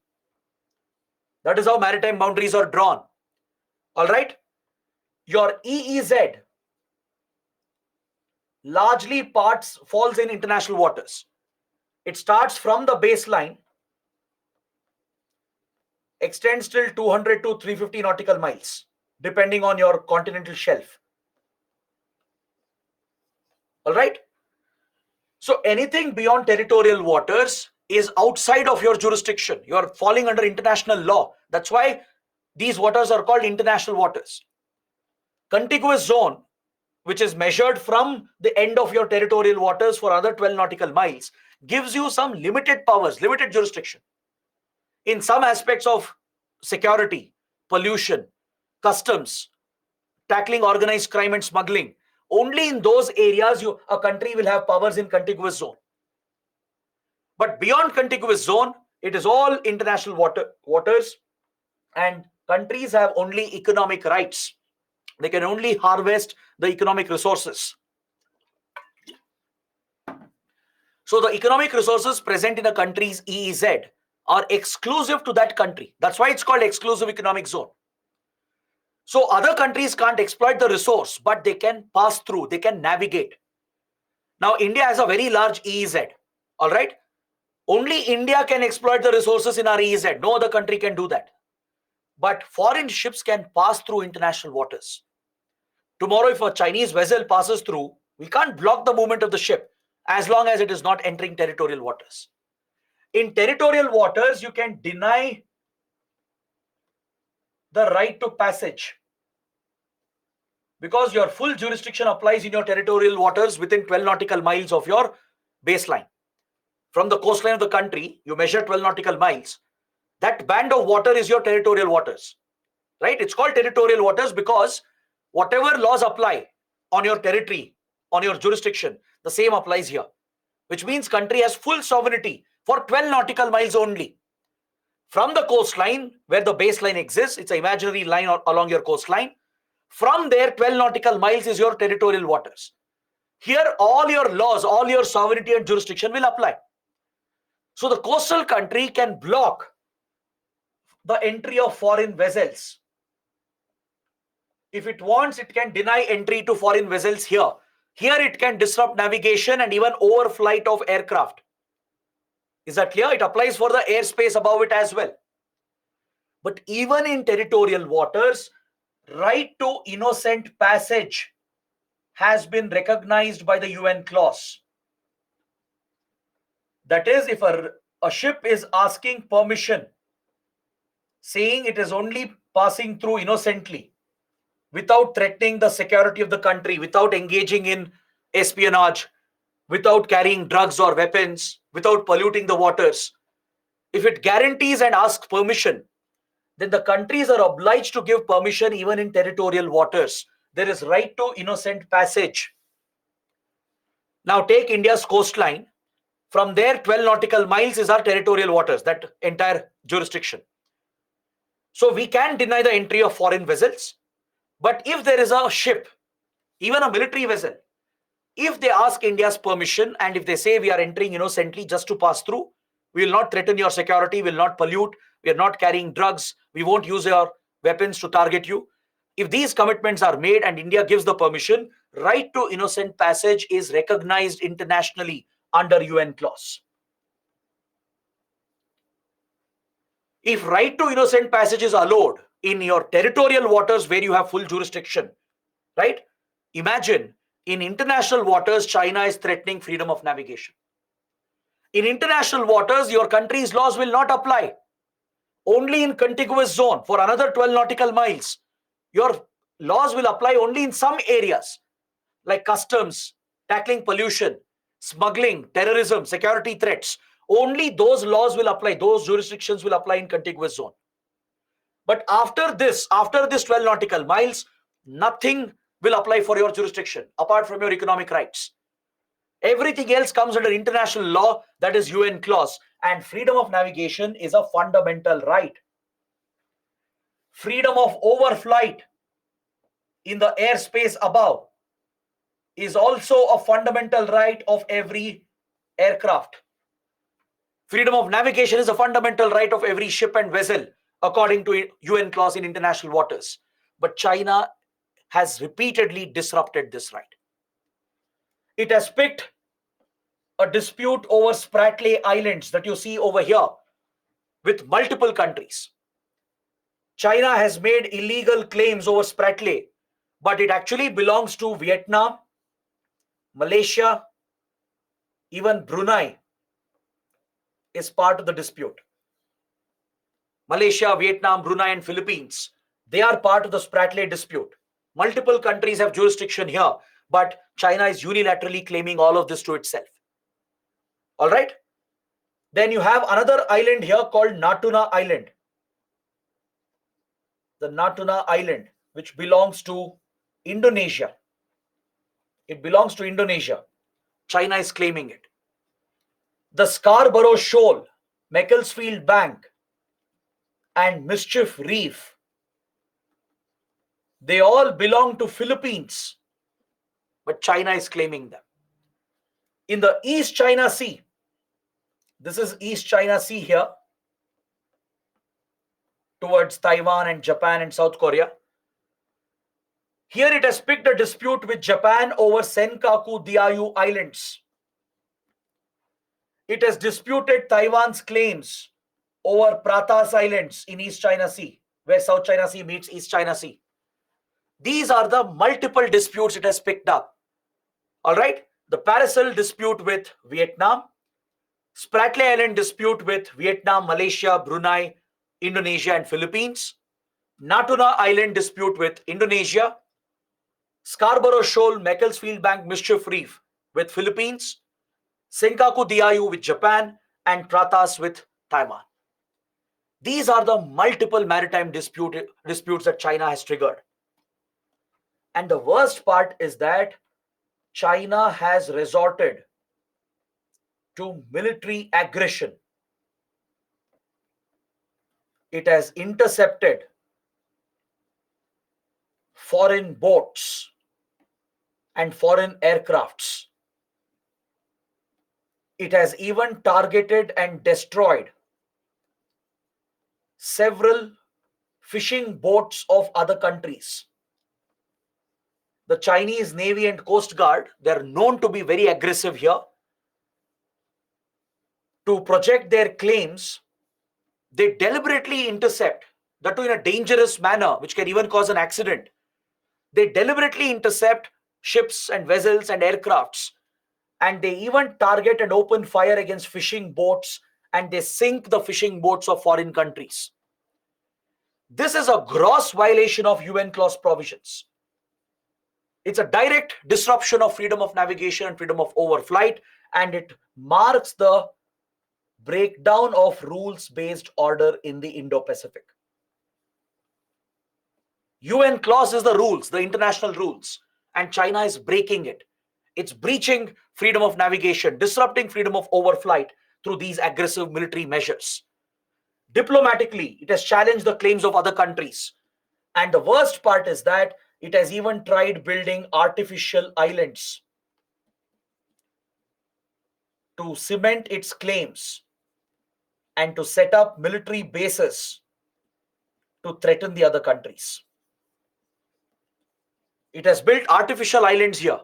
That is how maritime boundaries are drawn. All right? Your EEZ largely falls in international waters. It starts from the baseline, extends till 200 to 350 nautical miles, depending on your continental shelf. All right? So anything beyond territorial waters is outside of your jurisdiction. You are falling under international law. That's why these waters are called international waters. Contiguous zone, which is measured from the end of your territorial waters for other 12 nautical miles, gives you some limited powers, limited jurisdiction. In some aspects of security, pollution, customs, tackling organized crime and smuggling, only in those areas a country will have powers in contiguous zone. But beyond contiguous zone, it is all international waters, and countries have only economic rights. They can only harvest the economic resources. So the economic resources present in a country's EEZ are exclusive to that country. That's why it's called exclusive economic zone. So other countries can't exploit the resource, but they can pass through, they can navigate. Now India has a very large EEZ. All right? Only India can exploit the resources in our EEZ. No other country can do that. But foreign ships can pass through international waters. Tomorrow, if a Chinese vessel passes through, we can't block the movement of the ship as long as it is not entering territorial waters. In territorial waters, you can deny the right to passage because your full jurisdiction applies in your territorial waters within 12 nautical miles of your baseline. From the coastline of the country, you measure 12 nautical miles. That band of water is your territorial waters, right? It's called territorial waters because whatever laws apply on your territory, on your jurisdiction, the same applies here, which means country has full sovereignty for 12 nautical miles only. From the coastline where the baseline exists, it's an imaginary line along your coastline. From there, 12 nautical miles is your territorial waters. Here, all your laws, all your sovereignty and jurisdiction will apply. So the coastal country can block the entry of foreign vessels. If it wants, it can deny entry to foreign vessels here. Here it can disrupt navigation and even overflight of aircraft. Is that clear? It applies for the airspace above it as well. But even in territorial waters, right to innocent passage has been recognized by the UN clause. That is, if a ship is asking permission, saying it is only passing through innocently, without threatening the security of the country, without engaging in espionage, without carrying drugs or weapons, without polluting the waters, if it guarantees and asks permission, then the countries are obliged to give permission even in territorial waters. There is right to innocent passage. Now take India's coastline. From there, 12 nautical miles is our territorial waters, that entire jurisdiction. So we can deny the entry of foreign vessels. But if there is a ship, even a military vessel, if they ask India's permission and if they say we are entering innocently just to pass through, We will not threaten your security. We will not pollute. We are not carrying drugs. We won't use your weapons to target you. If these commitments are made and India gives the permission, right to innocent passage is recognized internationally under UN clause. If right to innocent passage is allowed in your territorial waters where you have full jurisdiction, right? Imagine in international waters, China is threatening freedom of navigation. In international waters, your country's laws will not apply. Only in contiguous zone for another 12 nautical miles, your laws will apply only in some areas like customs, tackling pollution, smuggling, terrorism, security threats. Only those laws will apply, those jurisdictions will apply in contiguous zone. But after this 12 nautical miles, nothing will apply for your jurisdiction apart from your economic rights. Everything else comes under international law, that is UN clause. And freedom of navigation is a fundamental right. Freedom of overflight in the airspace above is also a fundamental right of every aircraft. Freedom of navigation is a fundamental right of every ship and vessel according to UN clause in international waters. But China has repeatedly disrupted this right. It has picked a dispute over Spratly Islands that you see over here with multiple countries. China has made illegal claims over Spratly, but it actually belongs to Vietnam, Malaysia, even Brunei is part of the dispute. Malaysia, Vietnam, Brunei, and Philippines, they are part of the Spratly dispute. Multiple countries have jurisdiction here, but China is unilaterally claiming all of this to itself. All right? Then you have another island here called Natuna Island. The Natuna Island, which belongs to Indonesia. It belongs to Indonesia. China is claiming it. The Scarborough Shoal, Macclesfield Bank, and Mischief Reef, they all belong to Philippines, but China is claiming them. In the East China Sea, this is East China Sea here, towards Taiwan and Japan and South Korea. Here it has picked a dispute with Japan over Senkaku Diaoyu Islands. It has disputed Taiwan's claims over Pratas Islands in East China Sea, where South China Sea meets East China Sea. These are the multiple disputes it has picked up. All right? The Paracel dispute with Vietnam, Spratly Island dispute with Vietnam, Malaysia, Brunei, Indonesia, and Philippines, Natuna Island dispute with Indonesia, Scarborough Shoal, Macclesfield Bank, Mischief Reef with Philippines, Senkaku Diaoyu with Japan, and Pratas with Taiwan. These are the multiple maritime disputes that China has triggered. And the worst part is that China has resorted to military aggression. It has intercepted foreign boats and foreign aircrafts. It has even targeted and destroyed several fishing boats of other countries. The Chinese Navy and Coast Guard, they're known to be very aggressive here. To project their claims, they deliberately intercept, that too in a dangerous manner, which can even cause an accident. They deliberately intercept ships and vessels and aircrafts, and they even target and open fire against fishing boats, and they sink the fishing boats of foreign countries. This is a gross violation of UN clause provisions. It's a direct disruption of freedom of navigation and freedom of overflight, and it marks the breakdown of rules-based order in the Indo-Pacific. UN clause is the rules, the international rules, and China is breaking it. It's breaching freedom of navigation, disrupting freedom of overflight through these aggressive military measures. Diplomatically, it has challenged the claims of other countries. And the worst part is that it has even tried building artificial islands to cement its claims. and to set up military bases to threaten the other countries. It has built artificial islands here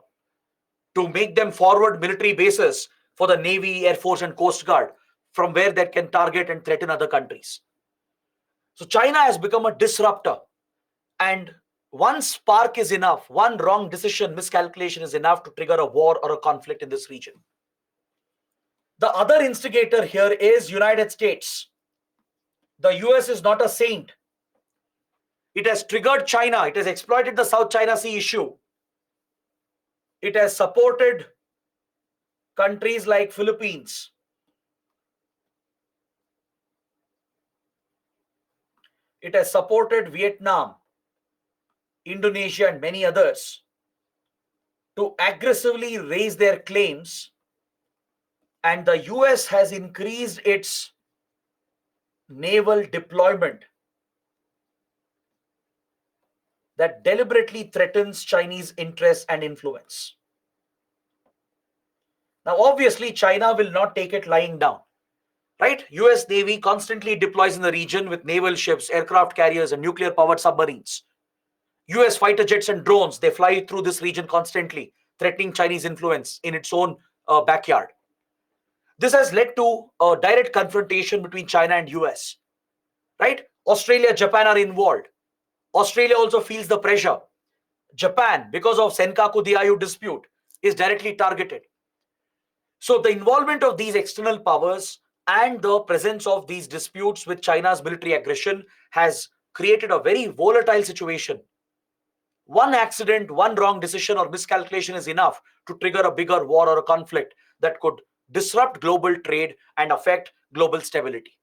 to make them forward military bases for the Navy, Air Force, and Coast Guard from where they can target and threaten other countries. So China has become a disruptor, and one spark is enough, one wrong decision, miscalculation is enough to trigger a war or a conflict in this region. The other instigator here is United States. The US is not a saint. It has triggered China. It has exploited the South China Sea issue. It has supported countries like Philippines. It has supported Vietnam, Indonesia, and many others to aggressively raise their claims, and the US has increased its naval deployment that deliberately threatens Chinese interests and influence. Now, obviously, China will not take it lying down, right? US Navy constantly deploys in the region with naval ships, aircraft carriers, and nuclear-powered submarines. US fighter jets and drones, they fly through this region constantly, threatening Chinese influence in its own backyard. This has led to a direct confrontation between China and US, right? Australia, Japan are involved. Australia also feels the pressure. Japan, because of Senkaku Diaoyu dispute, is directly targeted. So the involvement of these external powers and the presence of these disputes with China's military aggression has created a very volatile situation. One accident, one wrong decision or miscalculation is enough to trigger a bigger war or a conflict that could disrupt global trade and affect global stability.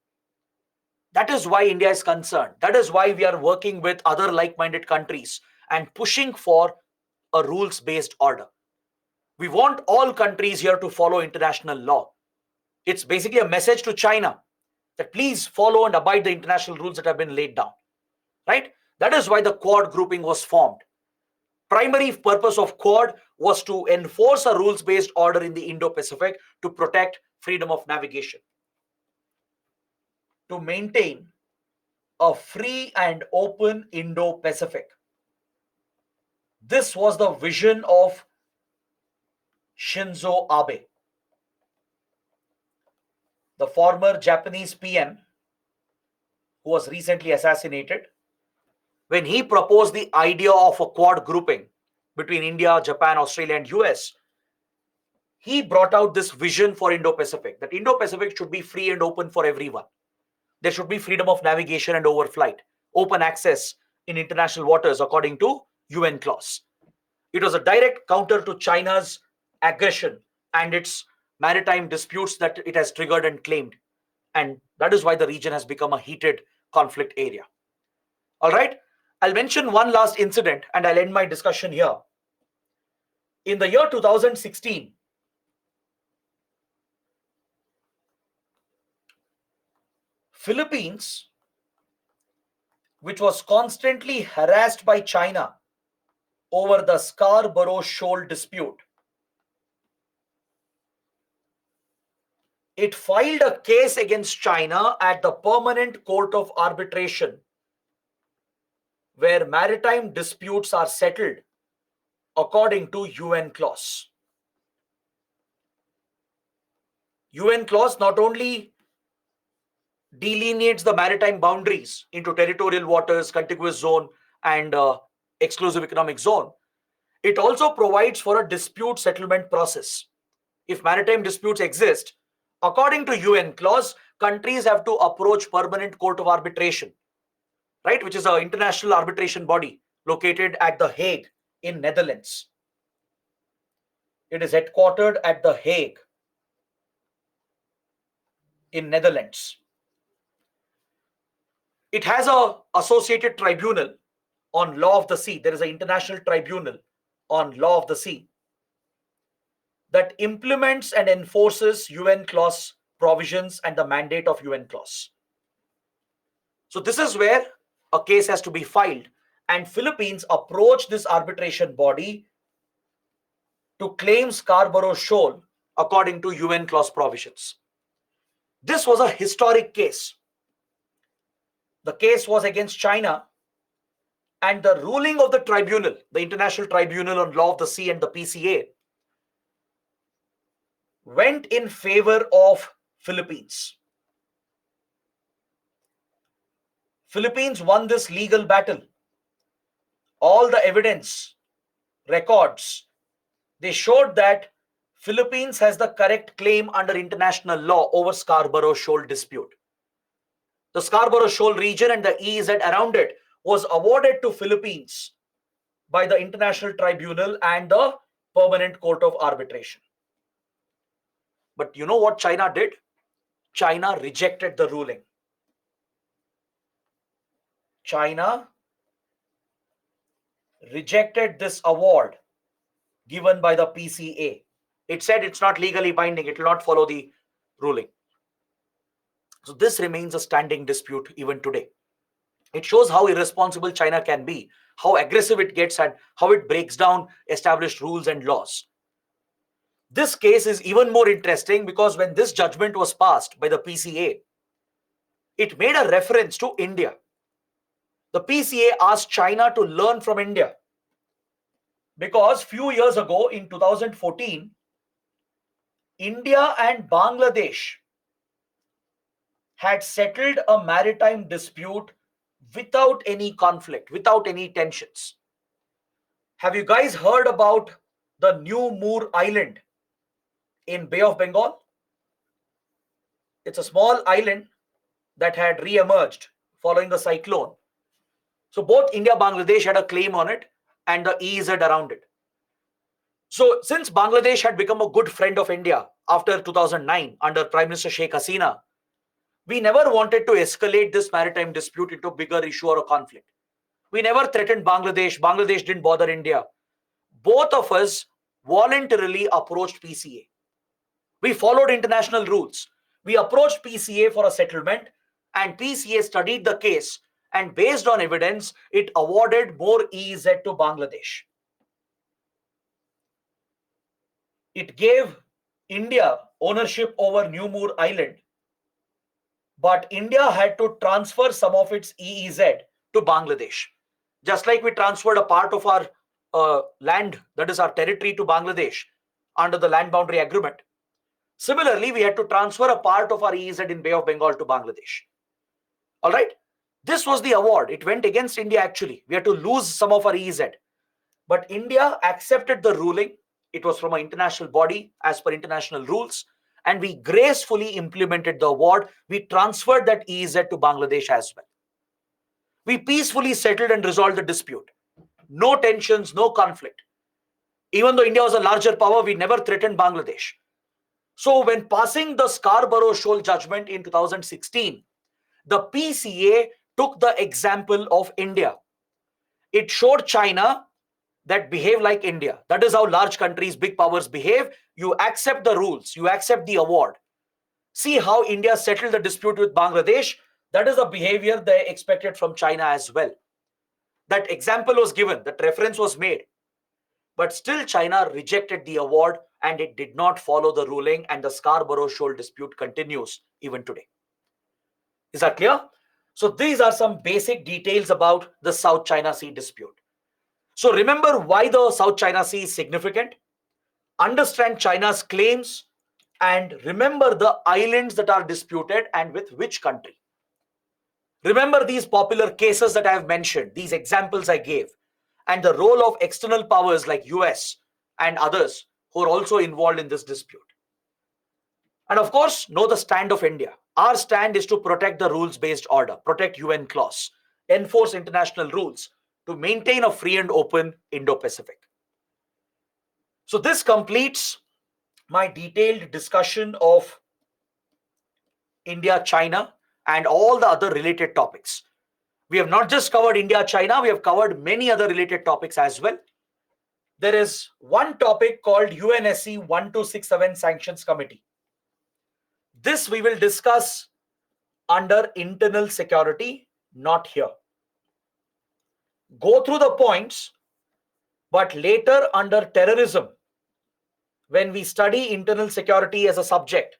That is why India is concerned. That is why we are working with other like-minded countries and pushing for a rules-based order. We want all countries here to follow international law. It's basically a message to China that please follow and abide the international rules that have been laid down, right? That is why the Quad grouping was formed. Primary purpose of Quad was to enforce a rules-based order in the Indo-Pacific to protect freedom of navigation, to maintain a free and open Indo-Pacific. This was the vision of Shinzo Abe, the former Japanese PM who was recently assassinated. When he proposed the idea of a Quad grouping between India, Japan, Australia, and US, he brought out this vision for Indo-Pacific, that Indo-Pacific should be free and open for everyone. There should be freedom of navigation and overflight, open access in international waters according to UN clause. It was a direct counter to China's aggression and its maritime disputes that it has triggered and claimed. And that is why the region has become a heated conflict area. All right, I'll mention one last incident and I'll end my discussion here. In the year 2016, Philippines, which was constantly harassed by China over the Scarborough Shoal dispute, it filed a case against China at the Permanent Court of Arbitration, where maritime disputes are settled according to UN clause. UN clause not only delineates the maritime boundaries into territorial waters, contiguous zone, and exclusive economic zone, it also provides for a dispute settlement process. If maritime disputes exist, according to UN clause, countries have to approach Permanent Court of Arbitration, right, which is an international arbitration body located at The Hague in Netherlands. It is headquartered at The Hague in Netherlands. It has an associated tribunal on law of the sea. There is an international tribunal on law of the sea that implements and enforces UN clause provisions and the mandate of UN clause. So this is where a case has to be filed, and Philippines approached this arbitration body to claim Scarborough Shoal according to UN clause provisions. This was a historic case. The case was against China, and the ruling of the tribunal, the International Tribunal on Law of the Sea and the PCA, went in favor of Philippines. Philippines won this legal battle. All the evidence, records, they showed that Philippines has the correct claim under international law over Scarborough Shoal dispute. The Scarborough Shoal region and the EEZ around it was awarded to Philippines by the International Tribunal and the Permanent Court of Arbitration. But you know what China did? China rejected the ruling. China rejected this award given by the PCA. It said it's not legally binding, it will not follow the ruling. So this remains a standing dispute even today. It shows how irresponsible China can be, how aggressive it gets, and how it breaks down established rules and laws. This case is even more interesting because when this judgment was passed by the PCA, it made a reference to India. The PCA asked China to learn from India because few years ago in 2014, India and Bangladesh had settled a maritime dispute without any conflict, without any tensions. Have you guys heard about the New Moor Island in Bay of Bengal? It's a small island that had re-emerged following the cyclone. So both India and Bangladesh had a claim on it and the EEZ around it. So since Bangladesh had become a good friend of India after 2009 under Prime Minister Sheikh Hasina, we never wanted to escalate this maritime dispute into a bigger issue or a conflict. We never threatened Bangladesh. Bangladesh didn't bother India. Both of us voluntarily approached PCA. We followed international rules. We approached PCA for a settlement, and PCA studied the case, and based on evidence, it awarded more EEZ to Bangladesh. It gave India ownership over New Moor Island, but India had to transfer some of its EEZ to Bangladesh. Just like we transferred a part of our land, that is our territory, to Bangladesh under the land boundary agreement. Similarly, we had to transfer a part of our EEZ in Bay of Bengal to Bangladesh. All right. This was the award. It went against India actually. We had to lose some of our EEZ. But India accepted the ruling. It was from an international body as per international rules. And we gracefully implemented the award. We transferred that EEZ to Bangladesh as well. We peacefully settled and resolved the dispute. No tensions, no conflict. Even though India was a larger power, we never threatened Bangladesh. So when passing the Scarborough Shoal judgment in 2016, the PCA took the example of India. It showed China that behave like India. That is how large countries, big powers behave. You accept the rules, you accept the award. See how India settled the dispute with Bangladesh. That is the behavior they expected from China as well. That example was given, that reference was made. But still China rejected the award and it did not follow the ruling, and the Scarborough Shoal dispute continues even today. Is that clear? So these are some basic details about the South China Sea dispute. So remember why the South China Sea is significant. Understand China's claims and remember the islands that are disputed and with which country. Remember these popular cases that I have mentioned, these examples I gave, and the role of external powers like US and others who are also involved in this dispute. And of course, know the stand of India. Our stand is to protect the rules-based order, protect UN clause, enforce international rules to maintain a free and open Indo-Pacific. So this completes my detailed discussion of India, China, and all the other related topics. We have not just covered India, China, we have covered many other related topics as well. There is one topic called UNSC 1267 Sanctions Committee. This we will discuss under internal security, not here. Go through the points, but later under terrorism, when we study internal security as a subject,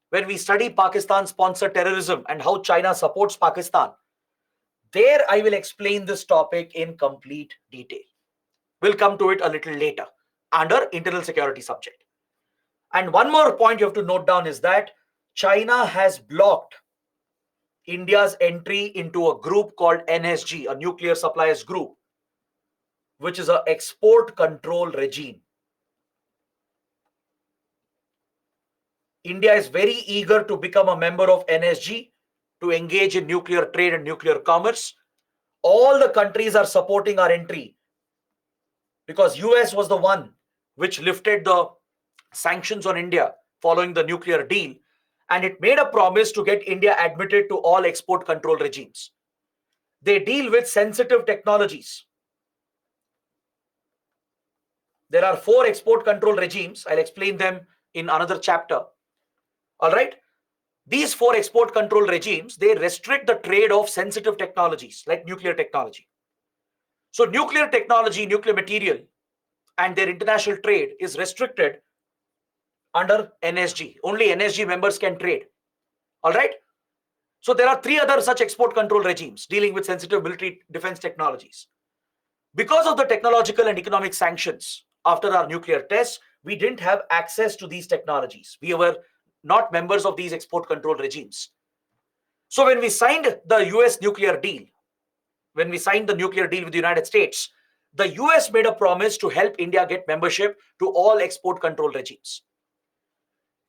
when we study Pakistan-sponsored terrorism and how China supports Pakistan, there I will explain this topic in complete detail. We'll come to it a little later under internal security subject. And one more point you have to note down is that China has blocked India's entry into a group called NSG, a nuclear suppliers group, which is an export control regime. India is very eager to become a member of NSG to engage in nuclear trade and nuclear commerce. All the countries are supporting our entry because US was the one which lifted the sanctions on India following the nuclear deal, and it made a promise to get India admitted to all export control regimes. They deal with sensitive technologies. There are 4 export control regimes. I'll explain them in another chapter. All right. These 4 export control regimes, they restrict the trade of sensitive technologies like nuclear technology. So nuclear technology, nuclear material, and their international trade is restricted under NSG. Only NSG members can trade. All right. So there are 3 other such export control regimes dealing with sensitive military defense technologies. Because of the technological and economic sanctions after our nuclear tests, we didn't have access to these technologies. We were not members of these export control regimes. So when we signed the US nuclear deal, when we signed the nuclear deal with the United States, the US made a promise to help India get membership to all export control regimes.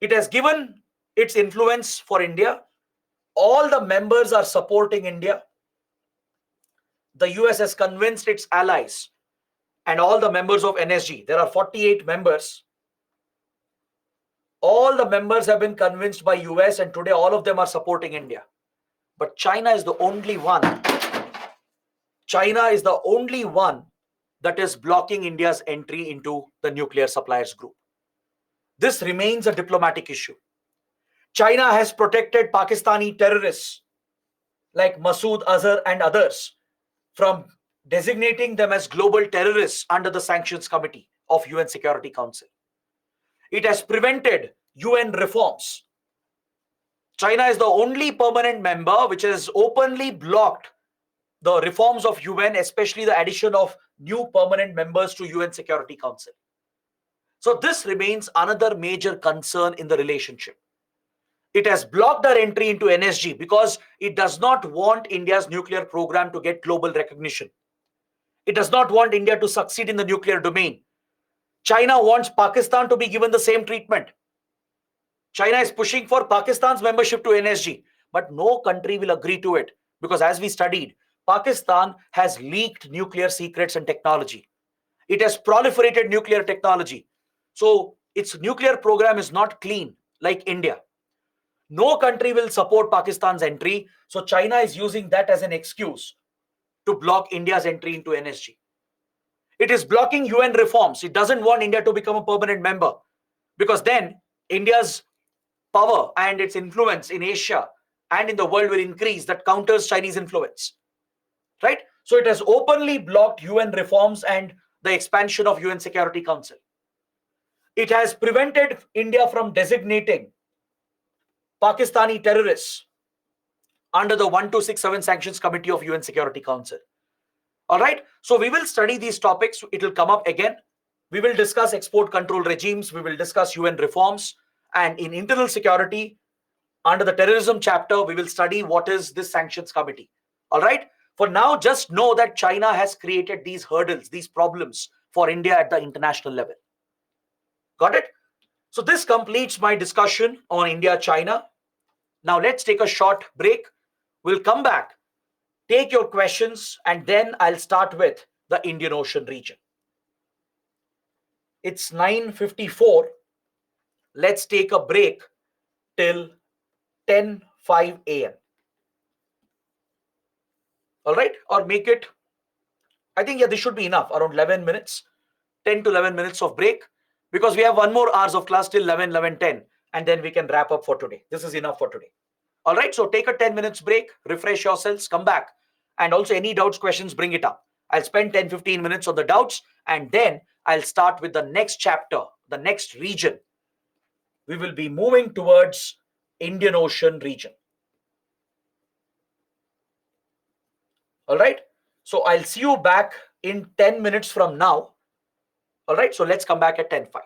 It has given its influence for India. All the members are supporting India. The US has convinced its allies and all the members of NSG. There are 48 members. All the members have been convinced by US, and today all of them are supporting India. But China is the only one. China is the only one that is blocking India's entry into the nuclear suppliers group. This remains a diplomatic issue. China has protected Pakistani terrorists like Masood Azhar and others from designating them as global terrorists under the Sanctions Committee of UN Security Council. It has prevented UN reforms. China is the only permanent member which has openly blocked the reforms of UN, especially the addition of new permanent members to UN Security Council. So this remains another major concern in the relationship. It has blocked our entry into NSG because it does not want India's nuclear program to get global recognition. It does not want India to succeed in the nuclear domain. China wants Pakistan to be given the same treatment. China is pushing for Pakistan's membership to NSG, but no country will agree to it because, as we studied, Pakistan has leaked nuclear secrets and technology. It has proliferated nuclear technology. So its nuclear program is not clean like India. No country will support Pakistan's entry. So China is using that as an excuse to block India's entry into NSG. It is blocking UN reforms. It doesn't want India to become a permanent member because then India's power and its influence in Asia and in the world will increase. That counters Chinese influence, right? So it has openly blocked UN reforms and the expansion of UN Security Council. It has prevented India from designating Pakistani terrorists under the 1267 Sanctions Committee of UN Security Council. All right. So we will study these topics. It will come up again. We will discuss export control regimes. We will discuss UN reforms. And in internal security, under the terrorism chapter, we will study what is this sanctions committee. All right. For now, just know that China has created these hurdles, these problems for India at the international level. Got it? So this completes my discussion on India-China. Now let's take a short break. We'll come back, take your questions, and then I'll start with the Indian Ocean region. It's 9:54. Let's take a break till 10:05 a.m. All right? Or make it, I think, yeah, this should be enough, around 11 minutes, 10 to 11 minutes of break, because we have 1 more hours of class till 11:10, and then we can wrap up for today. This is enough for today. All right, so take a 10 minutes break, refresh yourselves, come back. And also any doubts, questions, bring it up. I'll spend 10-15 minutes on the doubts, and then I'll start with the next chapter, the next region. We will be moving towards Indian Ocean region. All right. So I'll see you back in 10 minutes from now. All right. So let's come back at 10:05.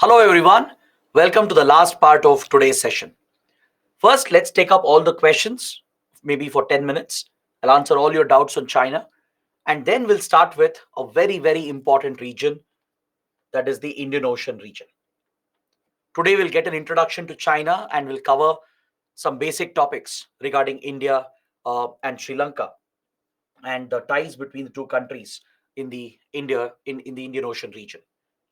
Hello, everyone. Welcome to the last part of today's session. First, let's take up all the questions, maybe for 10 minutes. I'll answer all your doubts on China. And then we'll start with a very, very important region, that is the Indian Ocean region. Today, we'll get an introduction to China and we'll cover some basic topics regarding India and Sri Lanka and the ties between the two countries in the Indian Ocean region.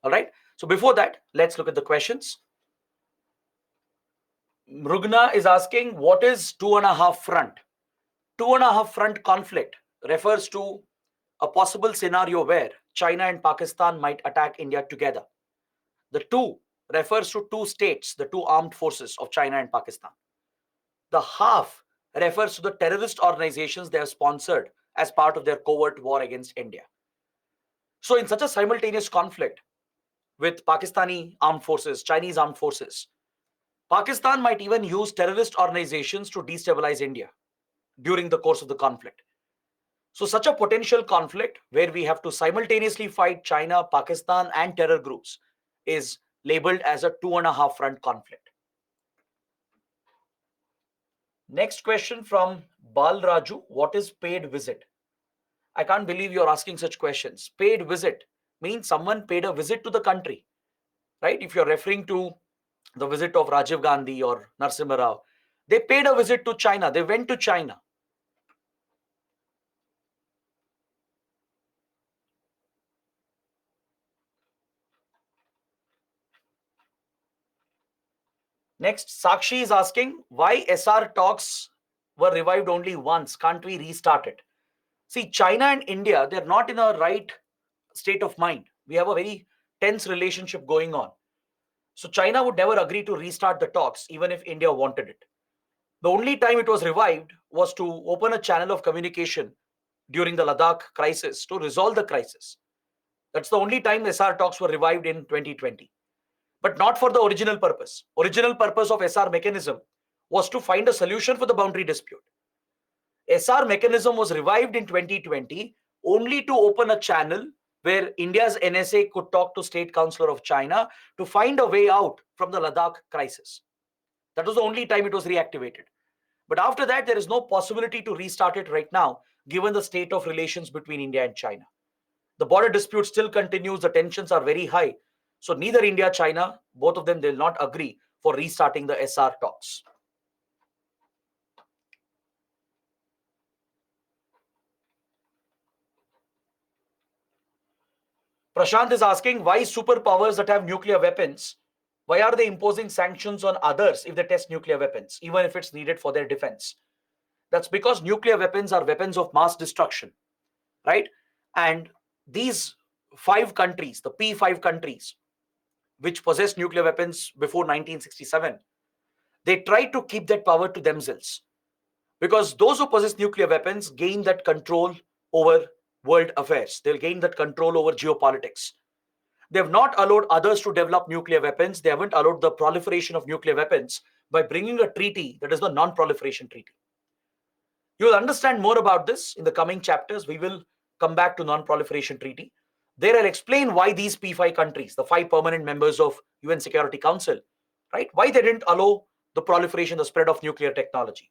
All right. So before that, let's look at the questions. Mrugna is asking, what is two and a half front? Two and a half front conflict refers to a possible scenario where China and Pakistan might attack India together. The two refers to two states, the two armed forces of China and Pakistan. The half refers to the terrorist organizations they have sponsored as part of their covert war against India. So, in such a simultaneous conflict with Pakistani armed forces, Chinese armed forces, Pakistan might even use terrorist organizations to destabilize India during the course of the conflict. So, such a potential conflict where we have to simultaneously fight China, Pakistan, and terror groups is labeled as a two and a half front conflict. Next question from Bal Raju. What is paid visit? I can't believe you're asking such questions. Paid visit means someone paid a visit to the country, right? If you're referring to the visit of Rajiv Gandhi or Narasimha Rao, they paid a visit to China. They went to China. Next, Sakshi is asking why SR talks were revived only once. Can't we restart it? See, China and India, they're not in a right state of mind. We have a very tense relationship going on. So China would never agree to restart the talks, even if India wanted it. The only time it was revived was to open a channel of communication during the Ladakh crisis to resolve the crisis. That's the only time SR talks were revived in 2020. But not for the original purpose. Original purpose of SR mechanism was to find a solution for the boundary dispute. SR mechanism was revived in 2020 only to open a channel where India's NSA could talk to State Councilor of China to find a way out from the Ladakh crisis. That was the only time it was reactivated. But after that, there is no possibility to restart it right now, given the state of relations between India and China. The border dispute still continues, the tensions are very high. So neither India, China, both of them, they will not agree for restarting the SR talks. Prashant is asking why superpowers that have nuclear weapons, why are they imposing sanctions on others if they test nuclear weapons, even if it's needed for their defense? That's because nuclear weapons are weapons of mass destruction, right? And these five countries, the P5 countries, which possessed nuclear weapons before 1967, they tried to keep that power to themselves. Because those who possess nuclear weapons gain that control over world affairs. They'll gain that control over geopolitics. They have not allowed others to develop nuclear weapons. They haven't allowed the proliferation of nuclear weapons by bringing a treaty that is the non-proliferation treaty. You will understand more about this in the coming chapters. We will come back to non-proliferation treaty. There I'll explain why these P5 countries, the 5 permanent members of UN Security Council, right, why they didn't allow the proliferation, the spread of nuclear technology.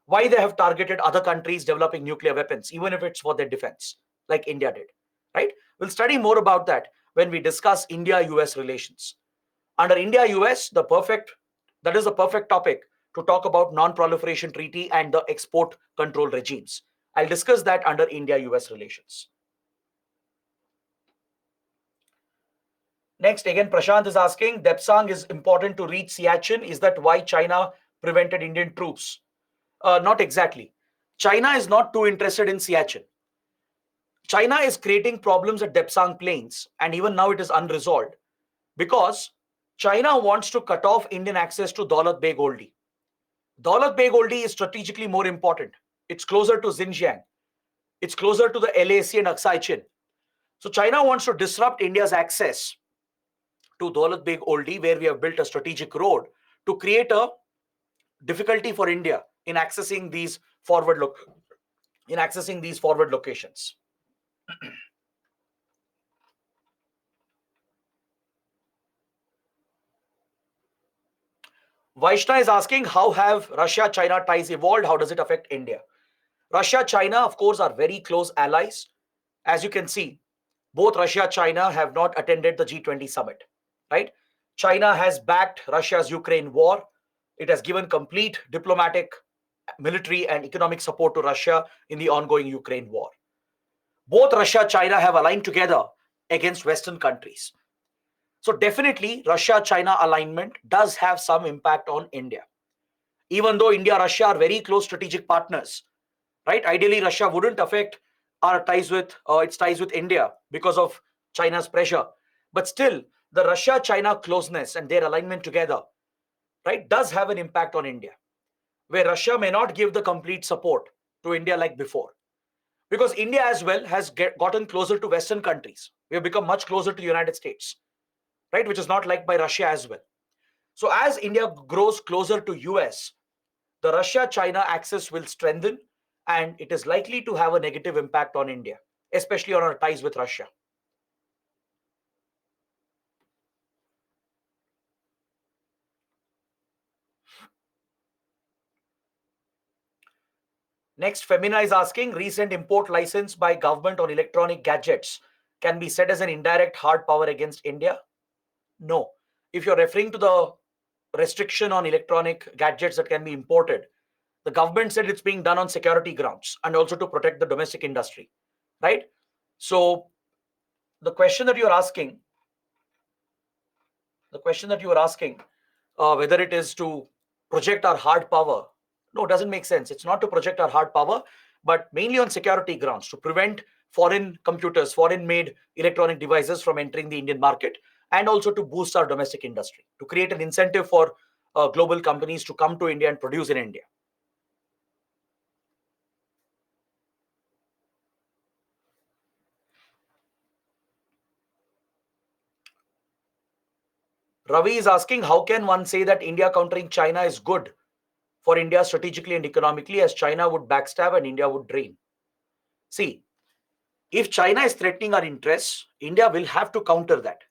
Why they have targeted other countries developing nuclear weapons, even if it's for their defense, like India did, right? We'll study more about that when we discuss India-US relations. Under India-US, that is the perfect topic to talk about non-proliferation treaty and the export control regimes. I'll discuss that under India-US relations. Next, again, Prashant is asking, Depsang is important to reach Siachen. Is that why China prevented Indian troops? Not exactly. China is not too interested in Siachen. China is creating problems at Depsang Plains, and even now it is unresolved because China wants to cut off Indian access to Daulat Beg Oldi. Daulat Beg Oldi is strategically more important. It's closer to Xinjiang. It's closer to the LAC and Aksai Chin. So China wants to disrupt India's access to Daulat Beg Oldi, where we have built a strategic road, to create a difficulty for India in accessing these forward locations. Vaishna is asking, how have Russia-China ties evolved? How does it affect India? Russia, China, of course, are very close allies. As you can see, both Russia, China have not attended the G20 summit, right? China has backed Russia's Ukraine war. It has given complete diplomatic, military, and economic support to Russia in the ongoing Ukraine war. Both Russia, China have aligned together against Western countries. So definitely, Russia-China alignment does have some impact on India. Even though India, Russia are very close strategic partners, right? Ideally, Russia wouldn't affect our ties with its ties with India because of China's pressure. But still, the Russia-China closeness and their alignment together, right, does have an impact on India, where Russia may not give the complete support to India like before. Because India as well has gotten closer to Western countries. We have become much closer to the United States, right, which is not liked by Russia as well. So as India grows closer to US, the Russia-China axis will strengthen and it is likely to have a negative impact on India, especially on our ties with Russia. Next, Femina is asking, recent import license by government on electronic gadgets can be said as an indirect hard power against India? No. If you're referring to the restriction on electronic gadgets that can be imported, the government said it's being done on security grounds and also to protect the domestic industry, right? So the question that you're asking, whether it is to project our hard power, no, it doesn't make sense. It's not to project our hard power, but mainly on security grounds to prevent foreign computers, foreign made electronic devices from entering the Indian market, and also to boost our domestic industry, to create an incentive for global companies to come to India and produce in India. Ravi is asking, how can one say that India countering China is good for India strategically and economically, as China would backstab and India would drain? See, if China is threatening our interests, India will have to counter that,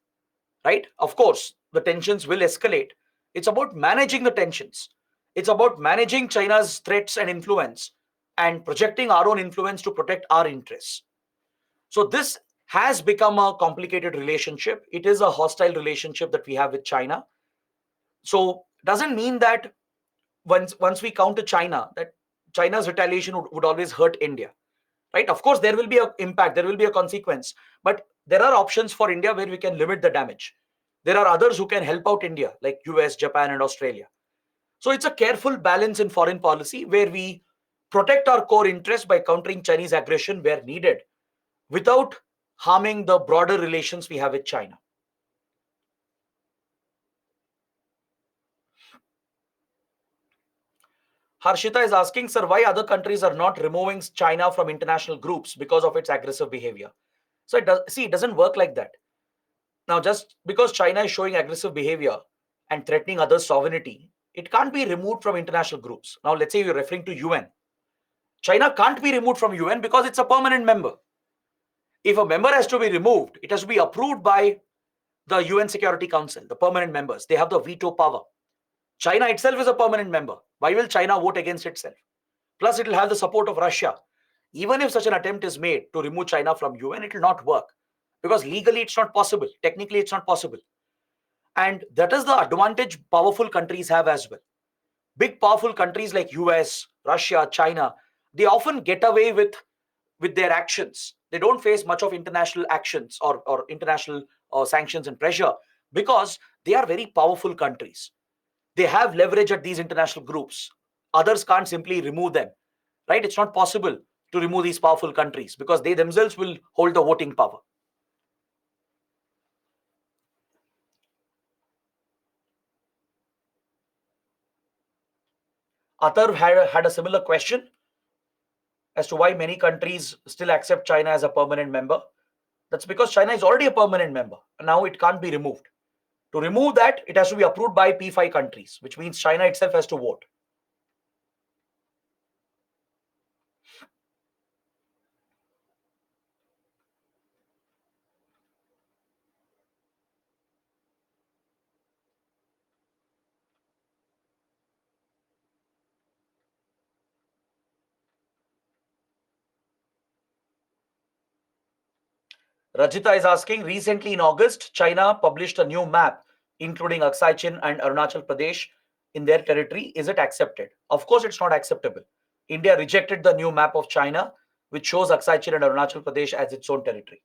right? Of course, the tensions will escalate. It's about managing the tensions. It's about managing China's threats and influence and projecting our own influence to protect our interests. So this has become a complicated relationship. It is a hostile relationship that we have with China. So doesn't mean that once we counter China, that China's retaliation would always hurt India, right? Of course, there will be an impact, there will be a consequence, but there are options for India where we can limit the damage. There are others who can help out India, like US, Japan, and Australia. So it's a careful balance in foreign policy where we protect our core interests by countering Chinese aggression where needed without harming the broader relations we have with China. Harshita is asking, sir, why other countries are not removing China from international groups because of its aggressive behavior? So it doesn't work like that. Now, just because China is showing aggressive behavior and threatening others' sovereignty, it can't be removed from international groups. Now, let's say you're referring to UN. China can't be removed from UN because it's a permanent member. If a member has to be removed, it has to be approved by the UN Security Council, the permanent members. They have the veto power. China itself is a permanent member. Why will China vote against itself? Plus, it will have the support of Russia. Even if such an attempt is made to remove China from UN, it will not work because legally it's not possible. Technically, it's not possible. And that is the advantage powerful countries have as well. Big powerful countries like US, Russia, China, they often get away with their actions. They don't face much of international actions or international sanctions and pressure because they are very powerful countries. They have leverage at these international groups. Others can't simply remove them, right? It's not possible to remove these powerful countries because they themselves will hold the voting power. Atar had a similar question as to why many countries still accept China as a permanent member. That's because China is already a permanent member and now it can't be removed. To remove that, it has to be approved by P5 countries, which means China itself has to vote. Rajita is asking, recently in August, China published a new map, including Aksai Chin and Arunachal Pradesh in their territory. Is it accepted? Of course, it's not acceptable. India rejected the new map of China, which shows Aksai Chin and Arunachal Pradesh as its own territory.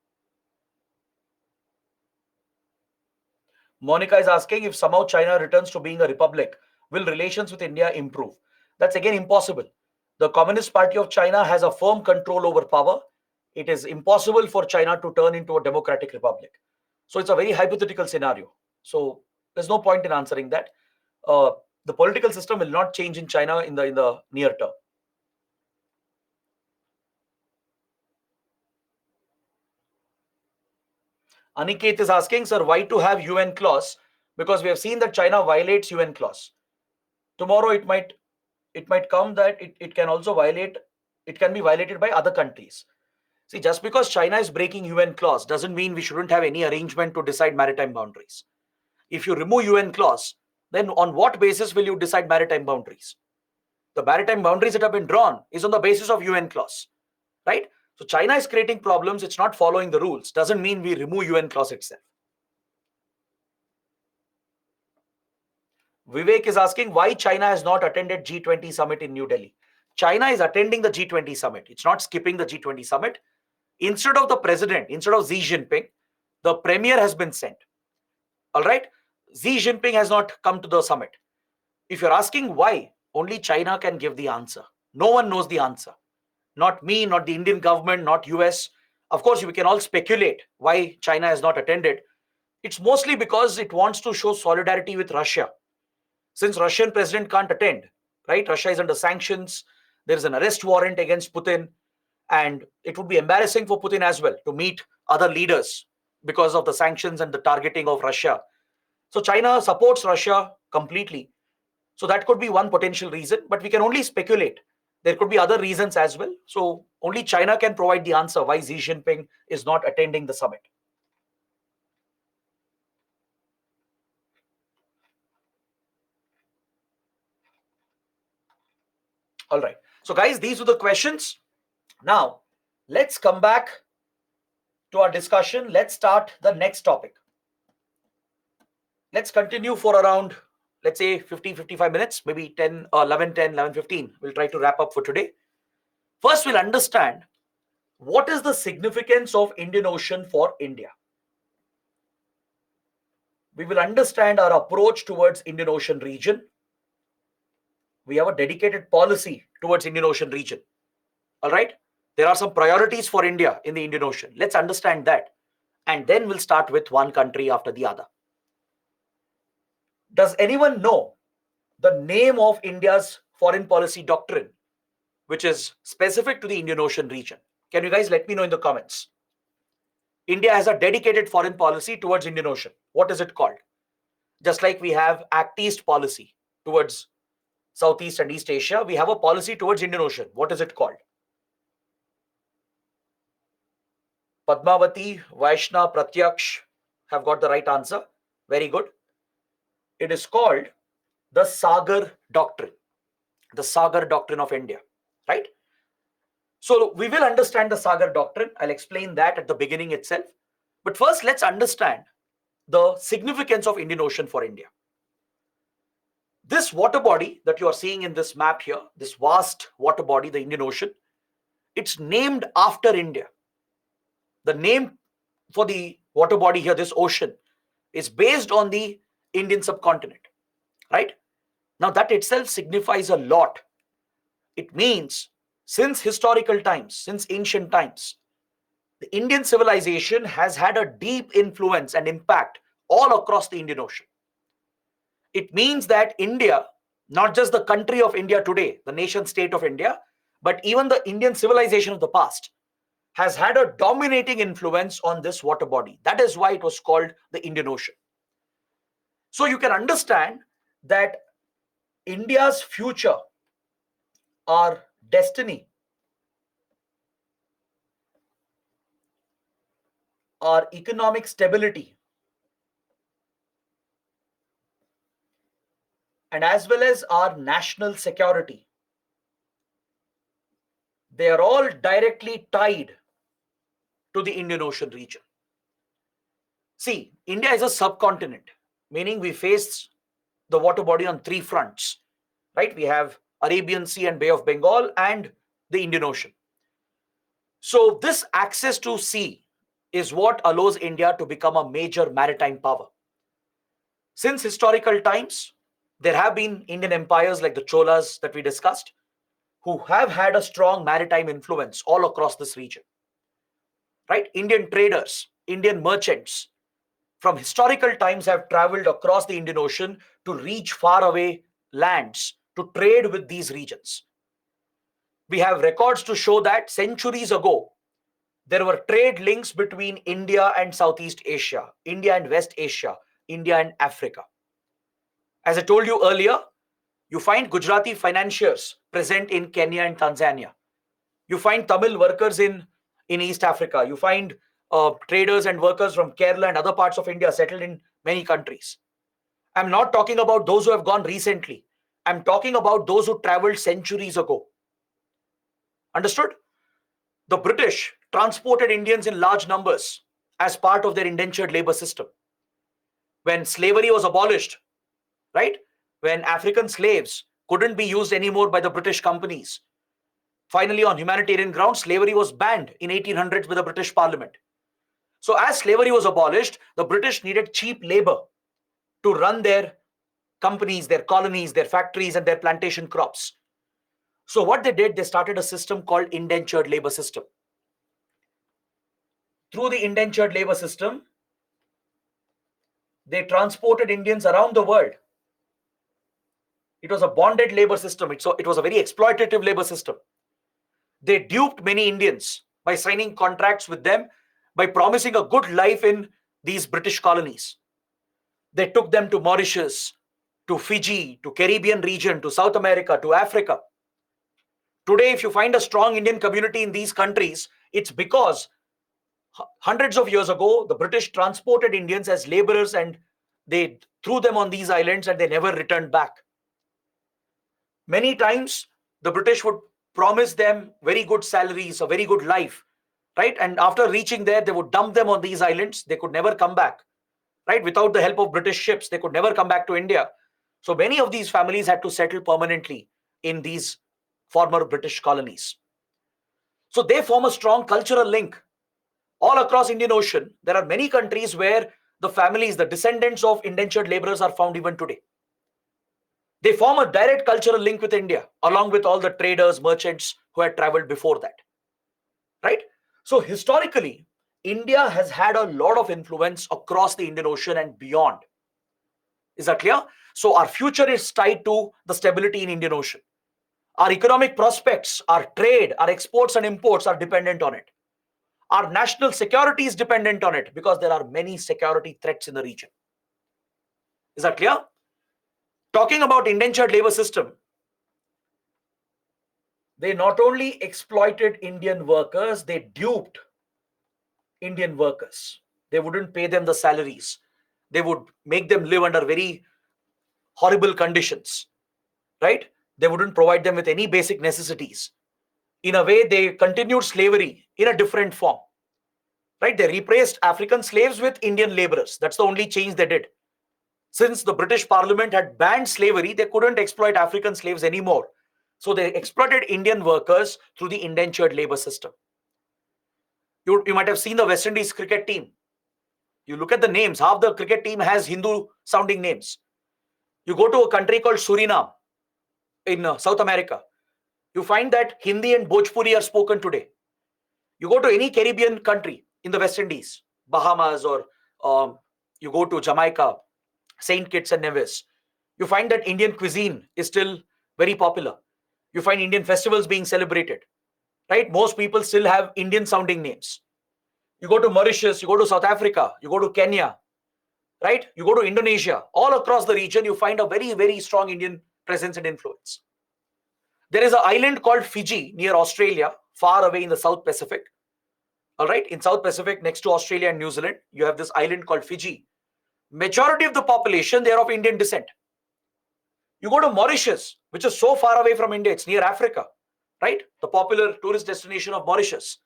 Monica is asking, if somehow China returns to being a republic, will relations with India improve? That's again impossible. The Communist Party of China has a firm control over power. It is impossible for China to turn into a democratic republic. So it's a very hypothetical scenario. So there's no point in answering that. The political system will not change in China in the near term. Aniket is asking, sir, why to have UN clause? Because we have seen that China violates UN clause. Tomorrow it might come that it can also violate, it can be violated by other countries. See, just because China is breaking UN clause doesn't mean we shouldn't have any arrangement to decide maritime boundaries. If you remove UN clause, then on what basis will you decide maritime boundaries? The maritime boundaries that have been drawn is on the basis of UN clause, right? So China is creating problems, it's not following the rules. Doesn't mean we remove UN clause itself. Vivek is asking why China has not attended G20 summit in New Delhi. China is attending the G20 summit. It's not skipping the G20 summit. Instead of the president, instead of Xi Jinping, the premier has been sent. All right? Xi Jinping has not come to the summit. If you're asking why, only China can give the answer. No one knows the answer. Not me, not the Indian government, not US. Of course, we can all speculate why China has not attended. It's mostly because it wants to show solidarity with Russia. Since Russian president can't attend, right? Russia is under sanctions. There is an arrest warrant against Putin. And it would be embarrassing for Putin as well to meet other leaders because of the sanctions and the targeting of Russia. So China supports Russia completely. So that could be one potential reason, but we can only speculate. There could be other reasons as well. So only China can provide the answer why Xi Jinping is not attending the summit. All right. So guys, these are the questions. Now, let's come back to our discussion. Let's start the next topic. Let's continue for around, let's say 55 minutes, maybe 10, 11, 10, 11, 15. We'll try to wrap up for today. First, we'll understand what is the significance of Indian Ocean for India. We will understand our approach towards Indian Ocean region. We have a dedicated policy towards Indian Ocean region. All right. There are some priorities for India in the Indian Ocean. Let's understand that. And then we'll start with one country after the other. Does anyone know the name of India's foreign policy doctrine, which is specific to the Indian Ocean region? Can you guys let me know in the comments? India has a dedicated foreign policy towards Indian Ocean. What is it called? Just like we have Act East policy towards Southeast and East Asia, we have a policy towards Indian Ocean. What is it called? Padmavati, Vaishna, Pratyaksh have got the right answer. Very good. It is called the Sagar Doctrine. The Sagar Doctrine of India, right? So we will understand the Sagar Doctrine. I'll explain that at the beginning itself. But first, let's understand the significance of Indian Ocean for India. This water body that you are seeing in this map here, this vast water body, the Indian Ocean, it's named after India. The name for the water body here, this ocean, is based on the Indian subcontinent, right? Now that itself signifies a lot. It means since historical times, since ancient times, the Indian civilization has had a deep influence and impact all across the Indian Ocean. It means that India, not just the country of India today, the nation state of India, but even the Indian civilization of the past, has had a dominating influence on this water body. That is why it was called the Indian Ocean. So you can understand that India's future, our destiny, our economic stability, and as well as our national security, they are all directly tied to the Indian Ocean region. See, India is a subcontinent, meaning we face the water body on three fronts, right? We have Arabian Sea and Bay of Bengal and the Indian Ocean. So this access to sea is what allows India to become a major maritime power. Since historical times, there have been Indian empires like the Cholas that we discussed, who have had a strong maritime influence all across this region, right? Indian traders, Indian merchants from historical times have traveled across the Indian Ocean to reach faraway lands to trade with these regions. We have records to show that centuries ago, there were trade links between India and Southeast Asia, India and West Asia, India and Africa. As I told you earlier, you find Gujarati financiers present in Kenya and Tanzania. You find Tamil workers in East Africa. You find traders and workers from Kerala and other parts of India settled in many countries. I'm not talking about those who have gone recently. I'm talking about those who traveled centuries ago. Understood? The British transported Indians in large numbers as part of their indentured labor system. When slavery was abolished, right? When African slaves couldn't be used anymore by the British companies, finally, on humanitarian grounds, slavery was banned in 1800s with the British Parliament. So as slavery was abolished, the British needed cheap labor to run their companies, their colonies, their factories, and their plantation crops. So what they did, they started a system called indentured labor system. Through the indentured labor system, they transported Indians around the world. It was a bonded labor system. It was a very exploitative labor system. They duped many Indians by signing contracts with them, by promising a good life in these British colonies. They took them to Mauritius, to Fiji, to Caribbean region, to South America, to Africa. Today, if you find a strong Indian community in these countries, it's because hundreds of years ago, the British transported Indians as laborers and they threw them on these islands and they never returned back. Many times, the British would promise them very good salaries, a very good life, right? And after reaching there, they would dump them on these islands. They could never come back, right? Without the help of British ships, they could never come back to India. So many of these families had to settle permanently in these former British colonies. So they form a strong cultural link. All across Indian Ocean, there are many countries where the families, the descendants of indentured laborers are found even today. They form a direct cultural link with India, along with all the traders, merchants who had traveled before that, right? So historically, India has had a lot of influence across the Indian Ocean and beyond. Is that clear? So our future is tied to the stability in Indian Ocean. Our economic prospects, our trade, our exports and imports are dependent on it. Our national security is dependent on it because there are many security threats in the region. Is that clear? Talking about indentured labor system, they not only exploited Indian workers, they duped Indian workers. They wouldn't pay them the salaries. They would make them live under very horrible conditions, right? They wouldn't provide them with any basic necessities. In a way, they continued slavery in a different form, right? They replaced African slaves with Indian laborers. That's the only change they did. Since the British Parliament had banned slavery, they couldn't exploit African slaves anymore. So they exploited Indian workers through the indentured labor system. You might have seen the West Indies cricket team. You look at the names, half the cricket team has Hindu sounding names. You go to a country called Suriname in South America. You find that Hindi and Bhojpuri are spoken today. You go to any Caribbean country in the West Indies, Bahamas, or you go to Jamaica, St. Kitts and Nevis, you find that Indian cuisine is still very popular. You find Indian festivals being celebrated, right? Most people still have Indian sounding names. You go to Mauritius, you go to South Africa, you go to Kenya, right? You go to Indonesia, all across the region, you find a very, very strong Indian presence and influence. There is an island called Fiji near Australia, far away in the South Pacific. All right, in South Pacific, next to Australia and New Zealand, you have this island called Fiji. Majority of the population, they are of Indian descent. You go to Mauritius, which is so far away from India, it's near Africa, right? The popular tourist destination of Mauritius.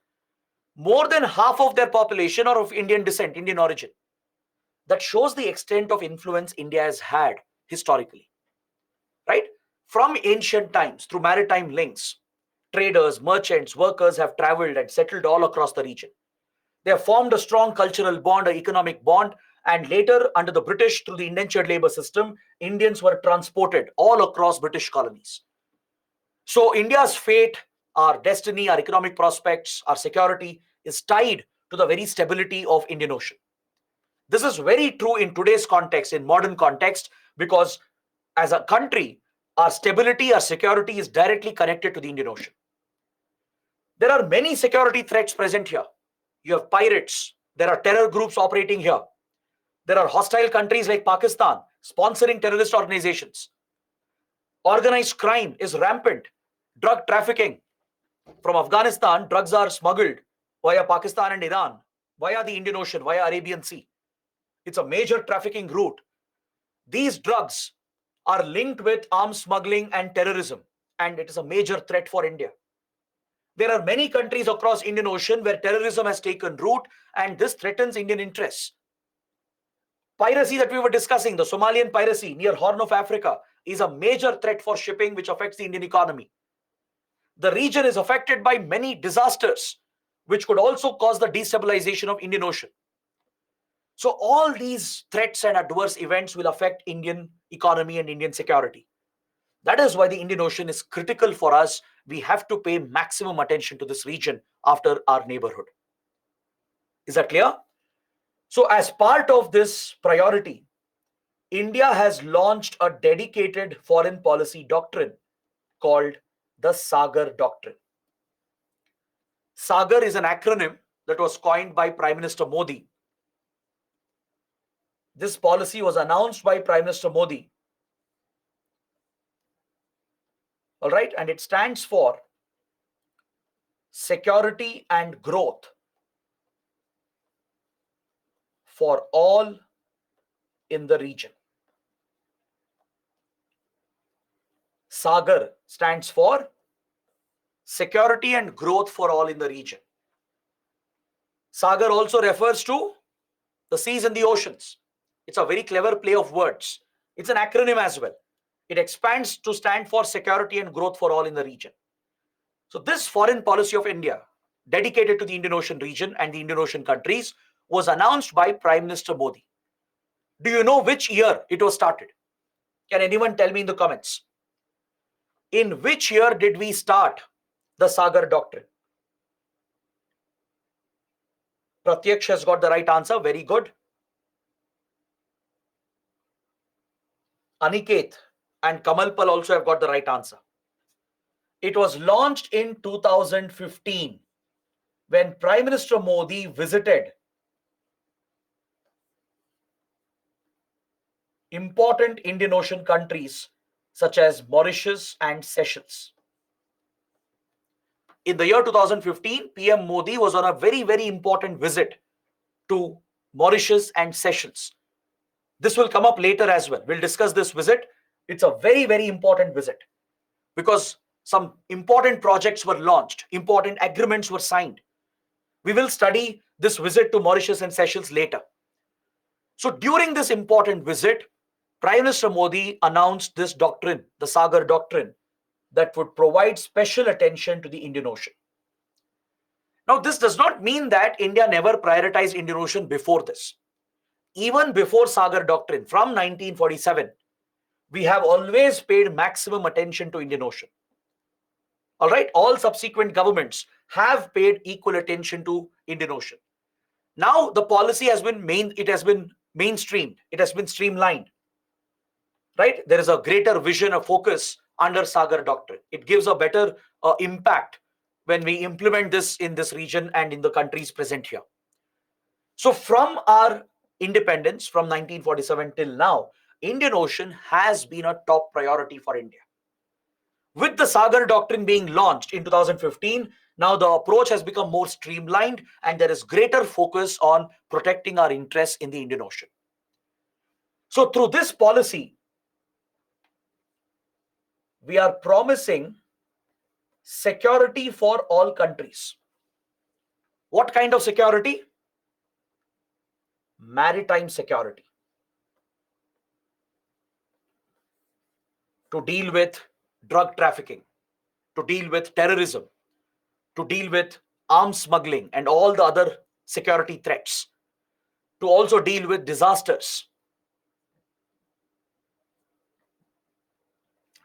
More than half of their population are of Indian descent, Indian origin. that shows the extent of influence India has had historically, right? From ancient times, through maritime links, traders, merchants, workers have traveled and settled all across the region. They have formed a strong cultural bond, an economic bond, and later, under the British, through the indentured labor system, Indians were transported all across British colonies. So, India's fate, our destiny, our economic prospects, our security is tied to the very stability of Indian Ocean. This is very true in today's context, in modern context, because as a country, our stability, our security is directly connected to the Indian Ocean. There are many security threats present here. You have pirates, there are terror groups operating here. There are hostile countries like Pakistan sponsoring terrorist organizations. Organized crime is rampant. Drug trafficking. From Afghanistan, drugs are smuggled via Pakistan and Iran, via the Indian Ocean, via Arabian Sea. It's a major trafficking route. These drugs are linked with arms smuggling and terrorism, and it is a major threat for India. There are many countries across Indian Ocean where terrorism has taken root, and this threatens Indian interests. Piracy that we were discussing, the Somalian piracy near Horn of Africa, is a major threat for shipping which affects the Indian economy. The region is affected by many disasters which could also cause the destabilization of Indian Ocean. So all these threats and adverse events will affect Indian economy and Indian security. That is why the Indian Ocean is critical for us. We have to pay maximum attention to this region after our neighborhood. Is that clear? So as part of this priority, India has launched a dedicated foreign policy doctrine called the Sagar Doctrine. Sagar is an acronym that was coined by Prime Minister Modi. This policy was announced by Prime Minister Modi. All right, and it stands for security and growth for all in the region. Sagar stands for security and growth for all in the region. Sagar also refers to the seas and the oceans. It's a very clever play of words. It's an acronym as well. It expands to stand for security and growth for all in the region. So this foreign policy of India, dedicated to the Indian Ocean region and the Indian Ocean countries, was announced by Prime Minister Modi. Do you know which year it was started? Can anyone tell me in the comments? In which year did we start the Sagar Doctrine? Pratyaksh has got the right answer. Very good. Aniket and Kamalpal also have got the right answer. It was launched in 2015 when Prime Minister Modi visited important Indian Ocean countries such as Mauritius and Seychelles. In the year 2015, PM Modi was on a very, very important visit to Mauritius and Seychelles. This will come up later as well. We'll discuss this visit. It's a very, very important visit because some important projects were launched, important agreements were signed. We will study this visit to Mauritius and Seychelles later. So during this important visit, Prime Minister Modi announced this doctrine, the Sagar Doctrine, that would provide special attention to the Indian Ocean. Now, this does not mean that India never prioritized Indian Ocean before this. Even before Sagar Doctrine, from 1947, we have always paid maximum attention to Indian Ocean. All right, all subsequent governments have paid equal attention to Indian Ocean. Now the policy has been mainstreamed, it has been streamlined. Right? There is a greater vision, a focus under Sagar Doctrine. It gives a better impact when we implement this in this region and in the countries present here. So from our independence from 1947 till now, Indian Ocean has been a top priority for India. With the Sagar Doctrine being launched in 2015, now the approach has become more streamlined and there is greater focus on protecting our interests in the Indian Ocean. So through this policy, we are promising security for all countries. What kind of security? maritime security, to deal with drug trafficking, to deal with terrorism, to deal with arms smuggling and all the other security threats, to also deal with disasters,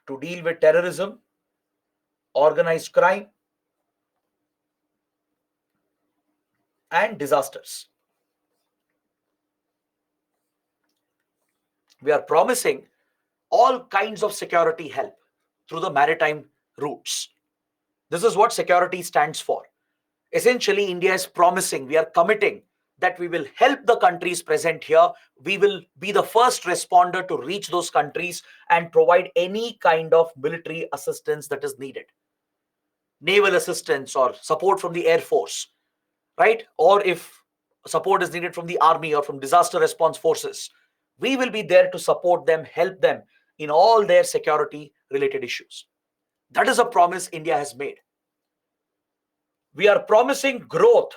to deal with terrorism, organized crime, and disasters. We are promising all kinds of security help through the maritime routes. This is what security stands for. Essentially, India is promising, we are committing that we will help the countries present here. We will be the first responder to reach those countries and provide any kind of military assistance that is needed. Naval assistance or support from the Air Force, right? Or if support is needed from the army or from disaster response forces, we will be there to support them, help them in all their security related issues. That is a promise India has made. We are promising growth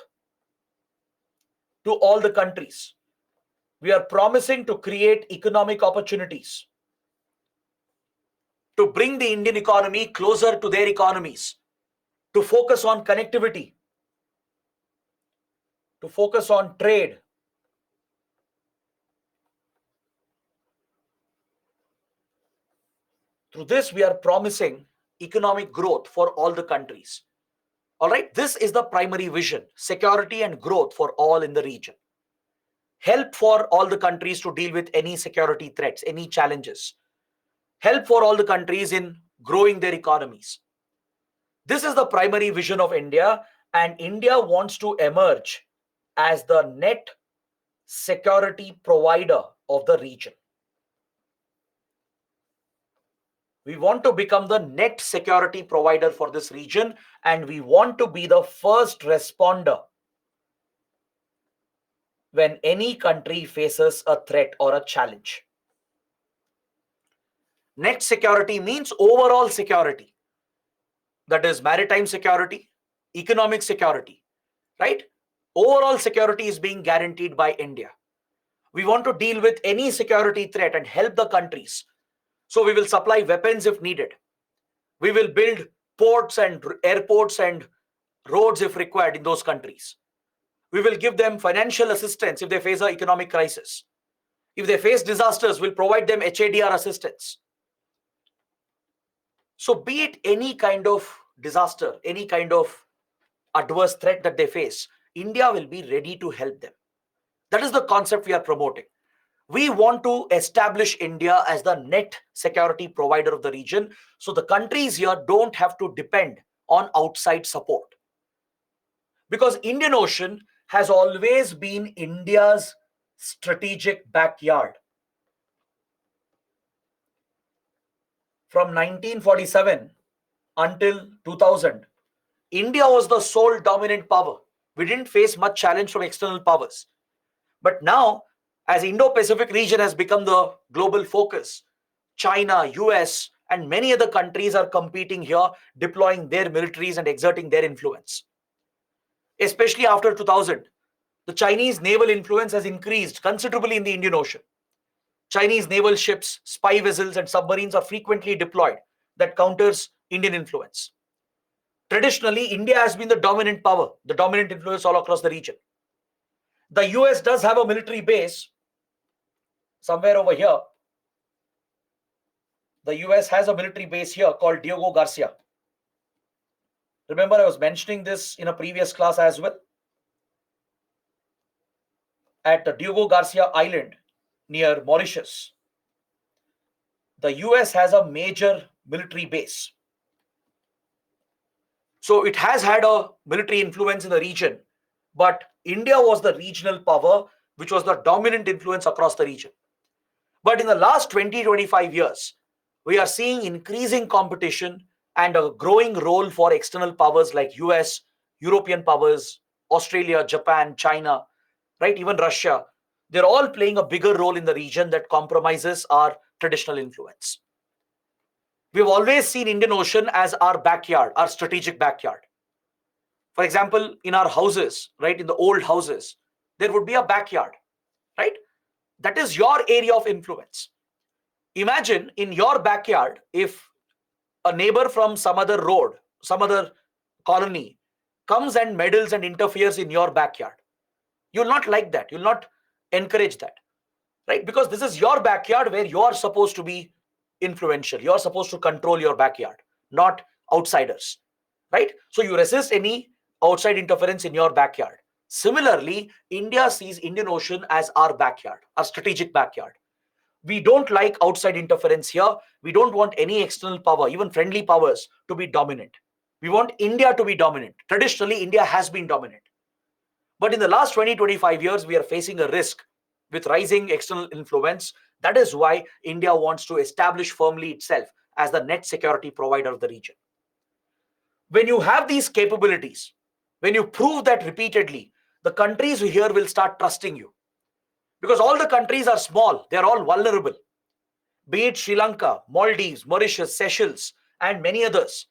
to all the countries. We are promising to create economic opportunities, to bring the Indian economy closer to their economies, to focus on connectivity, to focus on trade. Through this, we are promising economic growth for all the countries. All right, this is the primary vision: security and growth for all in the region. Help for all the countries to deal with any security threats, any challenges. Help for all the countries in growing their economies. This is the primary vision of India, and India wants to emerge as the net security provider of the region. We want to become the net security provider for this region, and we want to be the first responder when any country faces a threat or a challenge. Net security means overall security. That is maritime security, economic security, right? Overall security is being guaranteed by India. We want to deal with any security threat and help the countries. So we will supply weapons if needed. We will build ports and airports and roads if required in those countries. We will give them financial assistance if they face an economic crisis. If they face disasters, we'll provide them HADR assistance. So be it any kind of disaster, any kind of adverse threat that they face, India will be ready to help them. That is the concept we are promoting. We want to establish India as the net security provider of the region, so the countries here don't have to depend on outside support. Because Indian Ocean has always been India's strategic backyard. From 1947 until 2000, India was the sole dominant power. We didn't face much challenge from external powers. But now, as Indo-Pacific region has become the global focus, China, US, and many other countries are competing here, deploying their militaries and exerting their influence. Especially after 2000, the Chinese naval influence has increased considerably in the Indian Ocean. Chinese naval ships, spy vessels, and submarines are frequently deployed that counters Indian influence. Traditionally, India has been the dominant power, the dominant influence all across the region. The US does have a military base somewhere over here. The US has a military base here called Diego Garcia. Remember, I was mentioning this in a previous class as well. At the Diego Garcia Island near Mauritius, the US has a major military base. So it has had a military influence in the region, but India was the regional power, which was the dominant influence across the region. But in the last 20-25 years, we are seeing increasing competition and a growing role for external powers like US, European powers, Australia, Japan, China, right? Even Russia. They're all playing a bigger role in the region that compromises our traditional influence. We've always seen Indian Ocean as our backyard, our strategic backyard. For example, in our houses, right, in the old houses, there would be a backyard. right? That is your area of influence. Imagine in your backyard, if a neighbor from some other road, some other colony comes and meddles and interferes in your backyard. You'll not like that. You'll not encourage that, right? Because this is your backyard where you're supposed to be influential. You're supposed to control your backyard, not outsiders, right? So you resist any outside interference in your backyard. Similarly, India sees Indian Ocean as our backyard, our strategic backyard. We don't like outside interference here. We don't want any external power, even friendly powers, to be dominant. We want India to be dominant. Traditionally, India has been dominant. But in the last 20-25 years, we are facing a risk with rising external influence. That is why India wants to establish firmly itself as the net security provider of the region. When you have these capabilities, when you prove that repeatedly, the countries here will start trusting you. Because all the countries are small, they are all vulnerable. Be it Sri Lanka, Maldives, Mauritius, Seychelles, and many others.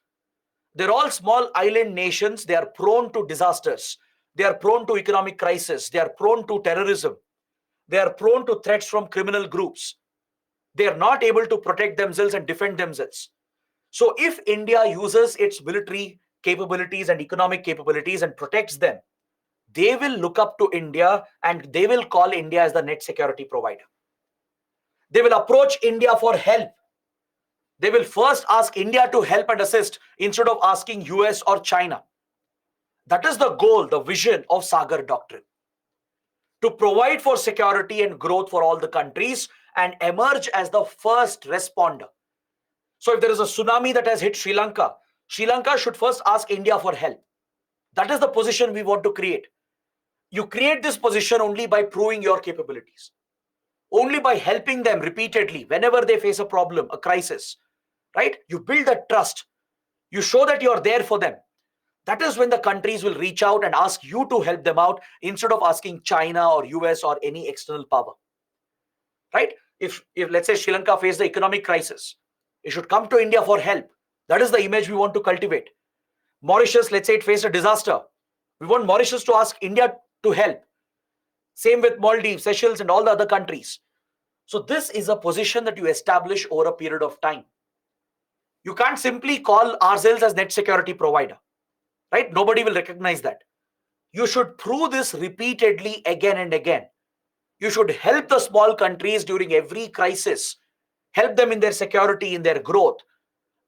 They're all small island nations. They are prone to disasters. They are prone to economic crisis. They are prone to terrorism. They are prone to threats from criminal groups. They are not able to protect themselves and defend themselves. So if India uses its military capabilities and economic capabilities and protects them, they will look up to India and they will call India as the net security provider. They will approach India for help. They will first ask India to help and assist instead of asking US or China. That is the goal, the vision of Sagar Doctrine. To provide for security and growth for all the countries and emerge as the first responder. So if there is a tsunami that has hit Sri Lanka should first ask India for help. That is the position we want to create. You create this position only by proving your capabilities. Only by helping them repeatedly whenever they face a problem, a crisis, right? You build that trust. You show that you're there for them. That is when the countries will reach out and ask you to help them out instead of asking China or US or any external power, right? If let's say Sri Lanka faced the economic crisis, it should come to India for help. That is the image we want to cultivate. Mauritius, let's say it faced a disaster. We want Mauritius to ask India to help. Same with Maldives, Seychelles, and all the other countries. So this is a position that you establish over a period of time. You can't simply call ourselves as net security provider, right? Nobody will recognize that. You should prove this repeatedly again and again. You should help the small countries during every crisis, help them in their security, in their growth,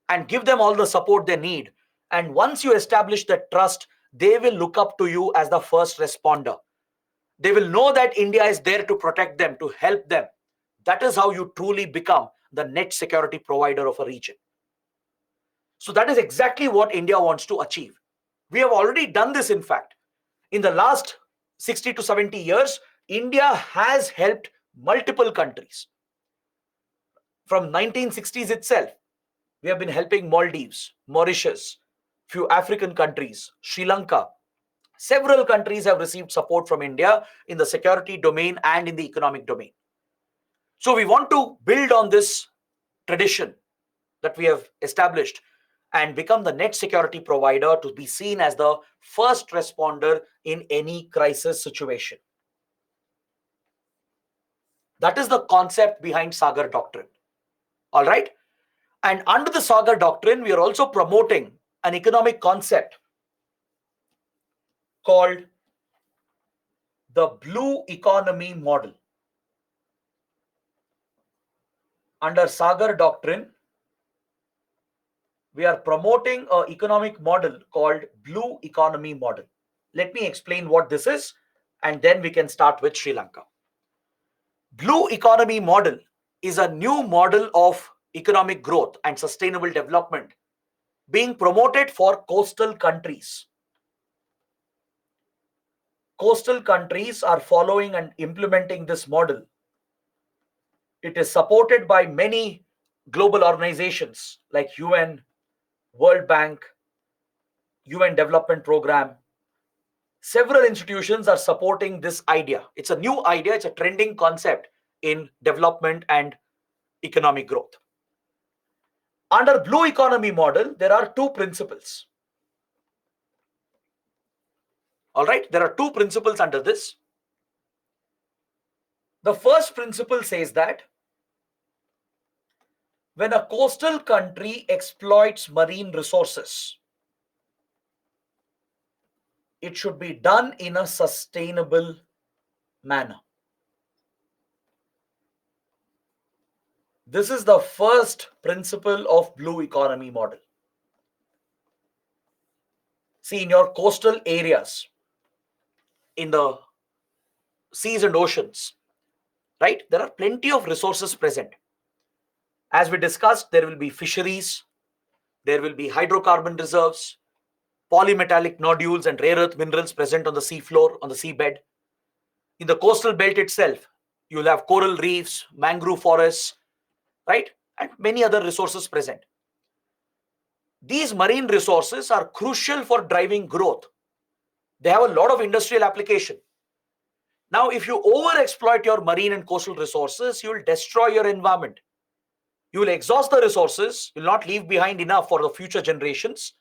and give them all the support they need. And once you establish that trust, they will look up to you as the first responder. They will know that India is there to protect them, to help them. That is how you truly become the net security provider of a region. So that is exactly what India wants to achieve. We have already done this, in fact. In the last 60 to 70 years, India has helped multiple countries. From 1960s itself, we have been helping Maldives, Mauritius, few African countries, Sri Lanka. Several countries have received support from India in the security domain and in the economic domain. So we want to build on this tradition that we have established and become the net security provider, to be seen as the first responder in any crisis situation. That is the concept behind Sagar Doctrine. All right. And under the Sagar Doctrine, we are also promoting an economic concept called the Blue Economy Model. Under Sagar Doctrine, we are promoting an economic model called Blue Economy Model. Let me explain what this is, and then we can start with Sri Lanka. Blue Economy Model is a new model of economic growth and sustainable development being promoted for coastal countries. Coastal countries are following and implementing this model. It is supported by many global organizations like UN, World Bank, UN Development Program. Several institutions are supporting this idea. It's a new idea. It's a trending concept in development and economic growth. Under Blue Economy Model, there are two principles. All right, there are two principles under this. The first principle says that when a coastal country exploits marine resources, it should be done in a sustainable manner. This is the first principle of blue economy model. See, in your coastal areas, in the seas and oceans, right, there are plenty of resources present. As we discussed, there will be fisheries, there will be hydrocarbon reserves, polymetallic nodules and rare earth minerals present on the seafloor, on the seabed. In the coastal belt itself, you'll have coral reefs, mangrove forests, right, and many other resources present. These marine resources are crucial for driving growth. They have a lot of industrial application. Now, if you overexploit your marine and coastal resources, you will destroy your environment. You will exhaust the resources, you will not leave behind enough for the future generations,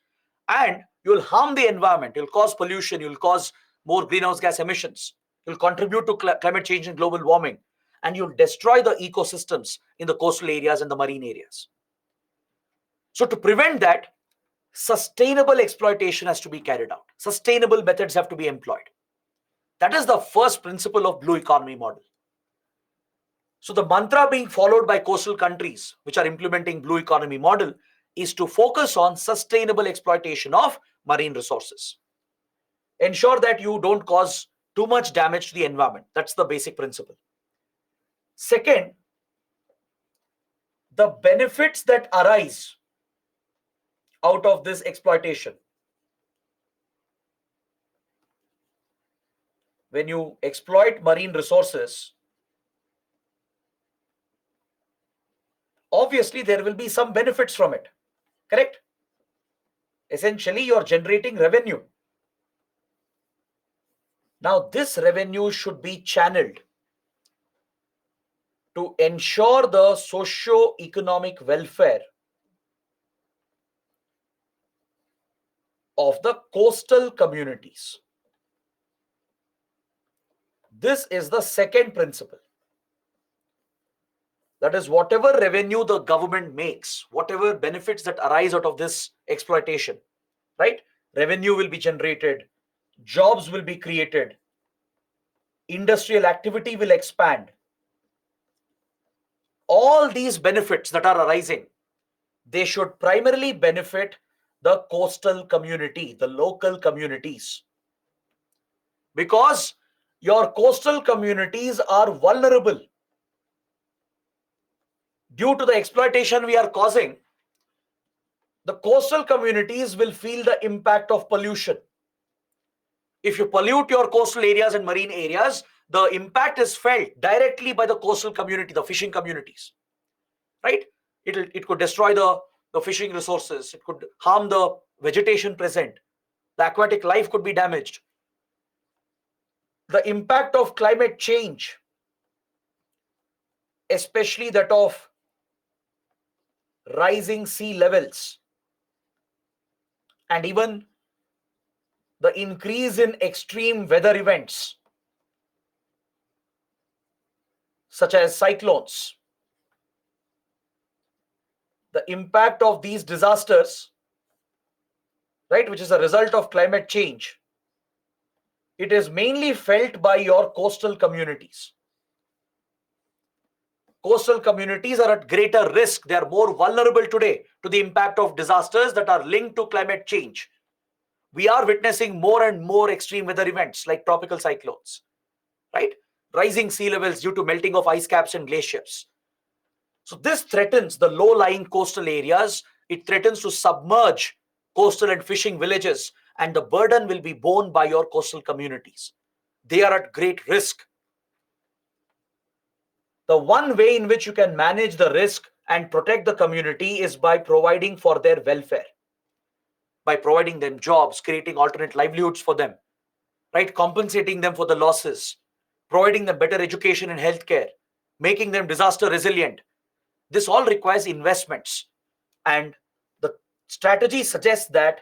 and you will harm the environment. You will cause pollution, you will cause more greenhouse gas emissions, you will contribute to climate change and global warming, and you will destroy the ecosystems in the coastal areas and the marine areas. So to prevent that, sustainable exploitation has to be carried out. Sustainable methods have to be employed. That is the first principle of blue economy model. So the mantra being followed by coastal countries which are implementing blue economy model is to focus on sustainable exploitation of marine resources. Ensure that you don't cause too much damage to the environment. That's the basic principle. Second, the benefits that arise out of this exploitation. When you exploit marine resources, obviously there will be some benefits from it, correct? Essentially, you're generating revenue. Now, this revenue should be channeled to ensure the socio-economic welfare of the coastal communities. This is the second principle. That is, whatever revenue the government makes, whatever benefits that arise out of this exploitation, right? Revenue will be generated, jobs will be created, industrial activity will expand. All these benefits that are arising, they should primarily benefit the coastal community, the local communities. Because your coastal communities are vulnerable. Due to the exploitation we are causing, the coastal communities will feel the impact of pollution. If you pollute your coastal areas and marine areas, the impact is felt directly by the coastal community, the fishing communities, right? It could destroy the fishing resources. It could harm the vegetation present. The aquatic life could be damaged. The impact of climate change, especially that of rising sea levels, and even the increase in extreme weather events such as cyclones. The impact of these disasters, right, which is a result of climate change, it is mainly felt by your coastal communities. Coastal communities are at greater risk. They are more vulnerable today to the impact of disasters that are linked to climate change. We are witnessing more and more extreme weather events like tropical cyclones, right? Rising sea levels due to melting of ice caps and glaciers. So this threatens the low-lying coastal areas. It threatens to submerge coastal and fishing villages, and the burden will be borne by your coastal communities. They are at great risk. The one way in which you can manage the risk and protect the community is by providing for their welfare, by providing them jobs, creating alternate livelihoods for them, right? Compensating them for the losses, providing them better education and healthcare, making them disaster resilient. This all requires investments. And the strategy suggests that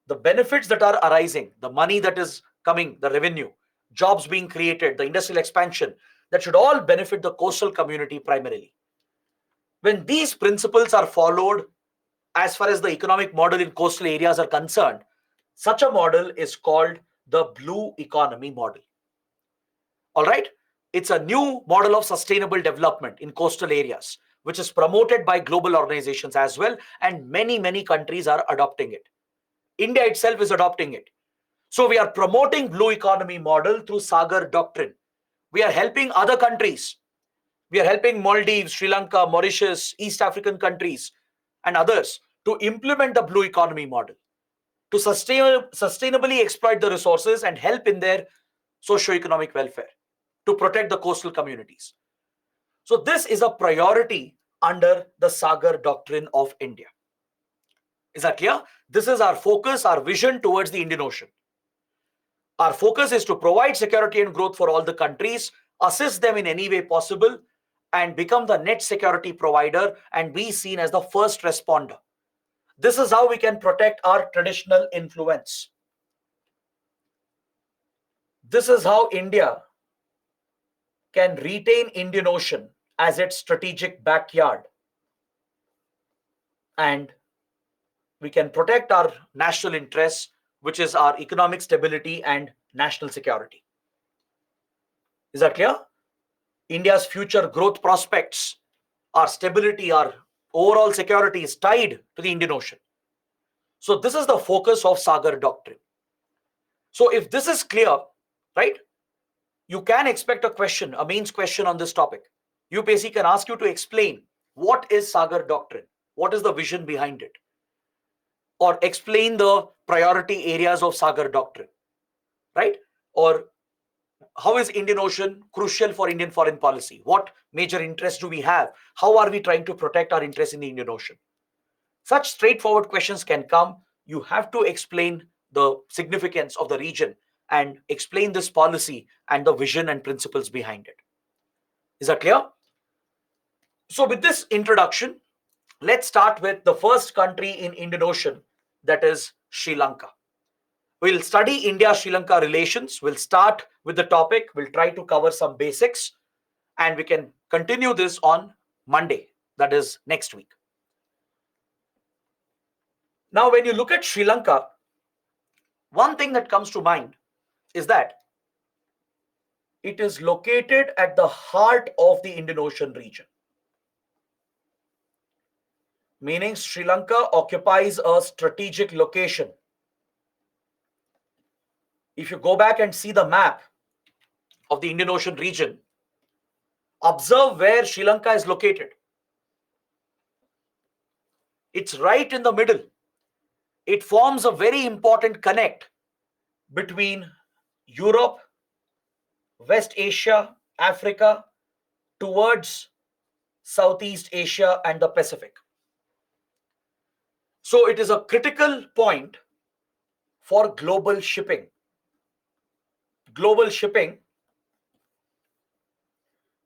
the benefits that are arising, the money that is coming, the revenue, jobs being created, the industrial expansion, that should all benefit the coastal community primarily. When these principles are followed, as far as the economic model in coastal areas are concerned, such a model is called the blue economy model. All right? It's a new model of sustainable development in coastal areas, which is promoted by global organizations as well, and many countries are adopting it. India itself is adopting it. So we are promoting blue economy model through Sagar Doctrine. We are helping other countries. We are helping Maldives, Sri Lanka, Mauritius, East African countries, and others to implement the blue economy model, to sustainably exploit the resources and help in their socio-economic welfare, to protect the coastal communities. So this is a priority under the Sagar Doctrine of India. Is that clear? This is our focus, our vision towards the Indian Ocean. Our focus is to provide security and growth for all the countries, assist them in any way possible, and become the net security provider and be seen as the first responder. This is how we can protect our traditional influence. This is how India can retain Indian Ocean as its strategic backyard, and we can protect our national interests, which is our economic stability and national security. Is that clear? India's future growth prospects, our stability, our overall security is tied to the Indian Ocean. So this is the focus of Sagar Doctrine. So if this is clear, right, you can expect a question, a mains question on this topic. UPSC can ask you to explain what is Sagar Doctrine, what is the vision behind it, or explain the priority areas of Sagar Doctrine, right? Or how is Indian Ocean crucial for Indian foreign policy? What major interests do we have? How are we trying to protect our interests in the Indian Ocean? Such straightforward questions can come. You have to explain the significance of the region and explain this policy and the vision and principles behind it. Is that clear? So with this introduction, let's start with the first country in Indian Ocean, that is Sri Lanka. We'll study India-Sri Lanka relations. We'll start with the topic. We'll try to cover some basics, and we can continue this on Monday, that is next week. Now, when you look at Sri Lanka, one thing that comes to mind is that it is located at the heart of the Indian Ocean region. Meaning Sri Lanka occupies a strategic location. If you go back and see the map of the Indian Ocean region, observe where Sri Lanka is located. It's right in the middle. It forms a very important connect between Europe, West Asia, Africa, towards Southeast Asia and the Pacific. So it is a critical point for global shipping. Global shipping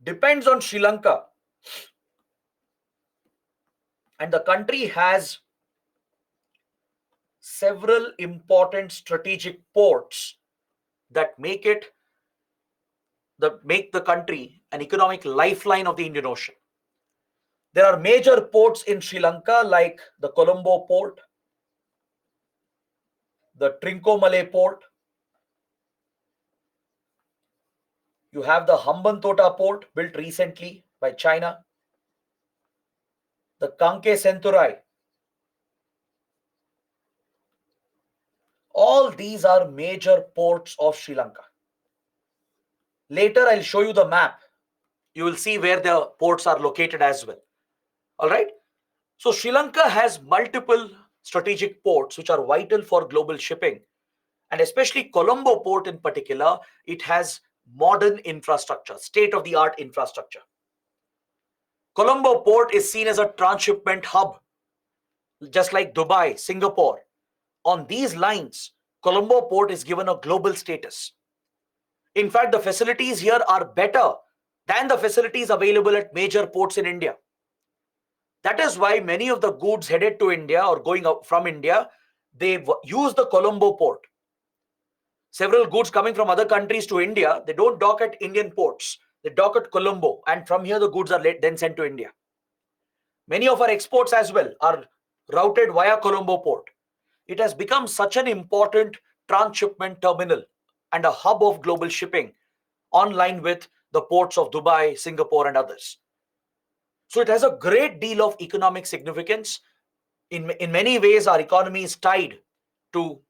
depends on Sri Lanka, and the country has several important strategic ports that make the country an economic lifeline of the Indian Ocean. There are major ports in Sri Lanka like the Colombo port, the Trincomalee port. You have the Hambantota port built recently by China, the Kanke Senturai. All these are major ports of Sri Lanka. Later, I'll show you the map. You will see where the ports are located as well. All right. So Sri Lanka has multiple strategic ports which are vital for global shipping. And especially Colombo port in particular, it has modern infrastructure, state-of-the-art infrastructure. Colombo port is seen as a transshipment hub, just like Dubai, Singapore. On these lines, Colombo port is given a global status. In fact, the facilities here are better than the facilities available at major ports in India. That is why many of the goods headed to India or going out from India, they use the Colombo port. Several goods coming from other countries to India, they don't dock at Indian ports. They dock at Colombo, and from here the goods are then sent to India. Many of our exports as well are routed via Colombo port. It has become such an important transshipment terminal and a hub of global shipping, online with the ports of Dubai, Singapore, and others. So it has a great deal of economic significance. In many ways, our economy is tied to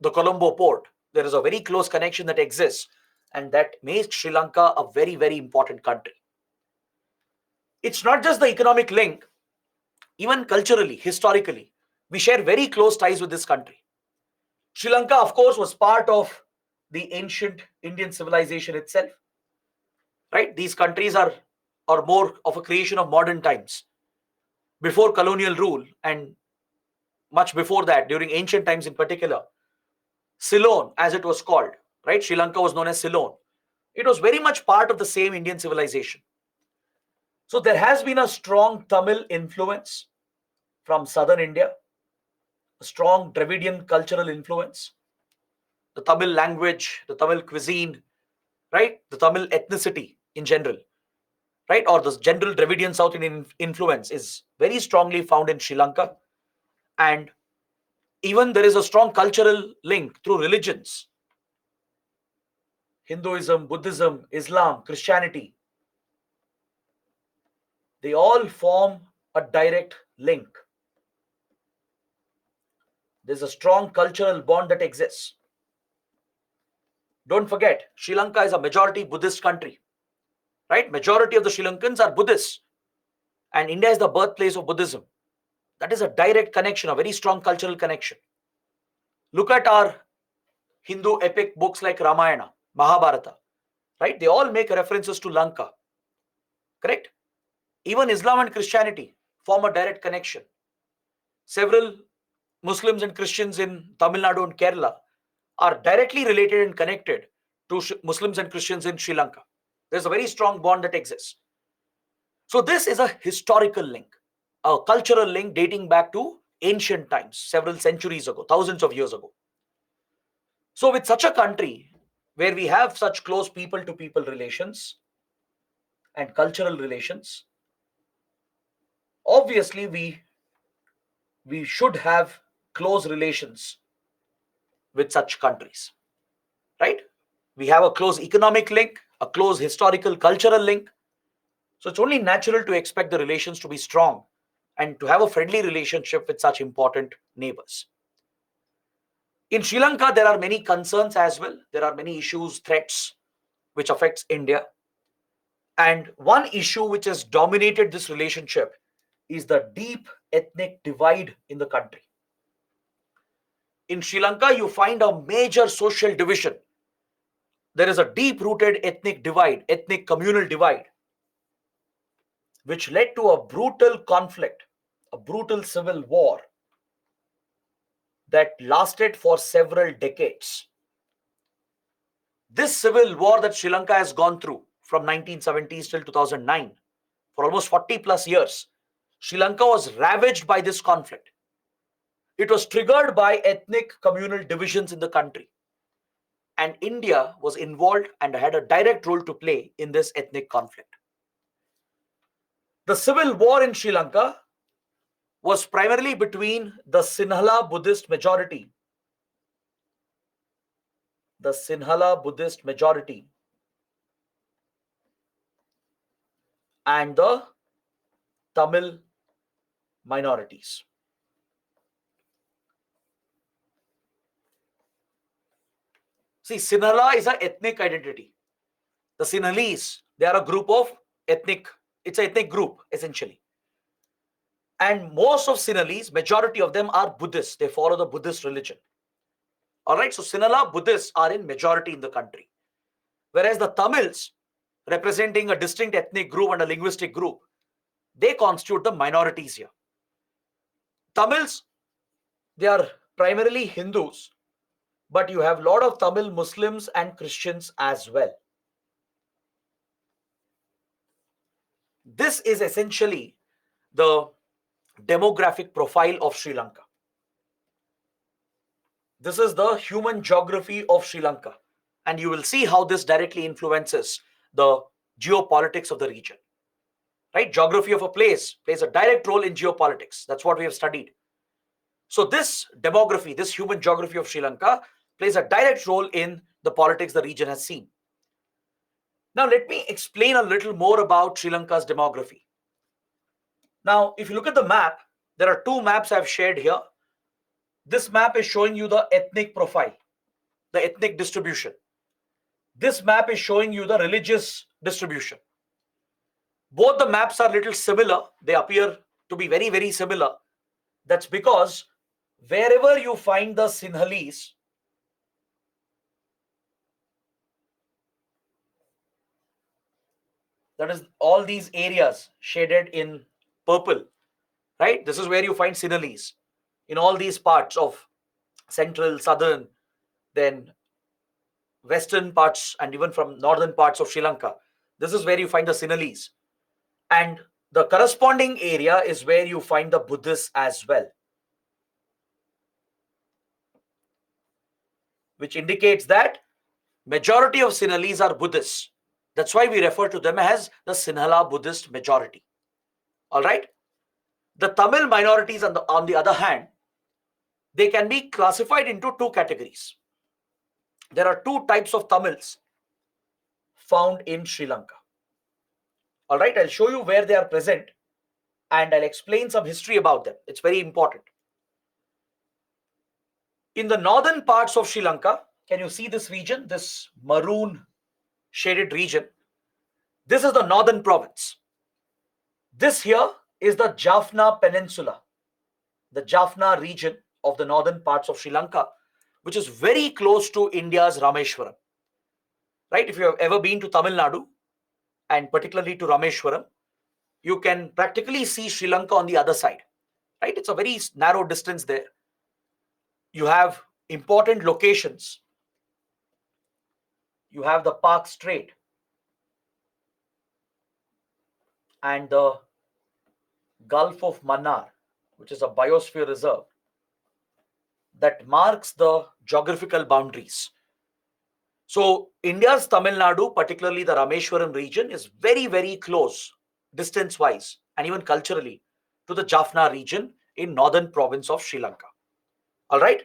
the Colombo port. There is a very close connection that exists, and that makes Sri Lanka a very, very important country. It's not just the economic link, even culturally, historically, we share very close ties with this country. Sri Lanka, of course, was part of the ancient Indian civilization itself. Right? These countries are more of a creation of modern times. Before colonial rule, and much before that, during ancient times in particular, Ceylon, as it was called, right? Sri Lanka was known as Ceylon. It was very much part of the same Indian civilization. So there has been a strong Tamil influence from southern India, a strong Dravidian cultural influence, the Tamil language, the Tamil cuisine, right? The Tamil ethnicity in general, right? Or the general Dravidian South Indian influence is very strongly found in Sri Lanka. And even there is a strong cultural link through religions. Hinduism, Buddhism, Islam, Christianity. They all form a direct link. There's a strong cultural bond that exists. Don't forget, Sri Lanka is a majority Buddhist country, right? Majority of the Sri Lankans are Buddhists, and India is the birthplace of Buddhism. That is a direct connection, a very strong cultural connection. Look at our Hindu epic books like Ramayana, Mahabharata, right? They all make references to Lanka, correct? Even Islam and Christianity form a direct connection. Several Muslims and Christians in Tamil Nadu and Kerala are directly related and connected to Muslims and Christians in Sri Lanka. There's a very strong bond that exists. So this is a historical link, a cultural link dating back to ancient times, several centuries ago, thousands of years ago. So with such a country where we have such close people-to-people relations and cultural relations, obviously we should have close relations with such countries, right? We have a close economic link, a close historical cultural link. So it's only natural to expect the relations to be strong and to have a friendly relationship with such important neighbors. In Sri Lanka, there are many concerns as well. There are many issues, threats, which affects India. And one issue which has dominated this relationship is the deep ethnic divide in the country. In Sri Lanka, you find a major social division. There is a deep-rooted ethnic divide, ethnic communal divide, which led to a brutal conflict, a brutal civil war that lasted for several decades. This civil war that Sri Lanka has gone through from 1970s till 2009, for almost 40 plus years, Sri Lanka was ravaged by this conflict. It was triggered by ethnic communal divisions in the country. And India was involved and had a direct role to play in this ethnic conflict. The civil war in Sri Lanka was primarily between the Sinhala Buddhist majority, and the Tamil minorities. See, Sinhala is an ethnic identity. The Sinhalese, they are a group of it's an ethnic group essentially. And most of Sinhalese, majority of them are Buddhists. They follow the Buddhist religion. All right, so Sinhala Buddhists are in majority in the country. Whereas the Tamils, representing a distinct ethnic group and a linguistic group, they constitute the minorities here. Tamils, they are primarily Hindus, but you have a lot of Tamil Muslims and Christians as well. This is essentially the demographic profile of Sri Lanka. This is the human geography of Sri Lanka. And you will see how this directly influences the geopolitics of the region. Right? Geography of a place plays a direct role in geopolitics. That's what we have studied. So this demography, this human geography of Sri Lanka plays a direct role in the politics the region has seen. Now let me explain a little more about Sri Lanka's demography. Now, if you look at the map, there are two maps I've shared here. This map is showing you the ethnic profile, the ethnic distribution. This map is showing you the religious distribution. Both the maps are little similar. They appear to be very, very similar. That's because wherever you find the Sinhalese, that is all these areas shaded in purple, right? This is where you find Sinhalese in all these parts of central, southern, then western parts, and even from northern parts of Sri Lanka. This is where you find the Sinhalese. And the corresponding area is where you find the Buddhists as well, which indicates that majority of Sinhalese are Buddhists. That's why we refer to them as the Sinhala Buddhist majority. All right. The Tamil minorities, on the other hand, they can be classified into two categories. There are two types of Tamils found in Sri Lanka. All right, I'll show you where they are present and I'll explain some history about them. It's very important. In the northern parts of Sri Lanka, can you see this region, this maroon shaded region? This is the northern province. This here is the Jaffna Peninsula, the Jaffna region of the northern parts of Sri Lanka, which is very close to India's Rameshwaram. Right? If you have ever been to Tamil Nadu, and particularly to Rameshwaram, you can practically see Sri Lanka on the other side. Right? It's a very narrow distance there. You have important locations. You have the Park Strait and the Gulf of Mannar, which is a biosphere reserve that marks the geographical boundaries. So India's Tamil Nadu, particularly the Rameshwaram region, is very, very close distance-wise and even culturally to the Jaffna region in northern province of Sri Lanka. All right.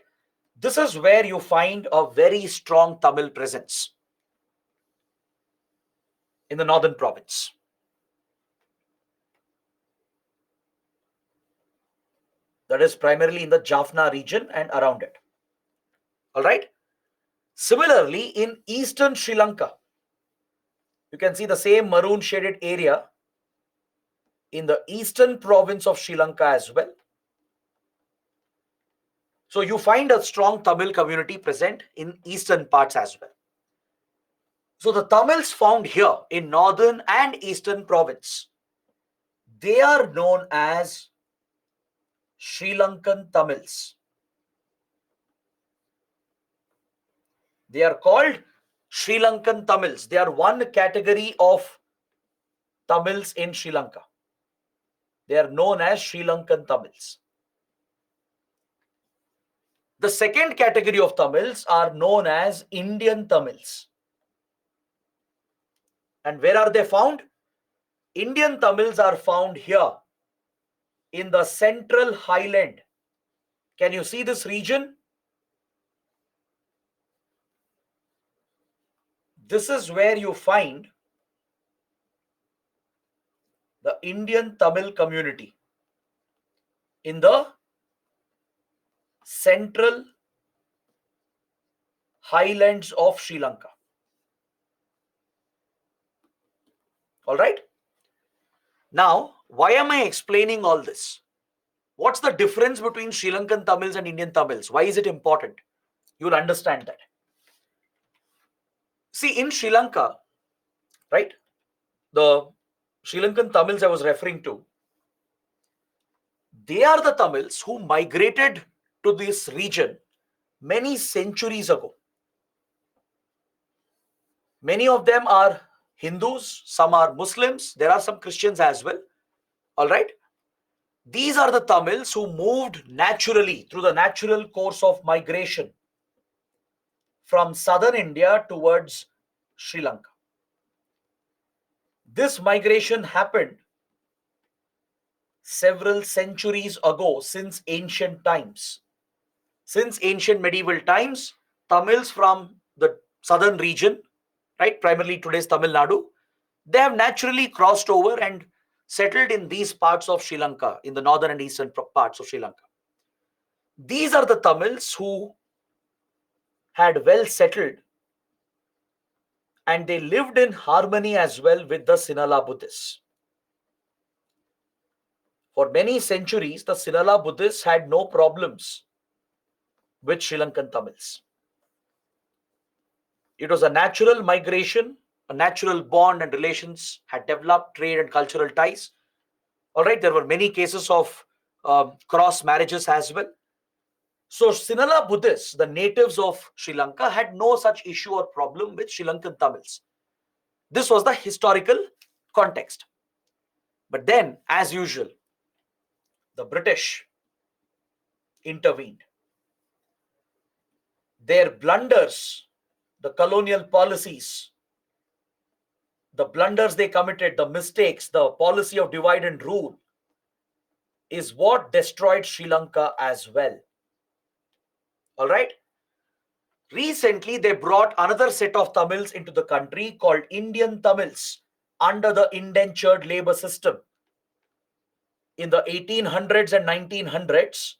This is where you find a very strong Tamil presence in the northern province. That is primarily in the Jaffna region and around it. All right. Similarly, in eastern Sri Lanka, you can see the same maroon shaded area in the eastern province of Sri Lanka as well. So you find a strong Tamil community present in eastern parts as well. So the Tamils found here in northern and eastern province, they are known as Sri Lankan Tamils. They are called Sri Lankan Tamils. They are one category of Tamils in Sri Lanka. They are known as Sri Lankan Tamils. The second category of Tamils are known as Indian Tamils. And where are they found? Indian Tamils are found here in the central highland. Can you see this region? This is where you find the Indian Tamil community in the central highlands of Sri Lanka. All right. Now, why am I explaining all this? What's the difference between Sri Lankan Tamils and Indian Tamils? Why is it important? You'll understand that. See, in Sri Lanka, right, the Sri Lankan Tamils I was referring to, they are the Tamils who migrated to this region many centuries ago. Many of them are Hindus, some are Muslims, there are some Christians as well. All right. These are the Tamils who moved naturally through the natural course of migration from southern India towards Sri Lanka. This migration happened several centuries ago, since ancient times. Since ancient medieval times, Tamils from the southern region, right, primarily today's Tamil Nadu, they have naturally crossed over and settled in these parts of Sri Lanka, in the northern and eastern parts of Sri Lanka. These are the Tamils who had well settled, and they lived in harmony as well with the Sinhala Buddhists. For many centuries, the Sinhala Buddhists had no problems with Sri Lankan Tamils. It was a natural migration, a natural bond, and relations had developed, trade and cultural ties. All right, there were many cases of cross marriages as well. So Sinhala Buddhists, the natives of Sri Lanka, had no such issue or problem with Sri Lankan Tamils. This was the historical context. But then, as usual, the British intervened. Their blunders, the colonial policies, the blunders they committed, the mistakes, the policy of divide and rule, is what destroyed Sri Lanka as well. All right. Recently, they brought another set of Tamils into the country called Indian Tamils under the indentured labor system. In the 1800s and 1900s,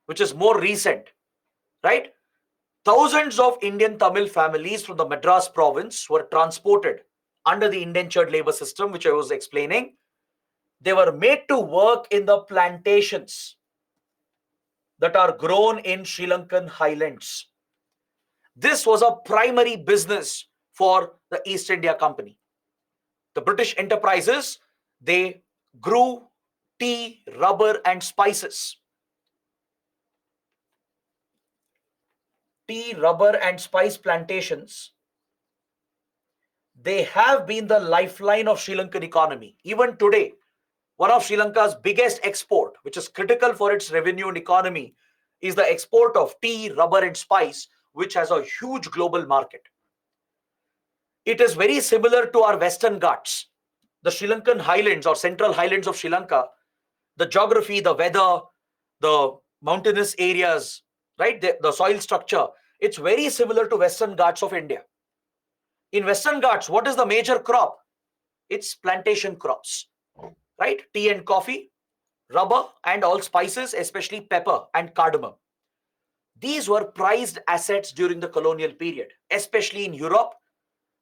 which is more recent, right? Thousands of Indian Tamil families from the Madras province were transported under the indentured labor system, which I was explaining. They were made to work in the plantations that are grown in Sri Lankan highlands. This was a primary business for the East India Company. The British enterprises, they grew tea, rubber, and spices. Tea, rubber, and spice plantations, they have been the lifeline of Sri Lankan economy. Even today, one of Sri Lanka's biggest export, which is critical for its revenue and economy, is the export of tea, rubber, and spice, which has a huge global market. It is very similar to our Western Ghats. The Sri Lankan highlands or central highlands of Sri Lanka, the geography, the weather, the mountainous areas, right, the soil structure, it's very similar to Western Ghats of India. In Western Ghats, what is the major crop? It's plantation crops, right? Tea and coffee, rubber, and all spices, especially pepper and cardamom. These were prized assets during the colonial period, especially in Europe,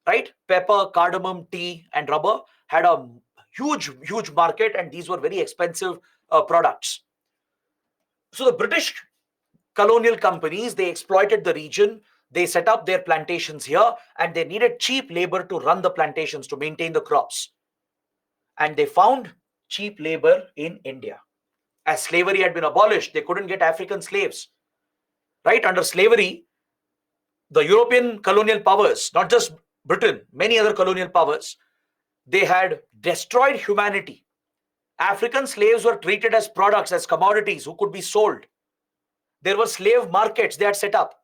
right? Pepper, cardamom, tea, and rubber had a huge market, and these were very expensive products. So the British colonial companies, they exploited the region. They set up their plantations here, and they needed cheap labor to run the plantations, to maintain the crops. And they found cheap labor in India. As slavery had been abolished, they couldn't get African slaves. Right? Under slavery, the European colonial powers, not just Britain, many other colonial powers, they had destroyed humanity. African slaves were treated as products, as commodities who could be sold. There were slave markets they had set up.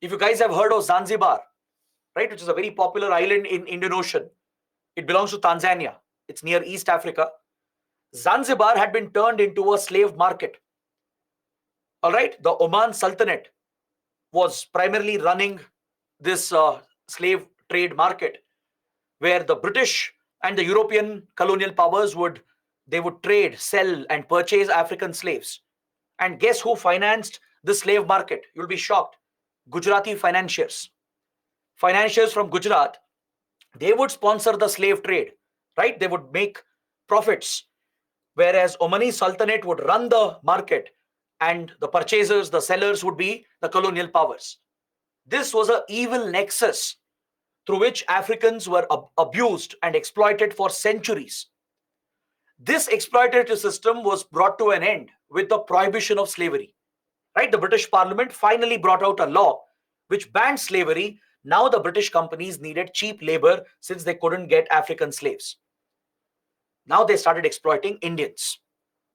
If you guys have heard of Zanzibar, right, which is a very popular island in Indian Ocean, it belongs to Tanzania. It's near East Africa. Zanzibar had been turned into a slave market. All right, the Oman Sultanate was primarily running this slave trade market, where the British and the European colonial powers would trade, sell, and purchase African slaves. And guess who financed the slave market? You'll be shocked. Gujarati financiers. Financiers from Gujarat, they would sponsor the slave trade, right? They would make profits, whereas Omani Sultanate would run the market, and the purchasers, the sellers would be the colonial powers. This was an evil nexus through which Africans were abused and exploited for centuries. This exploitative system was brought to an end with the prohibition of slavery. Right? The British Parliament finally brought out a law which banned slavery. Now the British companies needed cheap labor since they couldn't get African slaves. Now they started exploiting Indians.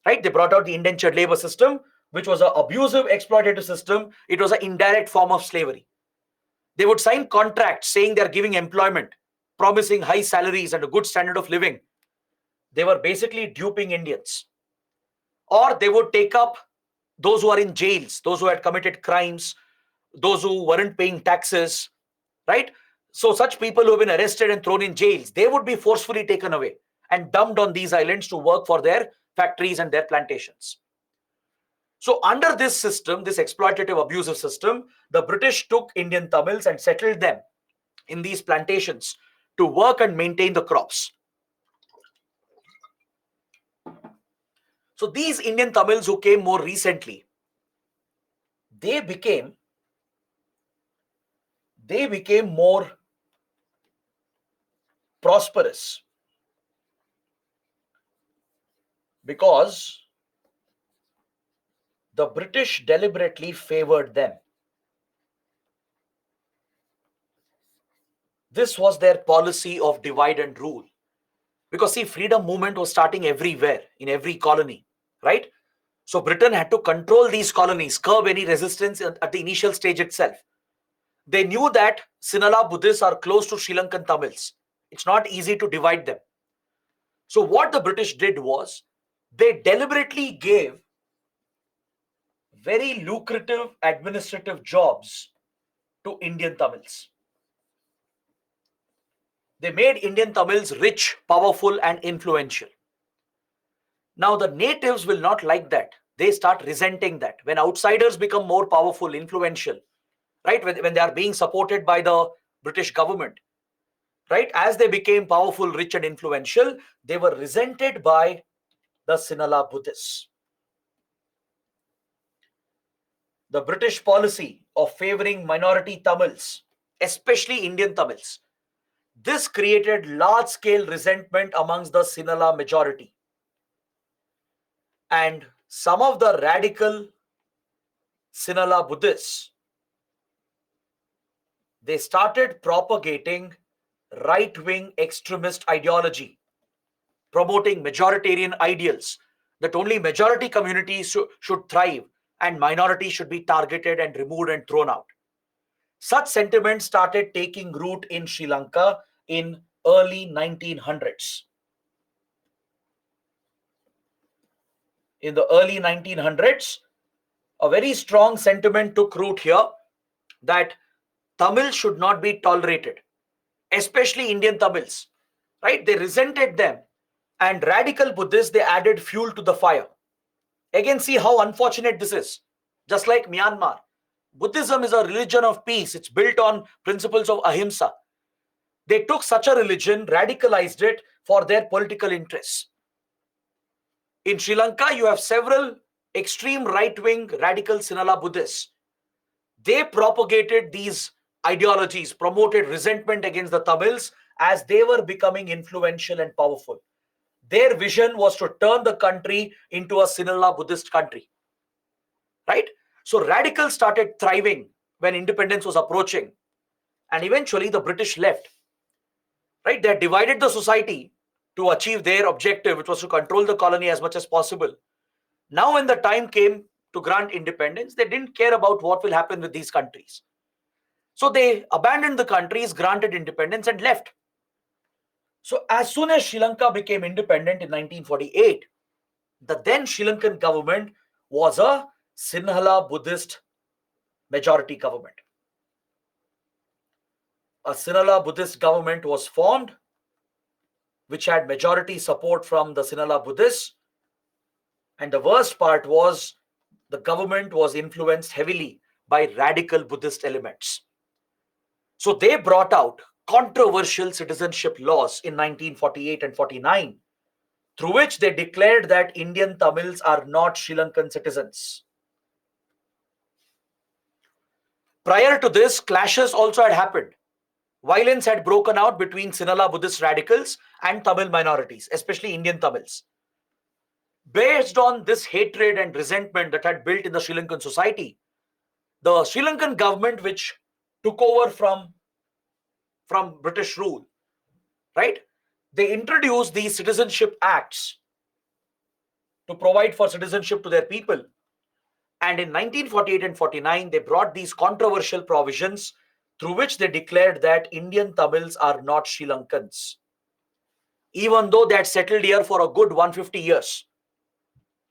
Right? They brought out the indentured labor system, which was an abusive, exploitative system. It was an indirect form of slavery. They would sign contracts saying they're giving employment, promising high salaries and a good standard of living, they were basically duping Indians. Or they would take up those who are in jails, those who had committed crimes, those who weren't paying taxes, right? So such people who have been arrested and thrown in jails, they would be forcefully taken away and dumped on these islands to work for their factories and their plantations. So under this system, this exploitative, abusive system, the British took Indian Tamils and settled them in these plantations to work and maintain the crops. So these Indian Tamils who came more recently, they became more prosperous because the British deliberately favored them. This was their policy of divide and rule. Because see, freedom movement was starting everywhere, in every colony, right? So Britain had to control these colonies, curb any resistance at the initial stage itself. They knew that Sinhala Buddhists are close to Sri Lankan Tamils. It's not easy to divide them. So what the British did was, they deliberately gave very lucrative administrative jobs to Indian Tamils. They made Indian Tamils rich, powerful, and influential. Now, the natives will not like that. They start resenting that. When outsiders become more powerful, influential, right? When they are being supported by the British government, right? As they became powerful, rich, and influential, they were resented by the Sinhala Buddhists. The British policy of favoring minority Tamils, especially Indian Tamils, this created large-scale resentment amongst the Sinhala majority. And some of the radical Sinhala Buddhists, they started propagating right-wing extremist ideology, promoting majoritarian ideals that only majority communities should thrive and minorities should be targeted and removed and thrown out. Such sentiments started taking root in Sri Lanka in early 1900s. In the early 1900s, a very strong sentiment took root here that Tamils should not be tolerated, especially Indian Tamils, right? They resented them, and radical Buddhists, they added fuel to the fire. Again, see how unfortunate this is. Just like Myanmar, Buddhism is a religion of peace. It's built on principles of ahimsa. They took such a religion, radicalized it for their political interests. In Sri Lanka, you have several extreme right-wing radical Sinhala Buddhists. They propagated these ideologies, promoted resentment against the Tamils as they were becoming influential and powerful. Their vision was to turn the country into a Sinhala Buddhist country, right? So radicals started thriving when independence was approaching, and eventually the British left, right? They divided the society to achieve their objective, which was to control the colony as much as possible. Now, when the time came to grant independence, they didn't care about what will happen with these countries. So they abandoned the countries, granted independence, and left. So as soon as Sri Lanka became independent in 1948, the then Sri Lankan government was a Sinhala Buddhist majority government. A Sinhala Buddhist government was formed, which had majority support from the Sinhala Buddhists. And the worst part was the government was influenced heavily by radical Buddhist elements. So they brought out controversial citizenship laws in 1948 and 49, through which they declared that Indian Tamils are not Sri Lankan citizens. Prior to this, clashes also had happened. Violence had broken out between Sinhala Buddhist radicals and Tamil minorities, especially Indian Tamils. Based on this hatred and resentment that had built in the Sri Lankan society, the Sri Lankan government, which took over from British rule, right? They introduced these citizenship acts to provide for citizenship to their people. And in 1948 and 49, they brought these controversial provisions through which they declared that Indian Tamils are not Sri Lankans, even though they had settled here for a good 150 years.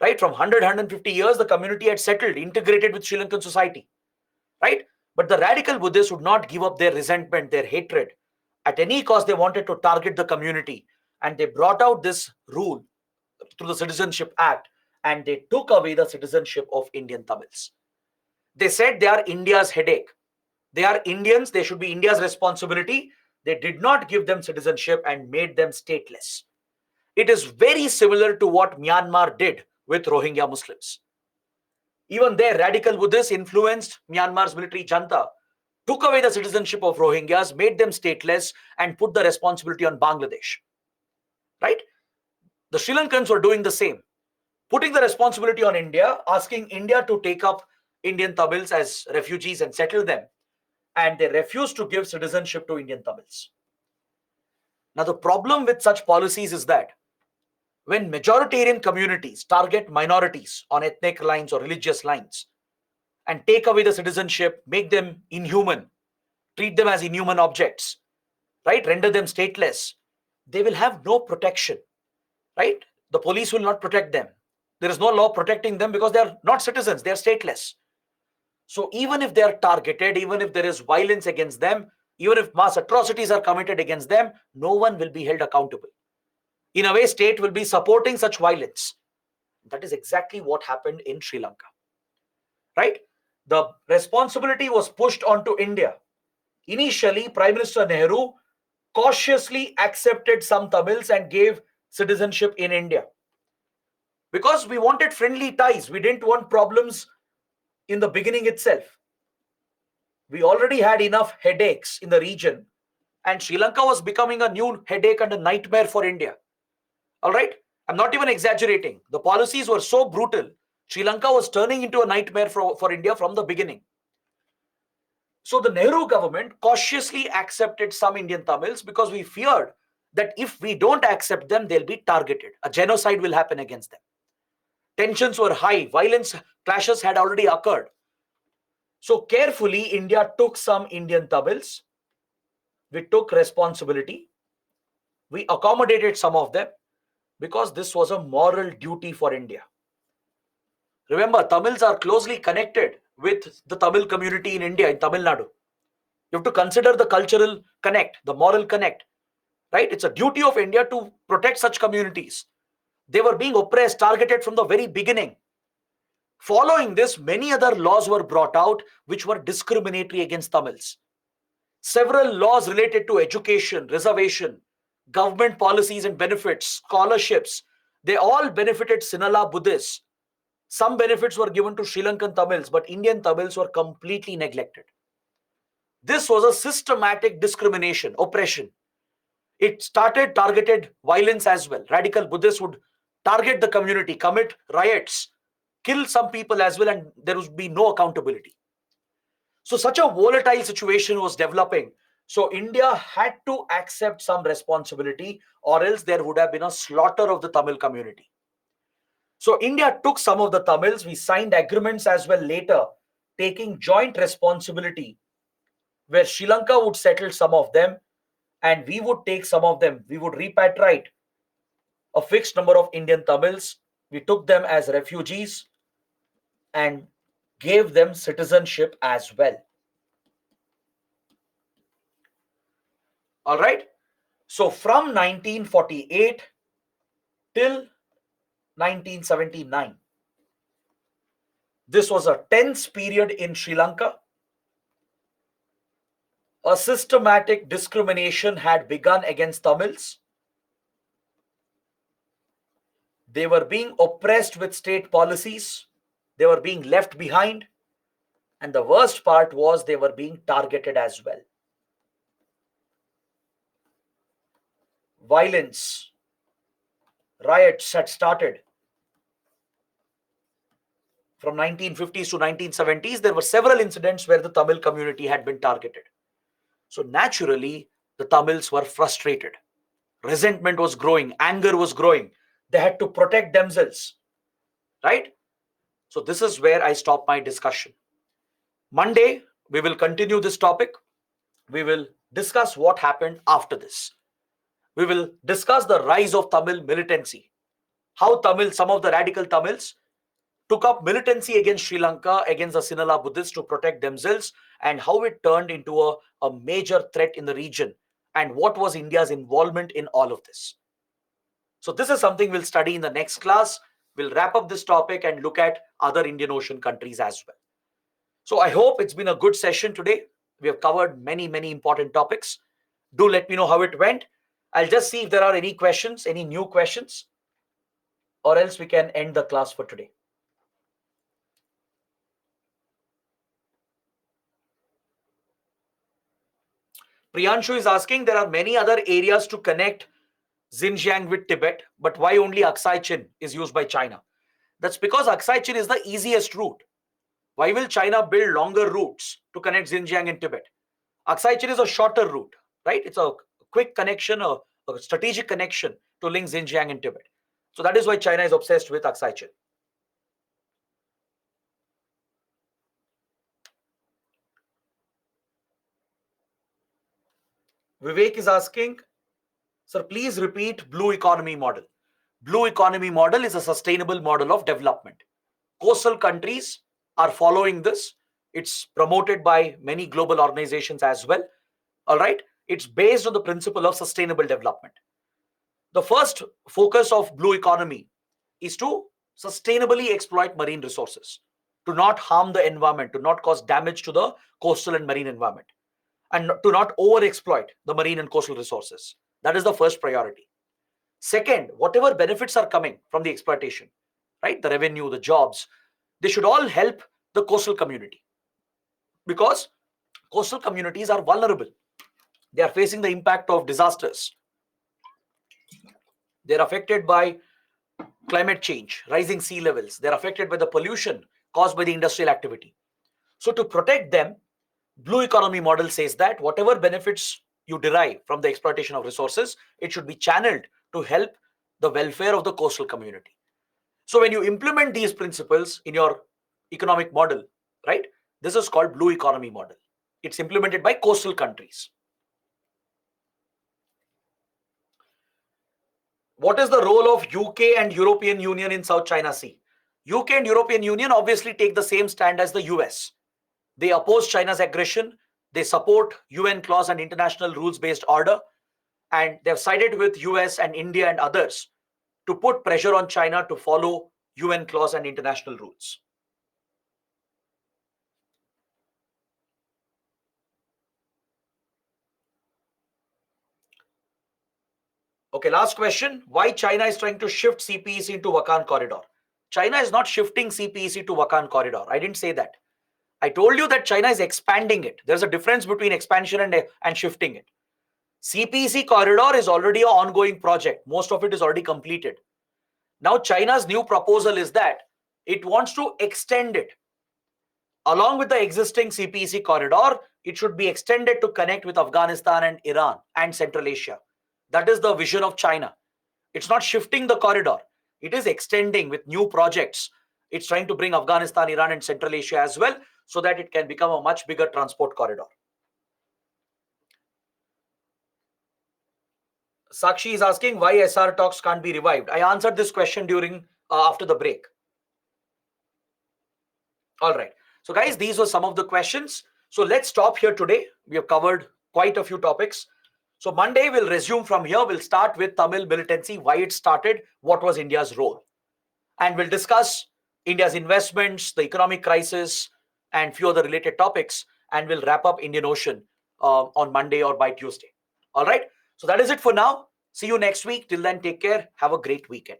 Right? From 150 years, the community had settled, integrated with Sri Lankan society. Right? But the radical Buddhists would not give up their resentment, their hatred. At any cost, they wanted to target the community. And they brought out this rule through the Citizenship Act, and they took away the citizenship of Indian Tamils. They said they are India's headache. They are Indians. They should be India's responsibility. They did not give them citizenship and made them stateless. It is very similar to what Myanmar did with Rohingya Muslims. Even there, radical Buddhists influenced Myanmar's military junta, took away the citizenship of Rohingyas, made them stateless, and put the responsibility on Bangladesh. Right? The Sri Lankans were doing the same, putting the responsibility on India, asking India to take up Indian Tamils as refugees and settle them. And they refused to give citizenship to Indian Tamils. Now, the problem with such policies is that when majoritarian communities target minorities on ethnic lines or religious lines and take away the citizenship, make them inhuman, treat them as inhuman objects, right, render them stateless, they will have no protection, right? The police will not protect them. There is no law protecting them because they are not citizens, they are stateless. So even if they are targeted, even if there is violence against them, even if mass atrocities are committed against them, no one will be held accountable. In a way, state will be supporting such violence. That is exactly what happened in Sri Lanka. Right? The responsibility was pushed onto India. Initially, Prime Minister Nehru cautiously accepted some Tamils and gave citizenship in India. Because we wanted friendly ties. We didn't want problems in the beginning itself. We already had enough headaches in the region, and Sri Lanka was becoming a new headache and a nightmare for India. All right? I'm not even exaggerating. The policies were so brutal. Sri Lanka was turning into a nightmare for India from the beginning. So the Nehru government cautiously accepted some Indian Tamils because we feared that if we don't accept them, they'll be targeted. A genocide will happen against them. Tensions were high. Violence clashes had already occurred. So carefully, India took some Indian Tamils. We took responsibility. We accommodated some of them because this was a moral duty for India. Remember, Tamils are closely connected with the Tamil community in India, in Tamil Nadu. You have to consider the cultural connect, the moral connect, right? It's a duty of India to protect such communities. They were being oppressed, targeted from the very beginning. Following this, many other laws were brought out which were discriminatory against Tamils. Several laws related to education, reservation, government policies and benefits, scholarships, they all benefited Sinhala Buddhists. Some benefits were given to Sri Lankan Tamils, but Indian Tamils were completely neglected. This was a systematic discrimination, oppression. It started targeted violence as well. Radical Buddhists would target the community, commit riots, kill some people as well, and there would be no accountability. So such a volatile situation was developing. So India had to accept some responsibility, or else there would have been a slaughter of the Tamil community. So India took some of the Tamils. We signed agreements as well later, taking joint responsibility, where Sri Lanka would settle some of them and we would take some of them. We would repatriate a fixed number of Indian Tamils. We took them as refugees and gave them citizenship as well. All right. So from 1948 till 1979, this was a tense period in Sri Lanka. A systematic discrimination had begun against Tamils. They were being oppressed with state policies. They were being left behind. And the worst part was they were being targeted as well. Violence, riots had started. From 1950s to 1970s, there were several incidents where the Tamil community had been targeted. So naturally, the Tamils were frustrated. Resentment was growing, anger was growing. They had to protect themselves, right? So this is where I stop my discussion. Monday, we will continue this topic. We will discuss what happened after this. We will discuss the rise of Tamil militancy, how some of the radical Tamils took up militancy against Sri Lanka, against the Sinhala Buddhists to protect themselves, and how it turned into a major threat in the region, and what was India's involvement in all of this. So this is something we'll study in the next class. We'll wrap up this topic and look at other Indian Ocean countries as well. So I hope it's been a good session today. We have covered many, many important topics. Do let me know how it went. I'll just see if there are any questions, any new questions, or else we can end the class for today. Priyanshu is asking, there are many other areas to connect Xinjiang with Tibet, but why only Aksai Chin is used by China? That's because Aksai Chin is the easiest route. Why will China build longer routes to connect Xinjiang and Tibet? Aksai Chin is a shorter route, right? It's a quick connection, a strategic connection to link Xinjiang and Tibet. So that is why China is obsessed with Aksai Chin. Vivek is asking, sir, please repeat blue economy model. Blue economy model is a sustainable model of development. Coastal countries are following this. It's promoted by many global organizations as well. All right. It's based on the principle of sustainable development. The first focus of blue economy is to sustainably exploit marine resources, to not harm the environment, to not cause damage to the coastal and marine environment, and to not overexploit the marine and coastal resources. That is the first priority. Second, whatever benefits are coming from the exploitation, right, the revenue, the jobs, they should all help the coastal community, because coastal communities are vulnerable. They are facing the impact of disasters. They're affected by climate change, rising sea levels. They're affected by the pollution caused by the industrial activity. So to protect them, blue economy model says that whatever benefits you derive from the exploitation of resources, it should be channeled to help the welfare of the coastal community. So when you implement these principles in your economic model, right, this is called blue economy model. It's implemented by coastal countries. What is the role of UK and European Union in South China Sea? UK and European Union obviously take the same stand as the US. They oppose China's aggression. They support UN clause and international rules-based order. And they've sided with US and India and others to put pressure on China to follow UN clause and international rules. Okay, last question. Why China is trying to shift CPEC into Wakhan corridor? China is not shifting CPEC to Wakhan corridor. I didn't say that. I told you that China is expanding it. There's a difference between expansion and shifting it. CPEC corridor is already an ongoing project. Most of it is already completed. Now China's new proposal is that it wants to extend it. Along with the existing CPEC corridor, it should be extended to connect with Afghanistan and Iran and Central Asia. That is the vision of China. It's not shifting the corridor. It is extending with new projects. It's trying to bring Afghanistan, Iran, and Central Asia as well, so that it can become a much bigger transport corridor. Sakshi is asking why SR talks can't be revived. I answered this question during after the break. All right. So guys, these were some of the questions. So let's stop here today. We have covered quite a few topics. So Monday we'll resume from here. We'll start with Tamil militancy, why it started, what was India's role. And we'll discuss India's investments, the economic crisis, and few other related topics. And we'll wrap up Indian Ocean on Monday or by Tuesday. All right. So that is it for now. See you next week. Till then, take care. Have a great weekend.